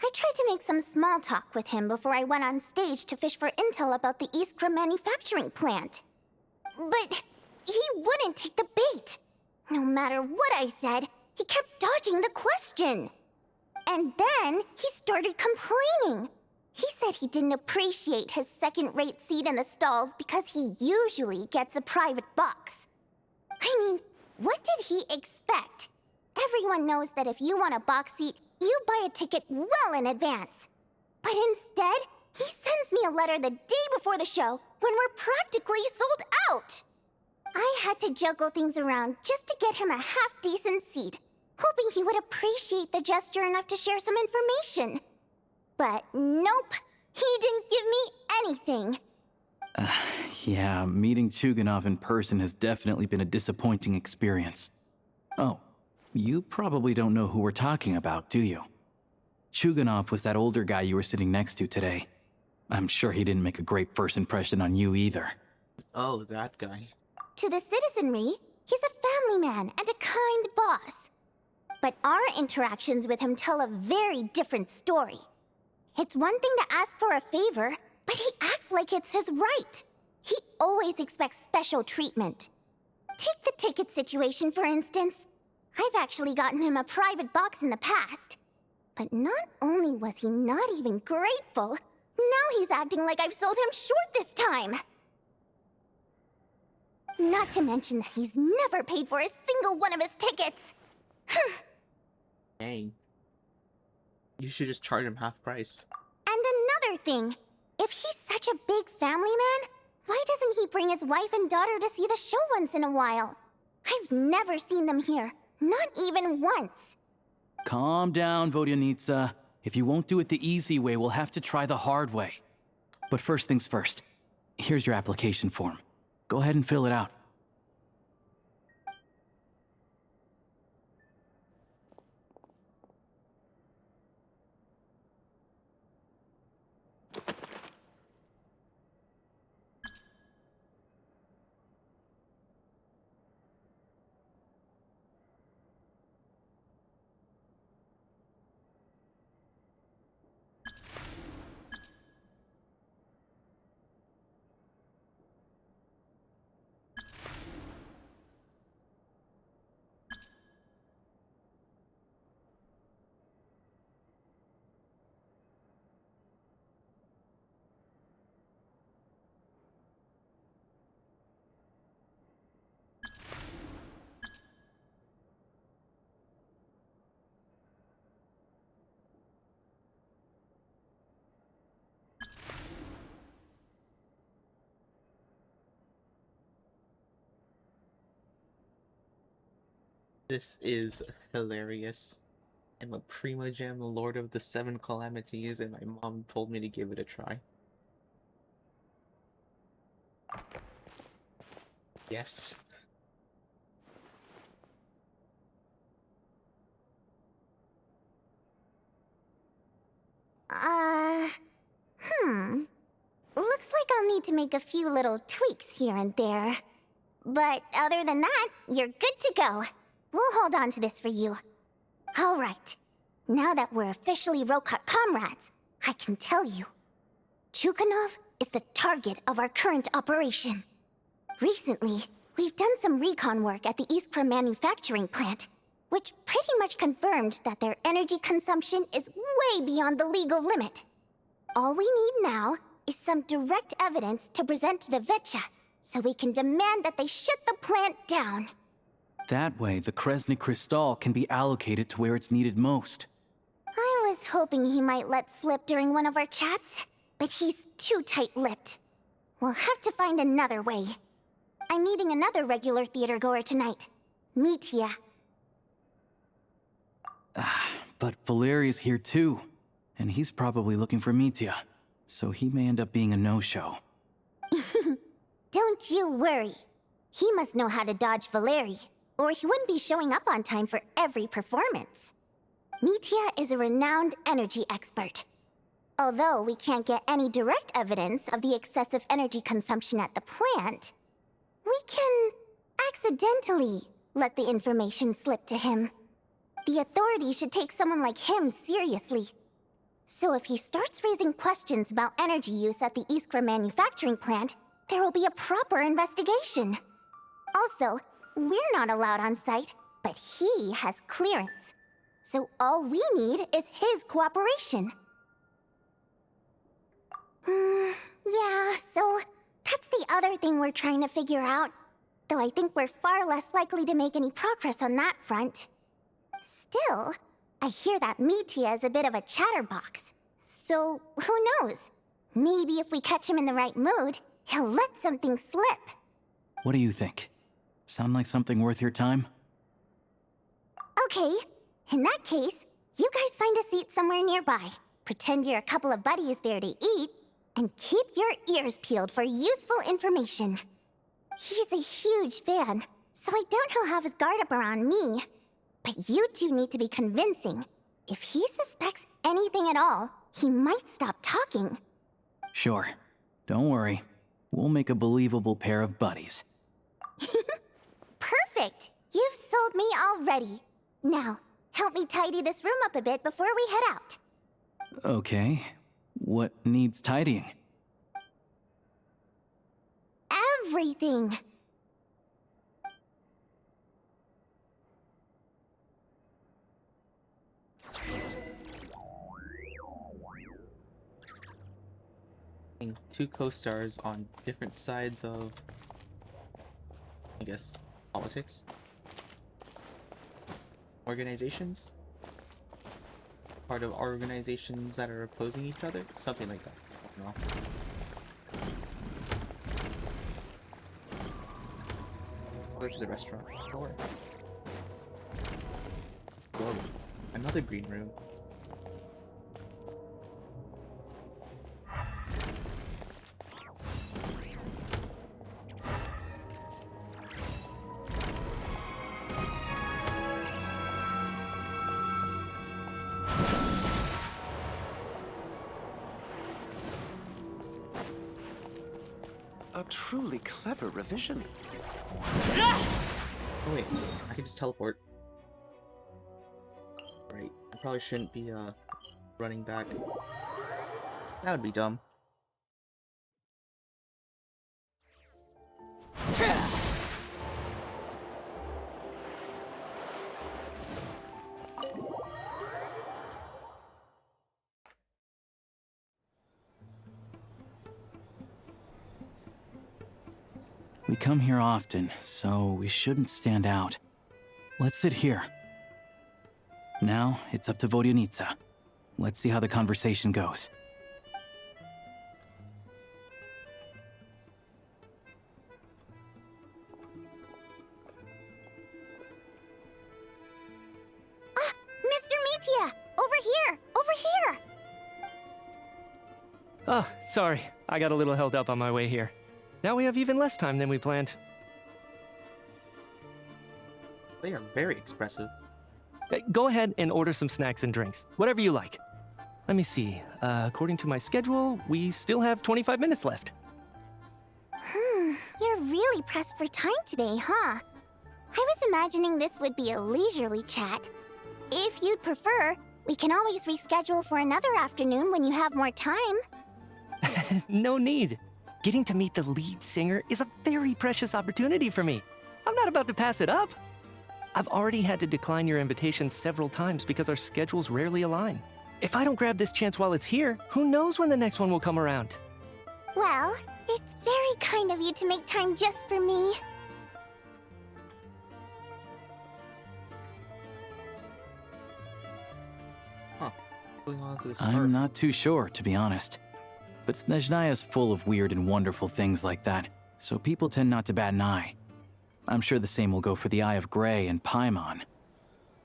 Speaker 2: I tried to make some small talk with him before I went on stage to fish for intel about the Iskra manufacturing plant. But he wouldn't take the bait. No matter what I said, he kept dodging the question. And then he started complaining. He said he didn't appreciate his second-rate seat in the stalls because he usually gets a private box. I mean, what did he expect? Everyone knows that if you want a box seat, you buy a ticket well in advance. But instead, he sends me a letter the day before the show when we're practically sold out. I had to juggle things around just to get him a half-decent seat, hoping he would appreciate the gesture enough to share some information. But nope, he didn't give me anything.
Speaker 11: Yeah, meeting Chuganov in person has definitely been a disappointing experience. Oh, you probably don't know who we're talking about, do you? Chuganov was that older guy you were sitting next to today. I'm sure he didn't make a great first impression on you either.
Speaker 1: Oh, that guy.
Speaker 2: To the citizenry, he's a family man and a kind boss. But our interactions with him tell a very different story. It's one thing to ask for a favor, but he acts like it's his right. He always expects special treatment. Take the ticket situation, for instance. I've actually gotten him a private box in the past. But not only was he not even grateful, now he's acting like I've sold him short this time. Not to mention that he's never paid for a single one of his tickets.
Speaker 1: Dang. You should just charge him half price.
Speaker 2: And another thing, if he's such a big family man, why doesn't he bring his wife and daughter to see the show once in a while? I've never seen them here, not even once.
Speaker 11: Calm down, Vodyanitsa. If you won't do it the easy way, we'll have to try the hard way. But first things first. Here's your application form. Go ahead and fill it out.
Speaker 1: This is hilarious. I'm a Primogem, Lord of the Seven Calamities, and my mom told me to give it a try. Yes.
Speaker 2: Looks like I'll need to make a few little tweaks here and there. But other than that, you're good to go. We'll hold on to this for you. All right. Now that we're officially Rokut comrades, I can tell you. Chukhanov is the target of our current operation. Recently, we've done some recon work at the Iskra manufacturing plant, which pretty much confirmed that their energy consumption is way beyond the legal limit. All we need now is some direct evidence to present to the Vetcha, so we can demand that they shut the plant down.
Speaker 11: That way, the Kresnik Crystal can be allocated to where it's needed most.
Speaker 2: I was hoping he might let slip during one of our chats, but he's too tight-lipped. We'll have to find another way. I'm meeting another regular theater goer tonight, Mitya.
Speaker 11: But Valeria's here too, and he's probably looking for Mitya, so he may end up being a no-show.
Speaker 2: Don't you worry. He must know how to dodge Valeri, or he wouldn't be showing up on time for every performance. Mitya is a renowned energy expert. Although we can't get any direct evidence of the excessive energy consumption at the plant, we can accidentally let the information slip to him. The authorities should take someone like him seriously. So if he starts raising questions about energy use at the Iskra manufacturing plant, there will be a proper investigation. Also, we're not allowed on site, but he has clearance. So all we need is his cooperation. Yeah, so that's the other thing we're trying to figure out. Though I think we're far less likely to make any progress on that front. Still, I hear that Mitya is a bit of a chatterbox. So, who knows? Maybe if we catch him in the right mood, he'll let something slip.
Speaker 11: What do you think? Sound like something worth your time?
Speaker 2: Okay, in that case, you guys find a seat somewhere nearby. Pretend you're a couple of buddies there to eat, and keep your ears peeled for useful information. He's a huge fan, so I doubt he'll have his guard up around me. But you two need to be convincing. If he suspects anything at all, he might stop talking.
Speaker 11: Sure. Don't worry. We'll make a believable pair of buddies.
Speaker 2: Perfect! You've sold me already. Now, help me tidy this room up a bit before we head out.
Speaker 11: Okay. What needs tidying?
Speaker 2: Everything!
Speaker 1: Two co-stars on different sides of, I guess, politics? Organizations? Part of organizations that are opposing each other? Something like that. I don't know. Go to the restaurant. Sure. Whoa. Another green room.
Speaker 17: A truly clever revision.
Speaker 1: Oh wait, I can just teleport. Right, I probably shouldn't be running back. That would be dumb.
Speaker 11: We come here often, so we shouldn't stand out. Let's sit here. Now, it's up to Vodyanica. Let's see how the conversation goes.
Speaker 2: Mr. Metia! Over here! Over here!
Speaker 6: Oh, sorry. I got a little held up on my way here. Now we have even less time than we planned.
Speaker 1: They are very expressive.
Speaker 6: Go ahead and order some snacks and drinks. Whatever you like. Let me see. According to my schedule, we still have 25 minutes left.
Speaker 2: You're really pressed for time today, huh? I was imagining this would be a leisurely chat. If you'd prefer, we can always reschedule for another afternoon when you have more time.
Speaker 6: No need. Getting to meet the lead singer is a very precious opportunity for me. I'm not about to pass it up. I've already had to decline your invitation several times because our schedules rarely align. If I don't grab this chance while it's here, who knows when the next one will come around?
Speaker 2: Well, it's very kind of you to make time just for me.
Speaker 1: Huh. Going on to the
Speaker 11: I'm not too sure, to be honest. But Snezhnaya's full of weird and wonderful things like that, so people tend not to bat an eye. I'm sure the same will go for the Eye of Grey and Paimon.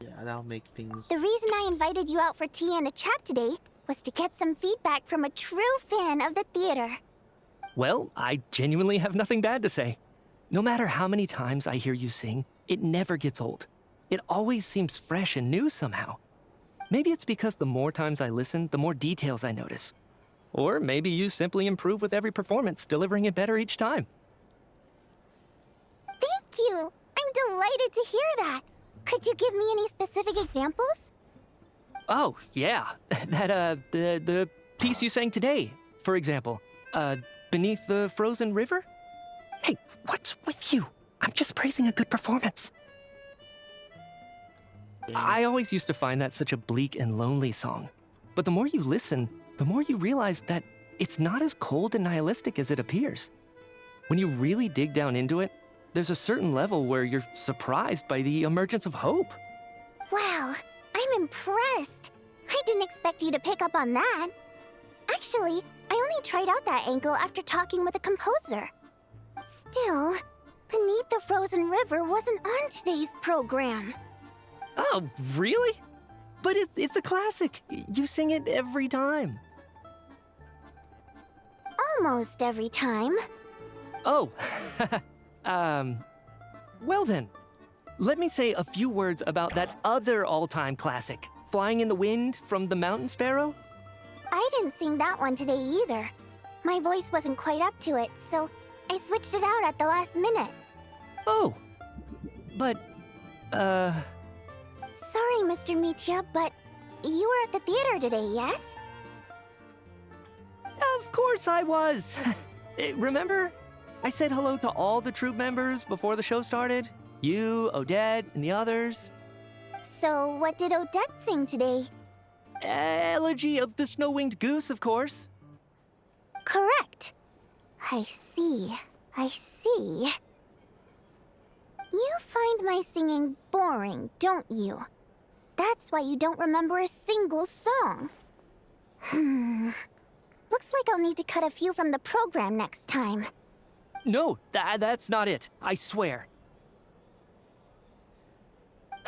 Speaker 1: Yeah, that'll make things...
Speaker 2: The reason I invited you out for tea and a chat today was to get some feedback from a true fan of the theater.
Speaker 6: Well, I genuinely have nothing bad to say. No matter how many times I hear you sing, it never gets old. It always seems fresh and new somehow. Maybe it's because the more times I listen, the more details I notice. Or maybe you simply improve with every performance, delivering it better each time.
Speaker 2: Thank you! I'm delighted to hear that. Could you give me any specific examples?
Speaker 6: Oh, yeah. The piece you sang today, for example. Beneath the Frozen River? Hey, what's with you? I'm just praising a good performance. I always used to find that such a bleak and lonely song. But the more you listen, the more you realize that it's not as cold and nihilistic as it appears. When you really dig down into it, there's a certain level where you're surprised by the emergence of hope.
Speaker 2: Wow, I'm impressed. I didn't expect you to pick up on that. Actually, I only tried out that angle after talking with a composer. Still, Beneath the Frozen River wasn't on today's program.
Speaker 6: Oh, really? But it's a classic. You sing it every time.
Speaker 2: Almost every time.
Speaker 6: Oh, well then. Let me say a few words about that other all-time classic, Flying in the Wind from the Mountain Sparrow.
Speaker 2: I didn't sing that one today either. My voice wasn't quite up to it, so I switched it out at the last minute.
Speaker 6: Oh, but,
Speaker 2: Sorry, Mr. Mitya, but you were at the theater today, yes?
Speaker 6: Of course I was. Remember? I said hello to all the troupe members before the show started. You, Odette, and the others.
Speaker 2: So what did Odette sing today?
Speaker 6: Elegy of the Snow-Winged Goose, of course.
Speaker 2: Correct. I see. I see. You find my singing boring, don't you? That's why you don't remember a single song. Looks like I'll need to cut a few from the program next time.
Speaker 6: No, that's not it. I swear.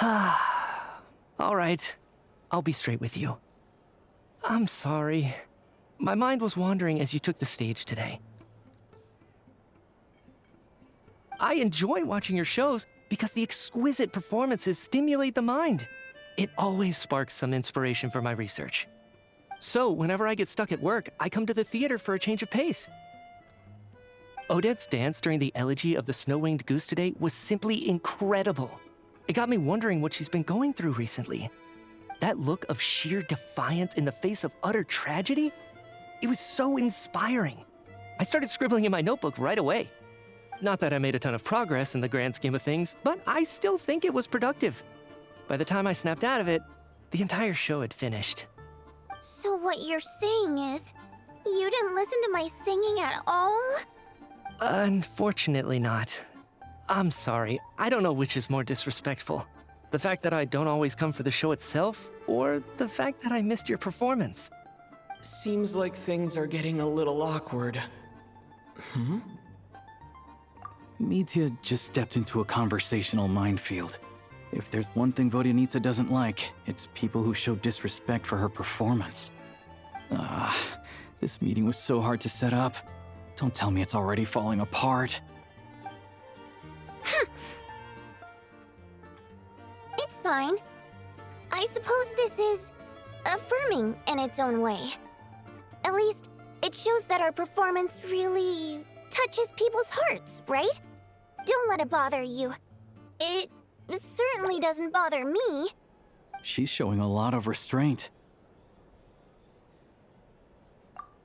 Speaker 6: All right. I'll be straight with you. I'm sorry. My mind was wandering as you took the stage today. I enjoy watching your shows because the exquisite performances stimulate the mind. It always sparks some inspiration for my research. So, whenever I get stuck at work, I come to the theater for a change of pace.
Speaker 5: Odette's dance during the elegy of the snow-winged goose today was simply incredible. It got me wondering what she's been going through recently. That look of sheer defiance in the face of utter tragedy? It was so inspiring. I started scribbling in my notebook right away. Not that I made a ton of progress in the grand scheme of things, but I still think it was productive. By the time I snapped out of it, the entire show had finished.
Speaker 2: So what you're saying is, you didn't listen to my singing at all?
Speaker 5: Unfortunately not. I'm sorry, I don't know which is more disrespectful. The fact that I don't always come for the show itself, or the fact that I missed your performance. Seems like things are getting a little awkward.
Speaker 11: Mitya just stepped into a conversational minefield. If there's one thing Vodyanitsa doesn't like, it's people who show disrespect for her performance. This meeting was so hard to set up. Don't tell me it's already falling apart.
Speaker 2: It's fine. I suppose this is affirming in its own way. At least, it shows that our performance really touches people's hearts, right? Don't let it bother you. It certainly doesn't bother me.
Speaker 11: She's showing a lot of restraint.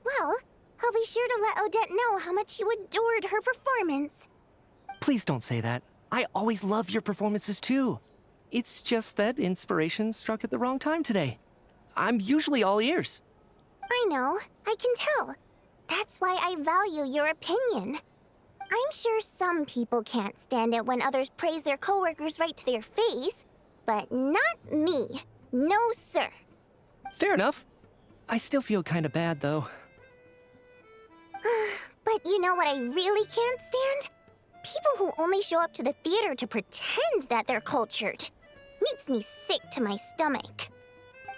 Speaker 2: Well, I'll be sure to let Odette know how much you adored her performance.
Speaker 5: Please don't say that. I always love your performances too. It's just that inspiration struck at the wrong time today. I'm usually all ears.
Speaker 2: I know, I can tell. That's why I value your opinion. I'm sure some people can't stand it when others praise their coworkers right to their face, but not me. No, sir.
Speaker 5: Fair enough. I still feel kinda bad though.
Speaker 2: But you know what I really can't stand? People who only show up to the theater to pretend that they're cultured. Makes me sick to my stomach.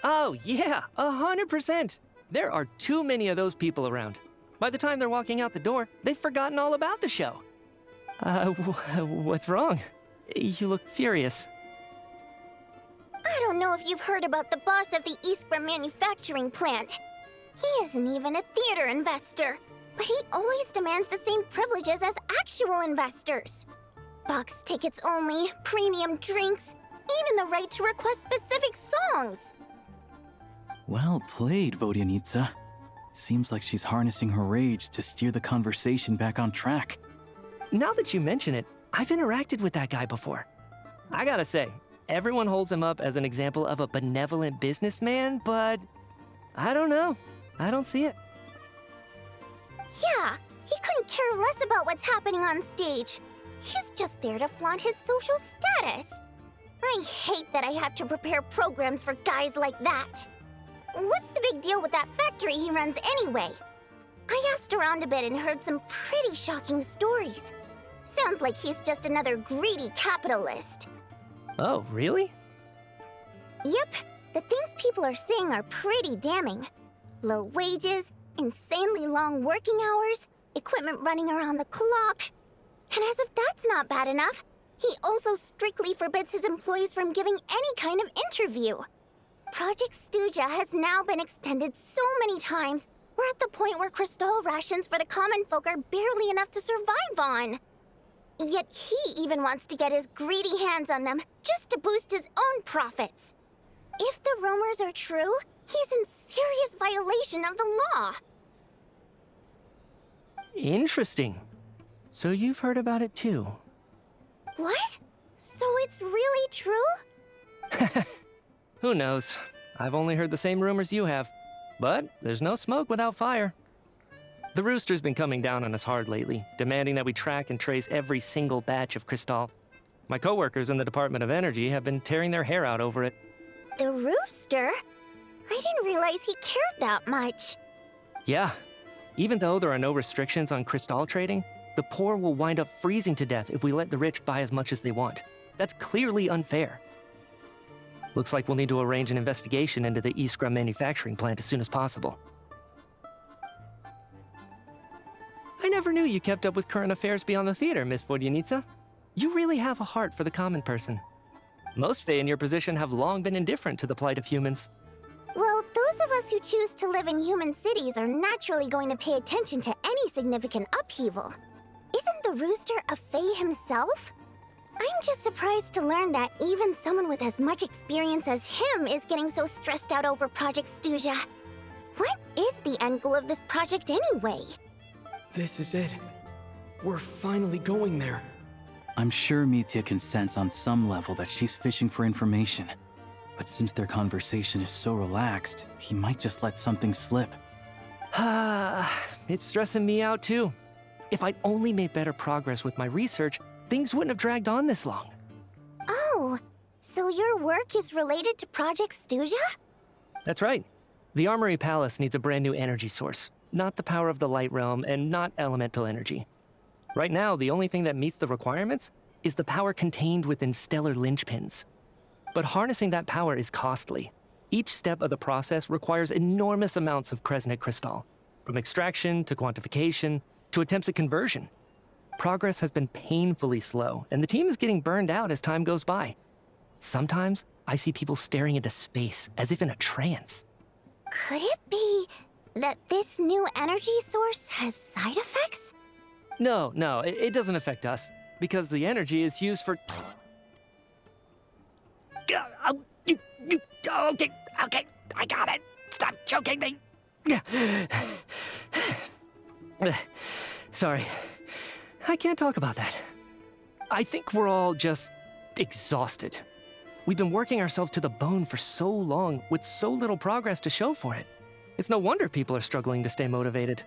Speaker 5: Oh yeah, 100%. There are too many of those people around. By the time they're walking out the door, they've forgotten all about the show. What's wrong? You look furious.
Speaker 2: I don't know if you've heard about the boss of the Iskra manufacturing plant. He isn't even a theater investor, but he always demands the same privileges as actual investors. Box tickets only, premium drinks, even the right to request specific songs.
Speaker 11: Well played, Vodyanitsa. Seems like she's harnessing her rage to steer the conversation back on track.
Speaker 5: Now that you mention it, I've interacted with that guy before. I gotta say, everyone holds him up as an example of a benevolent businessman, but I don't know. I don't see it.
Speaker 2: Yeah, he couldn't care less about what's happening on stage. He's just there to flaunt his social status. I hate that I have to prepare programs for guys like that. What's the big deal with that factory he runs anyway? I asked around a bit and heard some pretty shocking stories. Sounds like he's just another greedy capitalist.
Speaker 5: Oh, really?
Speaker 2: Yep, the things people are saying are pretty damning. Low wages, insanely long working hours, equipment running around the clock. And as if that's not bad enough, he also strictly forbids his employees from giving any kind of interview. Project Stuja has now been extended so many times, we're at the point where crystal rations for the common folk are barely enough to survive on. Yet he even wants to get his greedy hands on them just to boost his own profits. If the rumors are true, he's in serious violation of the law.
Speaker 5: Interesting. So you've heard about it too.
Speaker 2: What? So it's really true?
Speaker 5: Who knows? I've only heard the same rumors you have. But there's no smoke without fire. The Rooster's been coming down on us hard lately, demanding that we track and trace every single batch of Crystal. My coworkers in the Department of Energy have been tearing their hair out over it.
Speaker 2: The Rooster? I didn't realize he cared that much.
Speaker 5: Yeah. Even though there are no restrictions on Crystal trading, the poor will wind up freezing to death if we let the rich buy as much as they want. That's clearly unfair. Looks like we'll need to arrange an investigation into the Iskra manufacturing plant as soon as possible. I never knew you kept up with current affairs beyond the theater, Miss Vodyanitsa. You really have a heart for the common person. Most Fae in your position have long been indifferent to the plight of humans.
Speaker 2: Well, those of us who choose to live in human cities are naturally going to pay attention to any significant upheaval. the rooster a Fae himself? I'm just surprised to learn that even someone with as much experience as him is getting so stressed out over Project Stuja. What is the end goal of this project anyway?
Speaker 5: This is it. We're finally going there.
Speaker 11: I'm sure Mitya can sense on some level that she's fishing for information. But since their conversation is so relaxed, he might just let something slip.
Speaker 6: It's stressing me out too. If I'd only made better progress with my research, things wouldn't have dragged on this long.
Speaker 2: Oh, so your work is related to Project Stuja?
Speaker 6: That's right. The Armory Palace needs a brand new energy source. Not the power of the Light Realm and not elemental energy. Right now, the only thing that meets the requirements is the power contained within stellar linchpins. But harnessing that power is costly. Each step of the process requires enormous amounts of Kresnik crystal, from extraction to quantification to attempts at conversion. Progress has been painfully slow, and the team is getting burned out as time goes by. Sometimes, I see people staring into space as if in a trance.
Speaker 2: Could it be that this new energy source has side effects?
Speaker 6: No, it doesn't affect us, because the energy is used for...
Speaker 13: Okay, I got it. Stop choking me.
Speaker 6: Sorry, I can't talk about that. I think we're all just exhausted. We've been working ourselves to the bone for so long with so little progress to show for it. It's no wonder people are struggling to stay motivated.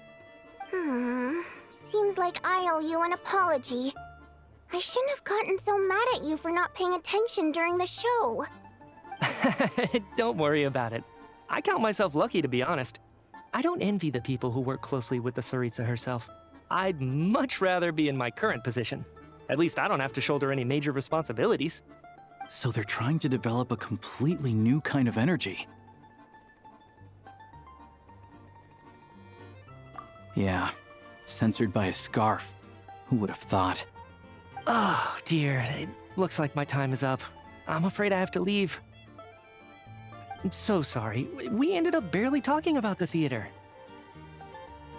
Speaker 2: Seems like I owe you an apology. I shouldn't have gotten so mad at you for not paying attention during the show.
Speaker 6: Don't worry about it. I count myself lucky, to be honest. I don't envy the people who work closely with the Tsaritsa herself. I'd much rather be in my current position. At least I don't have to shoulder any major responsibilities.
Speaker 11: So they're trying to develop a completely new kind of energy. Yeah, censored by a scarf. Who would have thought?
Speaker 6: Oh, dear. It looks like my time is up. I'm afraid I have to leave. I'm so sorry. We ended up barely talking about the theater.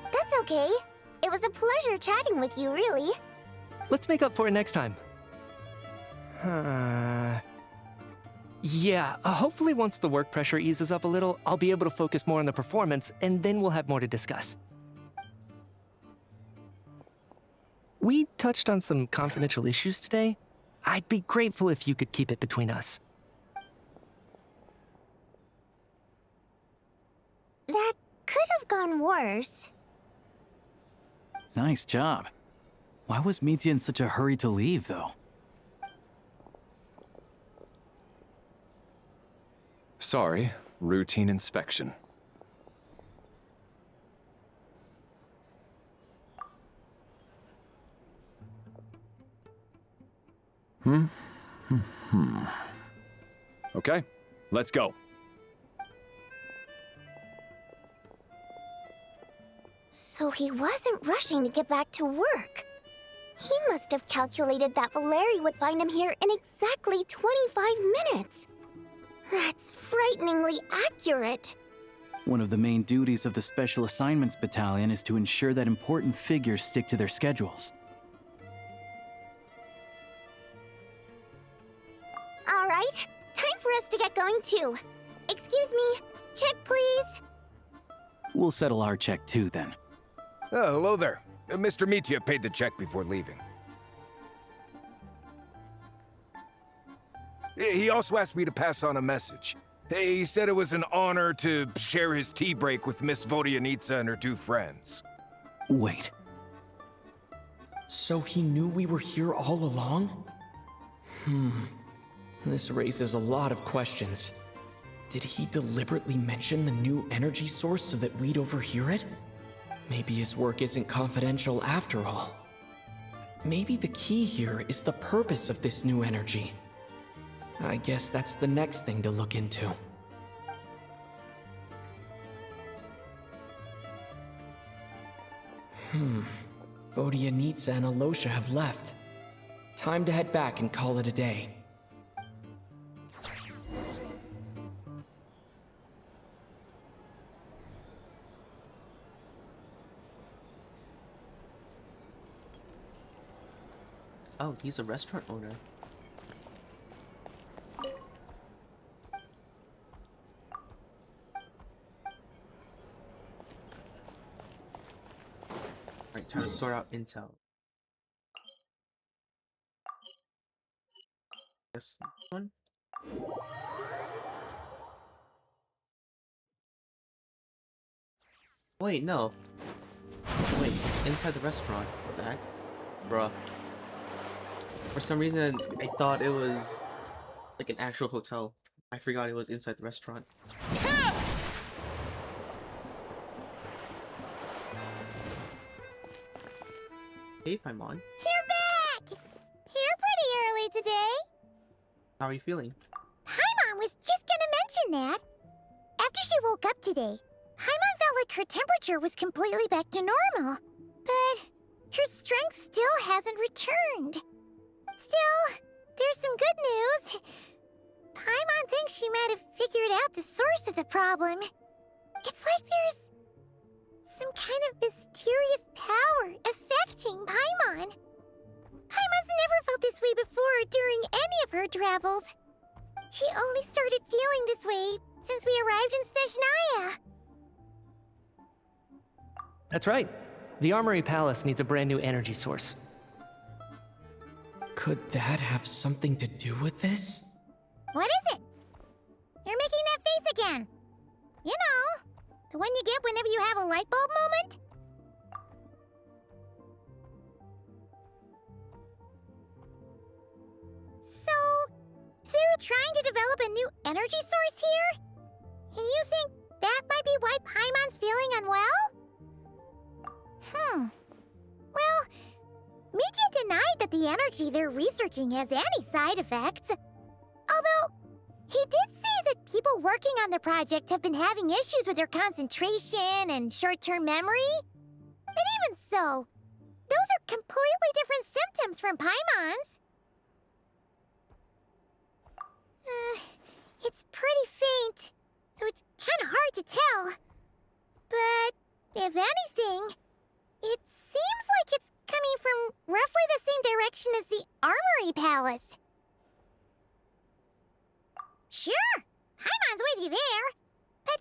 Speaker 2: That's okay. It was a pleasure chatting with you, really.
Speaker 6: Let's make up for it next time. Yeah, hopefully once the work pressure eases up a little, I'll be able to focus more on the performance, and then we'll have more to discuss. We touched on some confidential issues today. I'd be grateful if you could keep it between us.
Speaker 2: That could have gone worse.
Speaker 11: Nice job. Why was Mitya in such a hurry to leave, though?
Speaker 17: Sorry, routine inspection.
Speaker 12: Okay, let's go.
Speaker 2: So he wasn't rushing to get back to work. He must have calculated that Valeri would find him here in exactly 25 minutes. That's frighteningly accurate.
Speaker 11: One of the main duties of the Special Assignments Battalion is to ensure that important figures stick to their schedules.
Speaker 2: All right, time for us to get going too. Excuse me, check please.
Speaker 11: We'll settle our check too, then.
Speaker 3: Oh, hello there. Mr. Mitya paid the check before leaving. He also asked me to pass on a message. He said it was an honor to share his tea break with Miss Vodyanitsa and her two friends.
Speaker 11: Wait.
Speaker 5: So he knew we were here all along? This raises a lot of questions. Did he deliberately mention the new energy source so that we'd overhear it? Maybe his work isn't confidential after all. Maybe the key here is the purpose of this new energy. I guess that's the next thing to look into. Vodyanitsa and Alosha have left. Time to head back and call it a day.
Speaker 1: Oh, he's a restaurant owner. Alright, time to sort out intel. Guess this one? Wait, no. Wait, it's inside the restaurant. What the heck? Bruh. For some reason, I thought it was like an actual hotel. I forgot it was inside the restaurant. Hey, Paimon.
Speaker 2: You're back! Here pretty early today.
Speaker 1: How are you feeling?
Speaker 2: Paimon was just gonna mention that. After she woke up today, Paimon felt like her temperature was completely back to normal. But her strength still hasn't returned. Still, there's some good news. Paimon thinks she might have figured out the source of the problem. It's like there's some kind of mysterious power affecting Paimon. Paimon's never felt this way before during any of her travels. She only started feeling this way since we arrived in Snezhnaya.
Speaker 6: That's right. The Armory Palace needs a brand new energy source.
Speaker 5: Could that have something to do with this?
Speaker 2: What is it? You're making that face again. You know, the one you get whenever you have a light bulb moment? So, they're trying to develop a new energy source here? And you think that might be why Paimon's feeling unwell? Well, Mijian denied that the energy they're researching has any side effects. Although, he did say that people working on the project have been having issues with their concentration and short-term memory. But even so, those are completely different symptoms from Paimon's. It's pretty faint, so it's kind of hard to tell. But if anything, it seems like it's coming from roughly the same direction as the Armory Palace. Sure, Paimon's with you there. But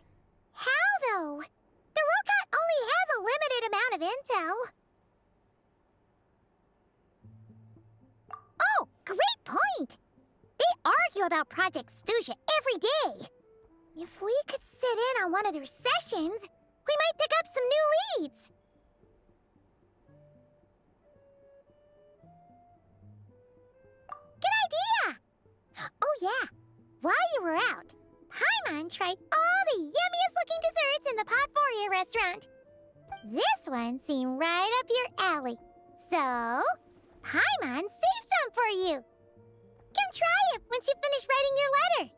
Speaker 2: how, though? The robot only has a limited amount of intel. Oh, great point! They argue about Project Stuja every day. If we could sit in on one of their sessions, we might pick up some new leads. Good idea! Oh yeah, while you were out, Paimon tried all the yummiest looking desserts in the Potforia restaurant. This one seemed right up your alley. So, Paimon saved some for you. Come try it once you finish writing your letter.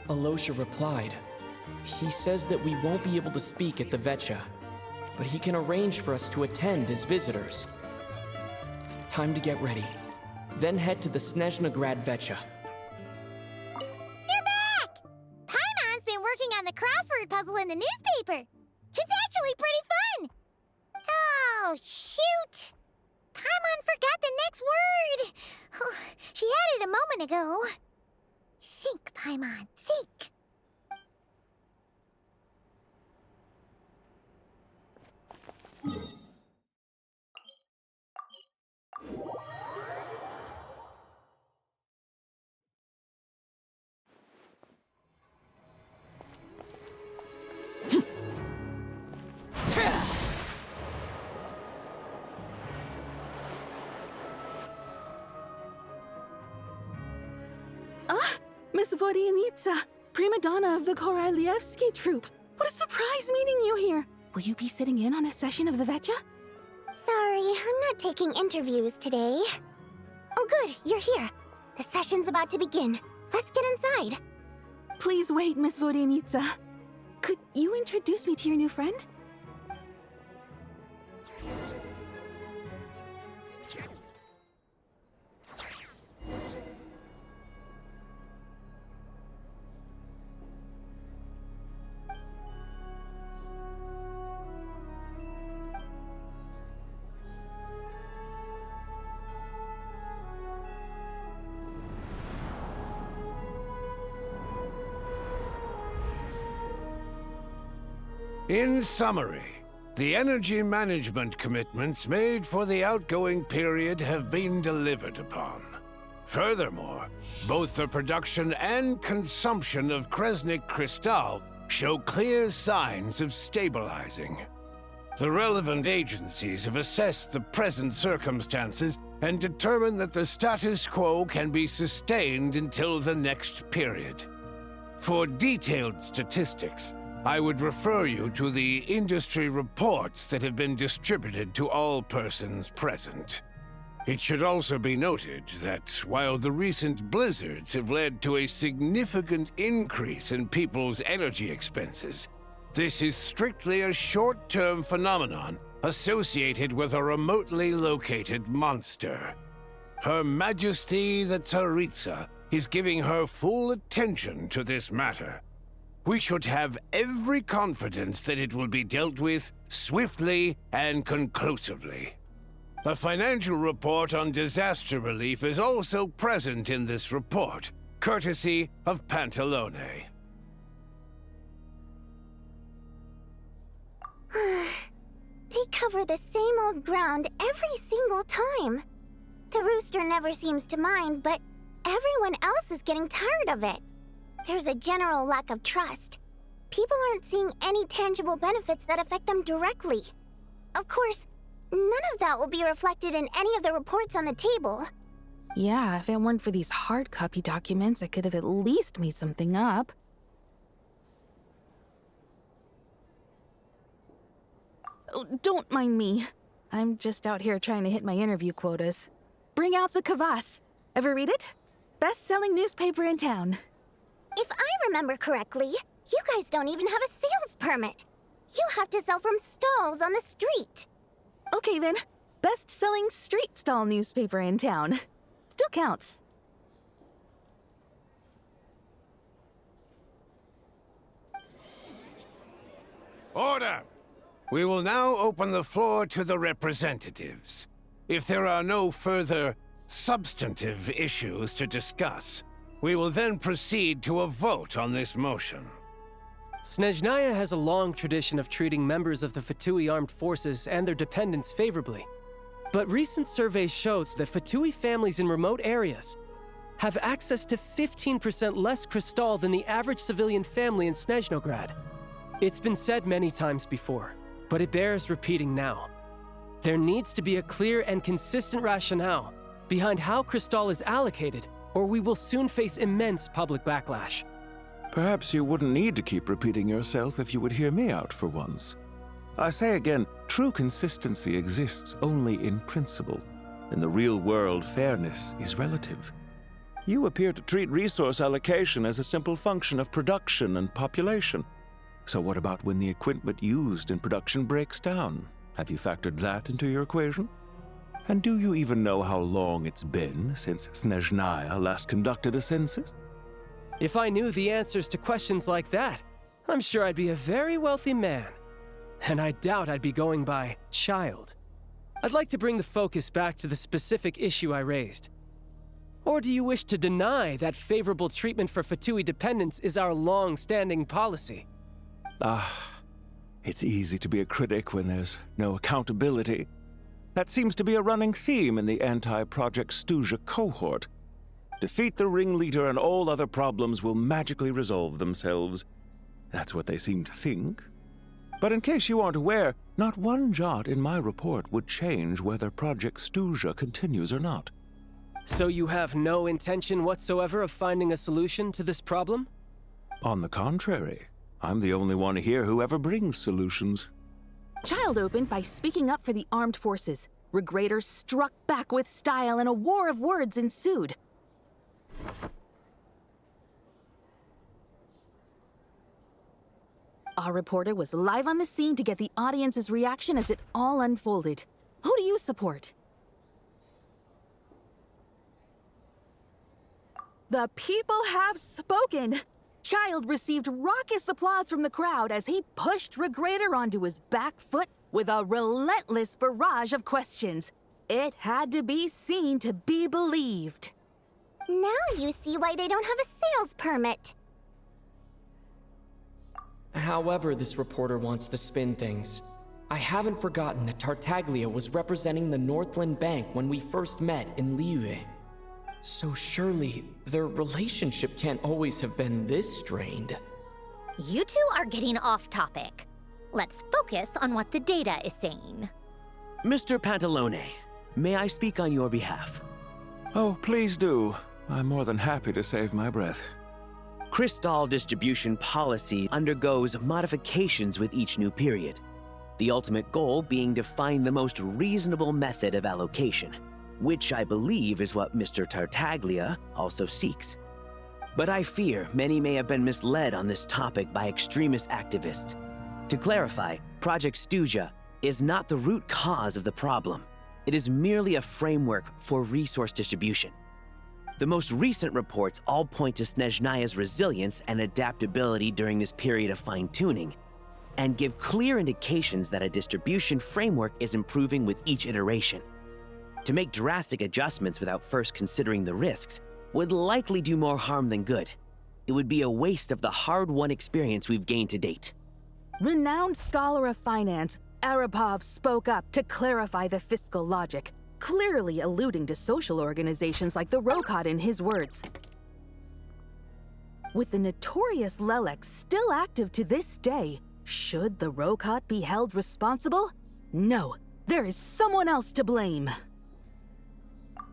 Speaker 5: Alosha replied. He says that we won't be able to speak at the Vetcha, but he can arrange for us to attend as visitors. Time to get ready. Then head to the Snezhnagrad Vetcha.
Speaker 2: You're back! Paimon's been working on the crossword puzzle in the newspaper. It's actually pretty fun. Oh, shoot! Paimon forgot the next word. Oh, she had it a moment ago. Think, Paimon, think.
Speaker 8: Miss Vodyanitsa, prima donna of the Korolievsky troupe. What a surprise meeting you here. Will you be sitting in on a session of the Vetcha?
Speaker 2: Sorry, I'm not taking interviews today. Oh good, you're here. The session's about to begin. Let's get inside.
Speaker 8: Please wait, Miss Vodyanitsa. Could you introduce me to your new friend?
Speaker 15: In summary, the energy management commitments made for the outgoing period have been delivered upon. Furthermore, both the production and consumption of Kresnik Crystal show clear signs of stabilizing. The relevant agencies have assessed the present circumstances and determined that the status quo can be sustained until the next period. For detailed statistics, I would refer you to the industry reports that have been distributed to all persons present. It should also be noted that while the recent blizzards have led to a significant increase in people's energy expenses, this is strictly a short-term phenomenon associated with a remotely located monster. Her Majesty the Tsaritsa is giving her full attention to this matter. We should have every confidence that it will be dealt with swiftly and conclusively. A financial report on disaster relief is also present in this report, courtesy of Pantalone.
Speaker 2: They cover the same old ground every single time. The rooster never seems to mind, but everyone else is getting tired of it. There's a general lack of trust. People aren't seeing any tangible benefits that affect them directly. Of course, none of that will be reflected in any of the reports on the table.
Speaker 8: Yeah, if it weren't for these hard copy documents, I could have at least made something up. Oh, don't mind me. I'm just out here trying to hit my interview quotas. Bring out the Kvass. Ever read it? Best-selling newspaper in town.
Speaker 2: If I remember correctly, you guys don't even have a sales permit. You have to sell from stalls on the street.
Speaker 8: Okay then, best-selling street stall newspaper in town. Still counts.
Speaker 15: Order! We will now open the floor to the representatives. If there are no further substantive issues to discuss, we will then proceed to a vote on this motion.
Speaker 6: Snezhnaya has a long tradition of treating members of the Fatui armed forces and their dependents favorably. But recent surveys shows that Fatui families in remote areas have access to 15% less crystal than the average civilian family in Snezhnograd. It's been said many times before, but it bears repeating now. There needs to be a clear and consistent rationale behind how crystal is allocated, or we will soon face immense public backlash.
Speaker 22: Perhaps you wouldn't need to keep repeating yourself if you would hear me out for once. I say again, true consistency exists only in principle. In the real world, fairness is relative. You appear to treat resource allocation as a simple function of production and population. So what about when the equipment used in production breaks down? Have you factored that into your equation? And do you even know how long it's been since Snezhnaya last conducted a census?
Speaker 6: If I knew the answers to questions like that, I'm sure I'd be a very wealthy man. And I doubt I'd be going by child. I'd like to bring the focus back to the specific issue I raised. Or do you wish to deny that favorable treatment for Fatui dependents is our long-standing policy?
Speaker 22: It's easy to be a critic when there's no accountability. That seems to be a running theme in the anti-Project Stuja cohort. Defeat the ringleader and all other problems will magically resolve themselves. That's what they seem to think. But in case you aren't aware, not one jot in my report would change whether Project Stuja continues or not.
Speaker 6: So you have no intention whatsoever of finding a solution to this problem?
Speaker 22: On the contrary, I'm the only one here who ever brings solutions.
Speaker 8: Child opened by speaking up for the armed forces. Regraders struck back with style and a war of words ensued. Our reporter was live on the scene to get the audience's reaction as it all unfolded. Who do you support? The people have spoken! Child received raucous applause from the crowd as he pushed Regrader onto his back foot with a relentless barrage of questions. It had to be seen to be believed.
Speaker 2: Now you see why they don't have a sales permit.
Speaker 5: However this reporter wants to spin things, I haven't forgotten that Tartaglia was representing the Northland Bank when we first met in Liyue. So surely, their relationship can't always have been this strained.
Speaker 10: You two are getting off topic. Let's focus on what the data is saying.
Speaker 9: Mr. Pantalone, may I speak on your behalf?
Speaker 22: Oh, please do. I'm more than happy to save my breath.
Speaker 9: Crystal distribution policy undergoes modifications with each new period. The ultimate goal being to find the most reasonable method of allocation, which I believe is what Mr. Tartaglia also seeks. But I fear many may have been misled on this topic by extremist activists. To clarify, Project Stuja is not the root cause of the problem. It is merely a framework for resource distribution. The most recent reports all point to Snezhnaya's resilience and adaptability during this period of fine-tuning, and give clear indications that a distribution framework is improving with each iteration. To make drastic adjustments without first considering the risks would likely do more harm than good. It would be a waste of the hard-won experience we've gained to date.
Speaker 8: Renowned scholar of finance, Arapov spoke up to clarify the fiscal logic, clearly alluding to social organizations like the Rokot in his words. With the notorious Lelek still active to this day, should the Rokot be held responsible? No, there is someone else to blame.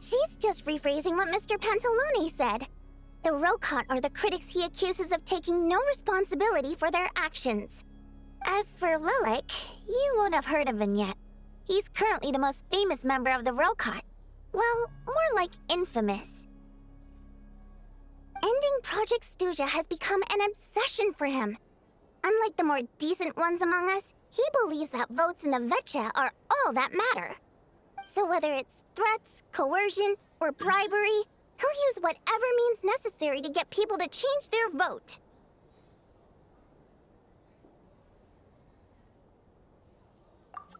Speaker 2: She's just rephrasing what Mr. Pantalone said. The Rokot are the critics he accuses of taking no responsibility for their actions. As for Lilac, you won't have heard of him yet. He's currently the most famous member of the Rokot. Well, more like infamous. Ending Project Stuja has become an obsession for him. Unlike the more decent ones among us, he believes that votes in the VII are all that matter. So whether it's threats, coercion, or bribery, he'll use whatever means necessary to get people to change their vote.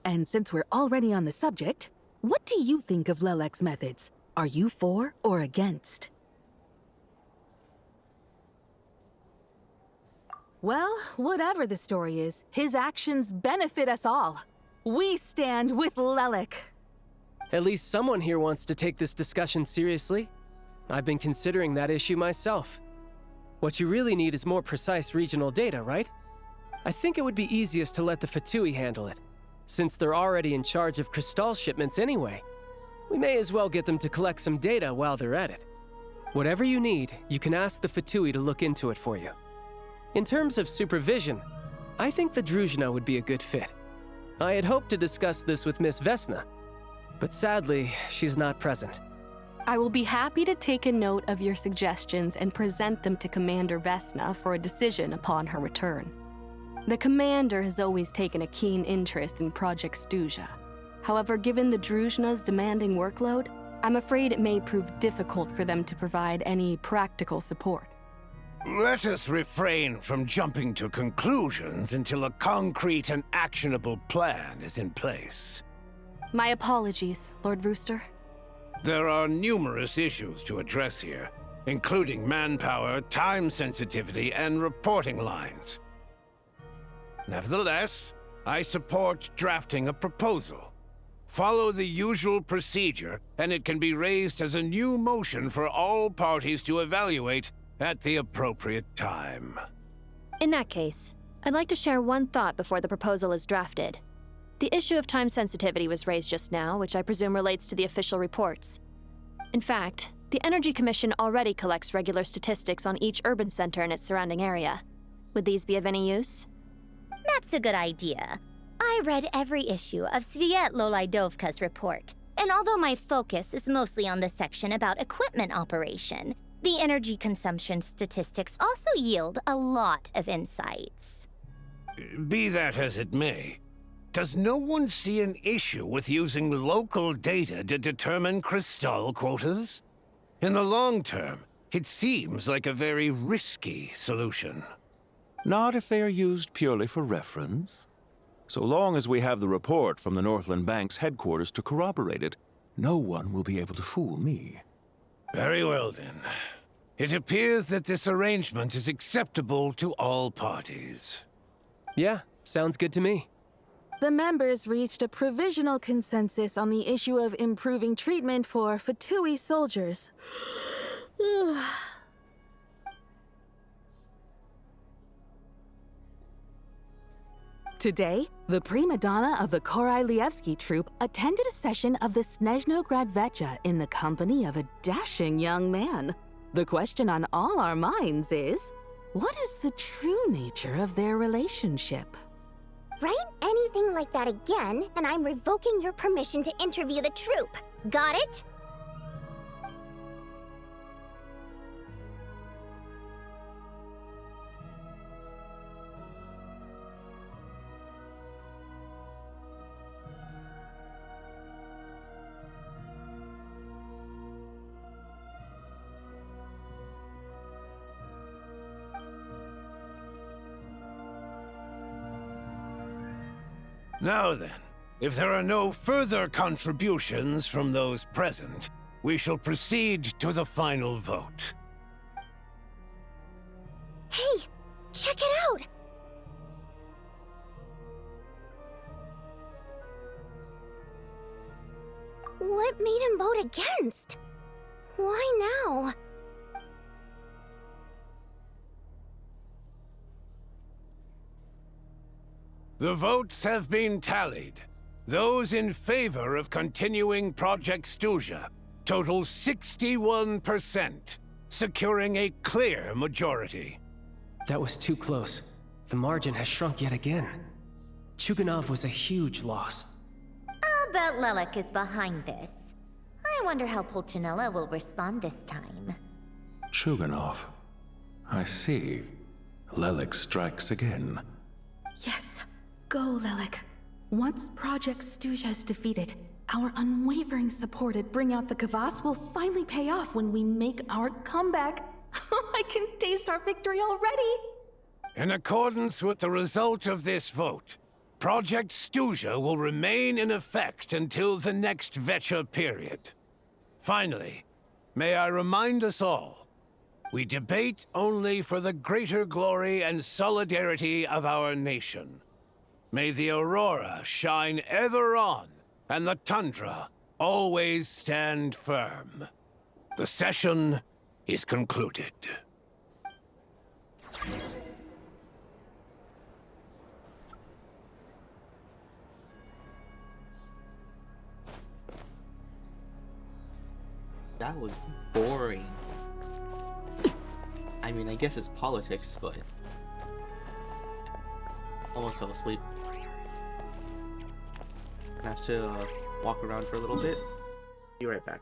Speaker 8: And since we're already on the subject, what do you think of Lelek's methods? Are you for or against? Well, whatever the story is, his actions benefit us all. We stand with Lelek.
Speaker 6: At least someone here wants to take this discussion seriously. I've been considering that issue myself. What you really need is more precise regional data, right? I think it would be easiest to let the Fatui handle it, since they're already in charge of Crystal shipments anyway. We may as well get them to collect some data while they're at it. Whatever you need, you can ask the Fatui to look into it for you. In terms of supervision, I think the Druzhna would be a good fit. I had hoped to discuss this with Miss Vesna, but sadly, she's not present.
Speaker 21: I will be happy to take a note of your suggestions and present them to Commander Vesna for a decision upon her return. The Commander has always taken a keen interest in Project Stuja. However, given the Druzhna's demanding workload, I'm afraid it may prove difficult for them to provide any practical support.
Speaker 15: Let us refrain from jumping to conclusions until a concrete and actionable plan is in place.
Speaker 21: My apologies, Lord Rooster.
Speaker 15: There are numerous issues to address here, including manpower, time sensitivity, and reporting lines. Nevertheless, I support drafting a proposal. Follow the usual procedure, and it can be raised as a new motion for all parties to evaluate at the appropriate time.
Speaker 4: In that case, I'd like to share one thought before the proposal is drafted. The issue of time sensitivity was raised just now, which I presume relates to the official reports.
Speaker 14: In fact, the Energy Commission already collects regular statistics on each urban center and its surrounding area. Would these be of any use?
Speaker 10: That's a good idea. I read every issue of Sviet-Lolaidovka's report, and although my focus is mostly on the section about equipment operation, the energy consumption statistics also yield a lot of insights.
Speaker 15: Be that as it may, does no one see an issue with using local data to determine crystal quotas? In the long term, it seems like a very risky solution.
Speaker 22: Not if they are used purely for reference. So long as we have the report from the Northland Bank's headquarters to corroborate it, no one will be able to fool me.
Speaker 15: Very well, then. It appears that this arrangement is acceptable to all parties.
Speaker 6: Yeah, sounds good to me.
Speaker 8: The members reached a provisional consensus on the issue of improving treatment for Fatui soldiers. Today, the prima donna of the Korailievsky troupe attended a session of the Snezhnograd Vecha in the company of a dashing young man. The question on all our minds is, what is the true nature of their relationship?
Speaker 2: Write anything like that again, and I'm revoking your permission to interview the troupe. Got it?
Speaker 15: Now then, if there are no further contributions from those present, we shall proceed to the final vote.
Speaker 2: Hey, check it out! What made him vote against? Why now?
Speaker 15: The votes have been tallied. Those in favor of continuing Project Stuja total 61%, securing a clear majority.
Speaker 6: That was too close. The margin has shrunk yet again. Chuganov was a huge loss.
Speaker 10: I'll bet Lelik is behind this. I wonder how Pulcinella will respond this time.
Speaker 22: Chuganov. I see. Lelik strikes again.
Speaker 8: Yes. Go, Lelik. Once Project Stuja is defeated, our unwavering support at Bring Out the Kvass will finally pay off when we make our comeback. I can taste our victory already!
Speaker 15: In accordance with the result of this vote, Project Stuja will remain in effect until the next Vecha period. Finally, may I remind us all, we debate only for the greater glory and solidarity of our nation. May the aurora shine ever on, and the tundra always stand firm. The session is concluded.
Speaker 1: That was boring. I mean, I guess it's politics, but... Almost fell asleep. I have to walk around for a little bit. Be right back.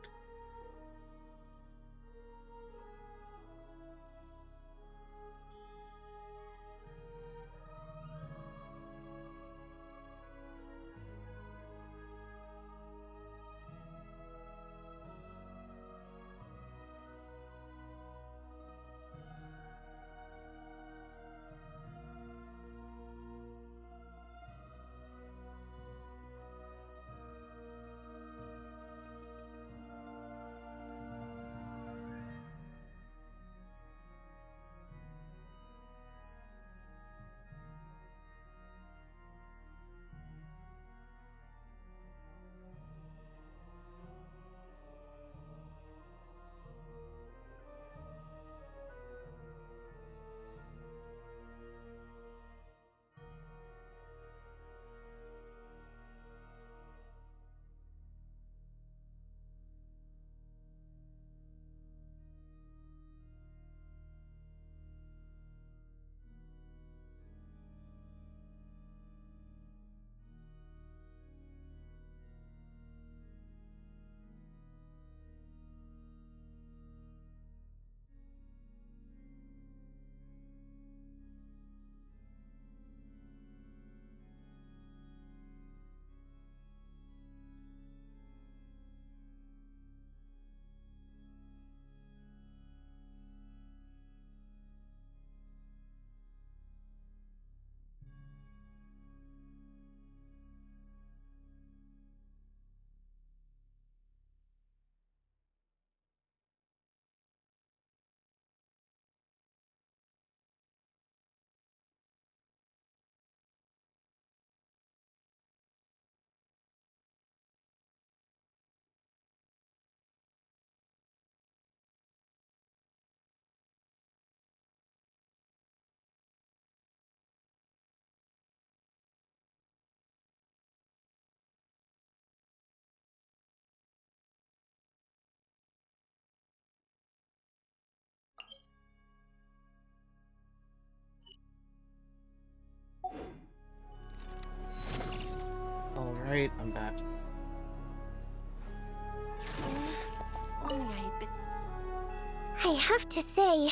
Speaker 2: I have to say,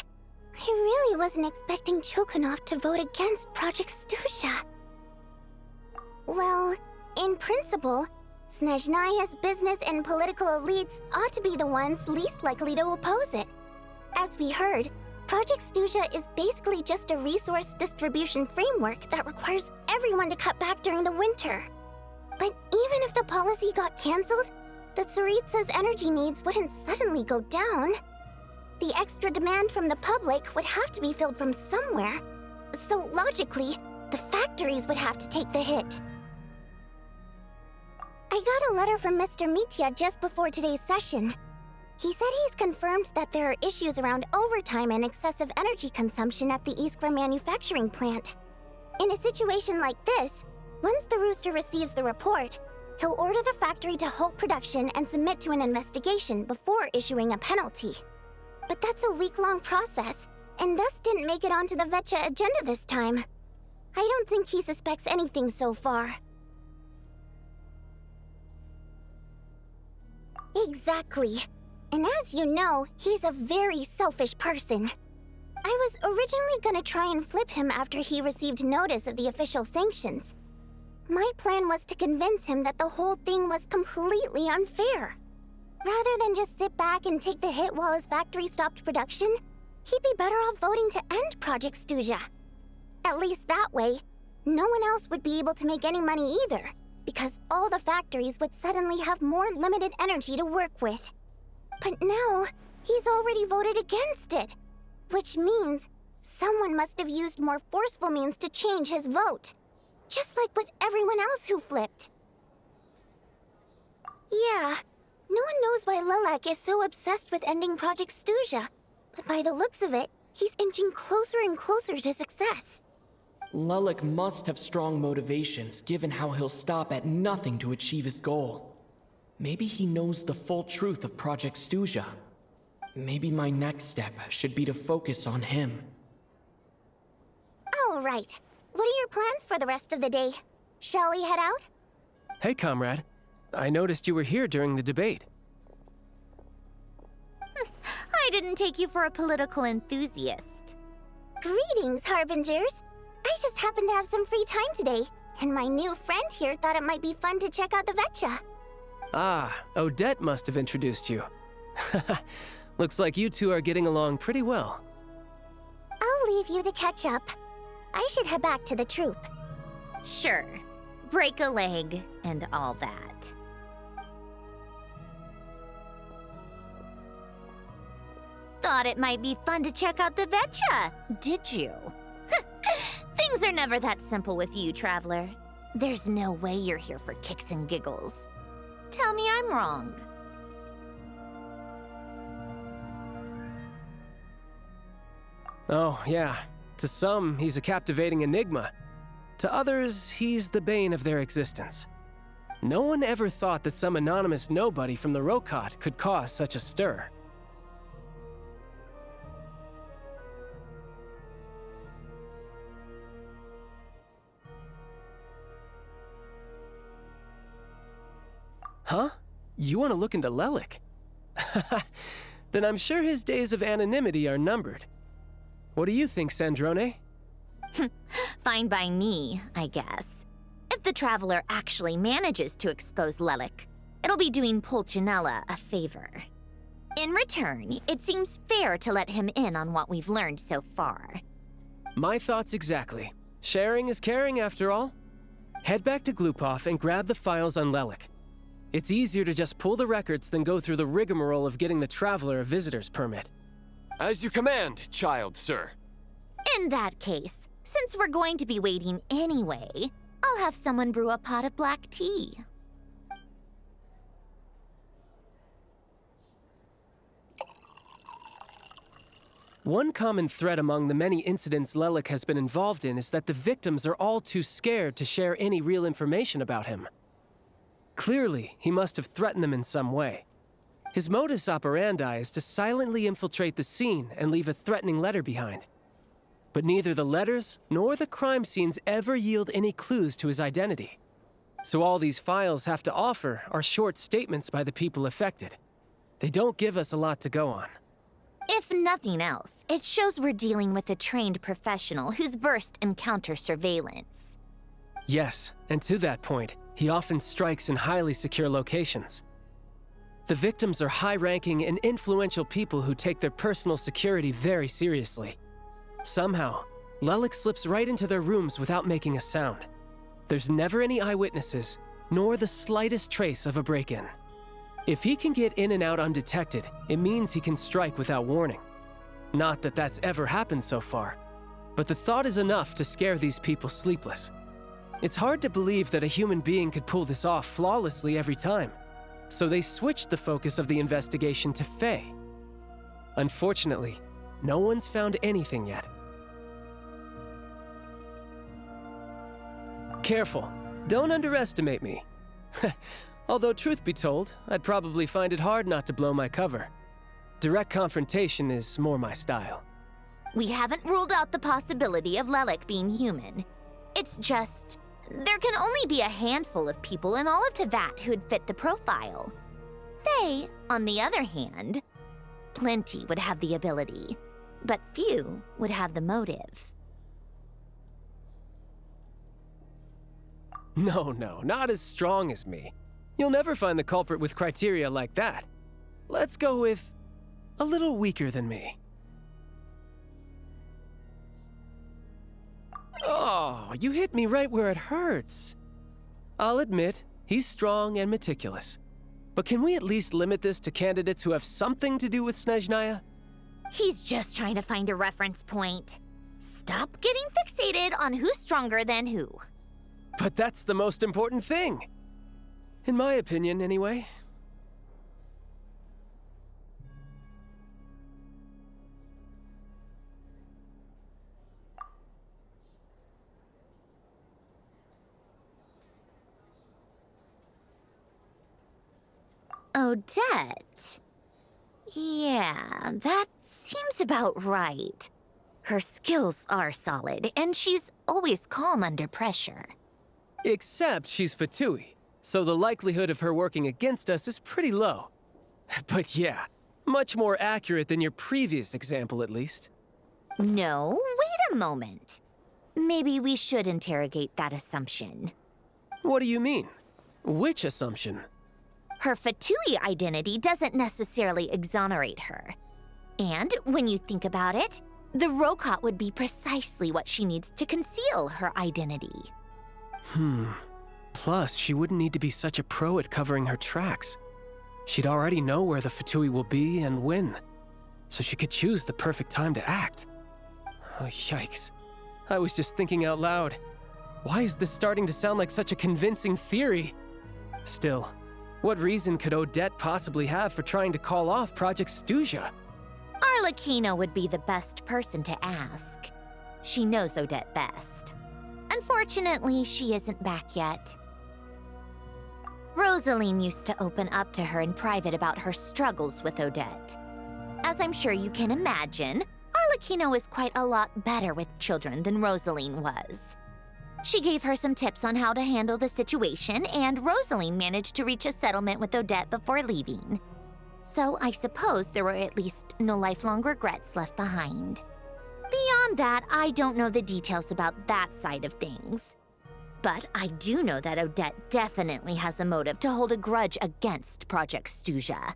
Speaker 2: I really wasn't expecting Cho'Gath to vote against Project Stusha. Well, in principle, Snezhnaya's business and political elites ought to be the ones least likely to oppose it. As we heard, Project Stusha is basically just a resource distribution framework that requires everyone to cut back during the winter. But even if the policy got cancelled, the Tsaritsa's energy needs wouldn't suddenly go down. The extra demand from the public would have to be filled from somewhere. So logically, the factories would have to take the hit. I got a letter from Mr. Mitya just before today's session. He said he's confirmed that there are issues around overtime and excessive energy consumption at the Iskra manufacturing plant. In a situation like this, once the Rooster receives the report, he'll order the factory to halt production and submit to an investigation before issuing a penalty. But that's a week-long process, and thus didn't make it onto the Vetcha agenda this time. I don't think he suspects anything so far. Exactly. And as you know, he's a very selfish person. I was originally gonna try and flip him after he received notice of the official sanctions. My plan was to convince him that the whole thing was completely unfair. Rather than just sit back and take the hit while his factory stopped production, he'd be better off voting to end Project Stusha. At least that way, no one else would be able to make any money either, because all the factories would suddenly have more limited energy to work with. But now, he's already voted against it, which means someone must have used more forceful means to change his vote, just like with everyone else who flipped. Yeah, no one knows why Lilac is so obsessed with ending Project Stusha, but by the looks of it, he's inching closer and closer to success.
Speaker 5: Lilac must have strong motivations, given how he'll stop at nothing to achieve his goal. Maybe he knows the full truth of Project Stusha. Maybe my next step should be to focus on him.
Speaker 2: All right. What are your plans for the rest of the day? Shall we head out?
Speaker 6: Hey, comrade. I noticed you were here during the debate.
Speaker 10: I didn't take you for a political enthusiast.
Speaker 2: Greetings, Harbingers. I just happened to have some free time today, and my new friend here thought it might be fun to check out the Vetcha.
Speaker 6: Ah, Odette must have introduced you. Looks like you two are getting along pretty well.
Speaker 2: I'll leave you to catch up. I should head back to the troop.
Speaker 10: Sure. Break a leg and all that. Thought it might be fun to check out the Vetcha, did you? Things are never that simple with you, Traveler. There's no way you're here for kicks and giggles. Tell me I'm wrong.
Speaker 6: Oh, yeah. To some, he's a captivating enigma. To others, he's the bane of their existence. No one ever thought that some anonymous nobody from the Rokot could cause such a stir. Huh? You want to look into Lelik? Then I'm sure his days of anonymity are numbered. What do you think, Sandrone?
Speaker 10: Fine by me, I guess. If the Traveler actually manages to expose Lelik, it'll be doing Pulcinella a favor. In return, it seems fair to let him in on what we've learned so far.
Speaker 6: My thoughts exactly. Sharing is caring, after all. Head back to Glupov and grab the files on Lelik. It's easier to just pull the records than go through the rigmarole of getting the Traveler a visitor's permit.
Speaker 16: As you command, child, sir.
Speaker 10: In that case, since we're going to be waiting anyway, I'll have someone brew a pot of black tea.
Speaker 6: One common thread among the many incidents Lelik has been involved in is that the victims are all too scared to share any real information about him. Clearly, he must have threatened them in some way. His modus operandi is to silently infiltrate the scene and leave a threatening letter behind. But neither the letters nor the crime scenes ever yield any clues to his identity. So all these files have to offer are short statements by the people affected. They don't give us a lot to go on.
Speaker 10: If nothing else, it shows we're dealing with a trained professional who's versed in counter-surveillance.
Speaker 6: Yes, and to that point, he often strikes in highly secure locations. The victims are high-ranking and influential people who take their personal security very seriously. Somehow, Lelik slips right into their rooms without making a sound. There's never any eyewitnesses, nor the slightest trace of a break-in. If he can get in and out undetected, it means he can strike without warning. Not that that's ever happened so far, but the thought is enough to scare these people sleepless. It's hard to believe that a human being could pull this off flawlessly every time, so they switched the focus of the investigation to Faye. Unfortunately, no one's found anything yet. Careful, don't underestimate me. Although truth be told, I'd probably find it hard not to blow my cover. Direct confrontation is more my style.
Speaker 10: We haven't ruled out the possibility of Lelik being human. It's just, there can only be a handful of people in all of Teyvat who'd fit the profile. Faye, on the other hand, plenty would have the ability, but few would have the motive.
Speaker 6: No, not as strong as me. You'll never find the culprit with criteria like that. Let's go with a little weaker than me. Oh, you hit me right where it hurts. I'll admit, he's strong and meticulous. But can we at least limit this to candidates who have something to do with Snezhnaya?
Speaker 10: He's just trying to find a reference point. Stop getting fixated on who's stronger than who.
Speaker 6: But that's the most important thing. In my opinion, anyway.
Speaker 10: Odette? Yeah, that seems about right. Her skills are solid, and she's always calm under pressure.
Speaker 6: Except she's Fatui, so the likelihood of her working against us is pretty low. But yeah, much more accurate than your previous example, at least.
Speaker 10: No, wait a moment. Maybe we should interrogate that assumption.
Speaker 6: What do you mean? Which assumption?
Speaker 10: Her Fatui identity doesn't necessarily exonerate her. And when you think about it, the Rokot would be precisely what she needs to conceal her identity.
Speaker 6: Plus, she wouldn't need to be such a pro at covering her tracks. She'd already know where the Fatui will be and when, so she could choose the perfect time to act. Oh, yikes. I was just thinking out loud. Why is this starting to sound like such a convincing theory? Still, what reason could Odette possibly have for trying to call off Project Stuja?
Speaker 10: Arlecchino would be the best person to ask. She knows Odette best. Unfortunately, she isn't back yet. Rosaline used to open up to her in private about her struggles with Odette. As I'm sure you can imagine, Arlecchino is quite a lot better with children than Rosaline was. She gave her some tips on how to handle the situation, and Rosaline managed to reach a settlement with Odette before leaving. So I suppose there were at least no lifelong regrets left behind. Beyond that, I don't know the details about that side of things. But I do know that Odette definitely has a motive to hold a grudge against Project Stuja.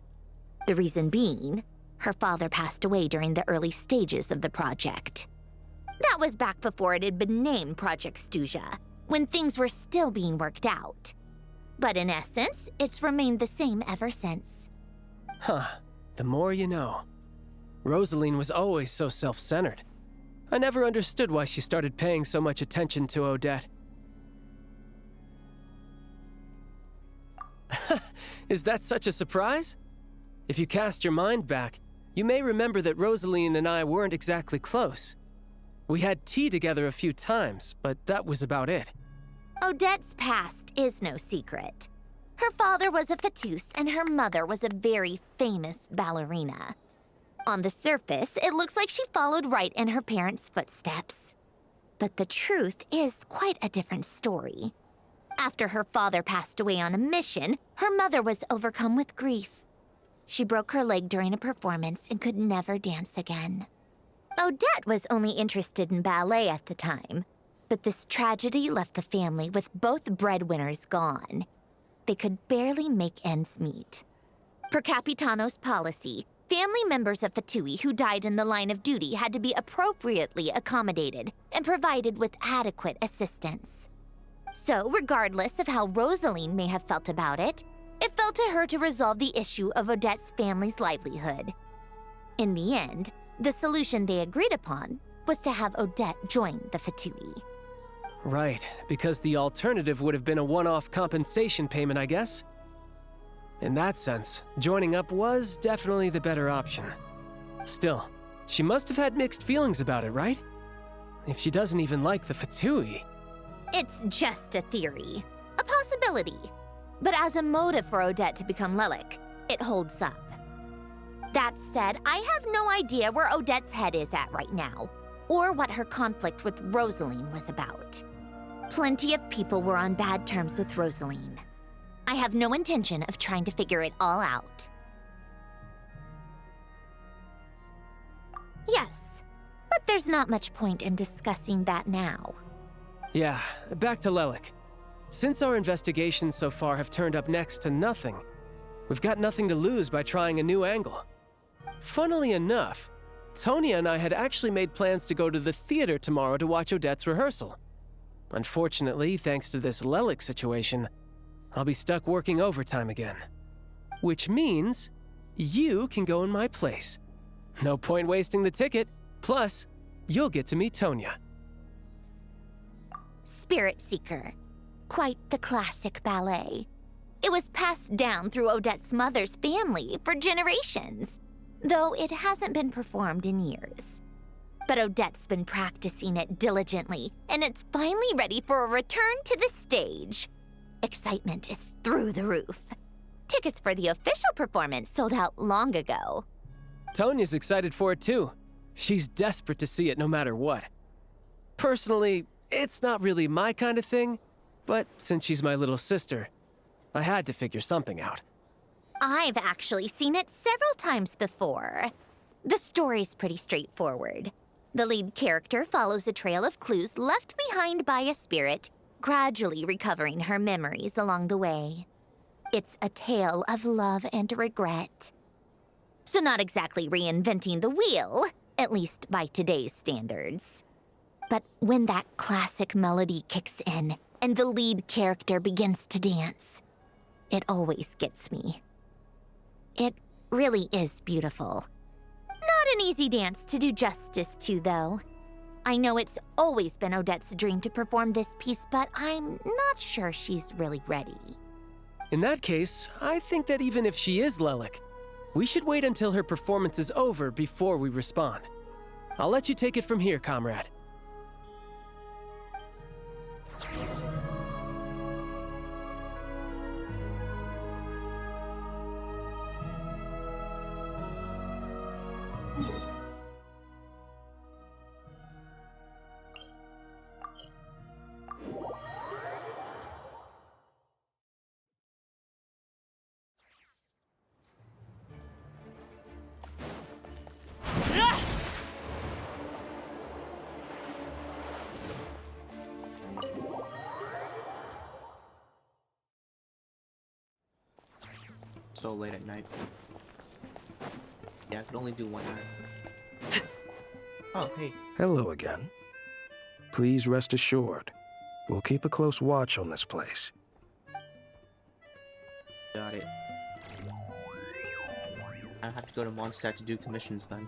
Speaker 10: The reason being, her father passed away during the early stages of the project. That was back before it had been named Project Stuja, when things were still being worked out. But in essence, it's remained the same ever since.
Speaker 6: Huh, the more you know. Rosaline was always so self-centered. I never understood why she started paying so much attention to Odette. Is that such a surprise? If you cast your mind back, you may remember that Rosaline and I weren't exactly close. We had tea together a few times, but that was about it.
Speaker 10: Odette's past is no secret. Her father was a fatus and her mother was a very famous ballerina. On the surface, it looks like she followed right in her parents' footsteps. But the truth is quite a different story. After her father passed away on a mission, her mother was overcome with grief. She broke her leg during a performance and could never dance again. Odette was only interested in ballet at the time, but this tragedy left the family with both breadwinners gone. They could barely make ends meet. Per Capitano's policy, family members of Fatui who died in the line of duty had to be appropriately accommodated and provided with adequate assistance. So, regardless of how Rosaline may have felt about it, it fell to her to resolve the issue of Odette's family's livelihood. In the end, the solution they agreed upon was to have Odette join the Fatui.
Speaker 6: Right, because the alternative would have been a one-off compensation payment, I guess. In that sense, joining up was definitely the better option. Still, she must have had mixed feelings about it, right? If she doesn't even like the Fatui.
Speaker 10: It's just a theory, a possibility. But as a motive for Odette to become Lelik, it holds up. That said, I have no idea where Odette's head is at right now, or what her conflict with Rosaline was about. Plenty of people were on bad terms with Rosaline. I have no intention of trying to figure it all out. Yes, but there's not much point in discussing that now.
Speaker 6: Yeah, back to Lelik. Since our investigations so far have turned up next to nothing, we've got nothing to lose by trying a new angle. Funnily enough, Tonya and I had actually made plans to go to the theater tomorrow to watch Odette's rehearsal. Unfortunately, thanks to this Lelik situation, I'll be stuck working overtime again. Which means you can go in my place. No point wasting the ticket, plus you'll get to meet Tonya.
Speaker 10: Spirit Seeker. Quite the classic ballet. It was passed down through Odette's mother's family for generations, though it hasn't been performed in years. But Odette's been practicing it diligently, and it's finally ready for a return to the stage. Excitement is through the roof. Tickets for the official performance sold out long ago.
Speaker 6: Tonya's excited for it too. She's desperate to see it no matter what. Personally, it's not really my kind of thing, but since she's my little sister, I had to figure something out.
Speaker 10: I've actually seen it several times before. The story's pretty straightforward. The lead character follows a trail of clues left behind by a spirit, gradually recovering her memories along the way. It's a tale of love and regret. So not exactly reinventing the wheel, at least by today's standards. But when that classic melody kicks in and the lead character begins to dance, it always gets me. It really is beautiful. Not an easy dance to do justice to, though. I know it's always been Odette's dream to perform this piece, but I'm not sure she's really ready.
Speaker 6: In that case, I think that even if she is Lelik, we should wait until her performance is over before we respond. I'll let you take it from here, comrade.
Speaker 1: So late at night. Yeah, I could only do one act. Oh, hey.
Speaker 18: Hello again. Please rest assured, we'll keep a close watch on this place.
Speaker 1: Got it. I have to go to Mondstadt to do commissions then.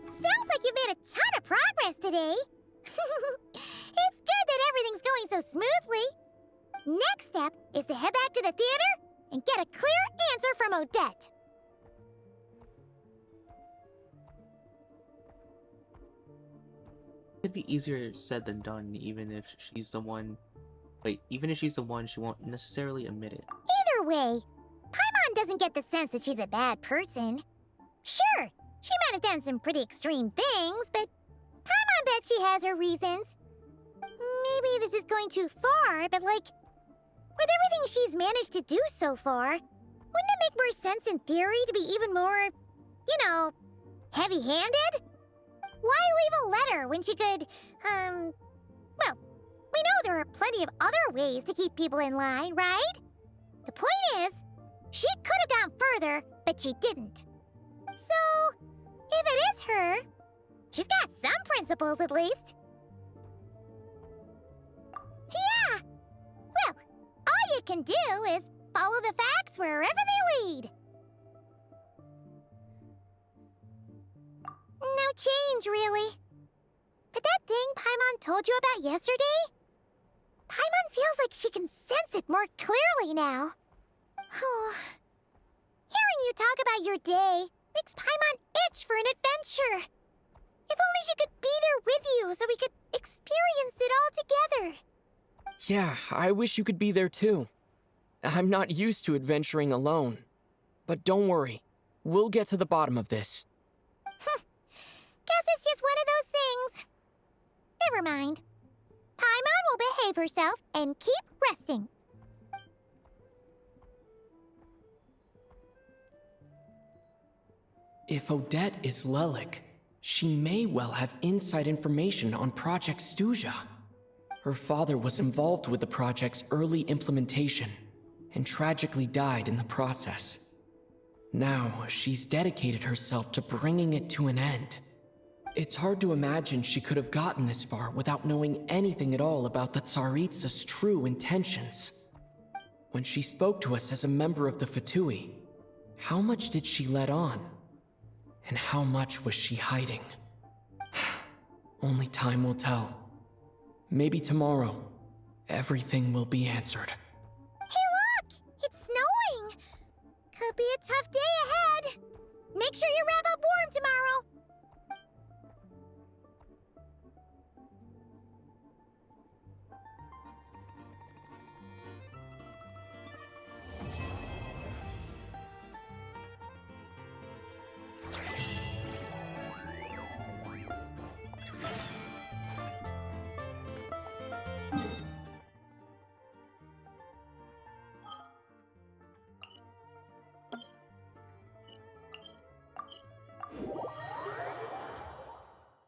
Speaker 2: Sounds like you've made a ton of progress today. It's good that everything's going so smoothly. Next step is to head back to the theater and get a clear answer from Odette.
Speaker 1: It'd be easier said than done, even if she's the one... Wait, even if she's the one, she won't necessarily admit it.
Speaker 2: Either way, Paimon doesn't get the sense that she's a bad person. Sure, she might have done some pretty extreme things, but Paimon bet she has her reasons. Maybe this is going too far, but like, with everything she's managed to do so far, Wouldn't it make more sense in theory to be even more, you know, heavy-handed? Why leave a letter when she could, well, we know there are plenty of other ways to keep people in line, right? The point is, she could have gone further, but she didn't. So, if it is her, she's got some principles at least. Yeah! Well, all you can do is follow the facts wherever they lead. No change, really. But that thing Paimon told you about yesterday? Paimon feels like she can sense it more clearly now. Hearing you talk about your day makes Paimon itch for an adventure. If only she could be there with you so we could experience it all together.
Speaker 5: Yeah, I wish you could be there too. I'm not used to adventuring alone. But don't worry, we'll get to the bottom of this.
Speaker 2: Guess it's just one of those things. Never mind. Paimon will behave herself and keep resting.
Speaker 5: If Odette is Lelik, she may well have inside information on Project Stuja. Her father was involved with the project's early implementation and tragically died in the process. Now, she's dedicated herself to bringing it to an end. It's hard to imagine she could have gotten this far without knowing anything at all about the Tsaritsa's true intentions. When she spoke to us as a member of the Fatui, how much did she let on? And how much was she hiding? Only time will tell. Maybe tomorrow, everything will be answered.
Speaker 2: Hey look! It's snowing! Could be a tough day ahead. Make sure you wrap up warm tomorrow.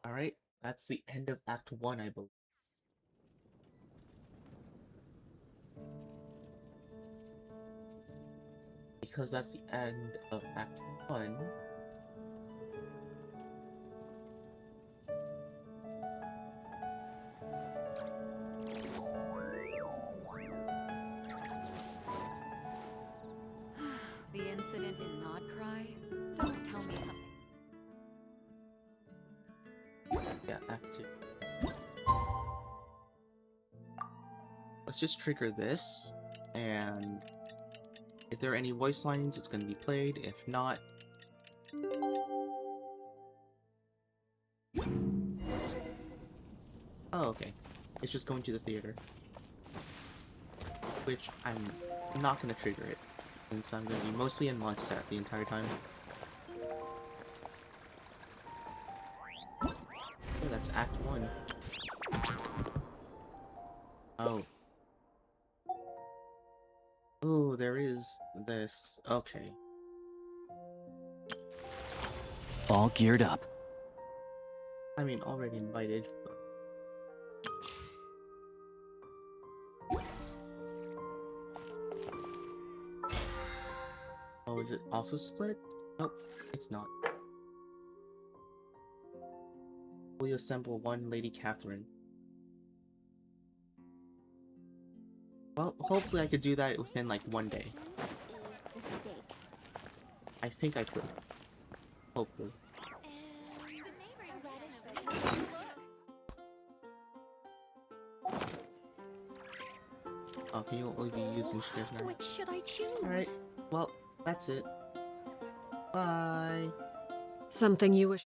Speaker 1: Alright, that's the end of Act 1, I believe. Because that's the end of Act 1.
Speaker 19: The incident in Nodcry? Don't tell me something.
Speaker 1: Yeah, Act 2. Let's just trigger this, and if there are any voice lines, it's going to be played. If not... Oh, okay. It's just going to the theater. Which I'm not going to trigger it, since I'm going to be mostly in Mondstadt the entire time. Oh, that's Act 1. Oh. Oh, there is this. Okay.
Speaker 11: All geared up.
Speaker 1: I mean, already invited, but... Oh, is it also split? Nope, it's not. Fully assemble one Lady Catherine. Well, hopefully I could do that within like one day. I think I could. Hopefully. Oh, can you only be using Shriv now?
Speaker 4: Which should I choose?
Speaker 1: Alright, well, that's it. Bye!
Speaker 20: Something you wish.